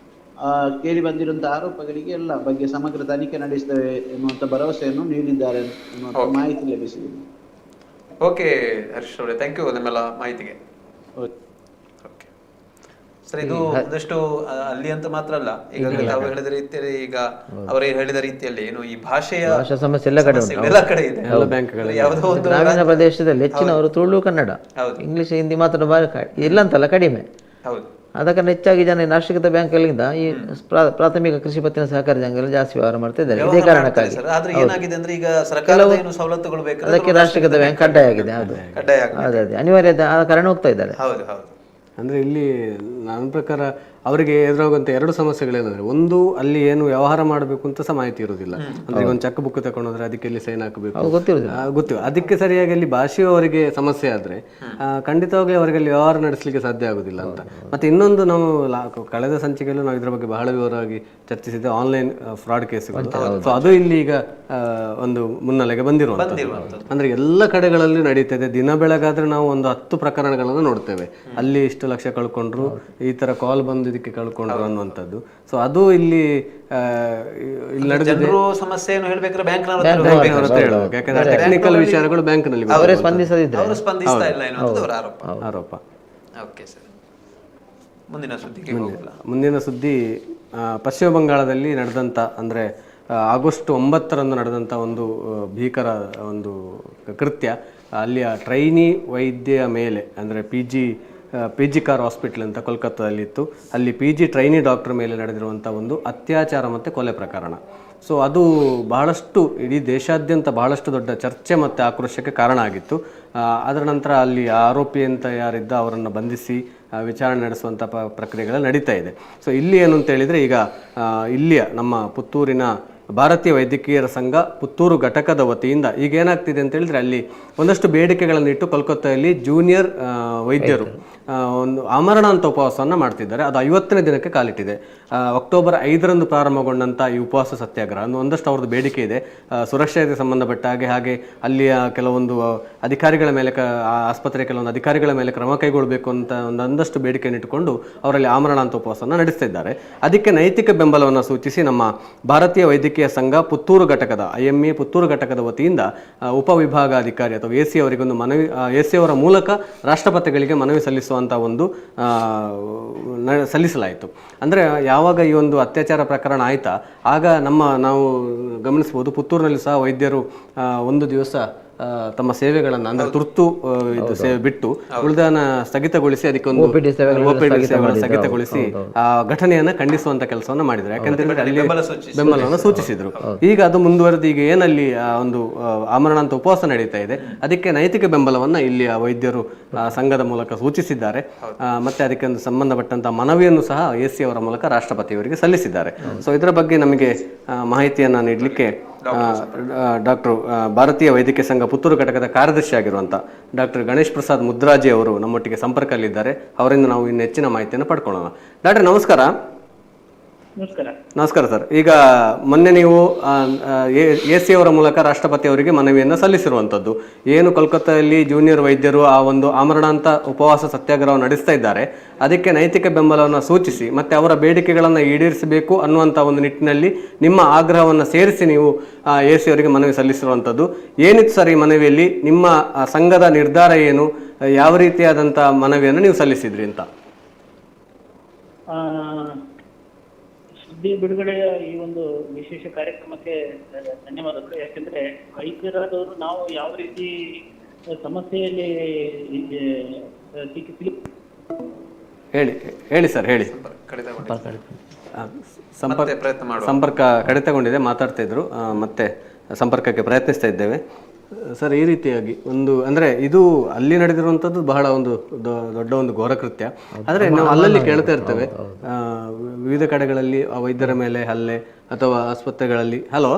Speaker 10: ಕೇಳಿ ಬಂದಿರುವಂತಹ ಆರೋಪಗಳಿಗೆ ಎಲ್ಲ ಬಗ್ಗೆ ಸಮಗ್ರ ತನಿಖೆ ನಡೆಸ್ತೇವೆ ಎನ್ನುವಂತ ಭರವಸೆಯನ್ನು ನೀಡಿದ್ದಾರೆ ಎನ್ನುವಂತ ಮಾಹಿತಿ ಲಭಿಸಿದೆ.
Speaker 1: ಓಕೆ ಹರೀಶ್ ಅವರೇ, ಥ್ಯಾಂಕ್ ಯು ನಿಮ್ಮೆಲ್ಲ ಮಾಹಿತಿಗೆ. ಸರ್ ಇದು ಒಂದಷ್ಟು ಅಲ್ಲಿ ಅಂತ ಮಾತ್ರ ಅಲ್ಲ, ಈಗಾಗಲೇ ತಾವು ಹೇಳಿದ ರೀತಿಯಲ್ಲಿ, ಈಗ ಅವರೇ ಹೇಳಿದ ರೀತಿಯಲ್ಲಿ ಏನು ಈ ಭಾಷೆಯ
Speaker 3: ಸಮಸ್ಯೆ ಎಲ್ಲ ಕಡೆ
Speaker 1: ಎಲ್ಲ ಕಡೆ ಇದೆ. ಯಾವುದೋ ಒಂದು
Speaker 3: ಗ್ರಾಮೀಣ ಪ್ರದೇಶದಲ್ಲಿ ಹೆಚ್ಚಿನವರು ತುಳು ಕನ್ನಡ, ಇಂಗ್ಲಿಷ್ ಹಿಂದಿ ಮಾತಾಡೋ ಇಲ್ಲ ಅಂತಲ್ಲ, ಕಡಿಮೆ. ಆದ ಕಾರಣ ಹೆಚ್ಚಾಗಿ ಜನ ರಾಷ್ಟ್ರೀಕೃತ ಬ್ಯಾಂಕ್ಗಳಿಂದ ಈ ಪ್ರಾಥಮಿಕ ಕೃಷಿ ಪತ್ತಿನ ಸಹಕಾರ ಸಂಘಗಳು ಜಾಸ್ತಿ ವ್ಯವಹಾರ ಮಾಡ್ತಾ ಇದ್ದಾರೆ. ಇದೇ ಕಾರಣಕ್ಕಾಗಿ ಅದಕ್ಕೆ ರಾಷ್ಟ್ರೀಕೃತ ಬ್ಯಾಂಕ್ ಕಡ್ಡಾಯ ಆಗಿದೆ. ಅದೇ ಅನಿವಾರ್ಯತೆ ಆದ ಕಾರಣ ಹೋಗ್ತಾ ಇದ್ದಾರೆ.
Speaker 2: ಅಂದರೆ ಇಲ್ಲಿ ನನ್ನ ಪ್ರಕಾರ ಅವರಿಗೆ ಎದುರಾಗುವಂಥ ಎರಡು ಸಮಸ್ಯೆಗಳೇನಂದರೆ, ಒಂದು ಅಲ್ಲಿ ಏನು ವ್ಯವಹಾರ ಮಾಡಬೇಕು ಅಂತ ಸಹ ಮಾಹಿತಿ ಇರೋದಿಲ್ಲ. ಅಂದರೆ ಒಂದು ಚೆಕ್ ಬುಕ್ ತಗೊಂಡ್ರೆ ಅದಕ್ಕೆ ಇಲ್ಲಿ ಸೈನ್ ಹಾಕಬೇಕು ಗೊತ್ತಿಲ್ಲ. ಅದಕ್ಕೆ ಸರಿಯಾಗಿ ಅಲ್ಲಿ ಭಾಷೆಯು ಅವರಿಗೆ ಸಮಸ್ಯೆ ಆದರೆ ಖಂಡಿತವಾಗಿ ಅವರಿಗೆ ಅಲ್ಲಿ ವ್ಯವಹಾರ ನಡೆಸಲಿಕ್ಕೆ ಸಾಧ್ಯ ಆಗೋದಿಲ್ಲ ಅಂತ. ಮತ್ತು ಇನ್ನೊಂದು ನಾವು ಕಳೆದ ಸಂಚಿಕೆಯಲ್ಲೂ ನಾವು ಇದರ ಬಗ್ಗೆ ಬಹಳ ವಿವರವಾಗಿ ಚರ್ಚಿಸಿದ್ದೆ, ಆನ್ಲೈನ್ ಫ್ರಾಡ್ ಕೇಸುಗಳು. ಸೊ ಅದು ಇಲ್ಲಿ ಈಗ ಒಂದು ಮುನ್ನೆಲೆಗೆ ಬಂದಿರುವಂಥದ್ದು. ಅಂದರೆ ಎಲ್ಲ ಕಡೆಗಳಲ್ಲಿ ನಡೀತದೆ. ದಿನ ಬೆಳಗಾದ್ರೆ ನಾವು ಒಂದು 10 ಪ್ರಕರಣಗಳನ್ನು ನೋಡ್ತೇವೆ. ಅಲ್ಲಿ ಇಷ್ಟು ಲಕ್ಷ ಕಳ್ಕೊಂಡ್ರು, ಈ ತರ ಕಾಲ್ ಬಂದು ಇದಕ್ಕೆ ಕಳ್ಕೊಂಡ್ರು ಅನ್ನುವಂಥದ್ದು. ಸೊ ಅದು ಇಲ್ಲಿ
Speaker 1: ಸಮಸ್ಯೆಯನ್ನು ಹೇಳ್ಬೇಕಾದ್ರೆ
Speaker 2: ಯಾಕಂದ್ರೆ ಟೆಕ್ನಿಕಲ್ ವಿಚಾರಗಳು ಬ್ಯಾಂಕ್ನಲ್ಲಿ
Speaker 3: ಅವರೇ ಸ್ಪಂದಿಸದಿದ್ರೆ
Speaker 2: ಆರೋಪ.
Speaker 1: ಓಕೆ ಸರ್, ಮುಂದಿನ ಸುದ್ದಿಗೆ ಹೋಗೋಣ.
Speaker 2: ಮುಂದಿನ ಸುದ್ದಿ ಪಶ್ಚಿಮ ಬಂಗಾಳದಲ್ಲಿ ನಡೆದಂಥ, ಅಂದರೆ ಆಗಸ್ಟ್ 9ರಂದು ನಡೆದಂಥ ಒಂದು ಭೀಕರ ಒಂದು ಕೃತ್ಯ. ಅಲ್ಲಿಯ ಟ್ರೈನಿ ವೈದ್ಯೆಯ ಮೇಲೆ, ಅಂದರೆ ಪಿ ಜಿ ಕಾರ್ ಹಾಸ್ಪಿಟಲ್ ಅಂತ ಕೋಲ್ಕತ್ತಾದಲ್ಲಿತ್ತು, ಅಲ್ಲಿ PG ಟ್ರೈನಿ ಡಾಕ್ಟರ್ ಮೇಲೆ ನಡೆದಿರುವಂಥ ಒಂದು ಅತ್ಯಾಚಾರ ಮತ್ತು ಕೊಲೆ ಪ್ರಕರಣ. ಸೊ ಅದು ಬಹಳಷ್ಟು ಇಡೀ ದೇಶಾದ್ಯಂತ ಬಹಳಷ್ಟು ದೊಡ್ಡ ಚರ್ಚೆ ಮತ್ತು ಆಕ್ರೋಶಕ್ಕೆ ಕಾರಣ ಆಗಿತ್ತು. ಅದರ ನಂತರ ಅಲ್ಲಿ ಆರೋಪಿ ಅಂತ ಯಾರಿದ್ದ ಅವರನ್ನು ಬಂಧಿಸಿ ವಿಚಾರಣೆ ನಡೆಸುವಂಥ ಪ್ರಕ್ರಿಯೆಗಳು ನಡೀತಾ ಇದೆ. ಸೊ ಇಲ್ಲಿ ಏನು ಅಂತ ಹೇಳಿದರೆ, ಈಗ ಇಲ್ಲಿಯ ನಮ್ಮ ಪುತ್ತೂರಿನ ಭಾರತೀಯ ವೈದ್ಯಕೀಯರ ಸಂಘ ಪುತ್ತೂರು ಘಟಕದ ವತಿಯಿಂದ ಈಗ ಏನಾಗ್ತಿದೆ ಅಂತ ಹೇಳಿದ್ರೆ, ಅಲ್ಲಿ ಒಂದಷ್ಟು ಬೇಡಿಕೆಗಳನ್ನು ಇಟ್ಟು ಕೋಲ್ಕತ್ತಾದಲ್ಲಿ ಜೂನಿಯರ್ ವೈದ್ಯರು ಒಂದು ಆಮರಣಾಂತ ಉಪವಾಸವನ್ನು ಮಾಡ್ತಿದ್ದಾರೆ. ಅದು 50ನೇ ದಿನಕ್ಕೆ ಕಾಲಿಟ್ಟಿದೆ. ಅಕ್ಟೋಬರ್ 5ರಂದು ಪ್ರಾರಂಭಗೊಂಡಂಥ ಈ ಉಪವಾಸ ಸತ್ಯಾಗ್ರಹ ಒಂದಷ್ಟು ಅವ್ರದ್ದು ಬೇಡಿಕೆ ಇದೆ. ಸುರಕ್ಷತೆಗೆ ಸಂಬಂಧಪಟ್ಟ ಹಾಗೆ ಅಲ್ಲಿಯ ಕೆಲವೊಂದು ಅಧಿಕಾರಿಗಳ ಮೇಲೆ, ಆಸ್ಪತ್ರೆಯ ಕೆಲವೊಂದು ಅಧಿಕಾರಿಗಳ ಮೇಲೆ ಕ್ರಮ ಕೈಗೊಳ್ಳಬೇಕು ಅಂತ ಒಂದಷ್ಟು ಬೇಡಿಕೆಯನ್ನು ಇಟ್ಟುಕೊಂಡು ಅವರಲ್ಲಿ ಆಮರಣಾಂತ ಉಪವಾಸವನ್ನು ನಡೆಸ್ತಿದ್ದಾರೆ. ಅದಕ್ಕೆ ನೈತಿಕ ಬೆಂಬಲವನ್ನು ಸೂಚಿಸಿ ನಮ್ಮ ಭಾರತೀಯ ವೈದ್ಯಕೀಯ ಸಂಘ ಪುತ್ತೂರು ಘಟಕದ IMA ಪುತ್ತೂರು ಘಟಕದ ವತಿಯಿಂದ ಉಪವಿಭಾಗಾಧಿಕಾರಿ ಅಥವಾ AC ಅವರಿಗೊಂದು ಮನವಿ, AC ಅವರ ಮೂಲಕ ರಾಷ್ಟ್ರಪತಿಗಳಿಗೆ ಮನವಿ ಸಲ್ಲಿಸುವಂಥ ಒಂದು ಸಲ್ಲಿಸಲಾಯಿತು. ಅಂದರೆ ಯಾವಾಗ ಈ ಒಂದು ಅತ್ಯಾಚಾರ ಪ್ರಕರಣ ಆಯ್ತಾ, ಆಗ ನಾವು ಗಮನಿಸ್ಬೋದು, ಪುತ್ತೂರಿನಲ್ಲಿ ಸಹ ವೈದ್ಯರು ಒಂದು ದಿವಸ ತಮ್ಮ ಸೇವೆಗಳನ್ನು, ಅಂದರೆ ತುರ್ತು ಸೇವೆ ಬಿಟ್ಟು ಉಳಿದನ್ನ ಸ್ಥಗಿತಗೊಳಿಸಿ ಅದಕ್ಕೊಂದು OPD ಸೇವೆಗಳನ್ನು ಸ್ಥಗಿತಗೊಳಿಸಿ ಆ ಘಟನೆಯನ್ನ ಖಂಡಿಸುವಂತ ಕೆಲಸವನ್ನ ಮಾಡಿದ್ರು. ಯಾಕಂತಂದ್ರೆ ಅಲ್ಲಿ ಬೆಂಬಲವನ್ನು ಸೂಚಿಸಿದ್ರು. ಈಗ ಅದು ಮುಂದುವರೆದು ಈಗ ಏನಲ್ಲಿ ಒಂದು ಆಮರಣಾಂತ ಉಪವಾಸ ನಡೀತಾ ಇದೆ, ಅದಕ್ಕೆ ನೈತಿಕ ಬೆಂಬಲವನ್ನ ಇಲ್ಲಿ ವೈದ್ಯರು ಸಂಘದ ಮೂಲಕ ಸೂಚಿಸಿದ್ದಾರೆ. ಮತ್ತೆ ಅದಕ್ಕೆ ಒಂದು ಸಂಬಂಧಪಟ್ಟಂತಹ ಮನವಿಯನ್ನು ಸಹ AC ಅವರ ಮೂಲಕ ರಾಷ್ಟ್ರಪತಿಯವರಿಗೆ ಸಲ್ಲಿಸಿದ್ದಾರೆ. ಸೊ ಇದರ ಬಗ್ಗೆ ನಮಗೆ ಮಾಹಿತಿಯನ್ನ ನೀಡಲಿಕ್ಕೆ ಡಾಕ್ಟರ್ ಭಾರತೀಯ ವೈದ್ಯಕೀಯ ಸಂಘ ಪುತ್ತೂರು ಘಟಕದ ಕಾರ್ಯದರ್ಶಿ ಆಗಿರುವಂಥ ಡಾಕ್ಟರ್ ಗಣೇಶ್ ಪ್ರಸಾದ್ ಮುದ್ರಾಜಿ ಅವರು ನಮ್ಮೊಟ್ಟಿಗೆ ಸಂಪರ್ಕದಲ್ಲಿದ್ದಾರೆ. ಅವರಿಂದ ನಾವು ಇನ್ನು ಹೆಚ್ಚಿನ ಮಾಹಿತಿಯನ್ನು ಪಡ್ಕೊಳ್ಳೋಣ. ಡಾಕ್ಟರ್ ನಮಸ್ಕಾರ. ನಮಸ್ಕಾರ ಸರ್. ಈಗ ಮೊನ್ನೆ ನೀವು AC ಅವರ ಮೂಲಕ ರಾಷ್ಟ್ರಪತಿ ಅವರಿಗೆ ಮನವಿಯನ್ನು ಸಲ್ಲಿಸಿರುವಂಥದ್ದು, ಏನು ಕೋಲ್ಕತ್ತಾದಲ್ಲಿ ಜೂನಿಯರ್ ವೈದ್ಯರು ಆ ಒಂದು ಆಮರಣಾಂತ ಉಪವಾಸ ಸತ್ಯಾಗ್ರಹ ನಡೆಸ್ತಾ ಇದ್ದಾರೆ, ಅದಕ್ಕೆ ನೈತಿಕ ಬೆಂಬಲವನ್ನು ಸೂಚಿಸಿ ಮತ್ತೆ ಅವರ ಬೇಡಿಕೆಗಳನ್ನು ಈಡೇರಿಸಬೇಕು ಅನ್ನುವಂಥ ಒಂದು ನಿಟ್ಟಿನಲ್ಲಿ ನಿಮ್ಮ ಆಗ್ರಹವನ್ನು ಸೇರಿಸಿ ನೀವು AC ಅವರಿಗೆ ಮನವಿ ಸಲ್ಲಿಸಿರುವಂಥದ್ದು. ಏನಿತ್ತು ಸರ್ ಈ ಮನವಿಯಲ್ಲಿ? ನಿಮ್ಮ ಸಂಘದ ನಿರ್ಧಾರ ಏನು? ಯಾವ ರೀತಿಯಾದಂಥ ಮನವಿಯನ್ನು ನೀವು ಸಲ್ಲಿಸಿದ್ರಿ ಅಂತ?
Speaker 11: ಸುದ್ದಿ ಬಿಡುಗಡೆಯ ಈ ಒಂದು ವಿಶೇಷ ಕಾರ್ಯಕ್ರಮಕ್ಕೆ ಧನ್ಯವಾದಗಳು. ಯಾಕೆಂದ್ರೆ ವೈದ್ಯರಾದವರು ನಾವು ಯಾವ ರೀತಿ ಸಮಸ್ಯೆಯಲ್ಲಿ
Speaker 2: ಹೇಳಿ ಸರ್, ಹೇಳಿ. ಸಂಪರ್ಕ ಕಡಿತಗೊಂಡಿದೆ, ಮಾತಾಡ್ತಾ ಇದ್ರು, ಮತ್ತೆ ಸಂಪರ್ಕಕ್ಕೆ ಪ್ರಯತ್ನಿಸ್ತಾ ಇದ್ದೇವೆ ಸರ್. ಈ ರೀತಿಯಾಗಿ ಒಂದು ಅಂದರೆ ಇದು ಅಲ್ಲಿ ನಡೆದಿರುವಂಥದ್ದು ಬಹಳ ಒಂದು ದೊಡ್ಡ ಒಂದು ಘೋರ ಕೃತ್ಯ. ಆದರೆ ನಾವು ಅಲ್ಲಲ್ಲಿ ಕೇಳ್ತಾ ಇರ್ತೇವೆ ವಿವಿಧ ಕಡೆಗಳಲ್ಲಿ ವೈದ್ಯರ ಮೇಲೆ ಹಲ್ಲೆ ಅಥವಾ ಆಸ್ಪತ್ರೆಗಳಲ್ಲಿ. ಹಲೋ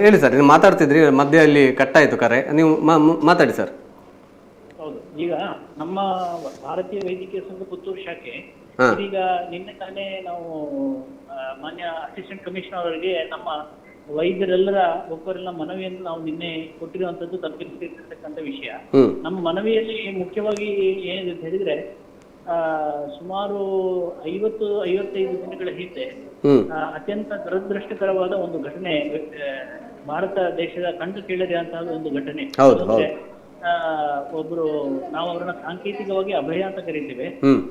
Speaker 2: ಹೇಳಿ ಸರ್, ನೀವು ಮಾತಾಡ್ತಿದ್ರಿ, ಮಧ್ಯೆ ಅಲ್ಲಿ ಕಟ್ಟಾಯಿತು ಕರೆ, ನೀವು ಮಾತಾಡಿ ಸರ್.
Speaker 11: ಹೌದು, ಈಗ ನಮ್ಮ ಭಾರತೀಯ ವೈದ್ಯಕೀಯ ಸಂಘ ಪುತ್ತೂರು ಶಾಖೆ ಈಗ ನಿನ್ನೆ ತಾನೇ ನಾವು ಮಾನ್ಯ ಅಸಿಸ್ಟೆಂಟ್ ಕಮಿಷನರ್ ಅವರಿಗೆ ನಮ್ಮ ವೈದ್ಯರೆಲ್ಲರ ಒಬ್ಬರೆಲ್ಲ ಮನವಿಯನ್ನು ನಾವು ನಿನ್ನೆ ಕೊಟ್ಟಿರುವಂತದ್ದು ತಲುಪಿಸಿರ್ತಕ್ಕಂಥ ವಿಷಯ. ನಮ್ಮ ಮನವಿಯಲ್ಲಿ ಮುಖ್ಯವಾಗಿ ಏನಿದೆ ಅಂತ ಹೇಳಿದ್ರೆ, ಸುಮಾರು 50-55 ದಿನಗಳ ಹಿಂದೆ ಅತ್ಯಂತ ದುರದೃಷ್ಟಕರವಾದ ಒಂದು ಘಟನೆ ಭಾರತ ದೇಶದ ಕಂಡು ಕೇಳದೆ ಅಂತಹ ಒಂದು ಘಟನೆ. ಒಬ್ರು ನಾವು ಅವರನ್ನ ಸಾಂಕೇತಿಕವಾಗಿ ಅಭಯ ಅಂತ ಕರಿತೇವೆ.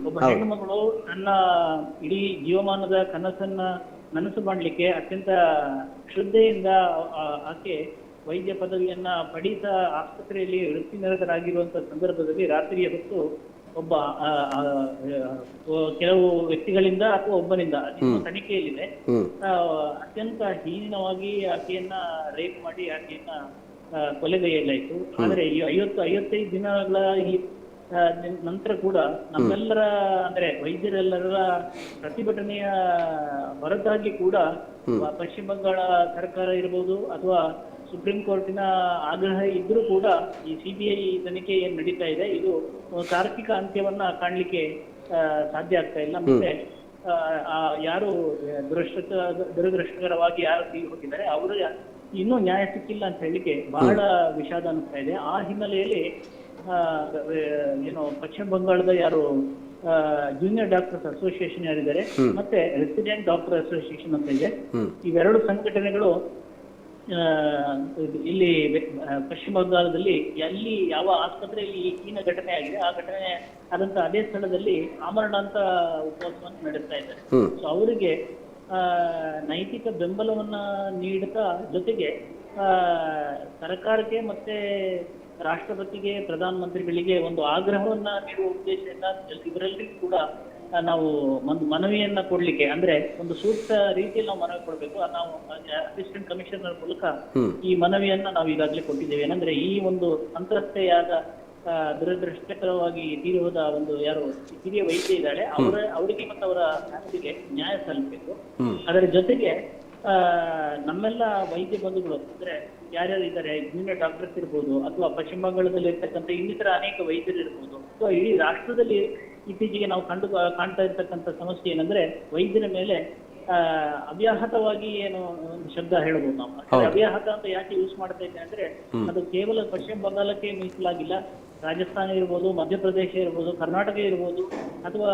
Speaker 11: ಒಬ್ಬ ಹೆಣ್ಣು ಮಗಳು ತನ್ನ ಇಡೀ ಜೀವಮಾನದ ಕನಸನ್ನ ನನಸು ಮಾಡಲಿಕ್ಕೆ ಅತ್ಯಂತ ಶ್ರದ್ಧೆಯಿಂದ ಆಕೆ ವೈದ್ಯ ಪದವಿಯನ್ನ ಪಡಿತಾ ಆಸ್ಪತ್ರೆಯಲ್ಲಿ ವೃತ್ತಿ ನಿರತರಾಗಿರುವಂತಹ ಸಂದರ್ಭದಲ್ಲಿ ರಾತ್ರಿಯ ಹೊತ್ತು ಒಬ್ಬ ಕೆಲವು ವ್ಯಕ್ತಿಗಳಿಂದ ಅಥವಾ ಒಬ್ಬನಿಂದ ತನಿಖೆಯಲ್ಲಿದೆ ಅತ್ಯಂತ ಹೀನವಾಗಿ ಆಕೆಯನ್ನ ರೇಪ್ ಮಾಡಿ ಆಕೆಯನ್ನ ಕೊಲೆಗೈಯಲಾಯಿತು. ಆದ್ರೆ ಈ 55 ದಿನಗಳ ಈ ನಂತರ ಕೂಡ ನಮ್ಮೆಲ್ಲರ ಅಂದ್ರೆ ವೈದ್ಯರೆಲ್ಲರ ಪ್ರತಿಭಟನೆಯ ಹೊರತಾಗಿ ಕೂಡ ಪಶ್ಚಿಮ ಬಂಗಾಳ ಸರ್ಕಾರ ಇರ್ಬೋದು ಅಥವಾ ಸುಪ್ರೀಂ ಕೋರ್ಟಿನ ಆಗ್ರಹ ಇದ್ರೂ ಕೂಡ ಈ ಸಿಬಿಐ ತನಿಖೆ ಏನ್ ನಡೀತಾ ಇದೆ ಇದು ತಾರ್ಕಿಕ ಅಂತ್ಯವನ್ನ ಕಾಣ್ಲಿಕ್ಕೆ ಸಾಧ್ಯ ಆಗ್ತಾ ಇಲ್ಲ. ಮತ್ತೆ ಯಾರು ದುರದೃಷ್ಟಕರವಾಗಿ ಯಾರು ತೀರಿ ಹೋಗಿದ್ದಾರೆ ಅವರು ಇನ್ನೂ ನ್ಯಾಯ ಸಿಕ್ಕಿಲ್ಲ ಅಂತ ಹೇಳಿಕ್ಕೆ ಬಹಳ ವಿಷಾದ ಅನಿಸ್ತಾ ಇದೆ. ಆ ಹಿನ್ನೆಲೆಯಲ್ಲಿ ಏನು ಪಶ್ಚಿಮ ಬಂಗಾಳದ ಯಾರು ಜೂನಿಯರ್ ಡಾಕ್ಟರ್ಸ್ ಅಸೋಸಿಯೇಷನ್ ಯಾರಿದ್ದಾರೆ ಮತ್ತೆ ರೆಸಿಡೆಂಟ್ ಡಾಕ್ಟರ್ ಅಸೋಸಿಯೇಷನ್ ಅಂತ ಇದೆ, ಇವೆರಡು ಸಂಘಟನೆಗಳು ಇಲ್ಲಿ ಪಶ್ಚಿಮ ಬಂಗಾಳದಲ್ಲಿ ಎಲ್ಲಿ ಯಾವ ಆಸ್ಪತ್ರೆಯಲ್ಲಿ ಈ ಹೀನ ಘಟನೆ ಆಗಿದೆ ಆ ಘಟನೆ ಆದಂತ ಅದೇ ಸ್ಥಳದಲ್ಲಿ ಆಮರಣಾಂತ ಉಪವಾಸವನ್ನು ನಡೆಸ್ತಾ ಇದ್ದಾರೆ. ಸೊ ಅವರಿಗೆ ನೈತಿಕ ಬೆಂಬಲವನ್ನ ನೀಡುತ್ತಾ ಜೊತೆಗೆ ಸರ್ಕಾರಕ್ಕೆ ಮತ್ತೆ ರಾಷ್ಟ್ರಪತಿಗೆ ಪ್ರಧಾನಮಂತ್ರಿಗಳಿಗೆ ಒಂದು ಆಗ್ರಹವನ್ನ ನೀಡುವ ಉದ್ದೇಶದಿಂದ ಇವರೆಲ್ಲರಿಗೂ ಕೂಡ ನಾವು ಒಂದು ಮನವಿಯನ್ನ ಕೊಡ್ಲಿಕ್ಕೆ ಅಂದ್ರೆ ಒಂದು ಸೂಕ್ತ ರೀತಿಯಲ್ಲಿ ನಾವು ಮನವಿ ಕೊಡ್ಬೇಕು. ನಾವು ಅಸಿಸ್ಟೆಂಟ್ ಕಮಿಷನರ್ ಮೂಲಕ ಈ ಮನವಿಯನ್ನ ನಾವು ಈಗಾಗಲೇ ಕೊಟ್ಟಿದ್ದೇವೆ. ಏನಂದ್ರೆ ಈ ಒಂದು ಸಂತ್ರಸ್ತೆಯಾದ ದುರದೃಷ್ಟಕರವಾಗಿ ತೀರೋದ ಒಂದು ಯಾರು ಹಿರಿಯ ವೈದ್ಯ ಇದ್ದಾಳೆ ಅವರಿಗೆ ಮತ್ತು ಅವರ ಫ್ಯಾಮಿಲಿಗೆ ನ್ಯಾಯ ಸಲ್ಲಿಸಬೇಕು. ಅದರ ಜೊತೆಗೆ ನಮ್ಮೆಲ್ಲ ವೈದ್ಯ ಬಂಧುಗಳು ಅಂದ್ರೆ ಯಾರ್ಯಾರು ಇದ್ದಾರೆ ಜೂನಿಯರ್ ಡಾಕ್ಟರ್ಸ್ ಇರ್ಬೋದು ಅಥವಾ ಪಶ್ಚಿಮ ಬಂಗಾಳದಲ್ಲಿ ಇರ್ತಕ್ಕಂಥ ಇನ್ನಿತರ ಅನೇಕ ವೈದ್ಯರು ಇರ್ಬೋದು ಅಥವಾ ಇಡೀ ರಾಷ್ಟ್ರದಲ್ಲಿ ಇತ್ತೀಚೆಗೆ ನಾವು ಕಾಣ್ತಾ ಇರ್ತಕ್ಕಂಥ ಸಮಸ್ಯೆ ಏನಂದ್ರೆ ವೈದ್ಯರ ಮೇಲೆ ಅವ್ಯಾಹತವಾಗಿ ಏನು ಒಂದು ಶಬ್ದ ಹೇಳ್ಬೋದು ನಾವು. ಅವ್ಯಾಹತ ಅಂತ ಯಾಕೆ ಯೂಸ್ ಮಾಡ್ತಾ ಇದ್ದೇವೆ ಅಂದ್ರೆ ಅದು ಕೇವಲ ಪಶ್ಚಿಮ ಬಂಗಾಳಕ್ಕೆ ಮೀಸಲಾಗಿಲ್ಲ. ರಾಜಸ್ಥಾನ ಇರ್ಬೋದು, ಮಧ್ಯಪ್ರದೇಶ ಇರ್ಬೋದು, ಕರ್ನಾಟಕ ಇರ್ಬೋದು ಅಥವಾ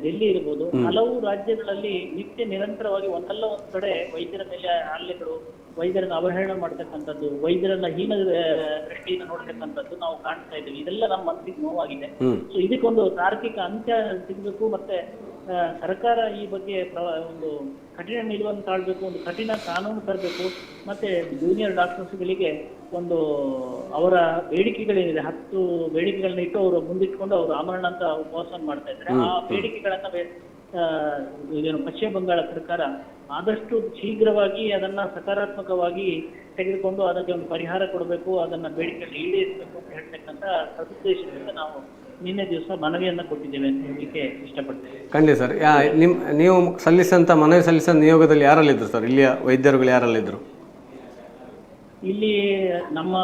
Speaker 11: ಡೆಲ್ಲಿ ಇರ್ಬೋದು, ಹಲವು ರಾಜ್ಯಗಳಲ್ಲಿ ನಿತ್ಯ ನಿರಂತರವಾಗಿ ಒಂದಲ್ಲ ಒಂದ್ ಕಡೆ ವೈದ್ಯರ ಮೇಲೆ ಹಲ್ಲೆಗಳು, ವೈದ್ಯರನ್ನ ಅವಹೇಳನ ಮಾಡ್ತಕ್ಕಂಥದ್ದು, ವೈದ್ಯರನ್ನ ಹೀನ ದೃಷ್ಟಿಯಿಂದ ನೋಡ್ತಕ್ಕಂಥದ್ದು ನಾವು ಕಾಣ್ತಾ ಇದ್ದೀವಿ. ಇದೆಲ್ಲ ನಮ್ಮ ಮನಸ್ಸಿಗೆ ನೋವಾಗಿದೆ. ಸೊ ಇದಕ್ಕೊಂದು ತಾರ್ಕಿಕ ಅಂತ್ಯ ಸಿಗಬೇಕು. ಮತ್ತೆ ಸರ್ಕಾರ ಈ ಬಗ್ಗೆ ಒಂದು ಕಠಿಣ ನಿಲುವನ್ನು ತಾಳ್ಬೇಕು, ಒಂದು ಕಠಿಣ ಕಾನೂನು ತರಬೇಕು. ಮತ್ತೆ ಜೂನಿಯರ್ ಡಾಕ್ಟರ್ಸ್ಗಳಿಗೆ ಒಂದು ಅವರ ಬೇಡಿಕೆಗಳೇನಿದೆ 10 ಬೇಡಿಕೆಗಳನ್ನ ಇಟ್ಟು ಅವರು ಮುಂದಿಟ್ಕೊಂಡು ಅವರು ಆಮರಣ ಅಂತ ಉಪವಾಸ ಮಾಡ್ತಾ ಇದ್ದಾರೆ. ಆ ಬೇಡಿಕೆಗಳನ್ನ ಏನು ಪಶ್ಚಿಮ ಬಂಗಾಳ ಸರ್ಕಾರ ಆದಷ್ಟು ಶೀಘ್ರವಾಗಿ ಅದನ್ನ ಸಕಾರಾತ್ಮಕವಾಗಿ ತೆಗೆದುಕೊಂಡು ಅದಕ್ಕೆ ಒಂದು ಪರಿಹಾರ ಕೊಡಬೇಕು, ಅದನ್ನ ಬೇಡಿಕೆಗಳನ್ನ ಈಡೇರಿಸಬೇಕು ಅಂತ ಹೇಳ್ತಕ್ಕಂಥ ಸದುದ್ದೇಶದಿಂದ ನಾವು ನಿನ್ನೆ ದಿವಸ ಮನವಿಯನ್ನ ಕೊಟ್ಟಿದ್ದೇವೆ ಅಂತ ಹೇಳಲಿಕ್ಕೆ ಇಷ್ಟಪಡ್ತೇವೆ.
Speaker 2: ಖಂಡಿತ ಸರ್. ನೀವು ಸಲ್ಲಿಸಂತ ಮನವಿ ಸಲ್ಲಿಸೋ ನಿಯೋಗದಲ್ಲಿ ಯಾರಲ್ಲಿದ್ರು ಸರ್? ಇಲ್ಲಿಯ ವೈದ್ಯರುಗಳು ಯಾರಲ್ಲಿದ್ರು?
Speaker 11: ಇಲ್ಲಿ ನಮ್ಮ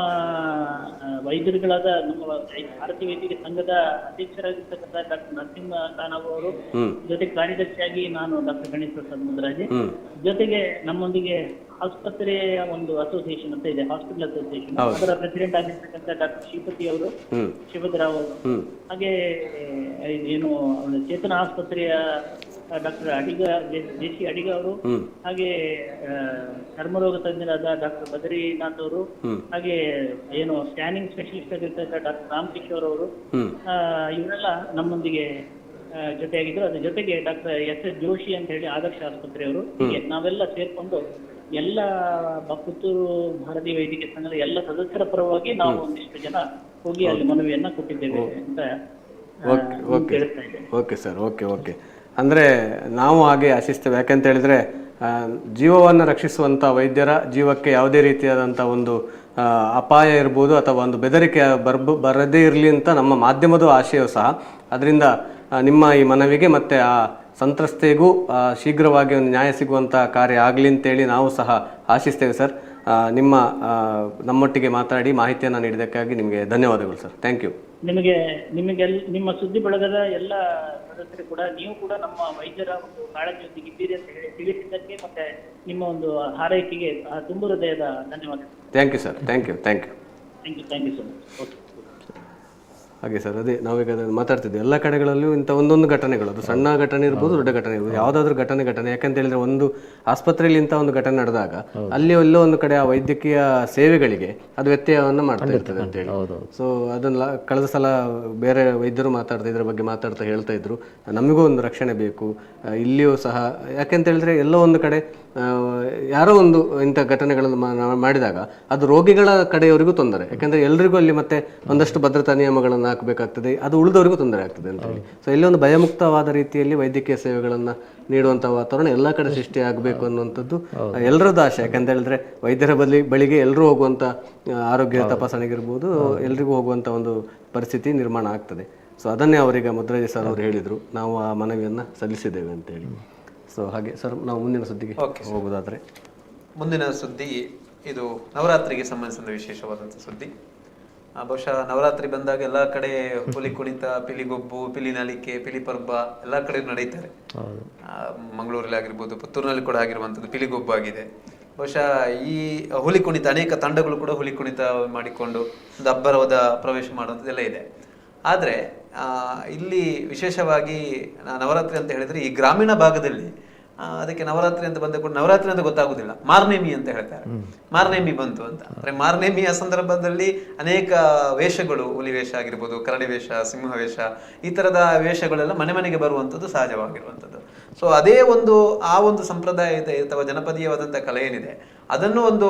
Speaker 11: ವೈದ್ಯರುಗಳಾದ ನಮ್ಮ ಭಾರತೀಯ ವೈದ್ಯಕೀಯ ಸಂಘದ ಅಧ್ಯಕ್ಷರಾಗಿರ್ತಕ್ಕಂಥ ಡಾಕ್ಟರ್ ನರಸಿಂಹ ಕಾನವ್ ಅವರು, ಜೊತೆಗೆ ಕಾರ್ಯದರ್ಶಿಯಾಗಿ ನಾನು ಡಾಕ್ಟರ್ ಗಣೇಶ್ ಪ್ರಸಾದ್ ಮುದ್ರಾಜೆ, ಜೊತೆಗೆ ನಮ್ಮೊಂದಿಗೆ ಆಸ್ಪತ್ರೆಯ ಒಂದು ಅಸೋಸಿಯೇಷನ್ ಅಂತ ಇದೆ, ಹಾಸ್ಪಿಟಲ್ ಅಸೋಸಿಯೇಷನ್, ಅದರ ಪ್ರೆಸಿಡೆಂಟ್ ಆಗಿರ್ತಕ್ಕಂಥ ಡಾಕ್ಟರ್ ಶ್ರೀಪತಿ ರಾವ್ ಅವರು, ಹಾಗೆ ಏನು ಚೇತನ ಆಸ್ಪತ್ರೆಯ ಡಾಕ್ಟರ್ ಜೆ.ಸಿ. ಅಡಿಗ ಅವರು, ಹಾಗೆ ಚರ್ಮರೋಗ ತಜ್ಞರಾದ ಡಾಕ್ಟರ್ ಬದ್ರಿನಾಥ್ ಅವರು, ಹಾಗೆ ಏನು ಸ್ಕ್ಯಾನಿಂಗ್ ಸ್ಪೆಷಲಿಸ್ಟ್ ಆಗಿರ್ತಕ್ಕಂಥ ಡಾಕ್ಟರ್ ರಾಮ್ ಕಿಶೋರ್ ಅವರು, ಇವರೆಲ್ಲ ನಮ್ಮೊಂದಿಗೆ ಜೊತೆಯಾಗಿದ್ರು. ಅದ್ರ ಜೊತೆಗೆ ಡಾಕ್ಟರ್ ಎಸ್ ಜೋಶಿ ಅಂತ ಹೇಳಿ ಆದರ್ಶ ಆಸ್ಪತ್ರೆಯವರು, ಹೀಗೆ ನಾವೆಲ್ಲ ಸೇರ್ಕೊಂಡು ಎಲ್ಲ ಪುತ್ತೂರು ಭಾರತೀಯ ವೈದ್ಯಕೀಯ ಸಂಘದ ಎಲ್ಲ ಸದಸ್ಯರ ಪರವಾಗಿ ನಾವು ಒಂದಿಷ್ಟು ಜನ ಹೋಗಿ ಅಲ್ಲಿ ಮನವಿಯನ್ನ ಕೊಟ್ಟಿದ್ದೇವೆ ಅಂತ ಹೇಳ್ತಾ ಇದ್ದೇವೆ.
Speaker 2: Okay sir, okay. ಅಂದರೆ ನಾವು ಹಾಗೆ ಆಶಿಸ್ತೇವೆ. ಯಾಕಂತ ಹೇಳಿದ್ರೆ ಜೀವವನ್ನು ರಕ್ಷಿಸುವಂಥ ವೈದ್ಯರ ಜೀವಕ್ಕೆ ಯಾವುದೇ ರೀತಿಯಾದಂಥ ಒಂದು ಅಪಾಯ ಇರ್ಬೋದು ಅಥವಾ ಒಂದು ಬೆದರಿಕೆ ಬರದೇ ಇರಲಿ ಅಂತ ನಮ್ಮ ಮಾಧ್ಯಮದ ಆಶಯವೂ ಸಹ. ಅದರಿಂದ ನಿಮ್ಮ ಈ ಮನವಿಗೆ ಮತ್ತು ಆ ಸಂತ್ರಸ್ತೆಗೂ ಶೀಘ್ರವಾಗಿ ಒಂದು ನ್ಯಾಯ ಸಿಗುವಂಥ ಕಾರ್ಯ ಆಗಲಿ ಅಂತೇಳಿ ನಾವು ಸಹ ಆಶಿಸ್ತೇವೆ ಸರ್. ನಮ್ಮೊಟ್ಟಿಗೆ ಮಾತಾಡಿ ಮಾಹಿತಿಯನ್ನು ನೀಡಿದ್ದಕ್ಕಾಗಿ ನಿಮಗೆ ಧನ್ಯವಾದಗಳು ಸರ್. Thank you.
Speaker 11: ನಿಮ್ಮ ಸುದ್ದಿ ಬಳಗದ ಎಲ್ಲ ಸದಸ್ಯರು ಕೂಡ ನೀವು ಕೂಡ ನಮ್ಮ ವೈದ್ಯರ ಒಂದು ಕಾಳಜಿಯೊಂದಿಗೆ ಇದ್ದೀರಿ ಅಂತ ಹೇಳಿ ತಿಳಿಸಿದ್ದಕ್ಕೆ ಮತ್ತೆ ನಿಮ್ಮ ಒಂದು ಹಾರೈಕೆಗೆ ತುಂಬ ಹೃದಯದ ಧನ್ಯವಾದ.
Speaker 2: Thank you sir. Thank you.
Speaker 11: So much. Okay.
Speaker 2: ಹಾಗೆ ಸರ್, ಅದೇ ನಾವೀಗ ಮಾತಾಡ್ತಿದ್ದೆ, ಎಲ್ಲ ಕಡೆಗಳಲ್ಲೂ ಇಂಥ ಒಂದೊಂದು ಘಟನೆಗಳು, ಅದು ಸಣ್ಣ ಘಟನೆ ಇರ್ಬೋದು, ದೊಡ್ಡ ಘಟನೆ ಇರ್ಬೋದು, ಯಾವುದಾದ್ರೂ ಘಟನೆ ಯಾಕಂತ ಹೇಳಿದ್ರೆ ಒಂದು ಆಸ್ಪತ್ರೆಯಲ್ಲಿ ಇಂಥ ಒಂದು ಘಟನೆ ನಡೆದಾಗ ಅಲ್ಲಿ ಎಲ್ಲೋ ಒಂದು ಕಡೆ ಆ ವೈದ್ಯಕೀಯ ಸೇವೆಗಳಿಗೆ ಅದು ವ್ಯತ್ಯಯವನ್ನು ಮಾಡ್ತಾ ಇರ್ತದೆ ಅಂತ ಹೇಳಿ. ಸೊ ಅದನ್ನ ಕಳೆದ ಸಲ ಬೇರೆ ವೈದ್ಯರು ಇದರ ಬಗ್ಗೆ ಮಾತಾಡ್ತಾ ಹೇಳ್ತಾ ಇದ್ರು, ನಮಗೂ ಒಂದು ರಕ್ಷಣೆ ಬೇಕು ಇಲ್ಲಿಯೂ ಸಹ. ಯಾಕೆಂತ ಹೇಳಿದ್ರೆ ಎಲ್ಲೋ ಒಂದು ಕಡೆ ಯಾರೋ ಒಂದು ಇಂಥ ಘಟನೆಗಳನ್ನು ಮಾಡಿದಾಗ ಅದು ರೋಗಿಗಳ ಕಡೆಯವರಿಗೂ ತೊಂದರೆ. ಯಾಕಂದ್ರೆ ಎಲ್ರಿಗೂ ಅಲ್ಲಿ ಮತ್ತೆ ಒಂದಷ್ಟು ಭದ್ರತಾ ನಿಯಮಗಳನ್ನು ಹಾಕಬೇಕಾಗ್ತದೆ, ಅದು ಉಳಿದವರಿಗೂ ತೊಂದರೆ ಆಗ್ತದೆ ಅಂತ ಹೇಳಿ. ಸೊ ಇಲ್ಲಿ ಒಂದು ಭಯಮುಕ್ತವಾದ ರೀತಿಯಲ್ಲಿ ವೈದ್ಯಕೀಯ ಸೇವೆಗಳನ್ನು ನೀಡುವಂಥ ವಾತಾವರಣ ಎಲ್ಲ ಕಡೆ ಸೃಷ್ಟಿ ಆಗಬೇಕು ಅನ್ನುವಂಥದ್ದು ಎಲ್ಲರದ್ದು ಆಶೆ. ಯಾಕಂತ ಹೇಳಿದ್ರೆ ವೈದ್ಯರ ಬಳಿಗೆ ಎಲ್ಲರೂ ಹೋಗುವಂಥ ಆರೋಗ್ಯ ತಪಾಸಣೆಗಿರ್ಬೋದು, ಎಲ್ರಿಗೂ ಹೋಗುವಂಥ ಒಂದು ಪರಿಸ್ಥಿತಿ ನಿರ್ಮಾಣ ಆಗ್ತದೆ. ಸೊ ಅದನ್ನೇ ಅವರಿಗೆ ಮುದ್ರಾಜ್ ಸರ್ ಅವರು ಹೇಳಿದರು, ನಾವು ಆ ಮನವಿಯನ್ನು ಸಲ್ಲಿಸಿದ್ದೇವೆ ಅಂತೇಳಿ. ಸೊ ಹಾಗೆ ಸರ್, ನಾವು ಮುಂದಿನ ಸುದ್ದಿಗೆ ಹೋಗೋದಾದ್ರೆ,
Speaker 1: ಮುಂದಿನ ಸುದ್ದಿ ಇದು ನವರಾತ್ರಿಗೆ ಸಂಬಂಧಿಸಿದ ವಿಶೇಷವಾದಂಥ ಸುದ್ದಿ. ಬಹುಶಃ ನವರಾತ್ರಿ ಬಂದಾಗ ಎಲ್ಲ ಕಡೆ ಹುಲಿ ಕುಣಿತ, ಪಿಲಿಗೊಬ್ಬು, ಪಿಲಿನಲಿಕೆ, ಪಿಲಿಪರ್ಬ ಎಲ್ಲ ಕಡೆ ನಡೀತಾರೆ. ಮಂಗಳೂರಲ್ಲಿ ಆಗಿರ್ಬೋದು, ಪುತ್ತೂರಿನಲ್ಲಿ ಕೂಡ ಆಗಿರುವಂಥದ್ದು ಪಿಲಿಗೊಬ್ಬು ಆಗಿದೆ. ಬಹುಶಃ ಈ ಹುಲಿ ಕುಣಿತ ಅನೇಕ ತಂಡಗಳು ಕೂಡ ಹುಲಿ ಕುಣಿತ ಮಾಡಿಕೊಂಡು ಒಂದು ಅಬ್ಬರವಾದ ಪ್ರವೇಶ ಮಾಡುವಂಥದ್ದೆಲ್ಲ ಇದೆ. ಆದರೆ ಇಲ್ಲಿ ವಿಶೇಷವಾಗಿ ನವರಾತ್ರಿ ಅಂತ ಹೇಳಿದ್ರೆ ಈ ಗ್ರಾಮೀಣ ಭಾಗದಲ್ಲಿ ಅದಕ್ಕೆ ನವರಾತ್ರಿ ಅಂತ ಬಂದ ಕೂಡ ನವರಾತ್ರಿ ಅಂತ ಗೊತ್ತಾಗುದಿಲ್ಲ, ಮಾರ್ನೇಮಿ ಅಂತ ಹೇಳ್ತಾರೆ. ಮಾರ್ನೇಮಿ ಬಂತು ಅಂತ ಅಂದ್ರೆ ಮಾರ್ನೇಮಿಯ ಸಂದರ್ಭದಲ್ಲಿ ಅನೇಕ ವೇಷಗಳು, ಹುಲಿ ವೇಷ ಆಗಿರ್ಬೋದು, ಕರಡಿ ವೇಷ, ಸಿಂಹ ವೇಷ, ಈ ತರದ ವೇಷಗಳೆಲ್ಲ ಮನೆ ಮನೆಗೆ ಬರುವಂಥದ್ದು ಸಹಜವಾಗಿರುವಂಥದ್ದು. ಸೊ ಅದೇ ಆ ಒಂದು ಸಂಪ್ರದಾಯ ಇದೆ ಅಥವಾ ಜನಪದೀಯವಾದಂಥ ಕಲೆ ಏನಿದೆ ಅದನ್ನು ಒಂದು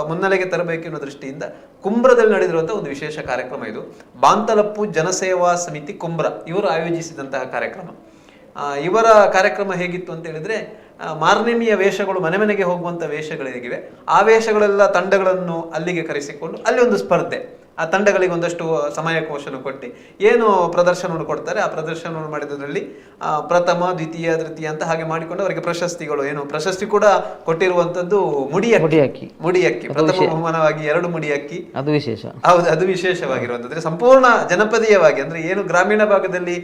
Speaker 1: ಮುನ್ನೆಲೆಗೆ ತರಬೇಕೆನ್ನುವ ದೃಷ್ಟಿಯಿಂದ ಕುಂಬ್ರದಲ್ಲಿ ನಡೆದಿರುವಂತಹ ಒಂದು ವಿಶೇಷ ಕಾರ್ಯಕ್ರಮ ಇದು. ಬಾಂತಲಪ್ಪು ಜನಸೇವಾ ಸಮಿತಿ ಕುಂಬ್ರ ಇವರು ಆಯೋಜಿಸಿದಂತಹ ಕಾರ್ಯಕ್ರಮ. ಇವರ ಕಾರ್ಯಕ್ರಮ ಹೇಗಿತ್ತು ಅಂತ ಹೇಳಿದ್ರೆ, ಮಾರ್ನೇಮಿಯ ವೇಷಗಳು ಮನೆ ಮನೆಗೆ ಹೋಗುವಂತ ವೇಷಗಳಿಗಿವೆ. ಆ ವೇಷಗಳೆಲ್ಲ ತಂಡಗಳನ್ನು ಅಲ್ಲಿಗೆ ಕರೆಸಿಕೊಂಡು ಅಲ್ಲಿ ಒಂದು ಸ್ಪರ್ಧೆ, ಆ ತಂಡಗಳಿಗೆ ಒಂದಷ್ಟು ಸಮಯಕೋಶನ ಕೊಟ್ಟು ಏನು ಪ್ರದರ್ಶನವನ್ನು ಕೊಡ್ತಾರೆ, ಆ ಪ್ರದರ್ಶನವನ್ನು ಮಾಡಿದ್ರಲ್ಲಿ ಪ್ರಥಮ, ದ್ವಿತೀಯ, ತೃತೀಯ ಅಂತ ಹಾಗೆ ಮಾಡಿಕೊಂಡು ಅವರಿಗೆ ಪ್ರಶಸ್ತಿಗಳು, ಏನು ಪ್ರಶಸ್ತಿ ಕೂಡ ಕೊಟ್ಟಿರುವಂತದ್ದು ಮುಡಿಯಕ್ಕಿ ಪ್ರಥಮ ಬಹುಮಾನವಾಗಿ 2 ಮುಡಿಯಕ್ಕಿ.
Speaker 3: ಅದು ವಿಶೇಷ.
Speaker 1: ಹೌದು, ಅದು ವಿಶೇಷವಾಗಿರುವಂತದ್ದು. ಸಂಪೂರ್ಣ ಜನಪದೀಯವಾಗಿ ಅಂದ್ರೆ ಏನು ಗ್ರಾಮೀಣ ಭಾಗದಲ್ಲಿ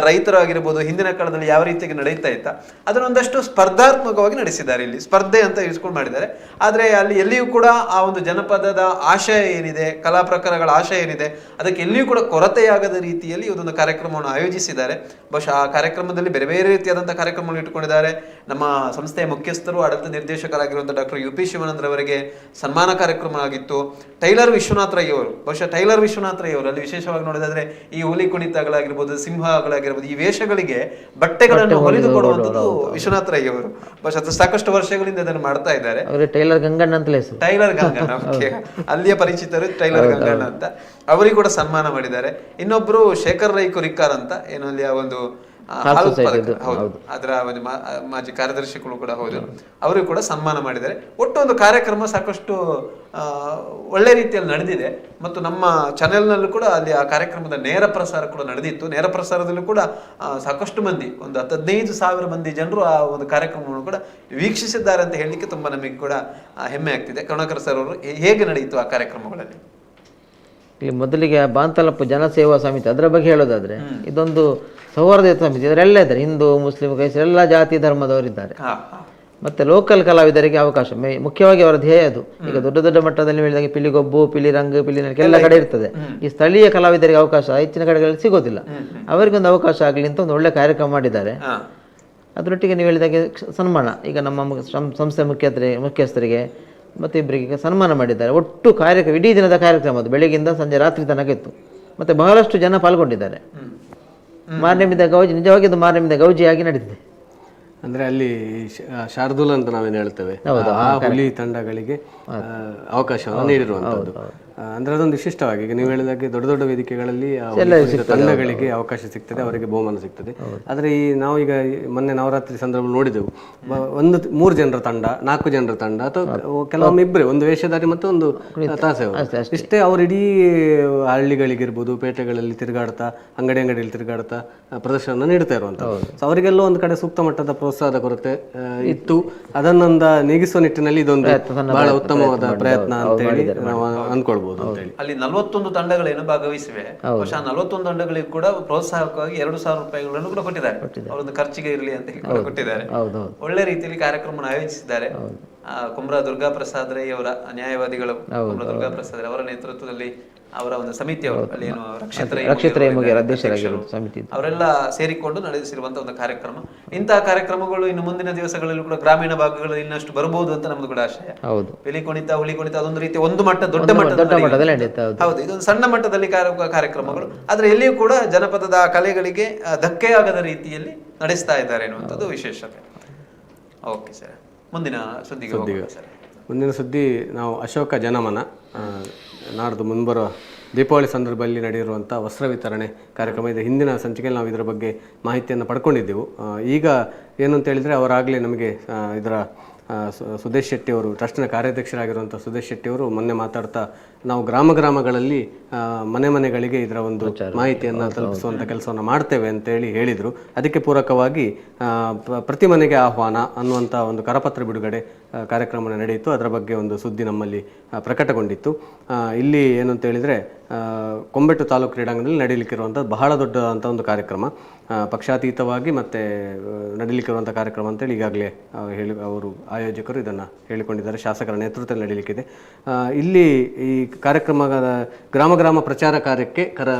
Speaker 1: ರೈತರು ಆಗಿರ್ಬೋದು ಹಿಂದಿನ ಕಾಲದಲ್ಲಿ ಯಾವ ರೀತಿಯಾಗಿ ನಡೀತಾ ಇತ್ತ ಅದನ್ನೊಂದಷ್ಟು ಸ್ಪರ್ಧಾತ್ಮಕವಾಗಿ ನಡೆಸಿದ್ದಾರೆ. ಇಲ್ಲಿ ಸ್ಪರ್ಧೆ ಅಂತ ಇರಿಸ್ಕೊಂಡು ಮಾಡಿದ್ದಾರೆ. ಆದ್ರೆ ಅಲ್ಲಿ ಎಲ್ಲಿಯೂ ಕೂಡ ಆ ಒಂದು ಜನಪದದ ಆಶಯ ಏನಿದೆ, ಕಲಾ ಪ್ರಕಾರಗಳ ಆಶಯ ಏನಿದೆ, ಅದಕ್ಕೆ ಎಲ್ಲಿಯೂ ಕೂಡ ಕೊರತೆಯಾಗದ ರೀತಿಯಲ್ಲಿ ಇದೊಂದು ಕಾರ್ಯಕ್ರಮವನ್ನು ಆಯೋಜಿಸಿದ್ದಾರೆ. ಬಹುಶಃ ಆ ಕಾರ್ಯಕ್ರಮದಲ್ಲಿ ಬೇರೆ ಬೇರೆ ರೀತಿಯಾದಂತಹ ಕಾರ್ಯಕ್ರಮವನ್ನು ಇಟ್ಟುಕೊಂಡಿದ್ದಾರೆ. ನಮ್ಮ ಸಂಸ್ಥೆಯ ಮುಖ್ಯಸ್ಥರು, ಆಡಳಿತ ನಿರ್ದೇಶಕರಾಗಿರುವಂತಹ ಡಾಕ್ಟರ್ UP ಶಿವಾನಂದ್ರ ಅವರಿಗೆ ಸನ್ಮಾನ ಕಾರ್ಯಕ್ರಮ ಆಗಿತ್ತು. ಟೈಲರ್ ವಿಶ್ವನಾಥ್ ರೈ ಅವರು, ಬಹುಶಃ ಟೈಲರ್ ವಿಶ್ವನಾಥ್ ರೈ ಅವರು ಅಲ್ಲಿ ವಿಶೇಷವಾಗಿ ನೋಡಿದ್ರೆ ಈ ಹುಲಿ ಕುಣಿತಗಳಾಗಿರ್ಬೋದು, ಸಿಂಹಗಳಾಗಿರ್ಬೋದು, ಈ ವೇಷಗಳಿಗೆ ಬಟ್ಟೆಗಳನ್ನು ಹೊಲಿದು ಕೊಡುವಂಥದ್ದು ವಿಶ್ವನಾಥ್ ರೈ ಅವರು. ಬಹುಶಃ ಸಾಕಷ್ಟು ವರ್ಷಗಳಿಂದ ಇದನ್ನು ಮಾಡ್ತಾ ಇದ್ದಾರೆ.
Speaker 3: ಟೈಲರ್ ಗಂಗಣ್ಣ ಅಂತಲೇ ಹೆಸರು.
Speaker 1: ಟೈಲರ್ ಗಂಗಣ್ಣ, ಅಲ್ಲಿಯ ಪರಿಚಿತರು ಟೈಲರ್ ಗಂಗಣ್ಣ ಅಂತ. ಅವರಿಗೆ ಕೂಡ ಸನ್ಮಾನ ಮಾಡಿದ್ದಾರೆ. ಇನ್ನೊಬ್ರು ಶೇಖರ್ ರೈ ಕುರಿಕಾರ್ ಅಂತ, ಏನು ಅಲ್ಲಿ ಆ ಒಂದು ಹೌದು, ಅದರ ಒಂದು ಮಾಜಿ ಕಾರ್ಯದರ್ಶಿಗಳು ಕೂಡ ಹೌದು, ಅವರಿಗೂ ಕೂಡ ಸನ್ಮಾನ ಮಾಡಿದ್ದಾರೆ. ಒಟ್ಟು ಒಂದು ಕಾರ್ಯಕ್ರಮ ಸಾಕಷ್ಟು ಒಳ್ಳೆ ರೀತಿಯಲ್ಲಿ ನಡೆದಿದೆ. ಮತ್ತು ನಮ್ಮ ಚಾನೆಲ್ನಲ್ಲೂ ಕೂಡ ಅಲ್ಲಿ ಆ ಕಾರ್ಯಕ್ರಮದ ನೇರ ಪ್ರಸಾರ ಕೂಡ ನಡೆದಿತ್ತು. ನೇರ ಪ್ರಸಾರದಲ್ಲೂ ಕೂಡ ಸಾಕಷ್ಟು ಮಂದಿ, ಒಂದು 15,000 ಮಂದಿ ಜನರು ಆ ಒಂದು ಕಾರ್ಯಕ್ರಮವನ್ನು ಕೂಡ ವೀಕ್ಷಿಸಿದ್ದಾರೆ ಅಂತ ಹೇಳಲಿಕ್ಕೆ ತುಂಬಾ ನಮಗೆ ಕೂಡ ಹೆಮ್ಮೆ ಆಗ್ತಿದೆ. ಕರುಣಾಕರ್ ಸರ್ ಅವರು ಹೇಗೆ ನಡೆಯಿತು ಆ ಕಾರ್ಯಕ್ರಮಗಳಲ್ಲಿ?
Speaker 3: ಇಲ್ಲಿ ಮೊದಲಿಗೆ ಬಾಂತಲಪ್ಪು ಜನಸೇವಾ ಸಮಿತಿ ಅದರ ಬಗ್ಗೆ ಹೇಳೋದಾದ್ರೆ, ಇದೊಂದು ಸೌಹಾರ್ದ ಸಮಿತಿ. ಇದರೆಲ್ಲ ಇದ್ದಾರೆ, ಹಿಂದೂ, ಮುಸ್ಲಿಂ, ಕ್ರೈಸ್ತ ಎಲ್ಲ ಜಾತಿ ಧರ್ಮದವರಿದ್ದಾರೆ. ಮತ್ತೆ ಲೋಕಲ್ ಕಲಾವಿದರಿಗೆ ಅವಕಾಶ, ಮುಖ್ಯವಾಗಿ ಅವರ ಧ್ಯೇಯ ಅದು. ಈಗ ದೊಡ್ಡ ದೊಡ್ಡ ಮಟ್ಟದಲ್ಲಿ ಹೇಳಿದಾಗ ಪಿಲಿಗೊಬ್ಬು, ಪಿಲಿರಂಗ್, ಪಿಲಿನಲಿಕೆ ಎಲ್ಲ ಕಡೆ ಇರ್ತದೆ. ಈ ಸ್ಥಳೀಯ ಕಲಾವಿದರಿಗೆ ಅವಕಾಶ ಹೆಚ್ಚಿನ ಕಡೆಗಳಲ್ಲಿ ಸಿಗೋದಿಲ್ಲ. ಅವರಿಗೊಂದು ಅವಕಾಶ ಆಗಲಿ ಅಂತ ಒಂದು ಒಳ್ಳೆ ಕಾರ್ಯಕ್ರಮ ಮಾಡಿದ್ದಾರೆ. ಅದರೊಟ್ಟಿಗೆ ನೀವು ಹೇಳಿದಾಗೆ ಸನ್ಮಾನ, ಈಗ ನಮ್ಮ ಸಂಸ್ಥೆ ಮುಖ್ಯಸ್ಥರಿಗೆ ಮತ್ತು ಇಬ್ಬರಿಗೆ ಸನ್ಮಾನ ಮಾಡಿದ್ದಾರೆ. ಒಟ್ಟು ಇಡೀ ದಿನದ ಕಾರ್ಯಕ್ರಮ ಅದು, ಬೆಳಗ್ಗಿಂದ ಸಂಜೆ ರಾತ್ರಿ ತನಕ ಇತ್ತು. ಮತ್ತು ಬಹಳಷ್ಟು ಜನ ಪಾಲ್ಗೊಂಡಿದ್ದಾರೆ. ಮಾರ್ನೇಮಿದ ಗೌಜಿ, ನಿಜವಾಗಿ ಅದು ಮಾರ್ನೇಮಿದ ಗೌಜಿಯಾಗಿ ನಡೆದಿದೆ.
Speaker 2: ಅಂದ್ರೆ ಅಲ್ಲಿ ಶಾರ್ದೂಲ್ ಅಂತ ನಾವೇನು ಹೇಳ್ತೇವೆ, ಆ ಹುಲಿ ತಂಡಗಳಿಗೆ ಅವಕಾಶವನ್ನು ನೀಡಿರುವಂತದ್ದು. ಅಂದ್ರೆ ಅದೊಂದು ವಿಶಿಷ್ಟವಾಗಿ, ಈಗ ನೀವು ಹೇಳಿದಾಗೆ ದೊಡ್ಡ ದೊಡ್ಡ ವೇದಿಕೆಗಳಲ್ಲಿ ತಂಡಗಳಿಗೆ ಅವಕಾಶ ಸಿಗ್ತದೆ, ಅವರಿಗೆ ಬಹುಮಾನ ಸಿಗ್ತದೆ. ಆದ್ರೆ ನಾವು ಈಗ ಮೊನ್ನೆ ನವರಾತ್ರಿ ಸಂದರ್ಭ ನೋಡಿದೆವು, 3 ಜನರ ತಂಡ, 4 ಜನರ ತಂಡ, ಅಥವಾ ಕೆಲವೊಮ್ಮೆ ಇಬ್ಬರೇ, ಒಂದು ವೇಷಧಾರಿ ಮತ್ತು ಒಂದು ತಾಸೆಯವರು, ಇಷ್ಟೇ ಅವರು ಇಡೀ ಹಳ್ಳಿಗಳಿಗಿರ್ಬೋದು, ಪೇಟೆಗಳಲ್ಲಿ ತಿರುಗಾಡ್ತಾ, ಅಂಗಡಿಯಲ್ಲಿ ತಿರುಗಾಡ್ತಾ ಪ್ರದರ್ಶನ ನೀಡ್ತಾ ಇರುವಂತದ್ದು. ಸೊ ಅವರಿಗೆಲ್ಲ ಒಂದು ಕಡೆ ಸೂಕ್ತ ಮಟ್ಟದ ಪ್ರೋತ್ಸಾಹದ ಕೊರತೆ ಇತ್ತು. ಅದನ್ನೊಂದ ನೀಗಿಸುವ ನಿಟ್ಟಿನಲ್ಲಿ ಇದೊಂದು ಬಹಳ ಉತ್ತಮವಾದ ಪ್ರಯತ್ನ ಅಂತ ಹೇಳಿ ನಾವು ಅನ್ಕೊಳ್ಬಹುದು.
Speaker 1: ಅಲ್ಲಿ 41 ತಂಡಗಳೇನು ಭಾಗವಹಿಸಿವೆ. ಬಹುಶಃ 41 ತಂಡಗಳಿಗೆ ಕೂಡ ಪ್ರೋತ್ಸಾಹಕವಾಗಿ 2,000 ರೂಪಾಯಿಗಳನ್ನು ಕೂಡ ಕೊಟ್ಟಿದ್ದಾರೆ. ಅವರೊಂದು ಖರ್ಚಿಗೆ ಇರಲಿ ಅಂತ ಹೇಳಿ ಕೊಟ್ಟಿದ್ದಾರೆ. ಒಳ್ಳೆ ರೀತಿಯಲ್ಲಿ ಕಾರ್ಯಕ್ರಮ ಆಯೋಜಿಸಿದ್ದಾರೆ. ಕುಮ್ರ ದುರ್ಗಾ ಪ್ರಸಾದ್ ರೈ ಅವರ ನ್ಯಾಯವಾದಿಗಳು, ಕುಮ್ರ ದುರ್ಗಾ ಪ್ರಸಾದ್ ಅವರ ನೇತೃತ್ವದಲ್ಲಿ ಅವರ ಒಂದು ಸಮಿತಿಯವರು ಅಲ್ಲಿ ಏನು
Speaker 3: ರಕ್ಷಿತ ಮುಗಿಯರ ಅಧ್ಯಕ್ಷರಾಗಿರೋದು ಸಮಿತಿ
Speaker 1: ಅವರೆಲ್ಲ ಸೇರಿಕೊಂಡು ನಡೆಸಿರುವಂತಹ ಒಂದು ಕಾರ್ಯಕ್ರಮ. ಇಂತಹ ಕಾರ್ಯಕ್ರಮಗಳು ಇನ್ನು ಮುಂದಿನ ದಿವಸಗಳಲ್ಲಿ ಕೂಡ ಗ್ರಾಮೀಣ ಭಾಗಗಳಲ್ಲಿ ಇನ್ನಷ್ಟು ಬರಬಹುದು ಅಂತ ನಮ್ದು ಕೂಡ ಆಶಯ.
Speaker 3: ಹೌದು,
Speaker 1: ಬೆಲಿ ಕುಣಿತ, ಹುಲಿ ಕುಣಿತ ಅದೊಂದು ರೀತಿ ಒಂದು ದೊಡ್ಡ ಮಟ್ಟದಲ್ಲಿ ಹೌದು, ಇದೊಂದು ಸಣ್ಣ ಮಟ್ಟದಲ್ಲಿ ಕಾರ್ಯಕ್ರಮಗಳು, ಆದ್ರೆ ಎಲ್ಲಿಯೂ ಕೂಡ ಜನಪದದ ಕಲೆಗಳಿಗೆ ಧಕ್ಕೆ ಆಗದ ರೀತಿಯಲ್ಲಿ ನಡೆಸ್ತಾ ಇದ್ದಾರೆ ಅನ್ನುವಂಥದ್ದು ವಿಶೇಷತೆ. ಓಕೆ ಸರ್, ಮುಂದಿನ ಸುದ್ದಿಗೆ ಹೋಗೋಣ ಸರ್.
Speaker 2: ಮುಂದಿನ ಸುದ್ದಿ ನಾವು ಅಶೋಕ ಜನಮನ ನಾಡ್ದು ಮುಂಬರುವ ದೀಪಾವಳಿ ಸಂದರ್ಭದಲ್ಲಿ ನಡೆಯಿರುವಂಥ ವಸ್ತ್ರ ವಿತರಣೆ ಕಾರ್ಯಕ್ರಮ ಇದೆ. ಹಿಂದಿನ ಸಂಚಿಕೆಯಲ್ಲಿ ನಾವು ಇದರ ಬಗ್ಗೆ ಮಾಹಿತಿಯನ್ನು ಪಡ್ಕೊಂಡಿದ್ದೆವು. ಈಗ ಏನು ಅಂತ ಹೇಳಿದರೆ ಅವರಾಗಲೇ ನಮಗೆ ಇದರ ಸುದೇಶ್ ಶೆಟ್ಟಿ ಅವರು, ಟ್ರಸ್ಟ್ನ ಕಾರ್ಯಾಧ್ಯಕ್ಷರಾಗಿರುವಂಥ ಸುದೇಶ್ ಶೆಟ್ಟಿ ಅವರು ಮೊನ್ನೆ ಮಾತಾಡ್ತಾ ನಾವು ಗ್ರಾಮಗಳಲ್ಲಿ ಮನೆಗಳಿಗೆ ಇದರ ಒಂದು ಮಾಹಿತಿಯನ್ನು ತಲುಪಿಸುವಂಥ ಕೆಲಸವನ್ನು ಮಾಡ್ತೇವೆ ಅಂತೇಳಿ ಹೇಳಿದರು. ಅದಕ್ಕೆ ಪೂರಕವಾಗಿ ಪ್ರತಿ ಮನೆಗೆ ಆಹ್ವಾನ ಅನ್ನುವಂಥ ಒಂದು ಕರಪತ್ರ ಬಿಡುಗಡೆ ಕಾರ್ಯಕ್ರಮ ನಡೆಯಿತು. ಅದರ ಬಗ್ಗೆ ಒಂದು ಸುದ್ದಿ ನಮ್ಮಲ್ಲಿ ಪ್ರಕಟಗೊಂಡಿತ್ತು. ಇಲ್ಲಿ ಏನು ಅಂತ ಹೇಳಿದರೆ ಕೊಂಬೆಟ್ಟು ತಾಲೂಕು ಕ್ರೀಡಾಂಗಣದಲ್ಲಿ ನಡೀಲಿಕ್ಕಿರುವಂಥ ಬಹಳ ದೊಡ್ಡದಂಥ ಒಂದು ಕಾರ್ಯಕ್ರಮ, ಪಕ್ಷಾತೀತವಾಗಿ ಮತ್ತು ನಡೀಲಿಕ್ಕಿರುವಂಥ ಕಾರ್ಯಕ್ರಮ ಅಂತೇಳಿ ಈಗಾಗಲೇ ಅವರು ಆಯೋಜಕರು ಇದನ್ನು ಹೇಳಿಕೊಂಡಿದ್ದಾರೆ. ಶಾಸಕರ ನೇತೃತ್ವದಲ್ಲಿ ನಡೀಲಿಕ್ಕಿದೆ. ಇಲ್ಲಿ ಈ ಕಾರ್ಯಕ್ರಮದ ಗ್ರಾಮ ಪ್ರಚಾರ ಕಾರ್ಯಕ್ಕೆ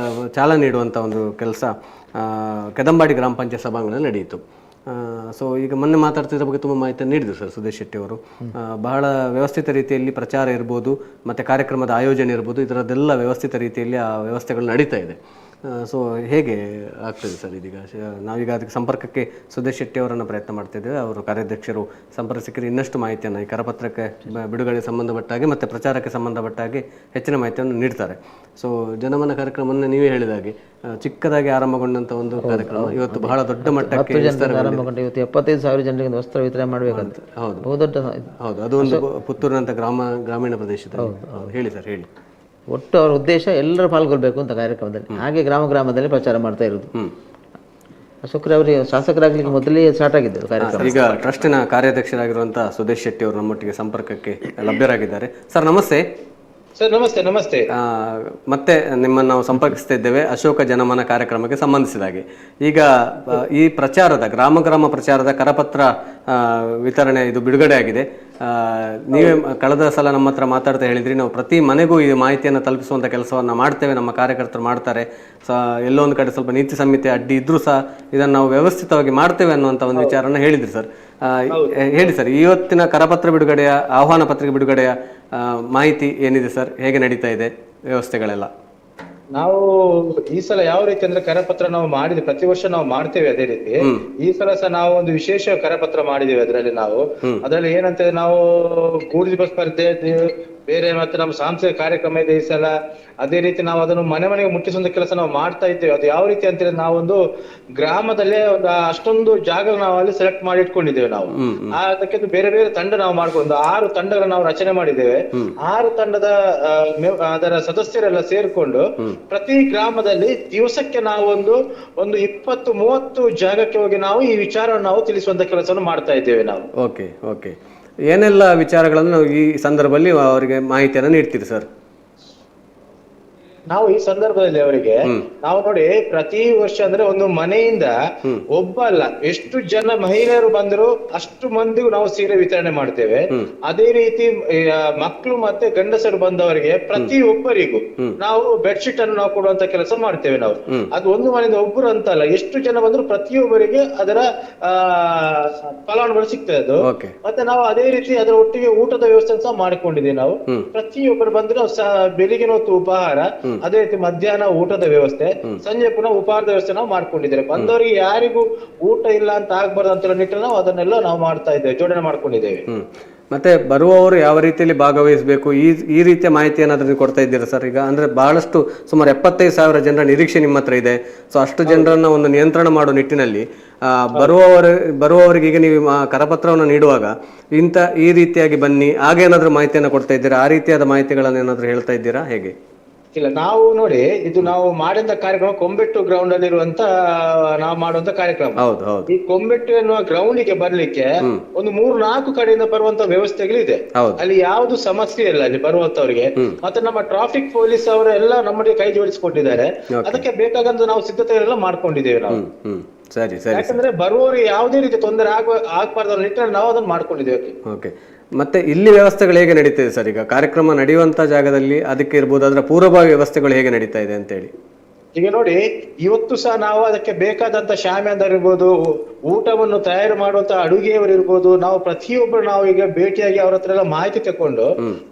Speaker 2: ಚಾಲನೆ ನೀಡುವಂಥ ಒಂದು ಕೆಲಸ ಕೆದಂಬಾಡಿ ಗ್ರಾಮ ಪಂಚಾಯತ್ ಸಭಾಂಗಣದಲ್ಲಿ ನಡೆಯಿತು. ಸೊ ಈಗ ಮೊನ್ನೆ ಮಾತಾಡ್ತಿದ್ರ ಬಗ್ಗೆ ತುಂಬ ಮಾಹಿತಿಯನ್ನು ನೀಡಿದರು ಸರ್ ಸುದೇಶ್ ಶೆಟ್ಟಿ ಅವರು. ಬಹಳ ವ್ಯವಸ್ಥಿತ ರೀತಿಯಲ್ಲಿ ಪ್ರಚಾರ ಇರ್ಬೋದು ಮತ್ತು ಕಾರ್ಯಕ್ರಮದ ಆಯೋಜನೆ ಇರ್ಬೋದು, ಇದರದ್ದೆಲ್ಲ ವ್ಯವಸ್ಥಿತ ರೀತಿಯಲ್ಲಿ ಆ ವ್ಯವಸ್ಥೆಗಳು ನಡೀತಾ ಇದೆ. ಸೊ ಹೇಗೆ ಆಗ್ತದೆ ಸರ್ ಇದೀಗ? ನಾವೀಗ ಅದಕ್ಕೆ ಸಂಪರ್ಕಕ್ಕೆ ಸುದೇಶ್ ಶೆಟ್ಟಿ ಅವರನ್ನು ಪ್ರಯತ್ನ ಮಾಡ್ತಿದ್ದೇವೆ. ಅವರು ಕಾರ್ಯಾಧ್ಯಕ್ಷರು ಸಂಪರ್ಕ ಸಿಕ್ಕರೆ ಇನ್ನಷ್ಟು ಮಾಹಿತಿಯನ್ನು ಈ ಕರಪತ್ರಕ್ಕೆ ಬಿಡುಗಡೆ ಸಂಬಂಧಪಟ್ಟಾಗೆ ಮತ್ತು ಪ್ರಚಾರಕ್ಕೆ ಸಂಬಂಧಪಟ್ಟಾಗೆ ಹೆಚ್ಚಿನ ಮಾಹಿತಿಯನ್ನು ನೀಡ್ತಾರೆ. ಸೊ ಜನಮನ ಕಾರ್ಯಕ್ರಮವನ್ನು ನೀವೇ ಹೇಳಿದಾಗೆ ಚಿಕ್ಕದಾಗಿ ಆರಂಭಗೊಂಡಂಥ ಒಂದು ಕಾರ್ಯಕ್ರಮ ಇವತ್ತು ಬಹಳ ದೊಡ್ಡ ಮಟ್ಟಕ್ಕೆ
Speaker 3: ಆರಂಭಗೊಂಡು ಇವತ್ತು 75,000 ಜನರಿಗೆ ವಸ್ತ್ರ ವಿತರಣೆ ಮಾಡಬೇಕಂತ.
Speaker 2: ಹೌದು,
Speaker 3: ಬಹುದೊಡ್ಡ
Speaker 2: ಹೌದು, ಅದು ಒಂದು ಪುತ್ತೂರಿನಂಥ ಗ್ರಾಮೀಣ ಪ್ರದೇಶದಲ್ಲಿ. ಹೇಳಿ ಸರ್, ಹೇಳಿ.
Speaker 3: ಒಟ್ಟು ಅವರ ಉದ್ದೇಶ ಎಲ್ಲರೂ ಪಾಲ್ಗೊಳ್ಬೇಕು ಅಂತ ಕಾರ್ಯಕ್ರಮದಲ್ಲಿ. ಹಾಗೆ ಗ್ರಾಮದಲ್ಲಿ ಪ್ರಚಾರ ಮಾಡ್ತಾ ಇರೋದು. ಅಶೋಕ್ರವರಿಗೆ ಶಾಸಕರಾಗಲಿಕ್ಕೆ ಮೊದಲೇ ಸ್ಟಾರ್ಟ್ ಆಗಿದ್ದರು ಕಾರ್ಯಕ್ರಮ.
Speaker 2: ಈಗ ಟ್ರಸ್ಟಿನ ಕಾರ್ಯಾಧ್ಯಕ್ಷರಾಗಿರುವಂಥ ಸುದೇಶ್ ಶೆಟ್ಟಿ ಅವರು ನಮ್ಮೊಟ್ಟಿಗೆ ಸಂಪರ್ಕಕ್ಕೆ ಲಭ್ಯರಾಗಿದ್ದಾರೆ. ಸರ್ ನಮಸ್ತೆ.
Speaker 12: ಸರ್ ನಮಸ್ತೆ. ನಮಸ್ತೆ.
Speaker 2: ಮತ್ತೆ ನಿಮ್ಮನ್ನು ನಾವು ಸಂಪರ್ಕಿಸ್ತಾ ಇದ್ದೇವೆ ಅಶೋಕ ಜನಮನ ಕಾರ್ಯಕ್ರಮಕ್ಕೆ ಸಂಬಂಧಿಸಿದ ಹಾಗೆ. ಈಗ ಈ ಪ್ರಚಾರದ ಗ್ರಾಮ ಪ್ರಚಾರದ ಕರಪತ್ರ ವಿತರಣೆ ಇದು ಬಿಡುಗಡೆ ಆಗಿದೆ. ನೀವೇ ಕಳೆದ ಸಲ ನಮ್ಮ ಹತ್ರ ಮಾತಾಡ್ತಾ ಹೇಳಿದ್ರಿ, ನಾವು ಪ್ರತಿ ಮನೆಗೂ ಈ ಮಾಹಿತಿಯನ್ನು ತಲುಪಿಸುವಂಥ ಕೆಲಸವನ್ನು ಮಾಡ್ತೇವೆ, ನಮ್ಮ ಕಾರ್ಯಕರ್ತರು ಮಾಡ್ತಾರೆ. ಎಲ್ಲೋ ಒಂದು ಕಡೆ ಸ್ವಲ್ಪ ನೀತಿ ಸಂಹಿತೆ ಅಡ್ಡಿ ಇದ್ರೂ ಸಹ ಇದನ್ನು ನಾವು ವ್ಯವಸ್ಥಿತವಾಗಿ ಮಾಡ್ತೇವೆ ಅನ್ನುವಂಥ ಒಂದು ವಿಚಾರನ ಹೇಳಿದ್ರಿ ಸರ್. ಹೇಳಿ ಸರ್, ಇವತ್ತಿನ ಕರಪತ್ರ ಬಿಡುಗಡೆಯ ಆಹ್ವಾನ ಪತ್ರಿಕೆ ಬಿಡುಗಡೆಯ ಮಾಹಿತಿ ಏನಿದೆ ಸರ್? ಹೇಗೆ ನಡೀತಾ ಇದೆ ವ್ಯವಸ್ಥೆಗಳೆಲ್ಲ?
Speaker 12: ನಾವು ಈ ಸಲ ಯಾವ ರೀತಿ ಅಂದ್ರೆ ಕರಪತ್ರ ನಾವು ಮಾಡಿದ್ವಿ, ಪ್ರತಿ ವರ್ಷ ನಾವು ಮಾಡ್ತೇವೆ ಅದೇ ರೀತಿ. ಈ ಸಲ ಸಹ ನಾವು ಒಂದು ವಿಶೇಷ ಕರಪತ್ರ ಮಾಡಿದ್ದೇವೆ. ಅದರಲ್ಲಿ ಏನಂತ ನಾವು ಗೂಡಿದ ಸ್ಪರ್ಧೆ ಬೇರೆ ಮತ್ತೆ ನಮ್ಮ ಸಾಂಸ್ಕೃತಿಕ ಕಾರ್ಯಕ್ರಮ ಇದೆ ಈ ಸಲ. ಅದೇ ರೀತಿ ನಾವು ಅದನ್ನು ಮನೆಗೆ ಮುಟ್ಟಿಸುವಂತ ಕೆಲಸ ನಾವು ಮಾಡ್ತಾ ಇದ್ದೇವೆ. ಅದು ಯಾವ ರೀತಿ ಅಂತ ಹೇಳಿದ್ರೆ ನಾವೊಂದು ಗ್ರಾಮದಲ್ಲೇ ಒಂದು ಅಷ್ಟೊಂದು ಜಾಗ ನಾವು ಅಲ್ಲಿ ಸೆಲೆಕ್ಟ್ ಮಾಡಿ ಇಟ್ಕೊಂಡಿದ್ದೇವೆ ನಾವು. ಅದಕ್ಕೆ ಬೇರೆ ಬೇರೆ ತಂಡ ನಾವು ಮಾಡ್ಕೊಂಡು 6 ತಂಡಗಳ ನಾವು ರಚನೆ ಮಾಡಿದ್ದೇವೆ. 6 ತಂಡದ ಅದರ ಸದಸ್ಯರೆಲ್ಲ ಸೇರ್ಕೊಂಡು ಪ್ರತಿ ಗ್ರಾಮದಲ್ಲಿ ದಿವಸಕ್ಕೆ ನಾವು ಒಂದು 20-30 ಜಾಗಕ್ಕೆ ಹೋಗಿ ನಾವು ಈ ವಿಚಾರವನ್ನು ನಾವು ತಿಳಿಸುವಂತ ಕೆಲಸವನ್ನು ಮಾಡ್ತಾ ಇದ್ದೇವೆ ನಾವು.
Speaker 2: Okay okay. ಏನೆಲ್ಲ ವಿಚಾರಗಳನ್ನು ಈ ಸಂದರ್ಭದಲ್ಲಿ ಅವರಿಗೆ ಮಾಹಿತಿಯನ್ನು ನೀಡ್ತೀರಿ ಸರ್?
Speaker 12: ನಾವು ಈ ಸಂದರ್ಭದಲ್ಲಿ ಅವರಿಗೆ ನಾವು ನೋಡಿ ಪ್ರತಿ ವರ್ಷ ಅಂದ್ರೆ ಒಂದು ಮನೆಯಿಂದ ಒಬ್ಬ ಅಲ್ಲ ಎಷ್ಟು ಜನ ಮಹಿಳೆಯರು ಬಂದ್ರು ಅಷ್ಟು ಮಂದಿಗೂ ನಾವು ಸೀರೆ ವಿತರಣೆ ಮಾಡ್ತೇವೆ. ಅದೇ ರೀತಿ ಮಕ್ಕಳು ಮತ್ತೆ ಗಂಡಸರು ಬಂದವರಿಗೆ ಪ್ರತಿಯೊಬ್ಬರಿಗೂ ನಾವು ಬೆಡ್ಶೀಟ್ ಅನ್ನು ನಾವು ಕೊಡುವಂತ ಕೆಲಸ ಮಾಡ್ತೇವೆ ನಾವು. ಅದು ಒಂದು ಮನೆಯಿಂದ ಒಬ್ಬರು ಅಂತ ಅಲ್ಲ, ಎಷ್ಟು ಜನ ಬಂದ್ರು ಪ್ರತಿಯೊಬ್ಬರಿಗೆ ಅದರ ಫಲಾನುಭವಿ ಸಿಗ್ತದೆ ಅದು. ಮತ್ತೆ ನಾವು ಅದೇ ರೀತಿ ಅದರ ಒಟ್ಟಿಗೆ ಊಟದ ವ್ಯವಸ್ಥೆ ಸಹ ಮಾಡಿಕೊಂಡಿದ್ದೇವೆ ನಾವು. ಪ್ರತಿಯೊಬ್ಬರು ಬಂದ್ರೆ ಬೆಳಿಗ್ಗೆ ಹೊತ್ತು ಉಪಹಾರ, ಅದೇ ರೀತಿ ಮಧ್ಯಾಹ್ನ ಊಟದ ವ್ಯವಸ್ಥೆ, ಸಂಜೆ ಪುನಃ ಉಪಹಾರದ ವ್ಯವಸ್ಥೆ ನಾವು ಮಾಡ್ಕೊಂಡಿದ್ದೇವೆ. ಬಂದವರಿಗೆ ಯಾರಿಗೂ ಊಟ ಇಲ್ಲ ಅಂತ ಆಗ್ಬಾರ್ದು ಅಂತ ನಿಟ್ಟಿನಲ್ಲಿ ನಾವು ಅದನ್ನೆಲ್ಲ ನಾವು ಮಾಡ್ತಾ ಇದ್ದೇವೆ, ಜೋಡಣೆ ಮಾಡ್ಕೊಂಡಿದ್ದೇವೆ.
Speaker 2: ಮತ್ತೆ ಬರುವವರು ಯಾವ ರೀತಿಯಲ್ಲಿ ಭಾಗವಹಿಸಬೇಕು ಈ ರೀತಿಯ ಮಾಹಿತಿಯನ್ನು ಅದನ್ನು ಕೊಡ್ತಾ ಇದ್ದೀರಾ ಸರ್? ಈಗ ಅಂದ್ರೆ ಬಹಳಷ್ಟು ಸುಮಾರು 75,000 ಜನರ ನಿರೀಕ್ಷೆ ನಿಮ್ಮ ಹತ್ರ ಇದೆ. ಸೊ ಅಷ್ಟು ಜನರನ್ನ ಒಂದು ನಿಯಂತ್ರಣ ಮಾಡೋ ನಿಟ್ಟಿನಲ್ಲಿ ಬರುವವರಿಗೆ ಈಗ ನೀವು ಕರಪತ್ರವನ್ನು ನೀಡುವಾಗ ಈ ರೀತಿಯಾಗಿ ಬನ್ನಿ ಹಾಗೇನಾದ್ರೂ ಮಾಹಿತಿಯನ್ನು ಕೊಡ್ತಾ ಇದ್ದೀರಾ? ಆ ರೀತಿಯಾದ ಮಾಹಿತಿಗಳನ್ನು ಏನಾದ್ರೂ ಹೇಳ್ತಾ ಇದ್ದೀರಾ ಹೇಗೆ?
Speaker 12: ಇಲ್ಲ, ನಾವು ನೋಡಿ ಇದು ನಾವು ಮಾಡಿದ ಕಾರ್ಯಕ್ರಮ ಕೊಂಬೆಟ್ಟು ಗ್ರೌಂಡ್ ಅಲ್ಲಿ ಇರುವಂತ ನಾವು ಮಾಡುವಂತ ಕಾರ್ಯಕ್ರಮ. ಈ ಕೊಂಬೆಟ್ಟು ಎನ್ನುವ ಗ್ರೌಂಡ್ ಗೆ ಬರ್ಲಿಕ್ಕೆ ಒಂದು 3-4 ಕಡೆಯಿಂದ ಬರುವಂತ ವ್ಯವಸ್ಥೆಗಳಿದೆ. ಅಲ್ಲಿ ಯಾವ್ದು ಸಮಸ್ಯೆ ಇಲ್ಲ ಅಲ್ಲಿ ಬರುವಂತವ್ರಿಗೆ. ಮತ್ತೆ ನಮ್ಮ ಟ್ರಾಫಿಕ್ ಪೊಲೀಸ್ ಅವರೆಲ್ಲ ನಮ್ಮೊಟ್ಟಿಗೆ ಕೈ ಜೋಡಿಸಿಕೊಂಡಿದ್ದಾರೆ. ಅದಕ್ಕೆ ಬೇಕಾದಂತ ನಾವು ಸಿದ್ಧತೆಗಳೆಲ್ಲ ಮಾಡ್ಕೊಂಡಿದ್ದೇವೆ ನಾವು.
Speaker 2: ಸರಿ ಸರಿ.
Speaker 12: ಯಾಕಂದ್ರೆ ಬರುವವರಿಗೆ ಯಾವುದೇ ರೀತಿ ತೊಂದರೆ ಆಗ್ಬಾರ್ದು ನಿಟ್ಟಿನಲ್ಲಿ ನಾವು ಅದನ್ನ ಮಾಡ್ಕೊಂಡಿದ್ದೇವೆ.
Speaker 2: ಓಕೆ. ಮತ್ತೆ ಇಲ್ಲಿ ವ್ಯವಸ್ಥೆಗಳು ಹೇಗೆ ನಡೀತಿದೆ ಸರ್? ಈಗ ಕಾರ್ಯಕ್ರಮ ನಡೆಯುವಂತ ಜಾಗದಲ್ಲಿ ಅದಕ್ಕೆ ಇರ್ಬೋದು, ಅದರ ಪೂರ್ವಭಾವಿ ವ್ಯವಸ್ಥೆಗಳು ಹೇಗೆ ನಡೀತಾ ಇದೆ ಅಂತ ಹೇಳಿ.
Speaker 12: ಈಗ ನೋಡಿ, ಇವತ್ತು ಸಹ ನಾವು ಅದಕ್ಕೆ ಬೇಕಾದಂತ ಶಾಮಿಯಾನರು ಇರ್ಬೋದು, ಊಟವನ್ನು ತಯಾರು ಮಾಡುವಂತ ಅಡುಗೆಯವರು ಇರ್ಬೋದು, ನಾವು ಪ್ರತಿಯೊಬ್ಬರು ನಾವು ಈಗ ಭೇಟಿಯಾಗಿ ಅವ್ರ ಹತ್ರ ಎಲ್ಲ ಮಾಹಿತಿ ತಕೊಂಡು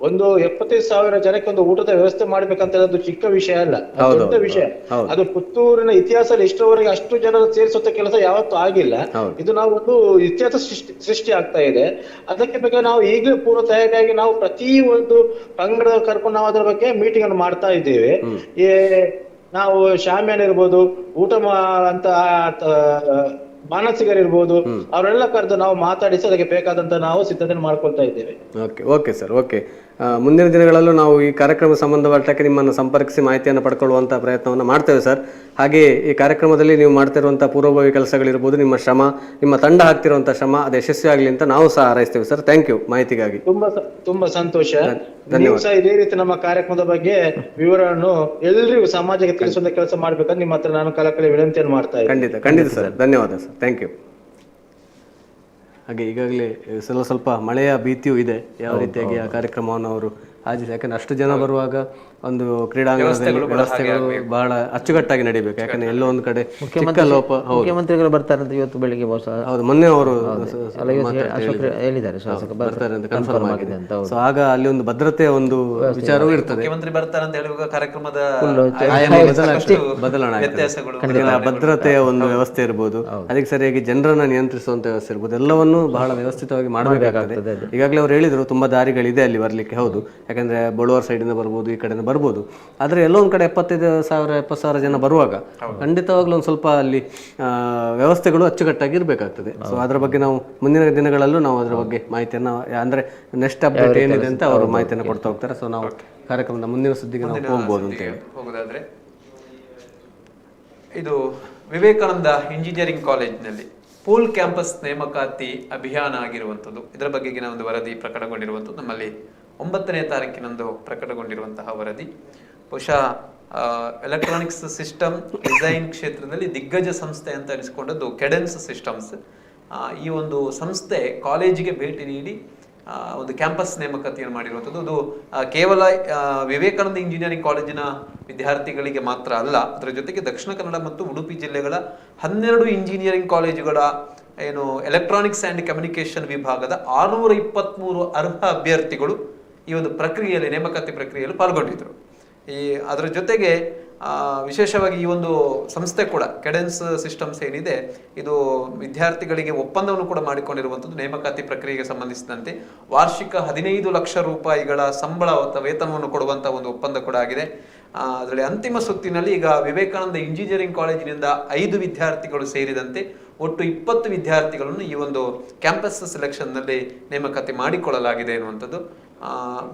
Speaker 12: ಒಂದು 75,000 ಜನಕ್ಕೆ ಒಂದು ಊಟದ ವ್ಯವಸ್ಥೆ ಮಾಡ್ಬೇಕಂತ ಅದು ಚಿಕ್ಕ ವಿಷಯ ಅಲ್ಲ, ದೊಡ್ಡ ವಿಷಯ. ಅದು ಪುತ್ತೂರಿನ ಇತಿಹಾಸದಲ್ಲಿ ಇಷ್ಟರವರೆಗೆ ಅಷ್ಟು ಜನರು ಸೇರಿಸುವಂತ ಕೆಲಸ ಯಾವತ್ತೂ ಆಗಿಲ್ಲ. ಇದು ನಾವು ಒಂದು ಇತಿಹಾಸ ಸೃಷ್ಟಿ ಆಗ್ತಾ ಇದೆ. ಅದಕ್ಕೆ ಬೇಕಾದ್ರೆ ನಾವು ಈಗಲೇ ಪೂರ್ವ ತಯಾರಿಯಾಗಿ ನಾವು ಪ್ರತಿ ಒಂದು ಪಂಗಡ ಕರ್ಕೊಂಡು ನಾವು ಅದರ ಬಗ್ಗೆ ಮೀಟಿಂಗ್ ಅನ್ನು ಮಾಡ್ತಾ ಇದ್ದೇವೆ. ನಾವು ಶಾಮಿಯಾನ ಇರ್ಬೋದು, ಊಟ ಅಂತ ಮಾನಸಿಕರಿರ್ಬೋದು, ಅವರೆಲ್ಲ ಕರೆದು ನಾವು ಮಾತಾಡಿಸಿ ಅದಕ್ಕೆ ಬೇಕಾದಂತ ನಾವು ಸಿದ್ಧತೆ ಮಾಡ್ಕೊಳ್ತಾ ಇದ್ದೇವೆ.
Speaker 2: Okay sir, okay. ಮುಂದಿನ ದಿನಗಳಲ್ಲೂ ನಾವು ಈ ಕಾರ್ಯಕ್ರಮ ಸಂಬಂಧಪಟ್ಟಕ್ಕೆ ನಿಮ್ಮನ್ನು ಸಂಪರ್ಕಿಸಿ ಮಾಹಿತಿಯನ್ನು ಪಡ್ಕೊಳ್ಳುವಂಥ ಪ್ರಯತ್ನವನ್ನು ಮಾಡ್ತೇವೆ ಸರ್. ಹಾಗೆ ಈ ಕಾರ್ಯಕ್ರಮದಲ್ಲಿ ನೀವು ಮಾಡ್ತಿರುವಂಥ ಪೂರ್ವಭಾವಿ ಕೆಲಸಗಳಿರ್ಬೋದು, ನಿಮ್ಮ ಶ್ರಮ, ನಿಮ್ಮ ತಂಡ ಹಾಕ್ತಿರುವಂಥ ಶ್ರಮ ಅದು ಯಶಸ್ವಿ ಆಗಲಿ ಅಂತ ನಾವು ಸಹ ಹಾರೈಸ್ತೇವೆ ಸರ್. ಥ್ಯಾಂಕ್ ಯು ಮಾಹಿತಿಗಾಗಿ.
Speaker 12: ತುಂಬಾ ಸಂತೋಷ. ನೀವು ಸಹ ಇದೇ ರೀತಿ ನಮ್ಮ ಕಾರ್ಯಕ್ರಮದ ಬಗ್ಗೆ ವಿವರವನ್ನು ಎಲ್ಲರಿಗೂ ಸಮಾಜಕ್ಕೆ ತಿಳಿಸುವಂತ ಕೆಲಸ ಮಾಡ್ಬೇಕಂತ ನಿಮ್ಮ ಹತ್ರ ನಾನು ಕಳಕಳಿ ವಿನಂತಿಯನ್ನು ಮಾಡ್ತಾ ಇದ್ದೀನಿ.
Speaker 2: ಖಂಡಿತ ಸರ್, ಧನ್ಯವಾದ ಸರ್, ಥ್ಯಾಂಕ್ ಯು. ಹಾಗೆ ಈಗಾಗಲೇ ಸ್ವಲ್ಪ ಮಳೆಯ ಭೀತಿಯೂ ಇದೆ. ಯಾವ ರೀತಿಯಾಗಿ ಆ ಕಾರ್ಯಕ್ರಮವನ್ನು ಅವರು ಆಯೋಜಿಸಿ, ಯಾಕಂದ್ರೆ ಅಷ್ಟು ಜನ ಬರುವಾಗ ಒಂದು ಕ್ರೀಡಾಂಗಣದಲ್ಲಿ ವ್ಯವಸ್ಥೆಗಳು ಬಹಳ ಅಚ್ಚುಕಟ್ಟಾಗಿ ನಡೀಬೇಕು. ಯಾಕಂದ್ರೆ ಎಲ್ಲೋ ಒಂದು ಕಡೆ
Speaker 3: ಮುಖ್ಯಮಂತ್ರಿಗಳು ಬರ್ತಾರೆ ಅಂತ ಇವತ್ತು ಬೆಳಿಗ್ಗೆ
Speaker 2: ಹೌದು, ಮೊನ್ನೆ ಅವರು
Speaker 3: ಹೇಳಿದ್ದಾರೆ, ಶಾಸಕ ಬರ್ತಾರೆ ಅಂತ
Speaker 2: ಕನ್ಫರ್ಮ್ ಆಗಿದೆ ಅಂತ. ಸೊ ಆಗ ಅಲ್ಲಿ ಒಂದು ಭದ್ರತೆಯ ಒಂದು ವಿಚಾರವೂ ಇರ್ತದೆ.
Speaker 1: ಮುಖ್ಯಮಂತ್ರಿ ಬರ್ತಾರೆ ಅಂತ ಹೇಳುವಾಗ ಕಾರ್ಯಕ್ರಮದ
Speaker 2: ಬದಲಾವಣೆ ಆಗ್ತದೆ. ಭದ್ರತೆಯ ಒಂದು ವ್ಯವಸ್ಥೆ ಇರ್ಬೋದು, ಅದಕ್ಕೆ ಸರಿಯಾಗಿ ಜನರನ್ನ ನಿಯಂತ್ರಿಸುವಂತ ವ್ಯವಸ್ಥೆ ಇರ್ಬೋದು, ಎಲ್ಲವನ್ನು ಬಹಳ ವ್ಯವಸ್ಥಿತವಾಗಿ ಮಾಡಬೇಕಾಗ್ತದೆ. ಈಗಾಗಲೇ ಅವ್ರು ಹೇಳಿದ್ರು ತುಂಬಾ ದಾರಿಗಳಿದೆ ಅಲ್ಲಿ ಬರ್ಲಿಕ್ಕೆ. ಹೌದು, ಯಾಕಂದ್ರೆ ಬಳುವಾರ್ ಸೈಡ್ ಇಂದ ಬರ್ಬೋದು, ಈ ಕಡೆಯಿಂದ ಬರ್ಬೋದು. ಆದ್ರೆ ಎಲ್ಲೋ ಒಂದ್ ಕಡೆ 70,000 ಜನ ಬರುವಾಗ ಖಂಡಿತವಾಗ್ಲೂ ಒಂದು ಸ್ವಲ್ಪ ಅಲ್ಲಿ ವ್ಯವಸ್ಥೆಗಳು ಅಚ್ಚುಕಟ್ಟಾಗಿ ಇರ್ಬೇಕಾಗ್ತದೆ. ಸೊ ಅದ್ರ ಬಗ್ಗೆ ನಾವು ಮುಂದಿನ ದಿನಗಳಲ್ಲೂ ನಾವು ಅದ್ರ ಬಗ್ಗೆ ಮಾಹಿತಿಯನ್ನ, ಅಂದ್ರೆ ನೆಕ್ಸ್ಟ್ ಅಪ್ಡೇಟ್ ಏನಿದೆ ಅಂತ ಅವರು ಮಾಹಿತಿಯನ್ನು ಕೊಡ್ತಾ ಹೋಗ್ತಾರೆ. ಸೊ ನಾವು ಕಾರ್ಯಕ್ರಮದ ಮುಂದಿನ ಸುದ್ದಿಗೆ ನಾವು ಹೋಗ್ಬೋದು ಅಂತ ಹೇಳಿ
Speaker 1: ಹೋಗೋದಾದ್ರೆ, ಇದು ವಿವೇಕಾನಂದ ಇಂಜಿನಿಯರಿಂಗ್ ಕಾಲೇಜಿನಲ್ಲಿ ಪೂಲ್ ಕ್ಯಾಂಪಸ್ ನೇಮಕಾತಿ ಅಭಿಯಾನ ಆಗಿರುವಂಥದ್ದು. ಇದರ ಬಗೆಗಿನ ಒಂದು ವರದಿ ಪ್ರಕಟಗೊಂಡಿರುವಂಥದ್ದು ನಮ್ಮಲ್ಲಿ 9ನೇ ತಾರೀಕಿನಂದು ಪ್ರಕಟಗೊಂಡಿರುವಂತಹ ವರದಿ. ಬಹುಶಃ ಎಲೆಕ್ಟ್ರಾನಿಕ್ಸ್ ಸಿಸ್ಟಮ್ ಡಿಸೈನ್ ಕ್ಷೇತ್ರದಲ್ಲಿ ದಿಗ್ಗಜ ಸಂಸ್ಥೆ ಅಂತ ಅನಿಸ್ಕೊಂಡದ್ದು ಕೆಡೆನ್ಸ್ ಸಿಸ್ಟಮ್ಸ್. ಈ ಒಂದು ಸಂಸ್ಥೆ ಕಾಲೇಜಿಗೆ ಭೇಟಿ ನೀಡಿ ಒಂದು ಕ್ಯಾಂಪಸ್ ನೇಮಕಾತಿಯನ್ನು ಮಾಡಿರುವಂಥದ್ದು. ಅದು ಕೇವಲ ವಿವೇಕಾನಂದ ಇಂಜಿನಿಯರಿಂಗ್ ಕಾಲೇಜಿನ ವಿದ್ಯಾರ್ಥಿಗಳಿಗೆ ಮಾತ್ರ ಅಲ್ಲ, ಅದರ ಜೊತೆಗೆ ದಕ್ಷಿಣ ಕನ್ನಡ ಮತ್ತು ಉಡುಪಿ ಜಿಲ್ಲೆಗಳ 12 ಇಂಜಿನಿಯರಿಂಗ್ ಕಾಲೇಜುಗಳ ಏನು ಎಲೆಕ್ಟ್ರಾನಿಕ್ಸ್ ಆ್ಯಂಡ್ ಕಮ್ಯುನಿಕೇಶನ್ ವಿಭಾಗದ 623 ಅರ್ಹ ಅಭ್ಯರ್ಥಿಗಳು ಈ ಒಂದು ಪ್ರಕ್ರಿಯೆಯಲ್ಲಿ, ನೇಮಕಾತಿ ಪ್ರಕ್ರಿಯೆಯಲ್ಲಿ ಪಾಲ್ಗೊಂಡಿದ್ದರು. ಅದರ ಜೊತೆಗೆ ವಿಶೇಷವಾಗಿ ಈ ಒಂದು ಸಂಸ್ಥೆ ಕೂಡ ಕೆಡೆನ್ಸ್ ಸಿಸ್ಟಮ್ಸ್ ಏನಿದೆ, ಇದು ವಿದ್ಯಾರ್ಥಿಗಳಿಗೆ ಒಪ್ಪಂದವನ್ನು ಕೂಡ ಮಾಡಿಕೊಂಡಿರುವಂಥದ್ದು. ನೇಮಕಾತಿ ಪ್ರಕ್ರಿಯೆಗೆ ಸಂಬಂಧಿಸಿದಂತೆ ವಾರ್ಷಿಕ 15 ಲಕ್ಷ ರೂಪಾಯಿಗಳ ಸಂಬಳ ಅಥವಾ ವೇತನವನ್ನು ಕೊಡುವಂಥ ಒಂದು ಒಪ್ಪಂದ ಕೂಡ ಆಗಿದೆ. ಅದರಲ್ಲಿ ಅಂತಿಮ ಸುತ್ತಿನಲ್ಲಿ ಈಗ ವಿವೇಕಾನಂದ ಇಂಜಿನಿಯರಿಂಗ್ ಕಾಲೇಜಿನಿಂದ 5 ವಿದ್ಯಾರ್ಥಿಗಳು ಸೇರಿದಂತೆ ಒಟ್ಟು 20 ವಿದ್ಯಾರ್ಥಿಗಳನ್ನು ಈ ಒಂದು ಕ್ಯಾಂಪಸ್ ಸೆಲೆಕ್ಷನ್ನಲ್ಲಿ ನೇಮಕಾತಿ ಮಾಡಿಕೊಳ್ಳಲಾಗಿದೆ ಎನ್ನುವಂಥದ್ದು.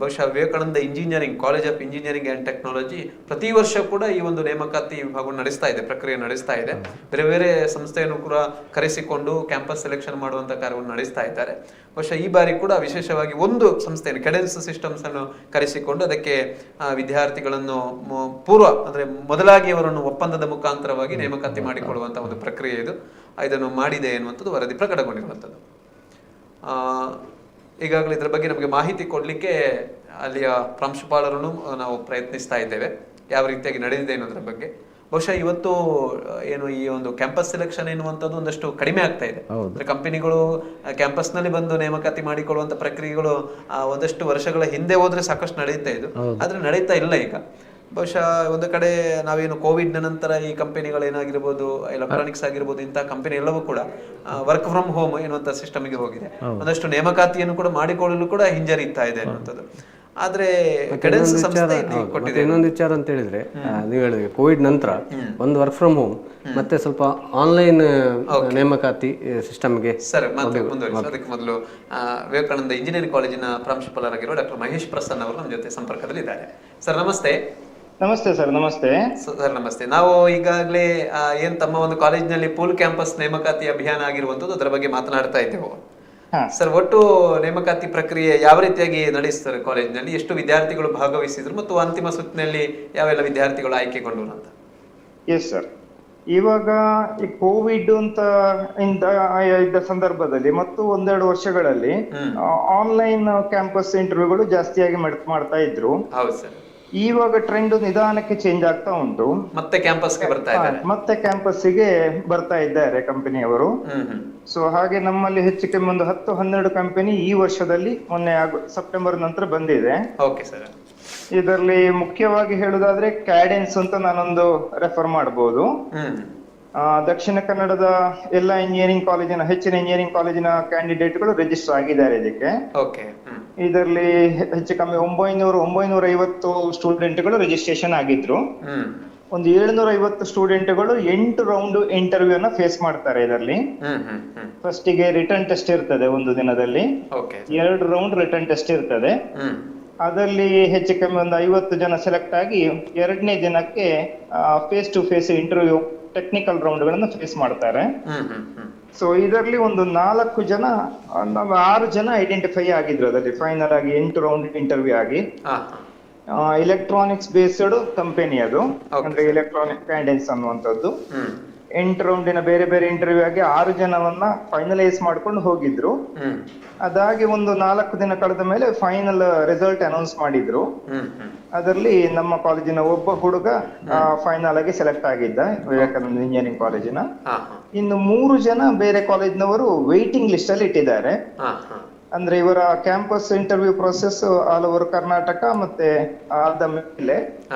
Speaker 1: ಬಹುಶಃ Vivekananda engineering college of engineering and technology ಪ್ರತಿ ವರ್ಷ ಕೂಡ ಈ ಒಂದು ನೇಮಕಾತಿ ವಿಭಾಗವನ್ನು ನಡೆಸ್ತಾ ಇದೆ, ಪ್ರಕ್ರಿಯೆ ನಡೆಸ್ತಾ ಇದೆ. ಬೇರೆ ಬೇರೆ ಸಂಸ್ಥೆಯನ್ನು ಕೂಡ ಕರೆಸಿಕೊಂಡು ಕ್ಯಾಂಪಸ್ ಸೆಲೆಕ್ಷನ್ ಮಾಡುವಂಥ ಕಾರ್ಯವನ್ನು ನಡೆಸ್ತಾ ಇದ್ದಾರೆ. ಬಹುಶಃ ಈ ಬಾರಿ ಕೂಡ ವಿಶೇಷವಾಗಿ ಒಂದು ಸಂಸ್ಥೆಯನ್ನು, ಕೆಡೆನ್ಸ್ ಸಿಸ್ಟಮ್ಸ್ ಅನ್ನು ಕರೆಸಿಕೊಂಡು ಅದಕ್ಕೆ ವಿದ್ಯಾರ್ಥಿಗಳನ್ನು ಅಂದ್ರೆ ಮೊದಲಾಗಿ ಅವರನ್ನು ಒಪ್ಪಂದದ ಮುಖಾಂತರವಾಗಿ ನೇಮಕಾತಿ ಮಾಡಿಕೊಳ್ಳುವಂಥ ಒಂದು ಪ್ರಕ್ರಿಯೆ ಇದನ್ನು ಮಾಡಿದೆ ಎನ್ನುವಂಥದ್ದು ವರದಿ ಪ್ರಕಟಗೊಂಡಿರುವಂಥದ್ದು. ಈಗಾಗಲೇ ಇದರ ಬಗ್ಗೆ ನಮಗೆ ಮಾಹಿತಿ ಕೊಡಲಿಕ್ಕೆ ಅಲ್ಲಿಯ ಪ್ರಾಂಶುಪಾಲರನ್ನು ನಾವು ಪ್ರಯತ್ನಿಸ್ತಾ ಇದ್ದೇವೆ, ಯಾವ ರೀತಿಯಾಗಿ ನಡೆದಿದೆ ಅನ್ನೋದ್ರ ಬಗ್ಗೆ. ಬಹುಶಃ ಇವತ್ತು ಏನು ಈ ಒಂದು ಕ್ಯಾಂಪಸ್ ಸೆಲೆಕ್ಷನ್ ಎನ್ನುವಂಥದ್ದು ಒಂದಷ್ಟು ಕಡಿಮೆ ಆಗ್ತಾ ಇದೆ. ಅಂದ್ರೆ ಕಂಪನಿಗಳು ಕ್ಯಾಂಪಸ್ನಲ್ಲಿ ಬಂದು ನೇಮಕಾತಿ ಮಾಡಿಕೊಳ್ಳುವಂಥ ಪ್ರಕ್ರಿಯೆಗಳು ಒಂದಷ್ಟು ವರ್ಷಗಳ ಹಿಂದೆ ಹೋದ್ರೆ ಸಾಕಷ್ಟು ನಡೀತಾ ಇದ್ದು, ಆದ್ರೆ ನಡೀತಾ ಇಲ್ಲ ಈಗ. ಬಹುಶಃ ಒಂದು ಕಡೆ ನಾವೇನು ಕೋವಿಡ್ ನಂತರ ಈ ಕಂಪನಿಗಳೇನಾಗಿರ್ಬೋದು, ಎಲೆಕ್ಟ್ರಾನಿಕ್ಸ್ ಆಗಿರ್ಬೋದು, ಇಂತಹ ಕಂಪನಿ ಎಲ್ಲವೂ ಕೂಡ ವರ್ಕ್ ಫ್ರಮ್ ಹೋಮ್ ಎನ್ನುವಂಥ ಸಿಸ್ಟಮ್ಗೆ ಹೋಗಿದೆ. ಒಂದಷ್ಟು ನೇಮಕಾತಿಯನ್ನು ಕೂಡ ಮಾಡಿಕೊಳ್ಳಲು ಕೂಡ ಹಿಂಜರಿತಾ ಇದೆ ಅನ್ನುವಂಥದ್ದು. ಆದ್ರೆ
Speaker 2: ಇನ್ನೊಂದು ವಿಚಾರ ಅಂತ ಹೇಳಿದ್ರೆ, ನೀವು ಹೇಳಿದ್ರೆ ಕೋವಿಡ್ ನಂತರ ಒಂದು ವರ್ಕ್ ಫ್ರಮ್ ಹೋಮ್ ಮತ್ತೆ ಸ್ವಲ್ಪ ಆನ್ಲೈನ್ ನೇಮಕಾತಿ ಸಿಸ್ಟಮ್ಗೆ
Speaker 1: ಅದಕ್ಕೆ ಮೊದಲು ವಿವೇಕಾನಂದ ಇಂಜಿನಿಯರಿಂಗ್ ಕಾಲೇಜಿನ ಪ್ರಾಂಶುಪಾಲರಾಗಿರುವ ಡಾಕ್ಟರ್ ಮಹೇಶ್ ಪ್ರಸನ್ನ ಅವರು ನಮ್ಮ ಜೊತೆ ಸಂಪರ್ಕದಲ್ಲಿ ಇದ್ದಾರೆ. ಸರ್ ನಮಸ್ತೆ.
Speaker 13: ನಮಸ್ತೆ ಸರ್. ನಮಸ್ತೆ
Speaker 1: ಸರ್. ನಮಸ್ತೆ. ನಾವು ಈಗಾಗಲೇ ಏನ್ ತಮ್ಮ ಒಂದು ಕಾಲೇಜಿನಲ್ಲಿ ಪೂಲ್ ಕ್ಯಾಂಪಸ್ ನೇಮಕಾತಿ ಅಭಿಯಾನ ಆಗಿರುವಂತದ್ದು, ಅದರ ಬಗ್ಗೆ ಮಾತನಾಡ್ತಾ ಇದ್ದೆವು. ಸರ್, ಒಟ್ಟು ನೇಮಕಾತಿ ಪ್ರಕ್ರಿಯೆ ಯಾವ ರೀತಿಯಾಗಿ ನಡೆಸ್ತಾರೆ ಕಾಲೇಜಿನಲ್ಲಿ? ಎಷ್ಟು ವಿದ್ಯಾರ್ಥಿಗಳು ಭಾಗವಹಿಸಿದ್ರು ಮತ್ತು ಅಂತಿಮ ಸುತ್ತಿನಲ್ಲಿ ಯಾವೆಲ್ಲ ವಿದ್ಯಾರ್ಥಿಗಳು ಆಯ್ಕೆಗೊಂಡರು ಅಂತ?
Speaker 13: Yes sir. ಇವಾಗ ಈ ಕೋವಿಡ್ ಅಂತ ಇದ್ದ ಸಂದರ್ಭದಲ್ಲಿ ಮತ್ತು ಒಂದೆರಡು ವರ್ಷಗಳಲ್ಲಿ ಆನ್ಲೈನ್ ಕ್ಯಾಂಪಸ್ ಇಂಟರ್ವ್ಯೂಗಳು ಜಾಸ್ತಿಯಾಗಿ ಮಾಡ್ತಾ ಇದ್ರು.
Speaker 1: ಹೌದು ಸರ್.
Speaker 13: ಇವಾಗ ಟ್ರೆಂಡ್ ನಿಧಾನಕ್ಕೆ ಚೇಂಜ್ ಆಗ್ತಾ ಉಂಟು.
Speaker 1: ಮತ್ತೆ ಕ್ಯಾಂಪಸ್ಗೆ
Speaker 13: ಬರ್ತಾ ಇದ್ದಾರೆ ಕಂಪನಿಯವರು. ಸೊ ಹಾಗೆ ನಮ್ಮಲ್ಲಿ ಹೆಚ್ಚು ಕಮ್ಮಿ ಒಂದು 10-12 ಕಂಪನಿ ಈ ವರ್ಷದಲ್ಲಿ ಮೊನ್ನೆ ಸೆಪ್ಟೆಂಬರ್ ನಂತರ ಬಂದಿದೆ.
Speaker 1: Okay sir.
Speaker 13: ಇದರಲ್ಲಿ ಮುಖ್ಯವಾಗಿ ಹೇಳುದಾದ್ರೆ ಕ್ಯಾಡೆನ್ಸ್ ಅಂತ ನಾನೊಂದು ರೆಫರ್ ಮಾಡಬಹುದು. ದಕ್ಷಿಣ ಕನ್ನಡದ ಎಲ್ಲ ಇಂಜಿನಿಯರಿಂಗ್ ಕಾಲೇಜಿನ ಹೆಚ್ಚಿನ ಇಂಜಿನಿಯರಿಂಗ್ ಕಾಲೇಜಿನ ಕ್ಯಾಂಡಿಡೇಟ್ಗಳು ರಿಜಿಸ್ಟರ್ ಆಗಿದ್ದಾರೆ ಇದಕ್ಕೆ. ಇದರಲ್ಲಿ ಹೆಚ್ಚು ಕಮ್ಮಿ 950 ಸ್ಟೂಡೆಂಟ್ಗಳು ರಿಜಿಸ್ಟ್ರೇಷನ್ ಆಗಿದ್ರು. ಒಂದು 750 ಸ್ಟೂಡೆಂಟ್ಗಳು 8 ರೌಂಡ್ ಇಂಟರ್ವ್ಯೂ ಅನ್ನ ಫೇಸ್ ಮಾಡ್ತಾರೆ. ಇದರಲ್ಲಿ ಫಸ್ಟ್ ಗೆ ರಿಟರ್ನ್ ಟೆಸ್ಟ್ ಇರ್ತದೆ ಒಂದು ದಿನದಲ್ಲಿ, 2 ರೌಂಡ್ ರಿಟರ್ನ್ ಟೆಸ್ಟ್ ಇರ್ತದೆ. ಅದರಲ್ಲಿ ಹೆಚ್ಚು ಕಮ್ಮಿ ಒಂದು 50 ಜನ ಸೆಲೆಕ್ಟ್ ಆಗಿ 2ನೇ ದಿನಕ್ಕೆ face to face interview technical round ಗಳನ್ನ ಫೇಸ್ ಮಾಡ್ತಾರೆ. ಸೊ ಇದರಲ್ಲಿ ಒಂದು 6 ಜನ ಐಡೆಂಟಿಫೈ ಆಗಿದ್ರು. ಅದರಲ್ಲಿ ಫೈನಲ್ ಆಗಿ 8 ರೌಂಡ್ ಇಂಟರ್ವ್ಯೂ ಆಗಿ ಎಲೆಕ್ಟ್ರಾನಿಕ್ಸ್ ಬೇಸ್ಡ್ ಕಂಪನಿ ಅದು, ಅಂದ್ರೆ ಎಲೆಕ್ಟ್ರಾನಿಕ್ ಕ್ಯಾಂಡೆನ್ಸ್ ಅನ್ನುವಂಥದ್ದು. 8 ರೌಂಡಿನ ಬೇರೆ ಬೇರೆ ಇಂಟರ್ವ್ಯೂ ಆಗಿ 6 ಜನವನ್ನ ಫೈನಲೈಸ್ ಮಾಡ್ಕೊಂಡು ಹೋಗಿದ್ರು. ಅದಾಗಿ ಒಂದು 4 ದಿನ ಕಳೆದ ಮೇಲೆ ಫೈನಲ್ ರಿಸಲ್ಟ್ ಅನೌನ್ಸ್ ಮಾಡಿದ್ರು. ಅದರಲ್ಲಿ ನಮ್ಮ ಕಾಲೇಜಿನ ಒಬ್ಬ ಹುಡುಗ ಫೈನಲ್ ಆಗಿ ಸೆಲೆಕ್ಟ್ ಆಗಿದ್ದ, ವಿವೇಕಾನಂದ ಇಂಜಿನಿಯರಿಂಗ್ ಕಾಲೇಜಿನ. ಇನ್ನು 3 ಜನ ಬೇರೆ ಕಾಲೇಜಿನವರು ವೇಟಿಂಗ್ ಲಿಸ್ಟ್ ಅಲ್ಲಿ ಇಟ್ಟಿದ್ದಾರೆ. ಅಂದ್ರೆ ಇವರ campus interview process all over Karnataka ಮತ್ತೆ ಆದ ಮೇಲೆ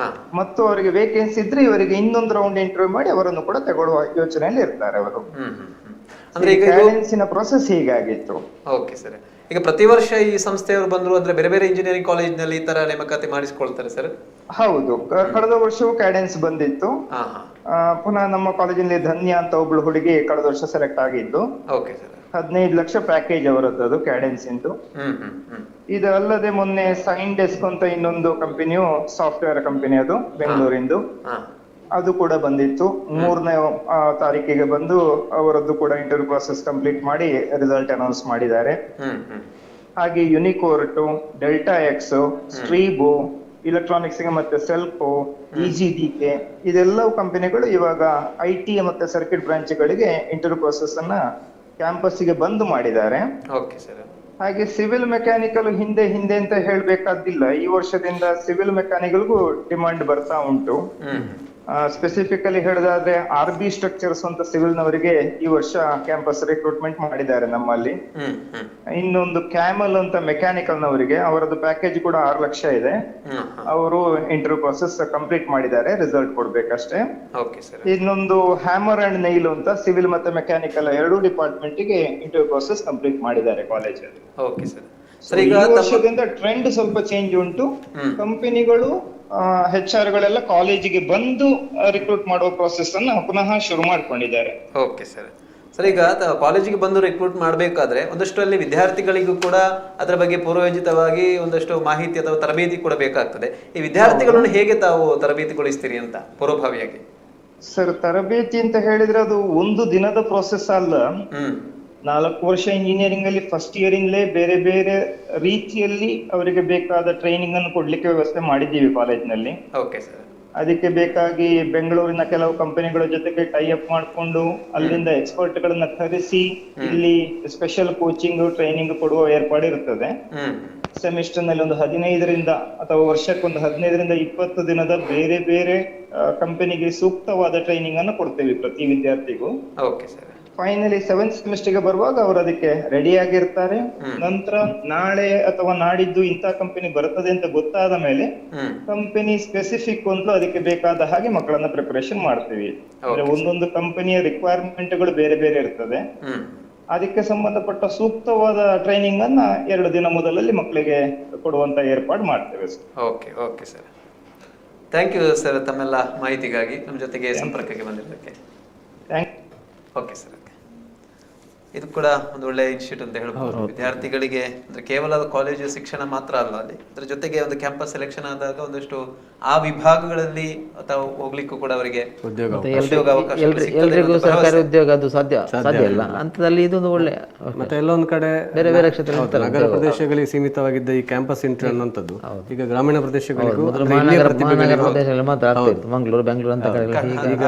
Speaker 13: ಮತ್ತು ಅವರಿಗೆ ವೇಕೆನ್ಸಿ ಇದ್ರೆ ಇವರಿಗೆ ಇನ್ನೊಂದು ರೌಂಡ್ ಇಂಟರ್ವ್ಯೂ ಮಾಡಿ ಅವರನ್ನು ಕೂಡ ತಗೊಳ್ಳುವ ಯೋಚನೆಯಲ್ಲಿ ಇರ್ತಾರೆ ಅವರು.
Speaker 1: ಅಂದ್ರೆ ಈಗ
Speaker 13: ಕ್ಯಾಡೆನ್ಸಿನ ಪ್ರೊಸೆಸ್ ಹೀಗಾಗಿತ್ತು.
Speaker 1: Okay sir. ಈಗ ಪ್ರತಿ ವರ್ಷ ಈ ಸಂಸ್ಥೆಯವರು ಬಂದ್ರು ಅಂದ್ರೆ ಬೇರೆ ಬೇರೆ ಇಂಜಿನಿಯರಿಂಗ್ ಕಾಲೇಜಿನಲ್ಲಿ ಈ ತರ ನೇಮಕಾತಿ ಮಾಡಿಸಿಕೊಳ್ತಾರೆ ಸರ್?
Speaker 13: ಹೌದು, ಕಳೆದ ವರ್ಷವೂ ಕ್ಯಾಡೆನ್ಸ್ ಬಂದಿತ್ತು. ಪುನಃ ನಮ್ಮ ಕಾಲೇಜಿನಲ್ಲಿ ಧನ್ಯ ಅಂತ ಒಬ್ಳು ಹುಡುಗಿ ಕಳೆದ ವರ್ಷ ಸೆಲೆಕ್ಟ್ ಆಗಿದ್ದು. 15 ಲಕ್ಷ ಪ್ಯಾಕೇಜ್ ಅವರದ್ದು ಕ್ಯಾಡೆನ್ಸ್ ಇಂದು. ಇದು ಅಲ್ಲದೆ ಮೊನ್ನೆ ಸೈನ್ ಡೆಸ್ಕ್ ಅಂತ ಇನ್ನೊಂದು ಕಂಪನಿಯು, ಸಾಫ್ಟ್ವೇರ್ ಕಂಪನಿ ಅದು ಬೆಂಗಳೂರಿಂದು, ಅದು ಕೂಡ ಬಂದಿತ್ತು. 3ನೇ ತಾರೀಕಿಗೆ ಬಂದು ಅವರದ್ದು ಕೂಡ ಇಂಟರ್ವ್ಯೂ ಪ್ರಾಸೆಸ್ ಕಂಪ್ಲೀಟ್ ಮಾಡಿ ರಿಸಲ್ಟ್ ಅನೌನ್ಸ್ ಮಾಡಿದ್ದಾರೆ. ಹಾಗೆ ಯುನಿಕೋರ್ಟ್, ಡೆಲ್ಟಾ ಎಕ್ಸ್, ಸ್ಟ್ರೀಬೋ, ಇಲೆಕ್ಟ್ರಾನಿಕ್ಸ್ ಗೆ ಮತ್ತೆ ಸೆಲ್ಫೋ, EGDK ಇದೆಲ್ಲವೂ ಕಂಪನಿಗಳು ಇವಾಗ IT ಮತ್ತೆ ಸರ್ಕ್ಯೂಟ್ ಬ್ರಾಂಚ್ ಗಳಿಗೆ ಇಂಟರ್ವ್ಯೂ ಪ್ರಾಸೆಸ್ ಅನ್ನ ಕ್ಯಾಂಪಸ್ಗೆ ಬಂದ್ ಮಾಡಿದ್ದಾರೆ. ಹಾಗೆ ಸಿವಿಲ್ ಮೆಕ್ಯಾನಿಕಲ್ ಹಿಂದೆ ಅಂತ ಹೇಳ್ಬೇಕಾದಿಲ್ಲ, ಈ ವರ್ಷದಿಂದ ಸಿವಿಲ್ ಮೆಕ್ಯಾನಿಕಲ್ಗೂ ಡಿಮಾಂಡ್ ಬರ್ತಾ ಉಂಟು. ಸ್ಪೆಸಿಫಿಕಲಿ ಹೇಳೋದಾದ್ರೆ RB ಸ್ಟ್ರಕ್ಚರ್ಸ್ ಅಂತ ಸಿವಿಲ್ ನವರಿಗೆ ಈ ವರ್ಷ ಕ್ಯಾಂಪಸ್ ರಿಕ್ರೂಟ್ಮೆಂಟ್ ಮಾಡಿದ್ದಾರೆ ನಮ್ಮಲ್ಲಿ. ಇನ್ನೊಂದು ಕ್ಯಾಮಲ್ ಅಂತ ಮೆಕ್ಯಾನಿಕಲ್ ನವರಿಗೆ ಅವರದ್ದು ಪ್ಯಾಕೇಜ್ ಕೂಡ 6 ಲಕ್ಷ ಇದೆ. ಅವರು ಇಂಟರ್ವ್ಯೂ ಪ್ರಾಸೆಸ್ ಕಂಪ್ಲೀಟ್ ಮಾಡಿದ್ದಾರೆ, ರಿಸಲ್ಟ್ ಕೊಡ್ಬೇಕಷ್ಟೇ. ಇನ್ನೊಂದು ಹ್ಯಾಮರ್ ಅಂಡ್ ನೈಲ್ ಅಂತ ಸಿವಿಲ್ ಮತ್ತೆ ಮೆಕ್ಯಾನಿಕಲ್ 2 ಡಿಪಾರ್ಟ್ಮೆಂಟ್ ಗೆ ಇಂಟರ್ವ್ಯೂ ಪ್ರಾಸೆಸ್ ಕಂಪ್ಲೀಟ್ ಮಾಡಿದ್ದಾರೆ ಕಾಲೇಜಲ್ಲಿ. ಈ ವರ್ಷದಿಂದ ಟ್ರೆಂಡ್ ಸ್ವಲ್ಪ ಚೇಂಜ್ ಉಂಟು. ಕಂಪನಿಗಳು HR ಗಳೆಲ್ಲ ಕಾಲೇಜಿಗೆ ಬಂದು ರಿಕ್ರೂಟ್ ಮಾಡುವ ಪ್ರೋಸೆಸ್ ಅನ್ನ ಪುನಃ ಶುರು ಮಾಡ್ಕೊಂಡಿದ್ದಾರೆ.
Speaker 1: Okay sir. ಸರ್, ಈಗ ಕಾಲೇಜಿಗೆ ಬಂದು ರಿಕ್ರೂಟ್ ಮಾಡಬೇಕಾದ್ರೆ ಒಂದಷ್ಟು ಅಲ್ಲಿ ವಿದ್ಯಾರ್ಥಿಗಳಿಗೂ ಕೂಡ ಅದರ ಬಗ್ಗೆ ಪೂರ್ವಯೋಜಿತವಾಗಿ ಒಂದಷ್ಟು ಮಾಹಿತಿ ಅಥವಾ ತರಬೇತಿ ಕೂಡ ಬೇಕಾಗ್ತದೆ. ಈ ವಿದ್ಯಾರ್ಥಿಗಳನ್ನು ಹೇಗೆ ತಾವು ತರಬೇತಿಗೊಳಿಸ್ತೀರಿ ಅಂತ ಪೂರ್ವಭಾವಿಯಾಗಿ?
Speaker 13: ಸರ್, ತರಬೇತಿ ಅಂತ ಹೇಳಿದ್ರೆ ಅದು ಒಂದು ದಿನದ ಪ್ರೋಸೆಸ್ ಅಲ್ಲ. 4 ವರ್ಷ ಇಂಜಿನಿಯರಿಂಗ್ ಅಲ್ಲಿ ಫಸ್ಟ್ ಇಯರ್ ಇಂದಲೇ ಬೇರೆ ಬೇರೆ ರೀತಿಯಲ್ಲಿ ಅವರಿಗೆ ಬೇಕಾದ ಟ್ರೈನಿಂಗ್ ಅನ್ನು ಕೊಡ್ಲಿಕ್ಕೆ ವ್ಯವಸ್ಥೆ ಮಾಡಿದ್ದೀವಿ ಕಾಲೇಜಿನಲ್ಲಿ. ಅದಕ್ಕೆ ಬೇಕಾಗಿ ಬೆಂಗಳೂರಿನ ಕೆಲವು ಕಂಪನಿಗಳ ಜೊತೆಗೆ ಟೈ ಅಪ್ ಮಾಡಿಕೊಂಡು ಅಲ್ಲಿಂದ ಎಕ್ಸ್ಪರ್ಟ್ ಗಳನ್ನ ಕರೆಸಿ ಇಲ್ಲಿ ಸ್ಪೆಷಲ್ ಕೋಚಿಂಗ್ ಟ್ರೈನಿಂಗ್ ಕೊಡುವ ಏರ್ಪಾಡು ಇರ್ತದೆ. ಸೆಮಿಸ್ಟರ್ ನಲ್ಲಿ ಒಂದು 15ರಿಂದ ಅಥವಾ ವರ್ಷಕ್ಕೊಂದು 15ರಿಂದ 20 ದಿನದ ಬೇರೆ ಬೇರೆ ಕಂಪನಿಗೆ ಸೂಕ್ತವಾದ ಟ್ರೈನಿಂಗ್ ಅನ್ನು ಕೊಡ್ತೇವೆ ಪ್ರತಿ ವಿದ್ಯಾರ್ಥಿಗೂ. ಫೈನಲಿ 7th ಸೆಮಿಸ್ಟರ್ಗೆ ಬರುವಾಗ ಅವರು ಅದಕ್ಕೆ ರೆಡಿ ಆಗಿರ್ತಾರೆ. ನಂತರ ನಾಳೆ ಅಥವಾ ನಾಡಿದ್ದು ಇಂಥ ಕಂಪನಿ ಬರ್ತದೆ ಅಂತ ಗೊತ್ತಾದ ಮೇಲೆ ಕಂಪನಿ ಸ್ಪೆಸಿಫಿಕ್ ಅಂತಲೂ ಅದಕ್ಕೆ ಬೇಕಾದ ಹಾಗೆ ಮಕ್ಕಳನ್ನ ಪ್ರಿಪರೇಷನ್ ಮಾಡ್ತೀವಿ. ಅಂದ್ರೆ ಒಂದೊಂದು ಕಂಪನಿಯ ರಿಕ್ವೈರ್ಮೆಂಟ್ ಗಳು ಬೇರೆ ಬೇರೆ ಇರ್ತದೆ. ಅದಕ್ಕೆ ಸಂಬಂಧಪಟ್ಟ ಸೂಕ್ತವಾದ ಟ್ರೈನಿಂಗ್ ಅನ್ನ 2 ದಿನ ಮೊದಲಲ್ಲಿ ಮಕ್ಕಳಿಗೆ ಕೊಡುವಂತ ಏರ್ಪಾಡು ಮಾಡ್ತೇವೆ sir.
Speaker 1: Okay sir, thank you sir ತಮ್ಮೆಲ್ಲ ಮಾಹಿತಿಗಾಗಿ ನಮ್ಮ ಜೊತೆಗೆ ಸಂಪರ್ಕಕ್ಕೆ ಬಂದಿದ್ದಕ್ಕೆ. Okay sir. ಇದು ಕೂಡ ಒಂದು ಒಳ್ಳೆ ಇನ್ಸ್ಟಿಟ್ಯೂಟ್ ಅಂತ ಹೇಳ್ಬೋದು. ವಿದ್ಯಾರ್ಥಿಗಳಿಗೆ ಅಂದ್ರೆ ಕೇವಲ ಕಾಲೇಜು ಶಿಕ್ಷಣ ಮಾತ್ರ ಅಲ್ಲ, ಅಲ್ಲಿ ಅದ್ರ ಜೊತೆಗೆ ಒಂದು ಕ್ಯಾಂಪಸ್ ಸೆಲೆಕ್ಷನ್ ಆದಾಗ ಒಂದಷ್ಟು ಆ ವಿಭಾಗಗಳಲ್ಲಿ ಅಥವಾ ಹೋಗ್ಲಿಕ್ಕೂ ಕೂಡ ಅವರಿಗೆ ಉದ್ಯೋಗ ಅವಕಾಶ
Speaker 3: ಎಲ್ರಿಗೂ ಸರ್ಕಾರಿ ಉದ್ಯೋಗ ಅದು ಸಾಧ್ಯ ಇಲ್ಲ ಅಂತದಲ್ಲಿ ಇದೊಂದು ಒಳ್ಳೆ.
Speaker 2: ಮತ್ತೆ ಎಲ್ಲೊಂದು ಕಡೆ
Speaker 3: ಬೇರೆ ಬೇರೆ ಕ್ಷೇತ್ರ
Speaker 2: ನಗರ ಪ್ರದೇಶಗಳಿಗೆ ಸೀಮಿತವಾಗಿದ್ದ ಈ ಕ್ಯಾಂಪಸ್ ಇಂಟರ್ವ್ಯೂ ಅನ್ನುವಂಥದ್ದು ಈಗ ಗ್ರಾಮೀಣ ಪ್ರದೇಶಗಳಿಗೂ
Speaker 3: ಪ್ರದೇಶಗಳಲ್ಲಿ ಮಾತ್ರ ಆಗ್ತಾ ಇತ್ತು. ಮಂಗಳೂರು, ಬೆಂಗಳೂರು ಅಂತ
Speaker 2: ಈಗ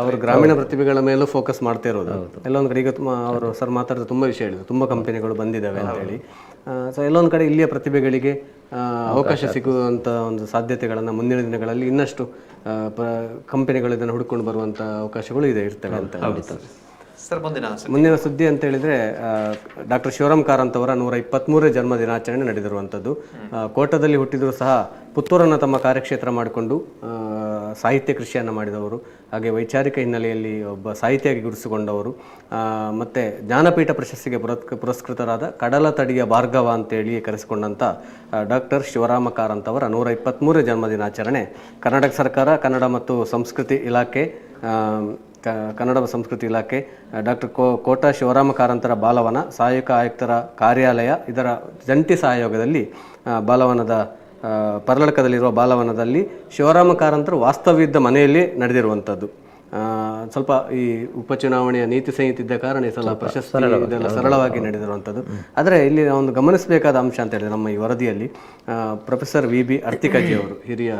Speaker 2: ಅವರು ಗ್ರಾಮೀಣ ಪ್ರತಿಭೆಗಳ ಮೇಲೂ ಫೋಕಸ್ ಮಾಡ್ತಾ ಇರೋದು. ಎಲ್ಲೊಂದು ಕಡೆ ಈಗ ಅವರು ಸರ್ ಮಾತಾಡಿದ ತುಂಬಾ ವಿಷಯ ಹೇಳಿದ್ರು, ತುಂಬಾ ಕಂಪನಿಗಳು ಬಂದಿದ್ದಾವೆ ಅಂತ ಹೇಳಿ. ಸೊ ಎಲ್ಲೊಂದು ಕಡೆ ಇಲ್ಲಿಯ ಪ್ರತಿಭೆಗಳಿಗೆ ಅವಕಾಶ ಸಿಗುವಂತ ಒಂದು ಸಾಧ್ಯತೆಗಳನ್ನ ಮುಂದಿನ ದಿನಗಳಲ್ಲಿ ಇನ್ನಷ್ಟು ಕಂಪನಿಗಳು ಇದನ್ನು ಹುಡುಕೊಂಡು ಬರುವಂತ ಅವಕಾಶಗಳು ಇರ್ತವೆ ಅಂತ. ಮುಂದಿನ ಸುದ್ದಿ ಅಂತ ಹೇಳಿದ್ರೆ ಡಾಕ್ಟರ್ ಶಿವರಾಮ್ ಕಾರಂತ್ ಅವರ 123ನೇ ಜನ್ಮ ದಿನಾಚರಣೆ ನಡೆದಿರುವಂಥದ್ದು. ಕೋಟದಲ್ಲಿ ಹುಟ್ಟಿದರೂ ಸಹ ಪುತ್ತೂರನ್ನು ತಮ್ಮ ಕಾರ್ಯಕ್ಷೇತ್ರ ಮಾಡಿಕೊಂಡು ಸಾಹಿತ್ಯ ಕೃಷಿಯನ್ನು ಮಾಡಿದವರು, ಹಾಗೆ ವೈಚಾರಿಕ ಹಿನ್ನೆಲೆಯಲ್ಲಿ ಒಬ್ಬ ಸಾಹಿತಿಯಾಗಿ ಗುರುತಿಸಿಕೊಂಡವರು, ಮತ್ತು ಜ್ಞಾನಪೀಠ ಪ್ರಶಸ್ತಿಗೆ ಪುರಸ್ಕೃತರಾದ ಕಡಲ ತಡಿಯ ಭಾರ್ಗವ ಅಂತೇಳಿ ಕರೆಸಿಕೊಂಡಂಥ ಡಾಕ್ಟರ್ ಶಿವರಾಮ ಕಾರಂತ್ ಅವರ 123ನೇ ಜನ್ಮ ದಿನಾಚರಣೆ ಕರ್ನಾಟಕ ಸರ್ಕಾರ ಕನ್ನಡ ಮತ್ತು ಸಂಸ್ಕೃತಿ ಇಲಾಖೆ ಡಾಕ್ಟರ್ ಕೋಟ ಶಿವರಾಮ ಕಾರಂತರ ಬಾಲವನ ಸಹಾಯಕ ಆಯುಕ್ತರ ಕಾರ್ಯಾಲಯ ಇದರ ಜಂಟಿ ಸಹಯೋಗದಲ್ಲಿ ಬಾಲವನದ ಪರ್ಲಕದಲ್ಲಿರುವ ಬಾಲವನದಲ್ಲಿ ಶಿವರಾಮ ಕಾರಂತರು ವಾಸ್ತವ್ಯದ ಮನೆಯಲ್ಲಿ ನಡೆದಿರುವಂಥದ್ದು. ಸ್ವಲ್ಪ ಈ ಉಪಚುನಾವಣೆಯ ನೀತಿ ಸಂಹಿತೆ ಇದ್ದ ಕಾರಣ ಈ ಸಲ ಪ್ರಶಸ್ತಿ ಇದೆಲ್ಲ ಸರಳವಾಗಿ ನಡೆದಿರುವಂಥದ್ದು. ಆದರೆ ಇಲ್ಲಿ ಒಂದು ಗಮನಿಸಬೇಕಾದ ಅಂಶ ಅಂತ ಹೇಳಿದ್ರೆ ನಮ್ಮ ಈ ವರದಿಯಲ್ಲಿ ಪ್ರೊಫೆಸರ್ ವಿ.ಬಿ. ಅರ್ತಿಕಜಿ ಅವರು ಹಿರಿಯ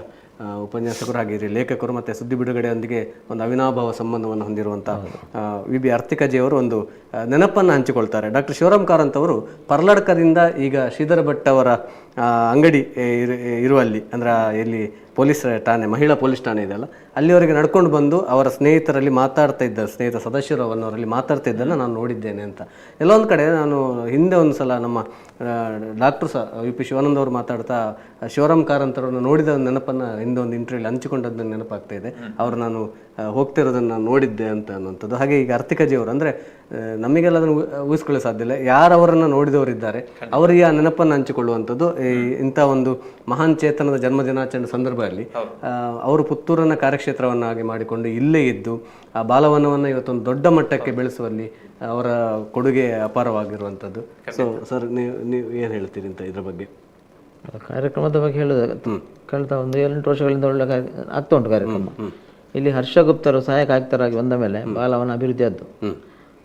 Speaker 2: ಉಪನ್ಯಾಸಕರು ಹಾಗೆ ಲೇಖಕರು ಮತ್ತು ಸುದ್ದಿ ಬಿಡುಗಡೆಯೊಂದಿಗೆ ಒಂದು ಅವಿನಾಭಾವ ಸಂಬಂಧವನ್ನು ಹೊಂದಿರುವಂಥ ವಿ.ಬಿ. ಅರ್ತಿಕಜಿಯವರು ಒಂದು ನೆನಪನ್ನು ಹಂಚಿಕೊಳ್ತಾರೆ. ಡಾಕ್ಟರ್ ಶಿವರಾಮ್ ಕಾರಂತ್ ಅವರು ಪರ್ಲಡ್ಕದಿಂದ ಈಗ ಶ್ರೀಧರ ಭಟ್ ಅವರ ಅಂಗಡಿ ಇರುವಲ್ಲಿ, ಅಂದ್ರೆ ಎಲ್ಲಿ ಪೊಲೀಸ್ ಠಾಣೆ, ಮಹಿಳಾ ಪೊಲೀಸ್ ಠಾಣೆ ಇದೆಯಲ್ಲ, ಅಲ್ಲಿವರೆಗೆ ನಡ್ಕೊಂಡು ಬಂದು ಅವರ ಸ್ನೇಹಿತರಲ್ಲಿ ಮಾತಾಡ್ತಾ ಇದ್ದ, ಸ್ನೇಹಿತ ಸದಸ್ಯರು ಅವರಲ್ಲಿ ಮಾತಾಡ್ತಾ ಇದ್ದನ್ನು ನಾನು ನೋಡಿದ್ದೇನೆ ಅಂತ. ಎಲ್ಲೊಂದು ಕಡೆ ನಾನು ಹಿಂದೆ ಒಂದು ಸಲ ನಮ್ಮ ಡಾಕ್ಟರ್ ವಿ.ಪಿ. ಶಿವಾನಂದ ಅವರು ಮಾತಾಡ್ತಾ ಶಿವರಾಮ್ ಕಾರಂತರನ್ನು ನೋಡಿದ ನೆನಪನ್ನು ಹಿಂದೆ ಒಂದು ಇಂಟರ್ವ್ಯೂಲಿ ಹಂಚಿಕೊಂಡದ್ದು ನೆನಪಾಗ್ತಾ ಇದೆ. ಅವರು ನಾನು ಹೋಗ್ತಿರೋದನ್ನು ನೋಡಿದ್ದೆ ಅಂತ ಅನ್ನುವಂಥದ್ದು. ಹಾಗೆ ಈಗ ಅರ್ತಿಕಜಿಯವರು ಅಂದರೆ ನಮಗೆಲ್ಲ ಅದನ್ನು ಊಹಿಸ್ಕೊಳ್ಳೋ ಸಾಧ್ಯ ಇಲ್ಲ. ಯಾರವರನ್ನು ನೋಡಿದವರಿದ್ದಾರೆ ಅವರಿಗೆ ಆ ನೆನಪನ್ನು ಹಂಚಿಕೊಳ್ಳುವಂಥದ್ದು. ಇಂಥ ಒಂದು ಮಹಾನ್ ಚೇತನದ ಜನ್ಮದಿನಾಚರಣೆ ಸಂದರ್ಭದಲ್ಲಿ ಅವರು ಪುತ್ತೂರನ್ನ ಕಾರ್ಯಕ್ಷೇತ್ರವನ್ನಾಗಿ ಮಾಡಿಕೊಂಡು ಇಲ್ಲೇ ಇದ್ದು ಆ ಬಾಲವನವನ್ನು ಇವತ್ತೊಂದು ದೊಡ್ಡ ಮಟ್ಟಕ್ಕೆ ಬೆಳೆಸುವಲ್ಲಿ ಅವರ ಕೊಡುಗೆ ಅಪಾರವಾಗಿರುವಂಥದ್ದು. ಸೊ ಸರ್, ನೀವು ಏನು ಹೇಳ್ತೀರಿ ಅಂತ ಇದ್ರ ಬಗ್ಗೆ?
Speaker 3: ಕಾರ್ಯಕ್ರಮದ ಬಗ್ಗೆ ಹೇಳಿದಾಗ ಕಳೆದ ಒಂದು 8 ವರ್ಷಗಳಿಂದ ಒಳ್ಳೆ ಆಗ್ತಾ ಉಂಟು ಕಾರ್ಯಕ್ರಮ. ಇಲ್ಲಿ ಹರ್ಷ ಗುಪ್ತರು ಸಹಾಯಕ ಆಯುಕ್ತರಾಗಿ ಬಂದ ಮೇಲೆ ಬಾಲವನ ಅಭಿವೃದ್ಧಿ ಆದ್ದು.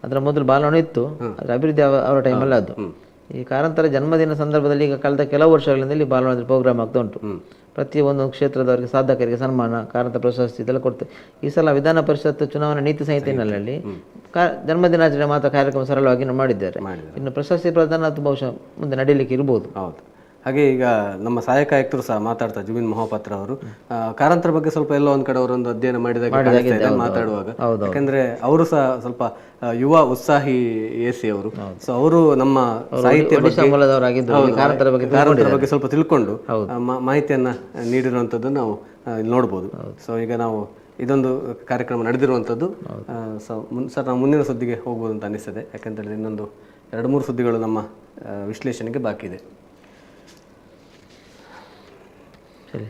Speaker 3: ಅದರ ಮೊದಲು ಬಾಲವನ ಇತ್ತು, ಅದರ ಅಭಿವೃದ್ಧಿ ಅವರ ಟೈಮಲ್ಲಿ ಆದ್ದು. ಈ ಕಾರಂತರ ಜನ್ಮದಿನ ಸಂದರ್ಭದಲ್ಲಿ ಈಗ ಕಳೆದ ಕೆಲವು ವರ್ಷಗಳಿಂದ ಇಲ್ಲಿ ಬಾಲವನದ ಪ್ರೋಗ್ರಾಮ್ ಆಗ್ತಾ ಉಂಟು. ಪ್ರತಿಯೊಂದು ಕ್ಷೇತ್ರದವರಿಗೆ ಸಾಧಕರಿಗೆ ಸನ್ಮಾನ, ಕಾರಂತ ಪ್ರಶಸ್ತಿ ಇದೆಲ್ಲ ಕೊಡ್ತೇವೆ. ಈ ಸಲ ವಿಧಾನ ಪರಿಷತ್ ಚುನಾವಣಾ ನೀತಿ ಸಂಹಿತೆ ಹಿನ್ನೆಲೆಯಲ್ಲಿ ಜನ್ಮದಿನಾಚರಣೆ ಮಾತ್ರ ಕಾರ್ಯಕ್ರಮ ಸರಳವಾಗಿ ಮಾಡಿದ್ದಾರೆ. ಇನ್ನು ಪ್ರಶಸ್ತಿ ಪ್ರದಾನ ಬಹುಶಃ ಮುಂದೆ ನಡೀಲಿಕ್ಕೆ ಇರ್ಬೋದು.
Speaker 2: ಹೌದು. ಹಾಗೆ ಈಗ ನಮ್ಮ ಸಹಾಯಕ ಆಯುಕ್ತರು ಸಹ ಮಾತಾಡ್ತಾರೆ, ಜುಬಿನ್ ಮೊಹಪಾತ್ರ ಅವರು ಕಾರಂತರ ಬಗ್ಗೆ ಸ್ವಲ್ಪ ಎಲ್ಲೋ ಒಂದ್ ಕಡೆ ಅವರೊಂದು ಅಧ್ಯಯನ ಮಾಡಿದಾಗ ಮಾತಾಡುವಾಗ, ಯಾಕಂದ್ರೆ ಅವರು ಸಹ ಸ್ವಲ್ಪ ಯುವ ಉತ್ಸಾಹಿ ಎಸಿ ಅವರು. ಸೊ ಅವರು ನಮ್ಮ ಸಾಹಿತ್ಯ ಕಾರಂತರ ಬಗ್ಗೆ ಸ್ವಲ್ಪ ತಿಳ್ಕೊಂಡು ಮಾಹಿತಿಯನ್ನ ನೀಡಿರುವಂತದ್ದು ನಾವು ನೋಡ್ಬೋದು. ಸೊ ಈಗ ನಾವು ಇದೊಂದು ಕಾರ್ಯಕ್ರಮ ನಡೆದಿರುವಂಥದ್ದು. ಸರ್, ನಾವು ಮುಂದಿನ ಸುದ್ದಿಗೆ ಹೋಗ್ಬೋದು ಅಂತ ಅನಿಸ್ತದೆ. ಯಾಕಂತೇಳಿದ್ರೆ ಇನ್ನೊಂದು 2-3 ಸುದ್ದಿಗಳು ನಮ್ಮ ವಿಶ್ಲೇಷಣೆಗೆ ಬಾಕಿ ಇದೆ.
Speaker 3: ಸರಿ.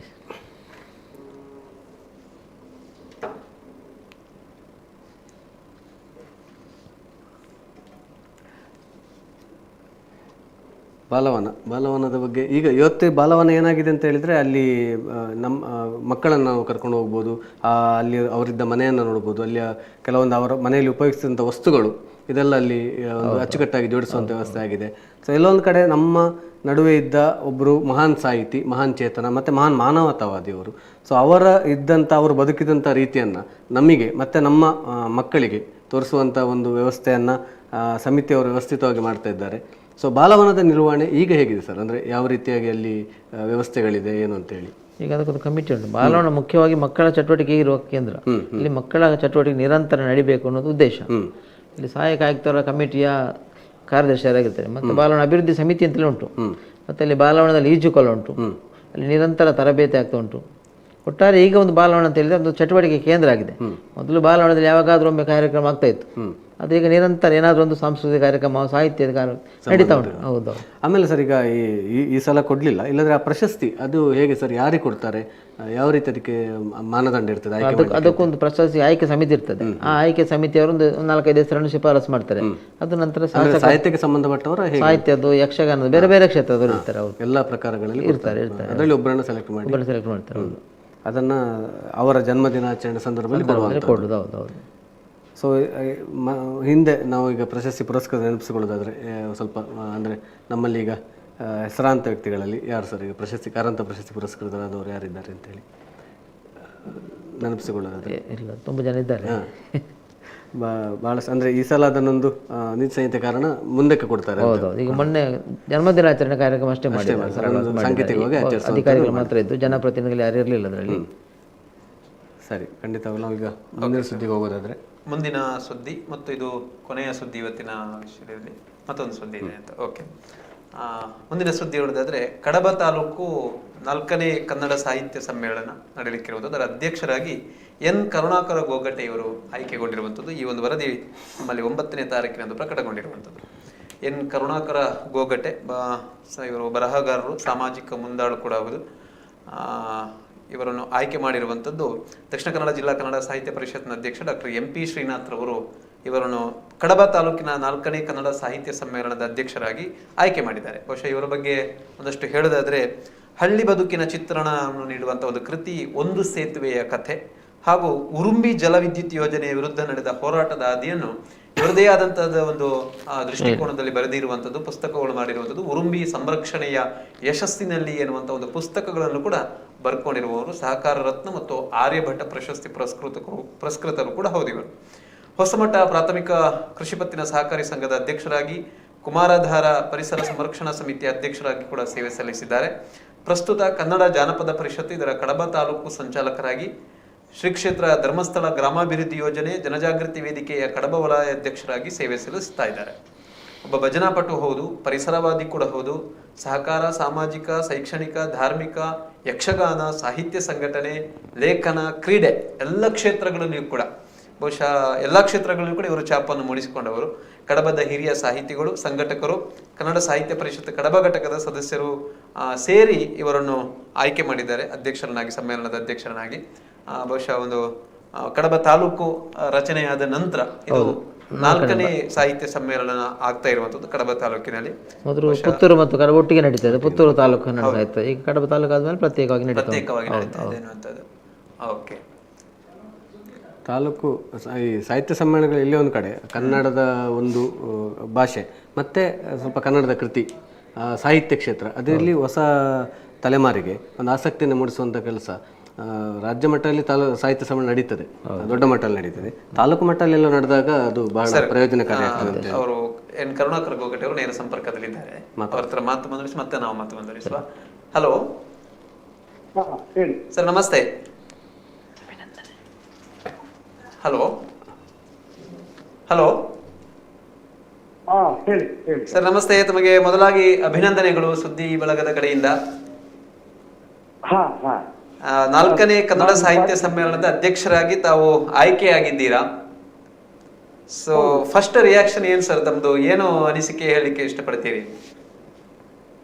Speaker 2: ಬಾಲವನದ ಬಗ್ಗೆ ಈಗ ಇವತ್ತೇ ಬಾಲವನ ಏನಾಗಿದೆ ಅಂತ ಹೇಳಿದ್ರೆ ಅಲ್ಲಿ ನಮ್ಮ ಮಕ್ಕಳನ್ನು ನಾವು ಕರ್ಕೊಂಡು ಹೋಗ್ಬೋದು, ಅಲ್ಲಿ ಅವರಿದ್ದ ಮನೆಯನ್ನು ನೋಡ್ಬೋದು, ಅಲ್ಲಿ ಕೆಲವೊಂದು ಅವರ ಮನೆಯಲ್ಲಿ ಉಪಯೋಗಿಸಿದಂಥ ವಸ್ತುಗಳು ಇದೆಲ್ಲ ಅಲ್ಲಿ ಒಂದು ಅಚ್ಚುಕಟ್ಟಾಗಿ ಜೋಡಿಸುವಂಥ ವ್ಯವಸ್ಥೆ ಆಗಿದೆ. ಸೊ ಎಲ್ಲೊಂದು ಕಡೆ ನಮ್ಮ ನಡುವೆ ಇದ್ದ ಒಬ್ಬರು ಮಹಾನ್ ಸಾಹಿತಿ, ಮಹಾನ್ ಚೇತನ ಮತ್ತು ಮಹಾನ್ ಮಾನವತಾವಾದಿಯವರು. ಸೊ ಅವರು ಬದುಕಿದಂಥ ರೀತಿಯನ್ನು ನಮಗೆ ಮತ್ತು ನಮ್ಮ ಮಕ್ಕಳಿಗೆ ತೋರಿಸುವಂಥ ಒಂದು ವ್ಯವಸ್ಥೆಯನ್ನು ಸಮಿತಿಯವರು ವ್ಯವಸ್ಥಿತವಾಗಿ ಮಾಡ್ತಾ ಇದ್ದಾರೆ. ಸೊ ಬಾಲವನದ ನಿರ್ವಹಣೆ ಈಗ ಹೇಗಿದೆ ಸರ್? ಅಂದರೆ ಯಾವ ರೀತಿಯಾಗಿ ಅಲ್ಲಿ ವ್ಯವಸ್ಥೆಗಳಿದೆ ಏನು ಅಂತೇಳಿ?
Speaker 3: ಈಗ ಅದಕ್ಕೊಂದು ಕಮಿಟಿ ಉಂಟು. ಬಾಲವನ ಮುಖ್ಯವಾಗಿ ಮಕ್ಕಳ ಚಟುವಟಿಕೆ ಇರುವ ಕೇಂದ್ರ. ಇಲ್ಲಿ ಮಕ್ಕಳ ಚಟುವಟಿಕೆ ನಿರಂತರ ನಡಿಬೇಕು ಅನ್ನೋದು ಉದ್ದೇಶ. ಇಲ್ಲಿ ಸಹಾಯಕ ಆಯುಕ್ತರ ಕಮಿಟಿಯ ಕಾರ್ಯದರ್ಶಿಯಾಗಿರ್ತಾರೆ. ಮತ್ತು ಬಾಲವನ ಅಭಿವೃದ್ಧಿ ಸಮಿತಿ ಅಂತಲೇ ಉಂಟು. ಮತ್ತು ಅಲ್ಲಿ ಬಾಲವನದಲ್ಲಿ ಈಜುಕೊಳ ಉಂಟು. ಅಲ್ಲಿ ನಿರಂತರ ತರಬೇತಿ ಆಗ್ತಾ ಉಂಟು. ಒಟ್ಟಾರೆ ಈಗ ಒಂದು ಬಾಲವನ ಅಂತ ಹೇಳಿದ್ರೆ ಒಂದು ಚಟುವಟಿಕೆ ಕೇಂದ್ರ ಆಗಿದೆ. ಮೊದಲು ಬಾಲವನದಲ್ಲಿ ಯಾವಾಗಾದ್ರೂ ಒಮ್ಮೆ ಕಾರ್ಯಕ್ರಮ ಆಗ್ತಾ ಇತ್ತು, ಅದೀಗ ನಿರಂತರ ಏನಾದರೂ ಒಂದು ಸಾಂಸ್ಕೃತಿಕ ಕಾರ್ಯಕ್ರಮ, ಸಾಹಿತ್ಯದ ಕಾರ್ಯಕ್ರಮ ನಡೀತಾ ಉಂಟು. ಹೌದು.
Speaker 2: ಆಮೇಲೆ ಸರ್, ಈಗ ಈ ಸಲ ಕೊಡ್ಲಿಲ್ಲ, ಇಲ್ಲದ್ರೆ ಆ ಪ್ರಶಸ್ತಿ ಅದು ಹೇಗೆ ಸರ್, ಯಾರಿಗೆ ಕೊಡ್ತಾರೆ, ಯಾವ ರೀತಿ ಅದಕ್ಕೆ ಮಾನದಂಡ ಇರ್ತದೆ?
Speaker 3: ಅದಕ್ಕೊಂದು ಪ್ರಶಸ್ತಿ ಆಯ್ಕೆ ಸಮಿತಿ ಇರ್ತದೆ. ಆ ಆಯ್ಕೆ ಸಮಿತಿಯವರೊಂದು 4-5 ಹೆಸರನ್ನು ಶಿಫಾರಸು ಮಾಡ್ತಾರೆ. ಅದು ನಂತರ
Speaker 2: ಸಾಹಿತ್ಯಕ್ಕೆ ಸಂಬಂಧಪಟ್ಟವರ,
Speaker 3: ಸಾಹಿತ್ಯದ್ದು, ಯಕ್ಷಗಾನದ, ಬೇರೆ ಬೇರೆ ಕ್ಷೇತ್ರದವರು ಇರ್ತಾರೆ. ಅವರು
Speaker 2: ಎಲ್ಲ ಪ್ರಕಾರಗಳಲ್ಲಿ
Speaker 3: ಇರ್ತಾರೆ.
Speaker 2: ಅದರಲ್ಲಿ ಒಬ್ಬರನ್ನ ಸೆಲೆಕ್ಟ್ ಮಾಡ್ತಾರೆ. ಅದನ್ನ ಅವರ ಜನ್ಮದಿನಾಚರಣೆ ಸಂದರ್ಭದಲ್ಲಿ
Speaker 3: ಕೊಡುವುದು. ಹೌದು.
Speaker 2: ಸೊ ಹಿಂದೆ ನಾವು ಈಗ ಪ್ರಶಸ್ತಿ ಪುರಸ್ಕಾರ ನೆನಪಿಸಿಕೊಳ್ಳೋದಾದರೆ ಸ್ವಲ್ಪ ಅಂದರೆ ನಮ್ಮಲ್ಲಿ ಈಗ ಹೆಸರಾಂತ ವ್ಯಕ್ತಿಗಳಲ್ಲಿ ಯಾರು ಸರ್ ಈಗ ಪ್ರಶಸ್ತಿ ಕಾರಂತ ಪ್ರಶಸ್ತಿ ಪುರಸ್ಕೃತರಾದವರು ಯಾರಿದ್ದಾರೆ ಅಂತೇಳಿ ನೆನಪಿಸಿಕೊಳ್ಳೋದಾದರೆ?
Speaker 3: ಇಲ್ಲ, ತುಂಬ ಜನ ಇದ್ದಾರೆ.
Speaker 2: ಭಾಳ ಅಂದರೆ ಈ ಸಲ ಅದನ್ನೊಂದು ನೀತಿ ಸಂಹಿತೆ ಕಾರಣ ಮುಂದಕ್ಕೆ ಕೊಡ್ತಾರೆ.
Speaker 3: ಹೌದು. ಈಗ ಮೊನ್ನೆ ಜನ್ಮದಿನಾಚರಣೆ ಕಾರ್ಯಕ್ರಮ ಅಷ್ಟೇ
Speaker 2: ಸಾಂಕೇತಿಕವಾಗಿ
Speaker 3: ಅಧಿಕಾರಿಗಳು ಮಾತ್ರ ಇದ್ದು, ಜನಪ್ರತಿನಿಧಿಗಳು ಯಾರು ಇರಲಿಲ್ಲ ಅದರಲ್ಲಿ.
Speaker 2: ಸರಿ, ಖಂಡಿತವಾಗ್ಲೂ ನಾವು ಈಗ ಮುಂದಿನ ಸುದ್ದಿಗೆ ಹೋಗೋದಾದರೆ,
Speaker 1: ಮುಂದಿನ ಸುದ್ದಿ ಮತ್ತು ಇದು ಕೊನೆಯ ಸುದ್ದಿ ಇವತ್ತಿನ ವಿಷಯದಲ್ಲಿ ಮತ್ತೊಂದು ಸುದ್ದಿ ಇದೆ ಅಂತ. ಓಕೆ, ಮುಂದಿನ ಸುದ್ದಿ ಹೇಳೋದಾದ್ರೆ, ಕಡಬ ತಾಲೂಕು 4ನೇ ಕನ್ನಡ ಸಾಹಿತ್ಯ ಸಮ್ಮೇಳನ ನಡೆಯಲಿಕ್ಕಿರುವುದು. ಅದರ ಅಧ್ಯಕ್ಷರಾಗಿ ಎನ್ ಕರುಣಾಕರ ಗೋಗಟೆ ಇವರು ಆಯ್ಕೆಗೊಂಡಿರುವಂಥದ್ದು. ಈ ಒಂದು ವರದಿ ನಮ್ಮಲ್ಲಿ 9ನೇ ತಾರೀಕಿನಂದು ಪ್ರಕಟಗೊಂಡಿರುವಂಥದ್ದು. ಎನ್ ಕರುಣಾಕರ ಗೋಗಟೆ ಇವರು ಬರಹಗಾರರು, ಸಾಮಾಜಿಕ ಮುಂದಾಳು ಕೂಡ ಹೌದು. ಇವರನ್ನು ಆಯ್ಕೆ ಮಾಡಿರುವಂಥದ್ದು ದಕ್ಷಿಣ ಕನ್ನಡ ಜಿಲ್ಲಾ ಕನ್ನಡ ಸಾಹಿತ್ಯ ಪರಿಷತ್ನ ಅಧ್ಯಕ್ಷ ಡಾಕ್ಟರ್ MP ಶ್ರೀನಾಥ್ ರವರು ಇವರನ್ನು ಕಡಬ ತಾಲೂಕಿನ 4ನೇ ಕನ್ನಡ ಸಾಹಿತ್ಯ ಸಮ್ಮೇಳನದ ಅಧ್ಯಕ್ಷರಾಗಿ ಆಯ್ಕೆ ಮಾಡಿದ್ದಾರೆ. ಬಹುಶಃ ಇವರ ಬಗ್ಗೆ ಒಂದಷ್ಟು ಹೇಳೋದಾದ್ರೆ, ಹಳ್ಳಿ ಬದುಕಿನ ಚಿತ್ರಣವನ್ನು ನೀಡುವಂಥ ಒಂದು ಕೃತಿ ಒಂದು ಸೇತುವೆಯ ಕಥೆ ಹಾಗೂ ಉರುಂಬಿ ಜಲವಿದ್ಯುತ್ ಯೋಜನೆಯ ವಿರುದ್ಧ ನಡೆದ ಹೋರಾಟದ ಹಾದಿಯನ್ನು ಇವರದೇ ಆದಂತಹ ಒಂದು ದೃಷ್ಟಿಕೋನದಲ್ಲಿ ಬರೆದಿರುವಂಥದ್ದು, ಪುಸ್ತಕಗಳು ಮಾಡಿರುವಂಥದ್ದು. ಉರುಂಬಿ ಸಂರಕ್ಷಣೆಯ ಯಶಸ್ಸಿನಲ್ಲಿ ಎನ್ನುವಂಥ ಒಂದು ಪುಸ್ತಕಗಳನ್ನು ಕೂಡ ಬರ್ಕೊಂಡಿರುವವರು. ಸಹಕಾರ ರತ್ನ ಮತ್ತು ಆರ್ಯಭಟ ಪ್ರಶಸ್ತಿ ಪುರಸ್ಕೃತರು ಕೂಡ ಹೌದು ಇವರು. ಹೊಸಮಠ ಪ್ರಾಥಮಿಕ ಕೃಷಿ ಪತ್ತಿನ ಸಹಕಾರಿ ಸಂಘದ ಅಧ್ಯಕ್ಷರಾಗಿ, ಕುಮಾರಧಾರ ಪರಿಸರ ಸಂರಕ್ಷಣಾ ಸಮಿತಿಯ ಅಧ್ಯಕ್ಷರಾಗಿ ಕೂಡ ಸೇವೆ ಸಲ್ಲಿಸಿದ್ದಾರೆ. ಪ್ರಸ್ತುತ ಕನ್ನಡ ಜಾನಪದ ಪರಿಷತ್ತು ಇದರ ಕಡಬ ತಾಲೂಕು ಸಂಚಾಲಕರಾಗಿ, ಶ್ರೀ ಕ್ಷೇತ್ರ ಧರ್ಮಸ್ಥಳ ಗ್ರಾಮಾಭಿವೃದ್ಧಿ ಯೋಜನೆ ಜನಜಾಗೃತಿ ವೇದಿಕೆಯ ಕಡಬ ವಲಯ ಅಧ್ಯಕ್ಷರಾಗಿ ಸೇವೆ ಸಲ್ಲಿಸ್ತಾ ಇದ್ದಾರೆ. ಒಬ್ಬ ಭಜನಾಪಟು ಹೌದು, ಪರಿಸರವಾದಿ ಕೂಡ ಹೌದು. ಸಹಕಾರ, ಸಾಮಾಜಿಕ, ಶೈಕ್ಷಣಿಕ, ಧಾರ್ಮಿಕ, ಯಕ್ಷಗಾನ, ಸಾಹಿತ್ಯ ಸಂಘಟನೆ, ಲೇಖನ, ಕ್ರೀಡೆ ಎಲ್ಲ ಕ್ಷೇತ್ರಗಳಲ್ಲಿಯೂ ಕೂಡ, ಬಹುಶಃ ಎಲ್ಲ ಕ್ಷೇತ್ರಗಳಲ್ಲೂ ಕೂಡ ಇವರು ಛಾಪನ್ನು ಮೂಡಿಸಿಕೊಂಡವರು. ಕಡಬದ ಹಿರಿಯ ಸಾಹಿತಿಗಳು, ಸಂಘಟಕರು, ಕನ್ನಡ ಸಾಹಿತ್ಯ ಪರಿಷತ್ ಕಡಬ ಘಟಕದ ಸದಸ್ಯರು ಸೇರಿ ಇವರನ್ನು ಆಯ್ಕೆ ಮಾಡಿದ್ದಾರೆ ಅಧ್ಯಕ್ಷರನ್ನಾಗಿ, ಸಮ್ಮೇಳನದ ಅಧ್ಯಕ್ಷರನ್ನಾಗಿ. ಬಹುಶಃ ಒಂದು ಕಡಬ ತಾಲೂಕು ರಚನೆಯಾದ ನಂತರ ಇದು 4ನೇ ಸಾಹಿತ್ಯ ಸಮ್ಮೇಳನ ಆಗ್ತಾ ಇರುವಂತದ್ದು ಕಡಬ ತಾಲೂಕಿನಲ್ಲಿ.
Speaker 3: ಮೊದಲು ಪುತ್ತೂರು ಮತ್ತು ಕಡಬ ಒಟ್ಟಿಗೆ ನಡೀತದೆ, ಪುತ್ತೂರು ತಾಲೂಕು ನಡೀತಾ ಇತ್ತು. ಈಗ ಕಡಬ ತಾಲೂಕು ಆದ್ಮೇಲೆ ಪ್ರತ್ಯೇಕವಾಗಿ ನಡೀತಾ
Speaker 1: ಇದೆ. ಓಕೆ,
Speaker 2: ತಾಲೂಕು ಈ ಸಾಹಿತ್ಯ ಸಮ್ಮೇಳನಗಳು ಇಲ್ಲಿ ಒಂದು ಕಡೆ ಕನ್ನಡದ ಒಂದು ಭಾಷೆ ಮತ್ತು ಸ್ವಲ್ಪ ಕನ್ನಡದ ಕೃತಿ, ಸಾಹಿತ್ಯ ಕ್ಷೇತ್ರ, ಅದರಲ್ಲಿ ಹೊಸ ತಲೆಮಾರಿಗೆ ಒಂದು ಆಸಕ್ತಿಯನ್ನು ಮೂಡಿಸುವಂಥ ಕೆಲಸ ರಾಜ್ಯ ಮಟ್ಟದಲ್ಲಿ ಸಾಹಿತ್ಯ ಸಮ್ಮೇಳನ ನಡೀತದೆ, ದೊಡ್ಡ ಮಟ್ಟದಲ್ಲಿ ನಡೀತದೆ. ತಾಲೂಕು ಮಟ್ಟದಲ್ಲೆಲ್ಲ ನಡೆದಾಗ ಅದು ಬಹಳ ಪ್ರಯೋಜನಕಾರಿ ಆಗ್ತದೆ.
Speaker 1: ಅವರು ಎನ್ ಕರುಣಾಕರ ಗೋಗಟೆ ಅವರು ನೇರ ಸಂಪರ್ಕದಲ್ಲಿದ್ದಾರೆ. ಅವ್ರ ಹತ್ರ ಮಾತು ಮುಂದುವರಿಸಿ ಮತ್ತೆ ನಾವು ಮಾತು ಮುಂದುವರಿಸುವ. ಹಲೋ ಸರ್, ನಮಸ್ತೆ. ಹಲೋ ಹಲೋ ಸರ್, ನಮಸ್ತೆ. ತಮಗೆ ಮೊದಲಾಗಿ ಅಭಿನಂದನೆಗಳು ಸುದ್ದಿ ಬಳಗದ ಕಡೆಯಿಂದ. 4ನೇ ಕನ್ನಡ ಸಾಹಿತ್ಯ ಸಮ್ಮೇಳನದ ಅಧ್ಯಕ್ಷರಾಗಿ ತಾವು ಆಯ್ಕೆಯಾಗಿದ್ದೀರಾ. ಸೊ ಫಸ್ಟ್ ರಿಯಾಕ್ಷನ್ ಏನ್ ಸರ್ ತಮ್ದು? ಏನು ಅನಿಸಿಕೆ ಹೇಳಿಕ್ಕೆ ಇಷ್ಟಪಡ್ತೀರಿ?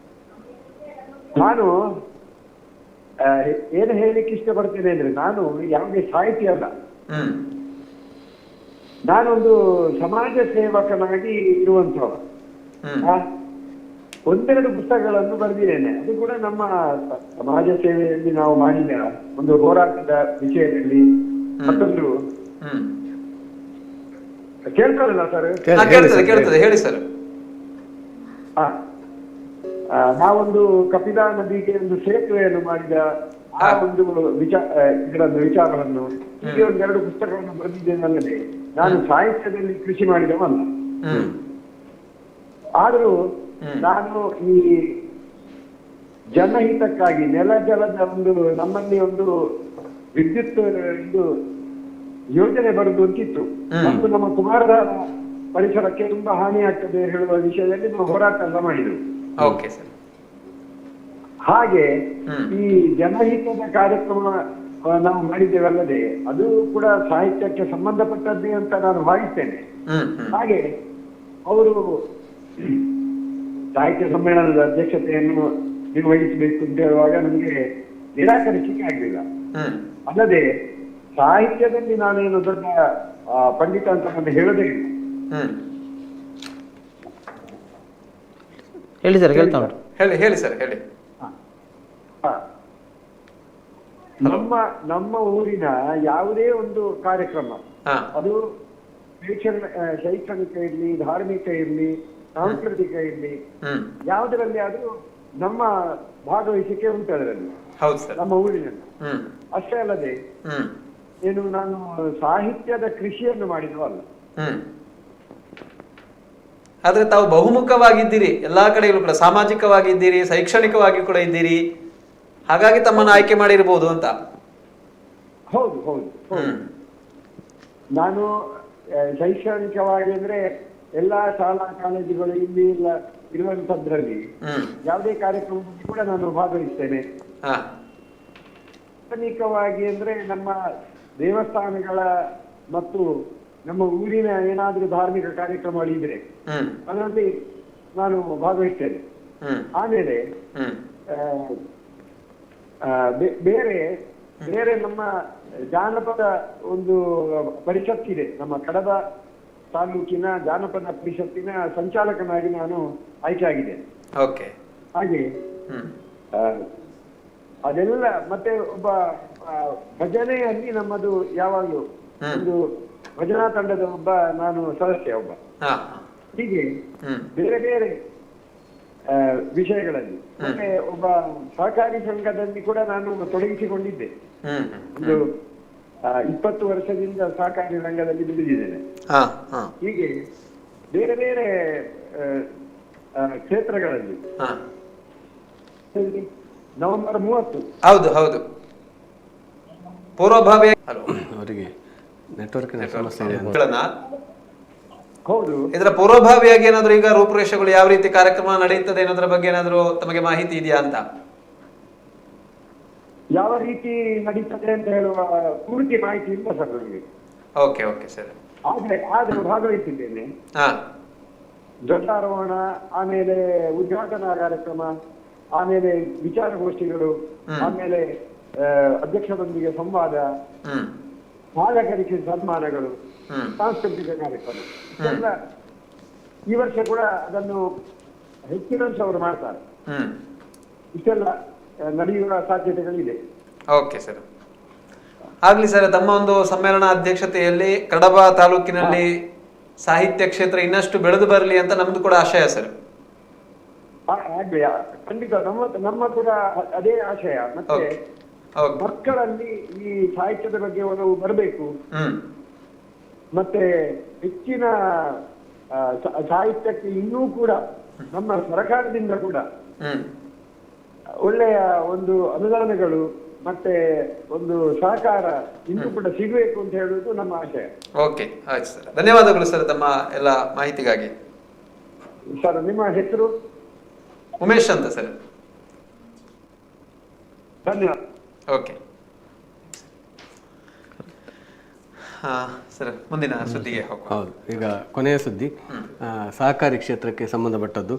Speaker 14: ನಾನು ಏನು ಹೇಳಲಿಕ್ಕೆ ಇಷ್ಟಪಡ್ತೇನೆ ಅಂದ್ರೆ, ನಾನು ಯಾವುದೇ ಸಾಹಿತಿ ಅಲ್ಲ, ನಾನೊಂದು ಸಮಾಜ ಸೇವಕನಾಗಿ ಇರುವಂತವ. ಒಂದೆರಡು ಪುಸ್ತಕಗಳನ್ನು ಬರೆದಿದ್ದೇನೆ. ಅದು ಕೂಡ ನಮ್ಮ ಸಮಾಜ ಸೇವೆಯಲ್ಲಿ ನಾವು ಮಾಡಿದ ಒಂದು ಹೋರಾಟದ ವಿಷಯದಲ್ಲಿ. ಮತ್ತೊಂದು ಕೇಳ್ತಾರಲ್ಲ ಸರ್?
Speaker 1: ಕೇಳ್ತದೆ, ಹೇಳಿ ಸರ್.
Speaker 14: ನಾವೊಂದು ಕಪಿಲಾ ನದಿಗೆ ಒಂದು ಸೇತುವೆಯನ್ನು ಮಾಡಿದ ಆ ಒಂದು ವಿಚಾರವನ್ನು ಹೀಗೆ ಒಂದೆರಡು ಪುಸ್ತಕಗಳನ್ನು ಬರೆದಿದ್ದೇನಲ್ಲದೆ ನಾನು ಸಾಹಿತ್ಯದಲ್ಲಿ ಕೃಷಿ ಮಾಡಿದವಲ್ಲ. ಆದರೂ ನಾನು ಈ ಜನಹಿತಕ್ಕಾಗಿ ನೆಲ ಜಲದ ಒಂದು ನಮ್ಮಲ್ಲಿ ಒಂದು ವಿದ್ಯುತ್ ಇದು ಯೋಜನೆ ಬರುದು ಅಂತಿತ್ತು. ಮತ್ತು ನಮ್ಮ ಕುಮಾರಧಾರ ಪರಿಸರಕ್ಕೆ ತುಂಬಾ ಹಾನಿ ಆಗ್ತದೆ ಹೇಳುವ ವಿಷಯದಲ್ಲಿ ನಾವು ಹೋರಾಟ ಎಲ್ಲ ಮಾಡಿದೆವು. ಹಾಗೆ ಈ ಜನಹಿತದ ಕಾರ್ಯಕ್ರಮ ನಾವು ಮಾಡಿದ್ದೇವಲ್ಲದೆ ಅದು ಕೂಡ ಸಾಹಿತ್ಯಕ್ಕೆ ಸಂಬಂಧಪಟ್ಟದ್ದೇ ಅಂತ ನಾನು ಭಾವಿಸ್ತೇನೆ. ಹಾಗೆ ಅವರು ಸಾಹಿತ್ಯ ಸಮ್ಮೇಳನದ ಅಧ್ಯಕ್ಷತೆಯನ್ನು ನಿರ್ವಹಿಸಬೇಕು ಅಂತ ಹೇಳುವಾಗ ನಮಗೆ ನಿರಾಕರಿಸಲಿಕ್ಕೆ ಆಗಲಿಲ್ಲ. ಅಲ್ಲದೆ ಸಾಹಿತ್ಯದಲ್ಲಿ ನಾನೇನು ದೊಡ್ಡ ಪಂಡಿತ ಅಂತ ನಾನು ಹೇಳೋದೇ ಇಲ್ಲ.
Speaker 3: ಹೇಳಿ ಸರ್, ಕೇಳ್ತಾ ಉಂಟು.
Speaker 1: ಹೇಳಿ ಸರ್, ಹೇಳಿ.
Speaker 14: ನಮ್ಮ ಊರಿನ ಯಾವುದೇ ಒಂದು ಕಾರ್ಯಕ್ರಮ, ಅದು ಶೈಕ್ಷಣಿಕ ಇರ್ಲಿ, ಧಾರ್ಮಿಕ ಇರ್ಲಿ, ಸಾಂಸ್ಕೃತಿಕ ಇರ್ಲಿ, ಯಾವುದರಲ್ಲಿ ಆದ್ರೂ ನಮ್ಮ ಭಾಗವಹಿಸಿಕೆ ಉಂಟು ಅದರಲ್ಲಿ, ನಮ್ಮ ಊರಿನಲ್ಲಿ. ಅಷ್ಟೇ ಅಲ್ಲದೆ ಏನು ನಾನು ಸಾಹಿತ್ಯದ ಕೃಷಿಯನ್ನು ಮಾಡಿದ್ವಲ್ಲ.
Speaker 1: ಆದ್ರೆ ತಾವು ಬಹುಮುಖವಾಗಿದ್ದೀರಿ, ಎಲ್ಲಾ ಕಡೆಯಲ್ಲೂ ಕೂಡ ಸಾಮಾಜಿಕವಾಗಿದ್ದೀರಿ, ಶೈಕ್ಷಣಿಕವಾಗಿ ಕೂಡ ಇದ್ದೀರಿ, ಹಾಗಾಗಿ ತಮ್ಮನ್ನು ಆಯ್ಕೆ ಮಾಡಿರ್ಬೋದು ಅಂತ.
Speaker 14: ಹೌದು ಹೌದು ಹೌದು. ನಾನು ಶೈಕ್ಷಣಿಕವಾಗಿ ಅಂದ್ರೆ ಎಲ್ಲಾ ಶಾಲಾ ಕಾಲೇಜುಗಳು ಇಲ್ಲಿ ಇರುವಂತದ್ರಲ್ಲಿ ಯಾವುದೇ ಕಾರ್ಯಕ್ರಮದಲ್ಲಿ ಕೂಡ ನಾನು ಭಾಗವಹಿಸ್ತೇನೆ. ಶೈಕ್ಷಣಿಕವಾಗಿ ಅಂದ್ರೆ ನಮ್ಮ ದೇವಸ್ಥಾನಗಳ ಮತ್ತು ನಮ್ಮ ಊರಿನ ಏನಾದ್ರೂ ಧಾರ್ಮಿಕ ಕಾರ್ಯಕ್ರಮಗಳಿದ್ರೆ ಅದರಲ್ಲಿ ನಾನು ಭಾಗವಹಿಸ್ತೇನೆ. ಆಮೇಲೆ ಬೇರೆ ಬೇರೆ ನಮ್ಮ ಜಾನಪದ ಒಂದು ಪರಿಷತ್ ಇದೆ, ನಮ್ಮ ಕಡಬ ತಾಲೂಕಿನ ಜಾನಪದ ಪರಿಷತ್ತಿನ ಸಂಚಾಲಕನಾಗಿ ನಾನು ಆಯ್ಕೆ ಆಗಿದ್ದೇನೆ. ಹಾಗೆ ಅದೆಲ್ಲ ಮತ್ತೆ ಒಬ್ಬ ಭಜನೆಯಲ್ಲಿ ನಮ್ಮದು ಯಾವಾಗಲೂ ಒಂದು ಭಜನಾ ತಂಡದ ಒಬ್ಬ ನಾನು ಸದಸ್ಯ ಒಬ್ಬ. ಹೀಗೆ ಬೇರೆ ಬೇರೆ ವಿಷಯಗಳಲ್ಲಿ ಮತ್ತೆ ಒಬ್ಬ ಸಹಕಾರಿ ಸಂಘದಲ್ಲಿ ಕೂಡ ನಾನು ತೊಡಗಿಸಿಕೊಂಡಿದ್ದೆ. ಒಂದು 20 ವರ್ಷದಿಂದ ಸಹಕಾರಿ ರಂಗದಲ್ಲಿ ದುಡಿದಿದ್ದೇನೆ. ಹೀಗೆ ಬೇರೆ ಬೇರೆ ಕ್ಷೇತ್ರಗಳಲ್ಲಿ. ನವೆಂಬರ್ 30.
Speaker 1: ಹೌದು ಹೌದು. ಪೂರ್ವಭಾವಿ
Speaker 2: ಅವರಿಗೆ ನೆಟ್ವರ್ಕ್ ಸಮಸ್ಯೆ ಇದೆ.
Speaker 14: ಹೌದು.
Speaker 1: ಇದರ ಪೂರ್ವಭಾವಿಯಾಗಿ ಏನಾದ್ರು ಈಗ ರೂಪುರೇಷೆಗಳು ಯಾವ ರೀತಿ ಕಾರ್ಯಕ್ರಮ ನಡೆಯುತ್ತದೆ ಅನ್ನೋದ್ರ ಬಗ್ಗೆ ಏನಾದ್ರು ತಮಗೆ ಮಾಹಿತಿ ಇದೆಯಾ ಅಂತ?
Speaker 14: ಯಾವ ರೀತಿ ನಡೀತದೆ ಅಂತ ಹೇಳುವ ಪೂರ್ತಿ ಮಾಹಿತಿ ಇಲ್ಲ ಸರ್ ನನಗೆ.
Speaker 1: Okay sir.
Speaker 14: ಆದ್ರೆ ಭಾಗವಹಿಸಿದ್ದೇನೆ. ಧ್ವಜಾರೋಹಣ, ಆಮೇಲೆ ಉದ್ಘಾಟನಾ ಕಾರ್ಯಕ್ರಮ, ಆಮೇಲೆ ವಿಚಾರಗೋಷ್ಠಿಗಳು, ಆಮೇಲೆ ಅಧ್ಯಕ್ಷರೊಂದಿಗೆ ಸಂವಾದ, ಸಾಧಕರಿಗೆ ಸನ್ಮಾನಗಳು, ಸಾಂಸ್ಕೃತಿಕ ಕಾರ್ಯಕ್ರಮ ಎಲ್ಲ ಈ ವರ್ಷ ಕೂಡ ಅದನ್ನು ಹೆಚ್ಚಿನಂಶ ಅವರು ಮಾಡ್ತಾರೆ. ಇಷ್ಟೆಲ್ಲ ನಡೆಯುವ ಸಾಧ್ಯತೆಗಳಿದೆ.
Speaker 1: ಓಕೆ ಸರ್, ಆಗ್ಲಿ ಸರ್. ತಮ್ಮ ಒಂದು ಸಮ್ಮೇಳನ ಅಧ್ಯಕ್ಷತೆಯಲ್ಲಿ ಕಡಬ ತಾಲೂಕಿನಲ್ಲಿ ಸಾಹಿತ್ಯ ಕ್ಷೇತ್ರ ಇನ್ನಷ್ಟು ಬೆಳೆದು ಬರಲಿ ಅಂತ ನಮ್ದು ಕೂಡ ಆಶಯ ಸರ್.
Speaker 14: ಖಂಡಿತ ನಮ್ಮ ಕೂಡ ಅದೇ ಆಶಯ. ಮತ್ತೆ ಮಕ್ಕಳಲ್ಲಿ ಈ ಸಾಹಿತ್ಯದ ಬಗ್ಗೆ ಒಲವು ಬರಬೇಕು. ಮತ್ತೆ ಹೆಚ್ಚಿನ ಸಾಹಿತ್ಯಕ್ಕೆ ಇನ್ನೂ ಕೂಡ ನಮ್ಮ ಸರ್ಕಾರದಿಂದ ಕೂಡ ಒಳ್ಳೆಯ ಒಂದು ಅನುದಾನಗಳು ಮತ್ತೆ ಒಂದು ಸಹಕಾರ ಇನ್ನೂ ಕೂಡ ಸಿಗಬೇಕು ಅಂತ ಹೇಳುವುದು ನಮ್ಮ ಆಶಯ.
Speaker 1: ಓಕೆ, ಆಯ್ತು ಸರ್. ಧನ್ಯವಾದಗಳು ಸರ್ ತಮ್ಮ ಎಲ್ಲ ಮಾಹಿತಿಗಾಗಿ.
Speaker 14: ಸರ್, ನಿಮ್ಮ ಹೆಸರು?
Speaker 1: ಉಮೇಶ್ ಅಂತ ಸರ್.
Speaker 14: ಧನ್ಯವಾದ.
Speaker 1: ಓಕೆ ಸರ್, ಮುಂದಿನ ಸುದ್ದಿಗೆ ಹೋಗೋಣ.
Speaker 2: ಹೌದು, ಈಗ ಕೊನೆಯ ಸುದ್ದಿ ಸಹಕಾರಿ ಕ್ಷೇತ್ರಕ್ಕೆ ಸಂಬಂಧಪಟ್ಟದ್ದು.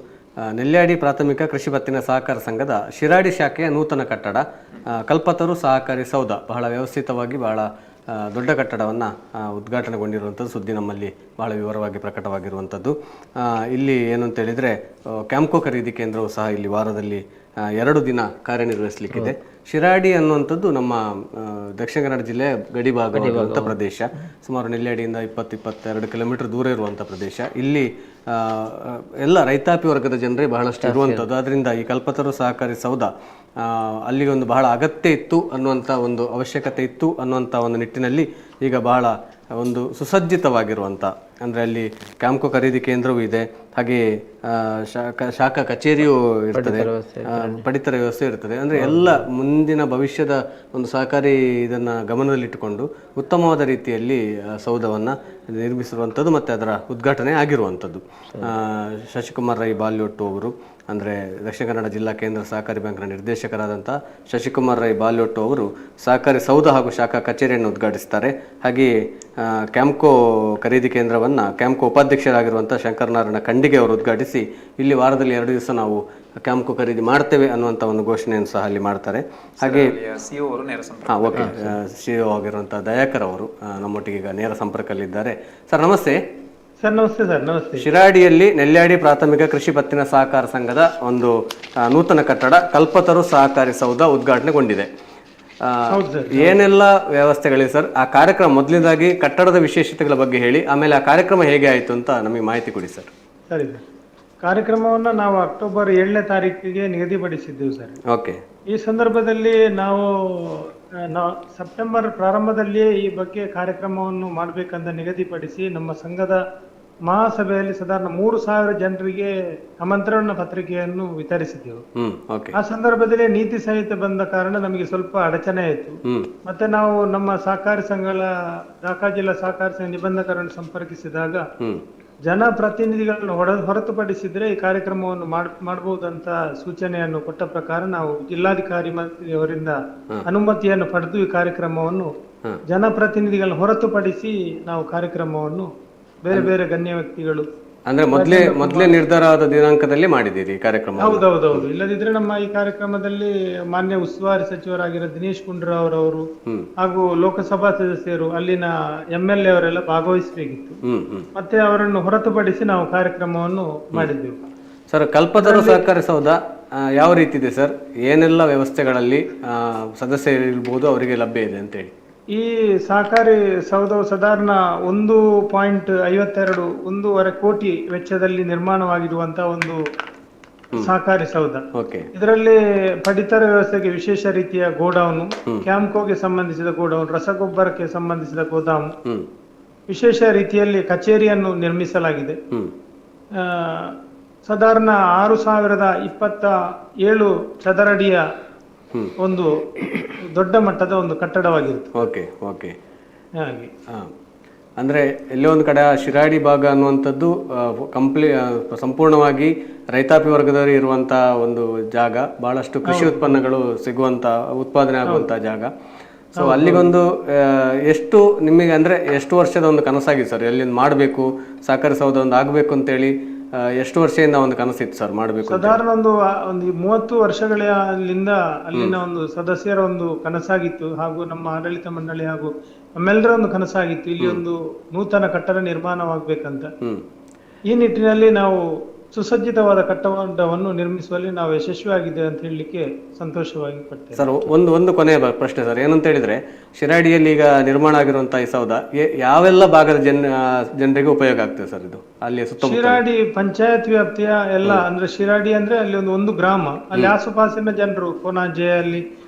Speaker 2: ನೆಲ್ಯಾಡಿ ಪ್ರಾಥಮಿಕ ಕೃಷಿ ಪತ್ತಿನ ಸಹಕಾರ ಸಂಘದ ಶಿರಾಡಿ ಶಾಖೆಯ ನೂತನ ಕಟ್ಟಡ ಕಲ್ಪತರು ಸಹಕಾರಿ ಸೌಧ ಬಹಳ ವ್ಯವಸ್ಥಿತವಾಗಿ ಬಹಳ ದೊಡ್ಡ ಕಟ್ಟಡವನ್ನು ಉದ್ಘಾಟನೆಗೊಂಡಿರುವಂಥದ್ದು ಸುದ್ದಿ ನಮ್ಮಲ್ಲಿ ಬಹಳ ವಿವರವಾಗಿ ಪ್ರಕಟವಾಗಿರುವಂಥದ್ದು. ಇಲ್ಲಿ ಏನು ಅಂತ ಹೇಳಿದರೆ ಕ್ಯಾಂಪ್ಕೋ ಖರೀದಿ ಕೇಂದ್ರವು ಸಹ ಇಲ್ಲಿ ವಾರದಲ್ಲಿ 2 ದಿನ ಕಾರ್ಯನಿರ್ವಹಿಸಲಿಕ್ಕಿದೆ. ಶಿರಾಡಿ ಅನ್ನುವಂಥದ್ದು ನಮ್ಮ ದಕ್ಷಿಣ ಕನ್ನಡ ಜಿಲ್ಲೆಯ ಗಡಿಭಾಗವಾಗಿರುವಂಥ ಪ್ರದೇಶ. ಸುಮಾರು ನೆಲ್ಯಾಡಿಯಿಂದ 20-22 ಕಿಲೋಮೀಟರ್ ದೂರ ಇರುವಂಥ ಪ್ರದೇಶ. ಇಲ್ಲಿ ಎಲ್ಲ ರೈತಾಪಿ ವರ್ಗದ ಜನರೇ ಬಹಳಷ್ಟು ಇರುವಂಥದ್ದು. ಅದರಿಂದ ಈ ಕಲ್ಪತರು ಸಹಕಾರಿ ಸೌಧ ಅಲ್ಲಿಗೆ ಒಂದು ಬಹಳ ಅಗತ್ಯ ಇತ್ತು ಅನ್ನುವಂಥ ಒಂದು ಅವಶ್ಯಕತೆ ಇತ್ತು ಅನ್ನುವಂಥ ಒಂದು ನಿಟ್ಟಿನಲ್ಲಿ ಈಗ ಬಹಳ ಒಂದು ಸುಸಜ್ಜಿತವಾಗಿರುವಂಥ, ಅಂದರೆ ಅಲ್ಲಿ ಕ್ಯಾಂಪ್ಕೋ ಖರೀದಿ ಕೇಂದ್ರವೂ ಇದೆ, ಹಾಗೆ ಶಾಖಾ ಕಚೇರಿಯೂ ಇರ್ತದೆ, ಪಡಿತರ ವ್ಯವಸ್ಥೆ ಇರ್ತದೆ. ಅಂದರೆ ಎಲ್ಲ ಮುಂದಿನ ಭವಿಷ್ಯದ ಒಂದು ಸಹಕಾರಿ ಇದನ್ನು ಗಮನದಲ್ಲಿಟ್ಟುಕೊಂಡು ಉತ್ತಮವಾದ ರೀತಿಯಲ್ಲಿ ಸೌಧವನ್ನು ನಿರ್ಮಿಸಿರುವಂಥದ್ದು ಮತ್ತು ಅದರ ಉದ್ಘಾಟನೆ ಆಗಿರುವಂಥದ್ದು. ಶಶಿಕುಮಾರ್ ರೈ ಬಾಲ್ಯೋಟ್ಟು ಅವರು ಅಂದರೆ ದಕ್ಷಿಣ ಕನ್ನಡ ಜಿಲ್ಲಾ ಕೇಂದ್ರ ಸಹಕಾರಿ ಬ್ಯಾಂಕ್ನ ನಿರ್ದೇಶಕರಾದಂಥ ಶಶಿಕುಮಾರ್ ರೈ ಬಾಲ್ಯೊಟ್ಟು ಅವರು ಸಹಕಾರಿ ಸೌಧ ಹಾಗೂ ಶಾಖಾ ಕಚೇರಿಯನ್ನು ಉದ್ಘಾಟಿಸ್ತಾರೆ. ಹಾಗೆಯೇ ಕ್ಯಾಂಪ್ಕೋ ಖರೀದಿ ಕೇಂದ್ರವನ್ನು ಕ್ಯಾಂಪ್ಕೋ ಉಪಾಧ್ಯಕ್ಷರಾಗಿರುವಂಥ ಶಂಕರನಾರಾಯಣ ಖಂಡಿಗೆ ಅವರು ಉದ್ಘಾಟಿಸಿ ಇಲ್ಲಿ ವಾರದಲ್ಲಿ 2 ದಿವಸ ನಾವು ಕ್ಯಾಂಪ್ಕೋ ಖರೀದಿ ಮಾಡ್ತೇವೆ ಅನ್ನುವಂಥ ಒಂದು ಘೋಷಣೆಯನ್ನು ಸಹ ಅಲ್ಲಿ ಮಾಡ್ತಾರೆ. ಹಾಗೆ ಓಕೆ, CEO ಆಗಿರುವಂಥ ದಯಾಕರ್ ಅವರು ನಮ್ಮೊಟ್ಟಿಗೆ ಈಗ ನೇರ ಸಂಪರ್ಕದಲ್ಲಿದ್ದಾರೆ. ಸರ್ ನಮಸ್ತೆ.
Speaker 15: ಸರ್ ನಮಸ್ತೆ. ಸರ್ ನಮಸ್ತೆ.
Speaker 2: ಶಿರಾಡಿಯಲ್ಲಿ ನೆಲ್ಯಾಡಿ ಪ್ರಾಥಮಿಕ ಕೃಷಿ ಪತ್ತಿನ ಸಹಕಾರ ಸಂಘದ ಒಂದು ನೂತನ ಕಟ್ಟಡ ಕಲ್ಪತರು ಸಹಕಾರಿ ಸೌಧ ಉದ್ಘಾಟನೆಗೊಂಡಿದೆ. ಏನೆಲ್ಲ ವ್ಯವಸ್ಥೆಗಳಿದೆ ಸರ್? ಆ ಕಾರ್ಯಕ್ರಮ ಮೊದಲನೇದಾಗಿ ಕಟ್ಟಡದ ವಿಶೇಷತೆಗಳ ಬಗ್ಗೆ ಹೇಳಿ, ಆಮೇಲೆ ಆ ಕಾರ್ಯಕ್ರಮ ಹೇಗೆ ಆಯಿತು ಅಂತ ನಮಗೆ ಮಾಹಿತಿ ಕೊಡಿ ಸರ್.
Speaker 15: ಸರಿ ಸರ್. ಕಾರ್ಯಕ್ರಮವನ್ನು ನಾವು ಅಕ್ಟೋಬರ್ 7ನೇ ತಾರೀಕಿಗೆ ನಿಗದಿಪಡಿಸಿದ್ದೆವು ಸರ್.
Speaker 2: ಓಕೆ.
Speaker 15: ಈ ಸಂದರ್ಭದಲ್ಲಿ ನಾವು ಸೆಪ್ಟೆಂಬರ್ ಪ್ರಾರಂಭದಲ್ಲಿಯೇ ಈ ಬಗ್ಗೆ ಕಾರ್ಯಕ್ರಮವನ್ನು ಮಾಡಬೇಕಂತ ನಿಗದಿಪಡಿಸಿ ನಮ್ಮ ಸಂಘದ ಮಹಾಸಭೆಯಲ್ಲಿ ಸಾಧಾರಣ 3,000 ಜನರಿಗೆ ಆಮಂತ್ರಣ ಪತ್ರಿಕೆಯನ್ನು ವಿತರಿಸಿದ್ದೆವು. ಆ ಸಂದರ್ಭದಲ್ಲಿ ನೀತಿ ಸಂಹಿತೆ ಬಂದ ಕಾರಣ ನಮಗೆ ಸ್ವಲ್ಪ ಅಡಚಣೆ ಆಯಿತು. ಮತ್ತೆ ನಾವು ನಮ್ಮ ಸಹಕಾರಿ ಸಂಘಗಳ ಢಾಕಾ ಜಿಲ್ಲಾ ಸಹಕಾರಿ ಸಂಘ ನಿಬಂಧಕರನ್ನು ಸಂಪರ್ಕಿಸಿದಾಗ ಜನಪ್ರತಿನಿಧಿಗಳನ್ನು ಹೊರತುಪಡಿಸಿದ್ರೆ ಈ ಕಾರ್ಯಕ್ರಮವನ್ನು ಮಾಡಬಹುದಂತ ಸೂಚನೆಯನ್ನು ಕೊಟ್ಟ ಪ್ರಕಾರ ನಾವು ಜಿಲ್ಲಾಧಿಕಾರಿ ಅವರಿಂದ ಅನುಮತಿಯನ್ನು ಪಡೆದು ಈ ಕಾರ್ಯಕ್ರಮವನ್ನು ಜನಪ್ರತಿನಿಧಿಗಳನ್ನು ಹೊರತುಪಡಿಸಿ ನಾವು ಕಾರ್ಯಕ್ರಮವನ್ನು ಬೇರೆ ಬೇರೆ ಗಣ್ಯ ವ್ಯಕ್ತಿಗಳು
Speaker 2: ಅಂದ್ರೆ ಮೊದಲೇ ನಿರ್ಧಾರದ ದಿನಾಂಕದಲ್ಲಿ ಮಾಡಿದ್ದೀರಿ ಈ ಕಾರ್ಯಕ್ರಮ?
Speaker 15: ಹೌದೌದೌದು. ಇಲ್ಲದಿದ್ರೆ ನಮ್ಮ ಈ ಕಾರ್ಯಕ್ರಮದಲ್ಲಿ ಮಾನ್ಯ ಉಸ್ತುವಾರಿ ಸಚಿವರಾಗಿರೋ ದಿನೇಶ್ ಗುಂಡೂರಾವ್ ಅವರು ಹಾಗೂ ಲೋಕಸಭಾ ಸದಸ್ಯರು, ಅಲ್ಲಿನ MLA ಅವರೆಲ್ಲ ಭಾಗವಹಿಸಬೇಕಿತ್ತು. ಮತ್ತೆ ಅವರನ್ನು ಹೊರತುಪಡಿಸಿ ನಾವು ಕಾರ್ಯಕ್ರಮವನ್ನು ಮಾಡಿದ್ದೆವು.
Speaker 2: ಸರ್, ಕಲ್ಪತರು ಸಹಕಾರಿ ಸೌಧ ಯಾವ ರೀತಿ ಇದೆ ಸರ್? ಏನೆಲ್ಲ ವ್ಯವಸ್ಥೆಗಳಲ್ಲಿ ಸದಸ್ಯರಿರ್ಬೋದು ಅವರಿಗೆ ಲಭ್ಯ ಇದೆ ಅಂತ ಹೇಳಿ?
Speaker 15: ಈ ಸಹಕಾರಿ ಸೌಧವು ಸಾಧಾರಣ 1.52 1.5 ಕೋಟಿ ವೆಚ್ಚದಲ್ಲಿ ನಿರ್ಮಾಣವಾಗಿರುವಂತಹ ಒಂದು ಸಹಕಾರಿ ಸೌಧ. ಇದರಲ್ಲಿ ಪಡಿತರ ವ್ಯವಸ್ಥೆಗೆ ವಿಶೇಷ ರೀತಿಯ ಗೋಡೌನು, ಕ್ಯಾಂಪ್ಕೋಗೆ ಸಂಬಂಧಿಸಿದ ಗೋಡೌನ್, ರಸಗೊಬ್ಬರಕ್ಕೆ ಸಂಬಂಧಿಸಿದ ಗೋದಾಮು, ವಿಶೇಷ ರೀತಿಯಲ್ಲಿ ಕಚೇರಿಯನ್ನು ನಿರ್ಮಿಸಲಾಗಿದೆ. ಸಾಧಾರಣ 6,027 ಚದರಡಿಯ ಒಂದು ದೊಡ್ಡ ಮಟ್ಟದ ಒಂದು ಕಟ್ಟಡವಾಗಿರುತ್ತೆ.
Speaker 2: Okay okay. ಹಾಗೆ ಅಂದ್ರೆ ಎಲ್ಲೋ ಒಂದು ಕಡೆ ಶಿರಾಡಿ ಭಾಗ ಅನ್ನುವಂಥದ್ದು ಸಂಪೂರ್ಣವಾಗಿ ರೈತಾಪಿ ವರ್ಗದವರು ಇರುವಂತ ಒಂದು ಜಾಗ, ಬಹಳಷ್ಟು ಕೃಷಿ ಉತ್ಪನ್ನಗಳು ಸಿಗುವಂತ ಉತ್ಪಾದನೆ ಆಗುವಂತ ಜಾಗ. ಸೊ ಅಲ್ಲಿಗೊಂದು ಎಷ್ಟು ನಿಮಗೆ ಅಂದ್ರೆ ಎಷ್ಟು ವರ್ಷದ ಒಂದು ಕನಸಾಗಿದೆ ಸರ್ ಎಲ್ಲಿ ಮಾಡಬೇಕು ಸಹಕಾರಿ ಸೌಧ ಒಂದು ಆಗಬೇಕು ಅಂತೇಳಿ? ಎಷ್ಟು ವರ್ಷದಿಂದ ಒಂದು ಕನಸಿತ್ತು ಸರ್ ಮಾಡಬೇಕು?
Speaker 15: ಸಾಧಾರಣ ಒಂದು 30 ವರ್ಷಗಳಿಂದ ಅಲ್ಲಿನ ಒಂದು ಸದಸ್ಯರ ಒಂದು ಕನಸಾಗಿತ್ತು, ಹಾಗೂ ನಮ್ಮ ಆಡಳಿತ ಮಂಡಳಿ ಹಾಗೂ ನಮ್ಮೆಲ್ಲರ ಒಂದು ಕನಸಾಗಿತ್ತು ಇಲ್ಲಿ ಒಂದು ನೂತನ ಕಟ್ಟಡ ನಿರ್ಮಾಣವಾಗಬೇಕಂತ. ಈ ನಿಟ್ಟಿನಲ್ಲಿ ನಾವು ಸುಸಜ್ಜಿತವಾದ ಕಟ್ಟಡವನ್ನು ನಿರ್ಮಿಸುವಲ್ಲಿ ನಾವು ಯಶಸ್ವಿಯಾಗಿದ್ದೇವೆ ಅಂತ ಹೇಳಲಿಕ್ಕೆ ಸಂತೋಷವಾಗಿ ಪಡ್ತೇವೆ.
Speaker 2: ಸರ್, ಒಂದು ಕೊನೆಯ ಪ್ರಶ್ನೆ ಸರ್, ಏನಂತ ಹೇಳಿದ್ರೆ ಶಿರಾಡಿಯಲ್ಲಿ ಈಗ ನಿರ್ಮಾಣ ಆಗಿರುವಂತಹ ಈ ಸೌಧ ಯಾವೆಲ್ಲ ಭಾಗದ ಜನರಿಗೆ ಉಪಯೋಗ ಆಗ್ತದೆ ಸರ್? ಇದು ಅಲ್ಲಿ
Speaker 15: ಶಿರಾಡಿ ಪಂಚಾಯತ್ ವ್ಯಾಪ್ತಿಯ ಎಲ್ಲ, ಅಂದ್ರೆ ಶಿರಾಡಿ ಅಂದ್ರೆ ಅಲ್ಲಿ ಒಂದು ಗ್ರಾಮ, ಅಲ್ಲಿ ಆಸುಪಾಸಿನ ಜನರು ಕೋನಾಜೆ ಅಲ್ಲಿ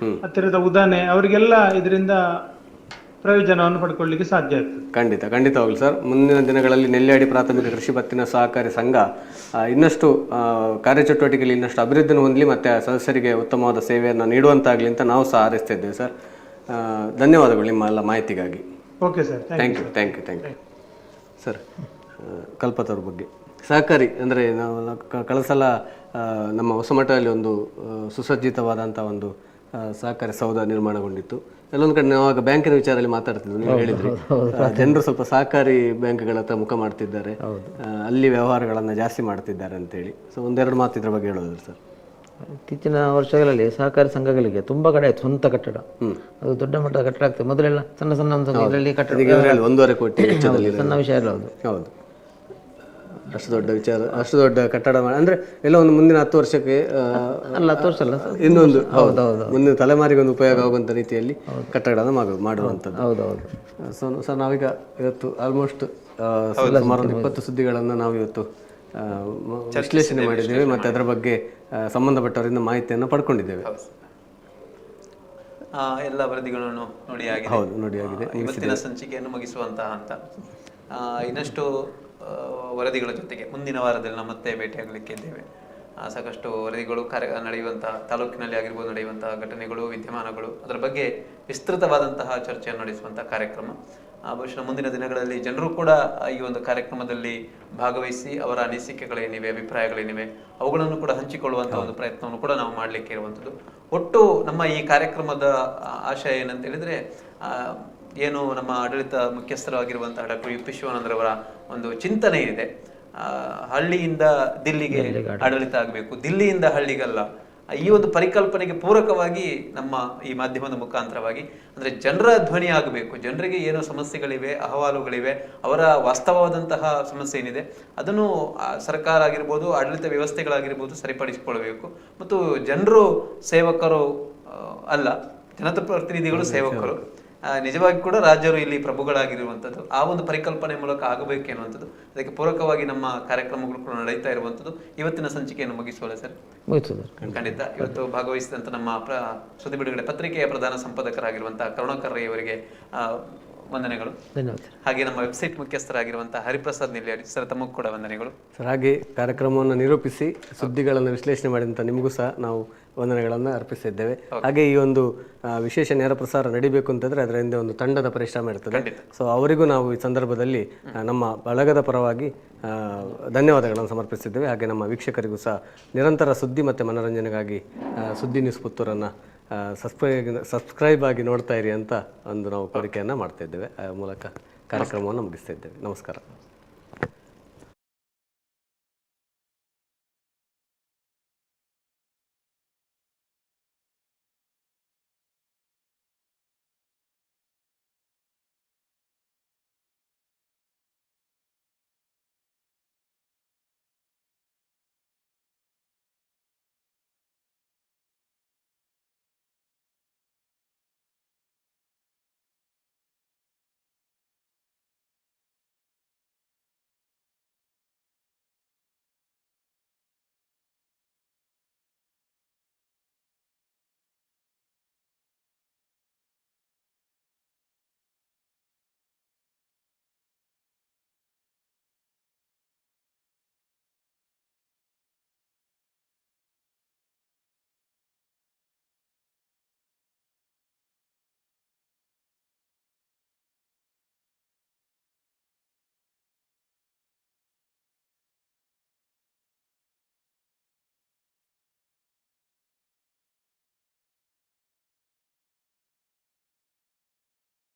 Speaker 15: ಹತ್ತಿರದ ಉದಾನೆ ಅವರಿಗೆಲ್ಲ ಇದರಿಂದ ಪ್ರಯೋಜನವನ್ನು ಪಡ್ಕೊಳ್ಳಿಕ್ಕೆ ಸಾಧ್ಯ ಆಗ್ತದೆ.
Speaker 2: ಖಂಡಿತವಾಗ್ಲು ಸರ್. ಮುಂದಿನ ದಿನಗಳಲ್ಲಿ ನೆಲ್ಯಾಡಿ ಪ್ರಾಥಮಿಕ ಕೃಷಿ ಪತ್ತಿನ ಸಹಕಾರಿ ಸಂಘ ಇನ್ನಷ್ಟು ಕಾರ್ಯಚಟುವಟಿಕೆಯಲ್ಲಿ ಇನ್ನಷ್ಟು ಅಭಿವೃದ್ಧಿಯನ್ನು ಹೊಂದಲಿ ಮತ್ತು ಸದಸ್ಯರಿಗೆ ಉತ್ತಮವಾದ ಸೇವೆಯನ್ನು ನೀಡುವಂತಾಗಲಿ ಅಂತ ನಾವು ಸಹ ಹಾರೈಸ್ತಾ ಇದ್ದೇವೆ ಸರ್. ಧನ್ಯವಾದಗಳು ನಿಮ್ಮ ಎಲ್ಲ ಮಾಹಿತಿಗಾಗಿ.
Speaker 15: Okay sir,
Speaker 2: thank you sir. Kalpataru ಬಗ್ಗೆ ಸಹಕಾರಿ ಅಂದರೆ ನಾವು ಕಳೆದ ಸಲ ನಮ್ಮ ಹೊಸಮಠದಲ್ಲಿ ಒಂದು ಸುಸಜ್ಜಿತವಾದಂಥ ಒಂದು ಸಹಕಾರಿ ಸೌಧ ನಿರ್ಮಾಣಗೊಂಡಿತ್ತು. ಎಲ್ಲೊಂದು ಕಡೆ ನಾವು ಆಗ ಬ್ಯಾಂಕಿನ ವಿಚಾರದಲ್ಲಿ ಮಾತಾಡ್ತಿದ್ವಿ, ನೀವು ಹೇಳಿದ್ರಿ ಜನರು ಸ್ವಲ್ಪ ಸಹಕಾರಿ ಬ್ಯಾಂಕ್ಗಳ ಹತ್ರ ಮುಖ ಮಾಡ್ತಿದ್ದಾರೆ, ಅಲ್ಲಿ ವ್ಯವಹಾರಗಳನ್ನು ಜಾಸ್ತಿ ಮಾಡ್ತಿದ್ದಾರೆ ಅಂತೇಳಿ. ಸೊ ಒಂದೆರಡು ಮಾತು ಇದ್ರ ಬಗ್ಗೆ ಹೇಳೋದು ಸರ್.
Speaker 3: ಇತ್ತೀಚಿನ ವರ್ಷಗಳಲ್ಲಿ ಸಹಕಾರಿ ಸಂಘಗಳಿಗೆ ತುಂಬಾ ಕಡೆ ಸ್ವಂತ ಕಟ್ಟಡ, ಅದು ದೊಡ್ಡ ಮಟ್ಟದ ಕಟ್ಟಡ ಆಗ್ತದೆ. ಮೊದಲೆಲ್ಲ ಸಣ್ಣ ಇದರಲ್ಲಿ ಕಟ್ಟಡ
Speaker 2: 1.5 ಕೋಟಿ
Speaker 3: ಸಣ್ಣ ವಿಷಯ ಇಲ್ಲ.
Speaker 2: ಹೌದು, ಅಷ್ಟು ದೊಡ್ಡ ವಿಚಾರ, ಅಷ್ಟು ದೊಡ್ಡ ಕಟ್ಟಡ ಅಂದ್ರೆ ಎಲ್ಲ ಒಂದು ಮುಂದಿನ 10 ವರ್ಷಕ್ಕೆ
Speaker 3: ಅಲ್ಲ 10 ವರ್ಷ ಅಲ್ಲ
Speaker 2: ಇನ್ನೊಂದು ಮುಂದಿನ ತಲೆಮಾರಿಗೆ ಒಂದು ಉಪಯೋಗ ಆಗುವಂತ ರೀತಿಯಲ್ಲಿ ಕಟ್ಟಡವನ್ನು ಮಾಡುವಂಥದ್ದು.
Speaker 3: ಹೌದೌದು.
Speaker 2: ಸರ್, ನಾವೀಗ ಇವತ್ತು ಆಲ್ಮೋಸ್ಟ್ ಸುಮಾರು 20 ಸುದ್ದಿಗಳನ್ನು ನಾವು ಇವತ್ತು ವಿಶ್ಲೇಷಣೆ ಮಾಡಿದ್ದೇವೆ ಮತ್ತು ಅದರ ಬಗ್ಗೆ ಸಂಬಂಧಪಟ್ಟವರಿಂದ ಮಾಹಿತಿಯನ್ನು ಪಡ್ಕೊಂಡಿದ್ದೇವೆ.
Speaker 1: ಎಲ್ಲ ವರದಿಗಳನ್ನು
Speaker 2: ನೋಡಿಯಾಗಿದೆ.
Speaker 1: ಇವತ್ತಿನ ಸಂಚಿಕೆಯನ್ನು ಮುಗಿಸುವಂತಹ ಹಂತ. ಇನ್ನಷ್ಟು ವರದಿಗಳ ಜೊತೆಗೆ ಮುಂದಿನ ವಾರದಲ್ಲಿ ನಾವು ಮತ್ತೆ ಭೇಟಿಯಾಗಲಿಕ್ಕೆ ಇದ್ದೇವೆ. ಸಾಕಷ್ಟು ವರದಿಗಳು ನಡೆಯುವಂತಹ ತಾಲೂಕಿನಲ್ಲಿ ಆಗಿರ್ಬೋದು ನಡೆಯುವಂತಹ ಘಟನೆಗಳು, ವಿದ್ಯಮಾನಗಳು, ಅದರ ಬಗ್ಗೆ ವಿಸ್ತೃತವಾದಂತಹ ಚರ್ಚೆಯನ್ನು ನಡೆಸುವಂತಹ ಕಾರ್ಯಕ್ರಮ. ಬಹುಶಃ ಮುಂದಿನ ದಿನಗಳಲ್ಲಿ ಜನರು ಕೂಡ ಈ ಒಂದು ಕಾರ್ಯಕ್ರಮದಲ್ಲಿ ಭಾಗವಹಿಸಿ ಅವರ ಅನಿಸಿಕೆಗಳೇನಿವೆ, ಅಭಿಪ್ರಾಯಗಳೇನಿವೆ ಅವುಗಳನ್ನು ಕೂಡ ಹಂಚಿಕೊಳ್ಳುವಂತಹ ಒಂದು ಪ್ರಯತ್ನವನ್ನು ಕೂಡ ನಾವು ಮಾಡಲಿಕ್ಕೆ ಇರುವಂಥದ್ದು. ಒಟ್ಟು ನಮ್ಮ ಈ ಕಾರ್ಯಕ್ರಮದ ಆಶಯ ಏನಂತ ಹೇಳಿದ್ರೆ, ಏನು ನಮ್ಮ ಆಡಳಿತ ಮುಖ್ಯಸ್ಥರಾಗಿರುವಂತಹ ಡಾಕ್ಟರ್ ಯು ಪಿ ಶಿವಾನಂದರವರ ಒಂದು ಚಿಂತನೆ ಇದೆ, ಹಳ್ಳಿಯಿಂದ ದಿಲ್ಲಿಗೆ ಆಡಳಿತ ಆಗಬೇಕು, ದಿಲ್ಲಿಯಿಂದ ಹಳ್ಳಿಗಲ್ಲ. ಈ ಒಂದು ಪರಿಕಲ್ಪನೆಗೆ ಪೂರಕವಾಗಿ ನಮ್ಮ ಈ ಮಾಧ್ಯಮದ ಮುಖಾಂತರವಾಗಿ ಅಂದ್ರೆ ಜನರ ಧ್ವನಿ ಆಗಬೇಕು. ಜನರಿಗೆ ಏನೋ ಸಮಸ್ಯೆಗಳಿವೆ, ಅಹವಾಲುಗಳಿವೆ, ಅವರ ವಾಸ್ತವವಾದಂತಹ ಸಮಸ್ಯೆ ಏನಿದೆ ಅದನ್ನು ಸರ್ಕಾರ ಆಗಿರ್ಬೋದು, ಆಡಳಿತ ವ್ಯವಸ್ಥೆಗಳಾಗಿರ್ಬೋದು ಸರಿಪಡಿಸಿಕೊಳ್ಬೇಕು. ಮತ್ತು ಜನರು ಸೇವಕರು ಅಲ್ಲ, ಜನಪ್ರತಿನಿಧಿಗಳು ಸೇವಕರು. ನಿಜವಾಗಿ ಕೂಡ ರಾಜ್ಯರು ಇಲ್ಲಿ ಪ್ರಭುಗಳಾಗಿರುವಂಥದ್ದು ಆ ಒಂದು ಪರಿಕಲ್ಪನೆ ಮೂಲಕ ಆಗಬೇಕು ಎನ್ನುವಂಥದ್ದು. ಅದಕ್ಕೆ ಪೂರಕವಾಗಿ ನಮ್ಮ ಕಾರ್ಯಕ್ರಮಗಳು ಕೂಡ ನಡೀತಾ ಇರುವಂಥದ್ದು. ಇವತ್ತಿನ ಸಂಚಿಕೆಯನ್ನು ಮುಗಿಸೋಲ್ಲ ಸರ್? ಖಂಡಿತ. ಇವತ್ತು ಭಾಗವಹಿಸಿದಂತ ನಮ್ಮ ಸುದ್ದಿ ಬಿಡುಗಡೆ ಪತ್ರಿಕೆಯ ಪ್ರಧಾನ ಸಂಪಾದಕರಾಗಿರುವಂತಹ ಕರುಣಾಕರ್ ರೈ ಅವರಿಗೆ ವಂದನೆಗಳು. ಹಾಗೆ ನಮ್ಮ ವೆಬ್ಸೈಟ್ ಮುಖ್ಯಸ್ಥರಾಗಿರುವಂತಹ ಹರಿಪ್ರಸಾದ್ ನಿಲ್ಯಾಡಿ ಸರ್, ತಮಗೂ ಕೂಡ ವಂದನೆಗಳು
Speaker 2: ಸರ್. ಹಾಗೆ ಕಾರ್ಯಕ್ರಮವನ್ನು ನಿರೂಪಿಸಿ ಸುದ್ದಿಗಳನ್ನು ವಿಶ್ಲೇಷಣೆ ಮಾಡಿದಂಥ ನಿಮಗೂ ಸಹ ನಾವು ವಂದನೆಗಳನ್ನು ಅರ್ಪಿಸಿದ್ದೇವೆ. ಹಾಗೆ ಈ ಒಂದು ವಿಶೇಷ ನೇರ ಪ್ರಸಾರ ನಡಿಬೇಕು ಅಂತಂದ್ರೆ ಅದರ ಹಿಂದೆ ಒಂದು ತಂಡದ ಪರಿಶ್ರಮ ಇರ್ತದೆ. ಸೊ ಅವರಿಗೂ ನಾವು ಈ ಸಂದರ್ಭದಲ್ಲಿ ನಮ್ಮ ಬಳಗದ ಪರವಾಗಿ ಧನ್ಯವಾದಗಳನ್ನು ಸಮರ್ಪಿಸಿದ್ದೇವೆ. ಹಾಗೆ ನಮ್ಮ ವೀಕ್ಷಕರಿಗೂ ಸಹ ನಿರಂತರ ಸುದ್ದಿ ಮತ್ತು ಮನೋರಂಜನೆಗಾಗಿ ಸುದ್ದಿ ನ್ಯೂಸ್ ಪುತ್ತೂರನ್ನು ಸಬ್ಸ್ಕ್ರೈಬ್ ಆಗಿ ನೋಡ್ತಾ ಇರಿ ಅಂತ ಒಂದು ನಾವು ಕೋರಿಕೆಯನ್ನು ಮಾಡ್ತಾ ಇದ್ದೇವೆ. ಆ ಮೂಲಕ ಕಾರ್ಯಕ್ರಮವನ್ನು ಮುಗಿಸ್ತಾ ಇದ್ದೇವೆ. ನಮಸ್ಕಾರ.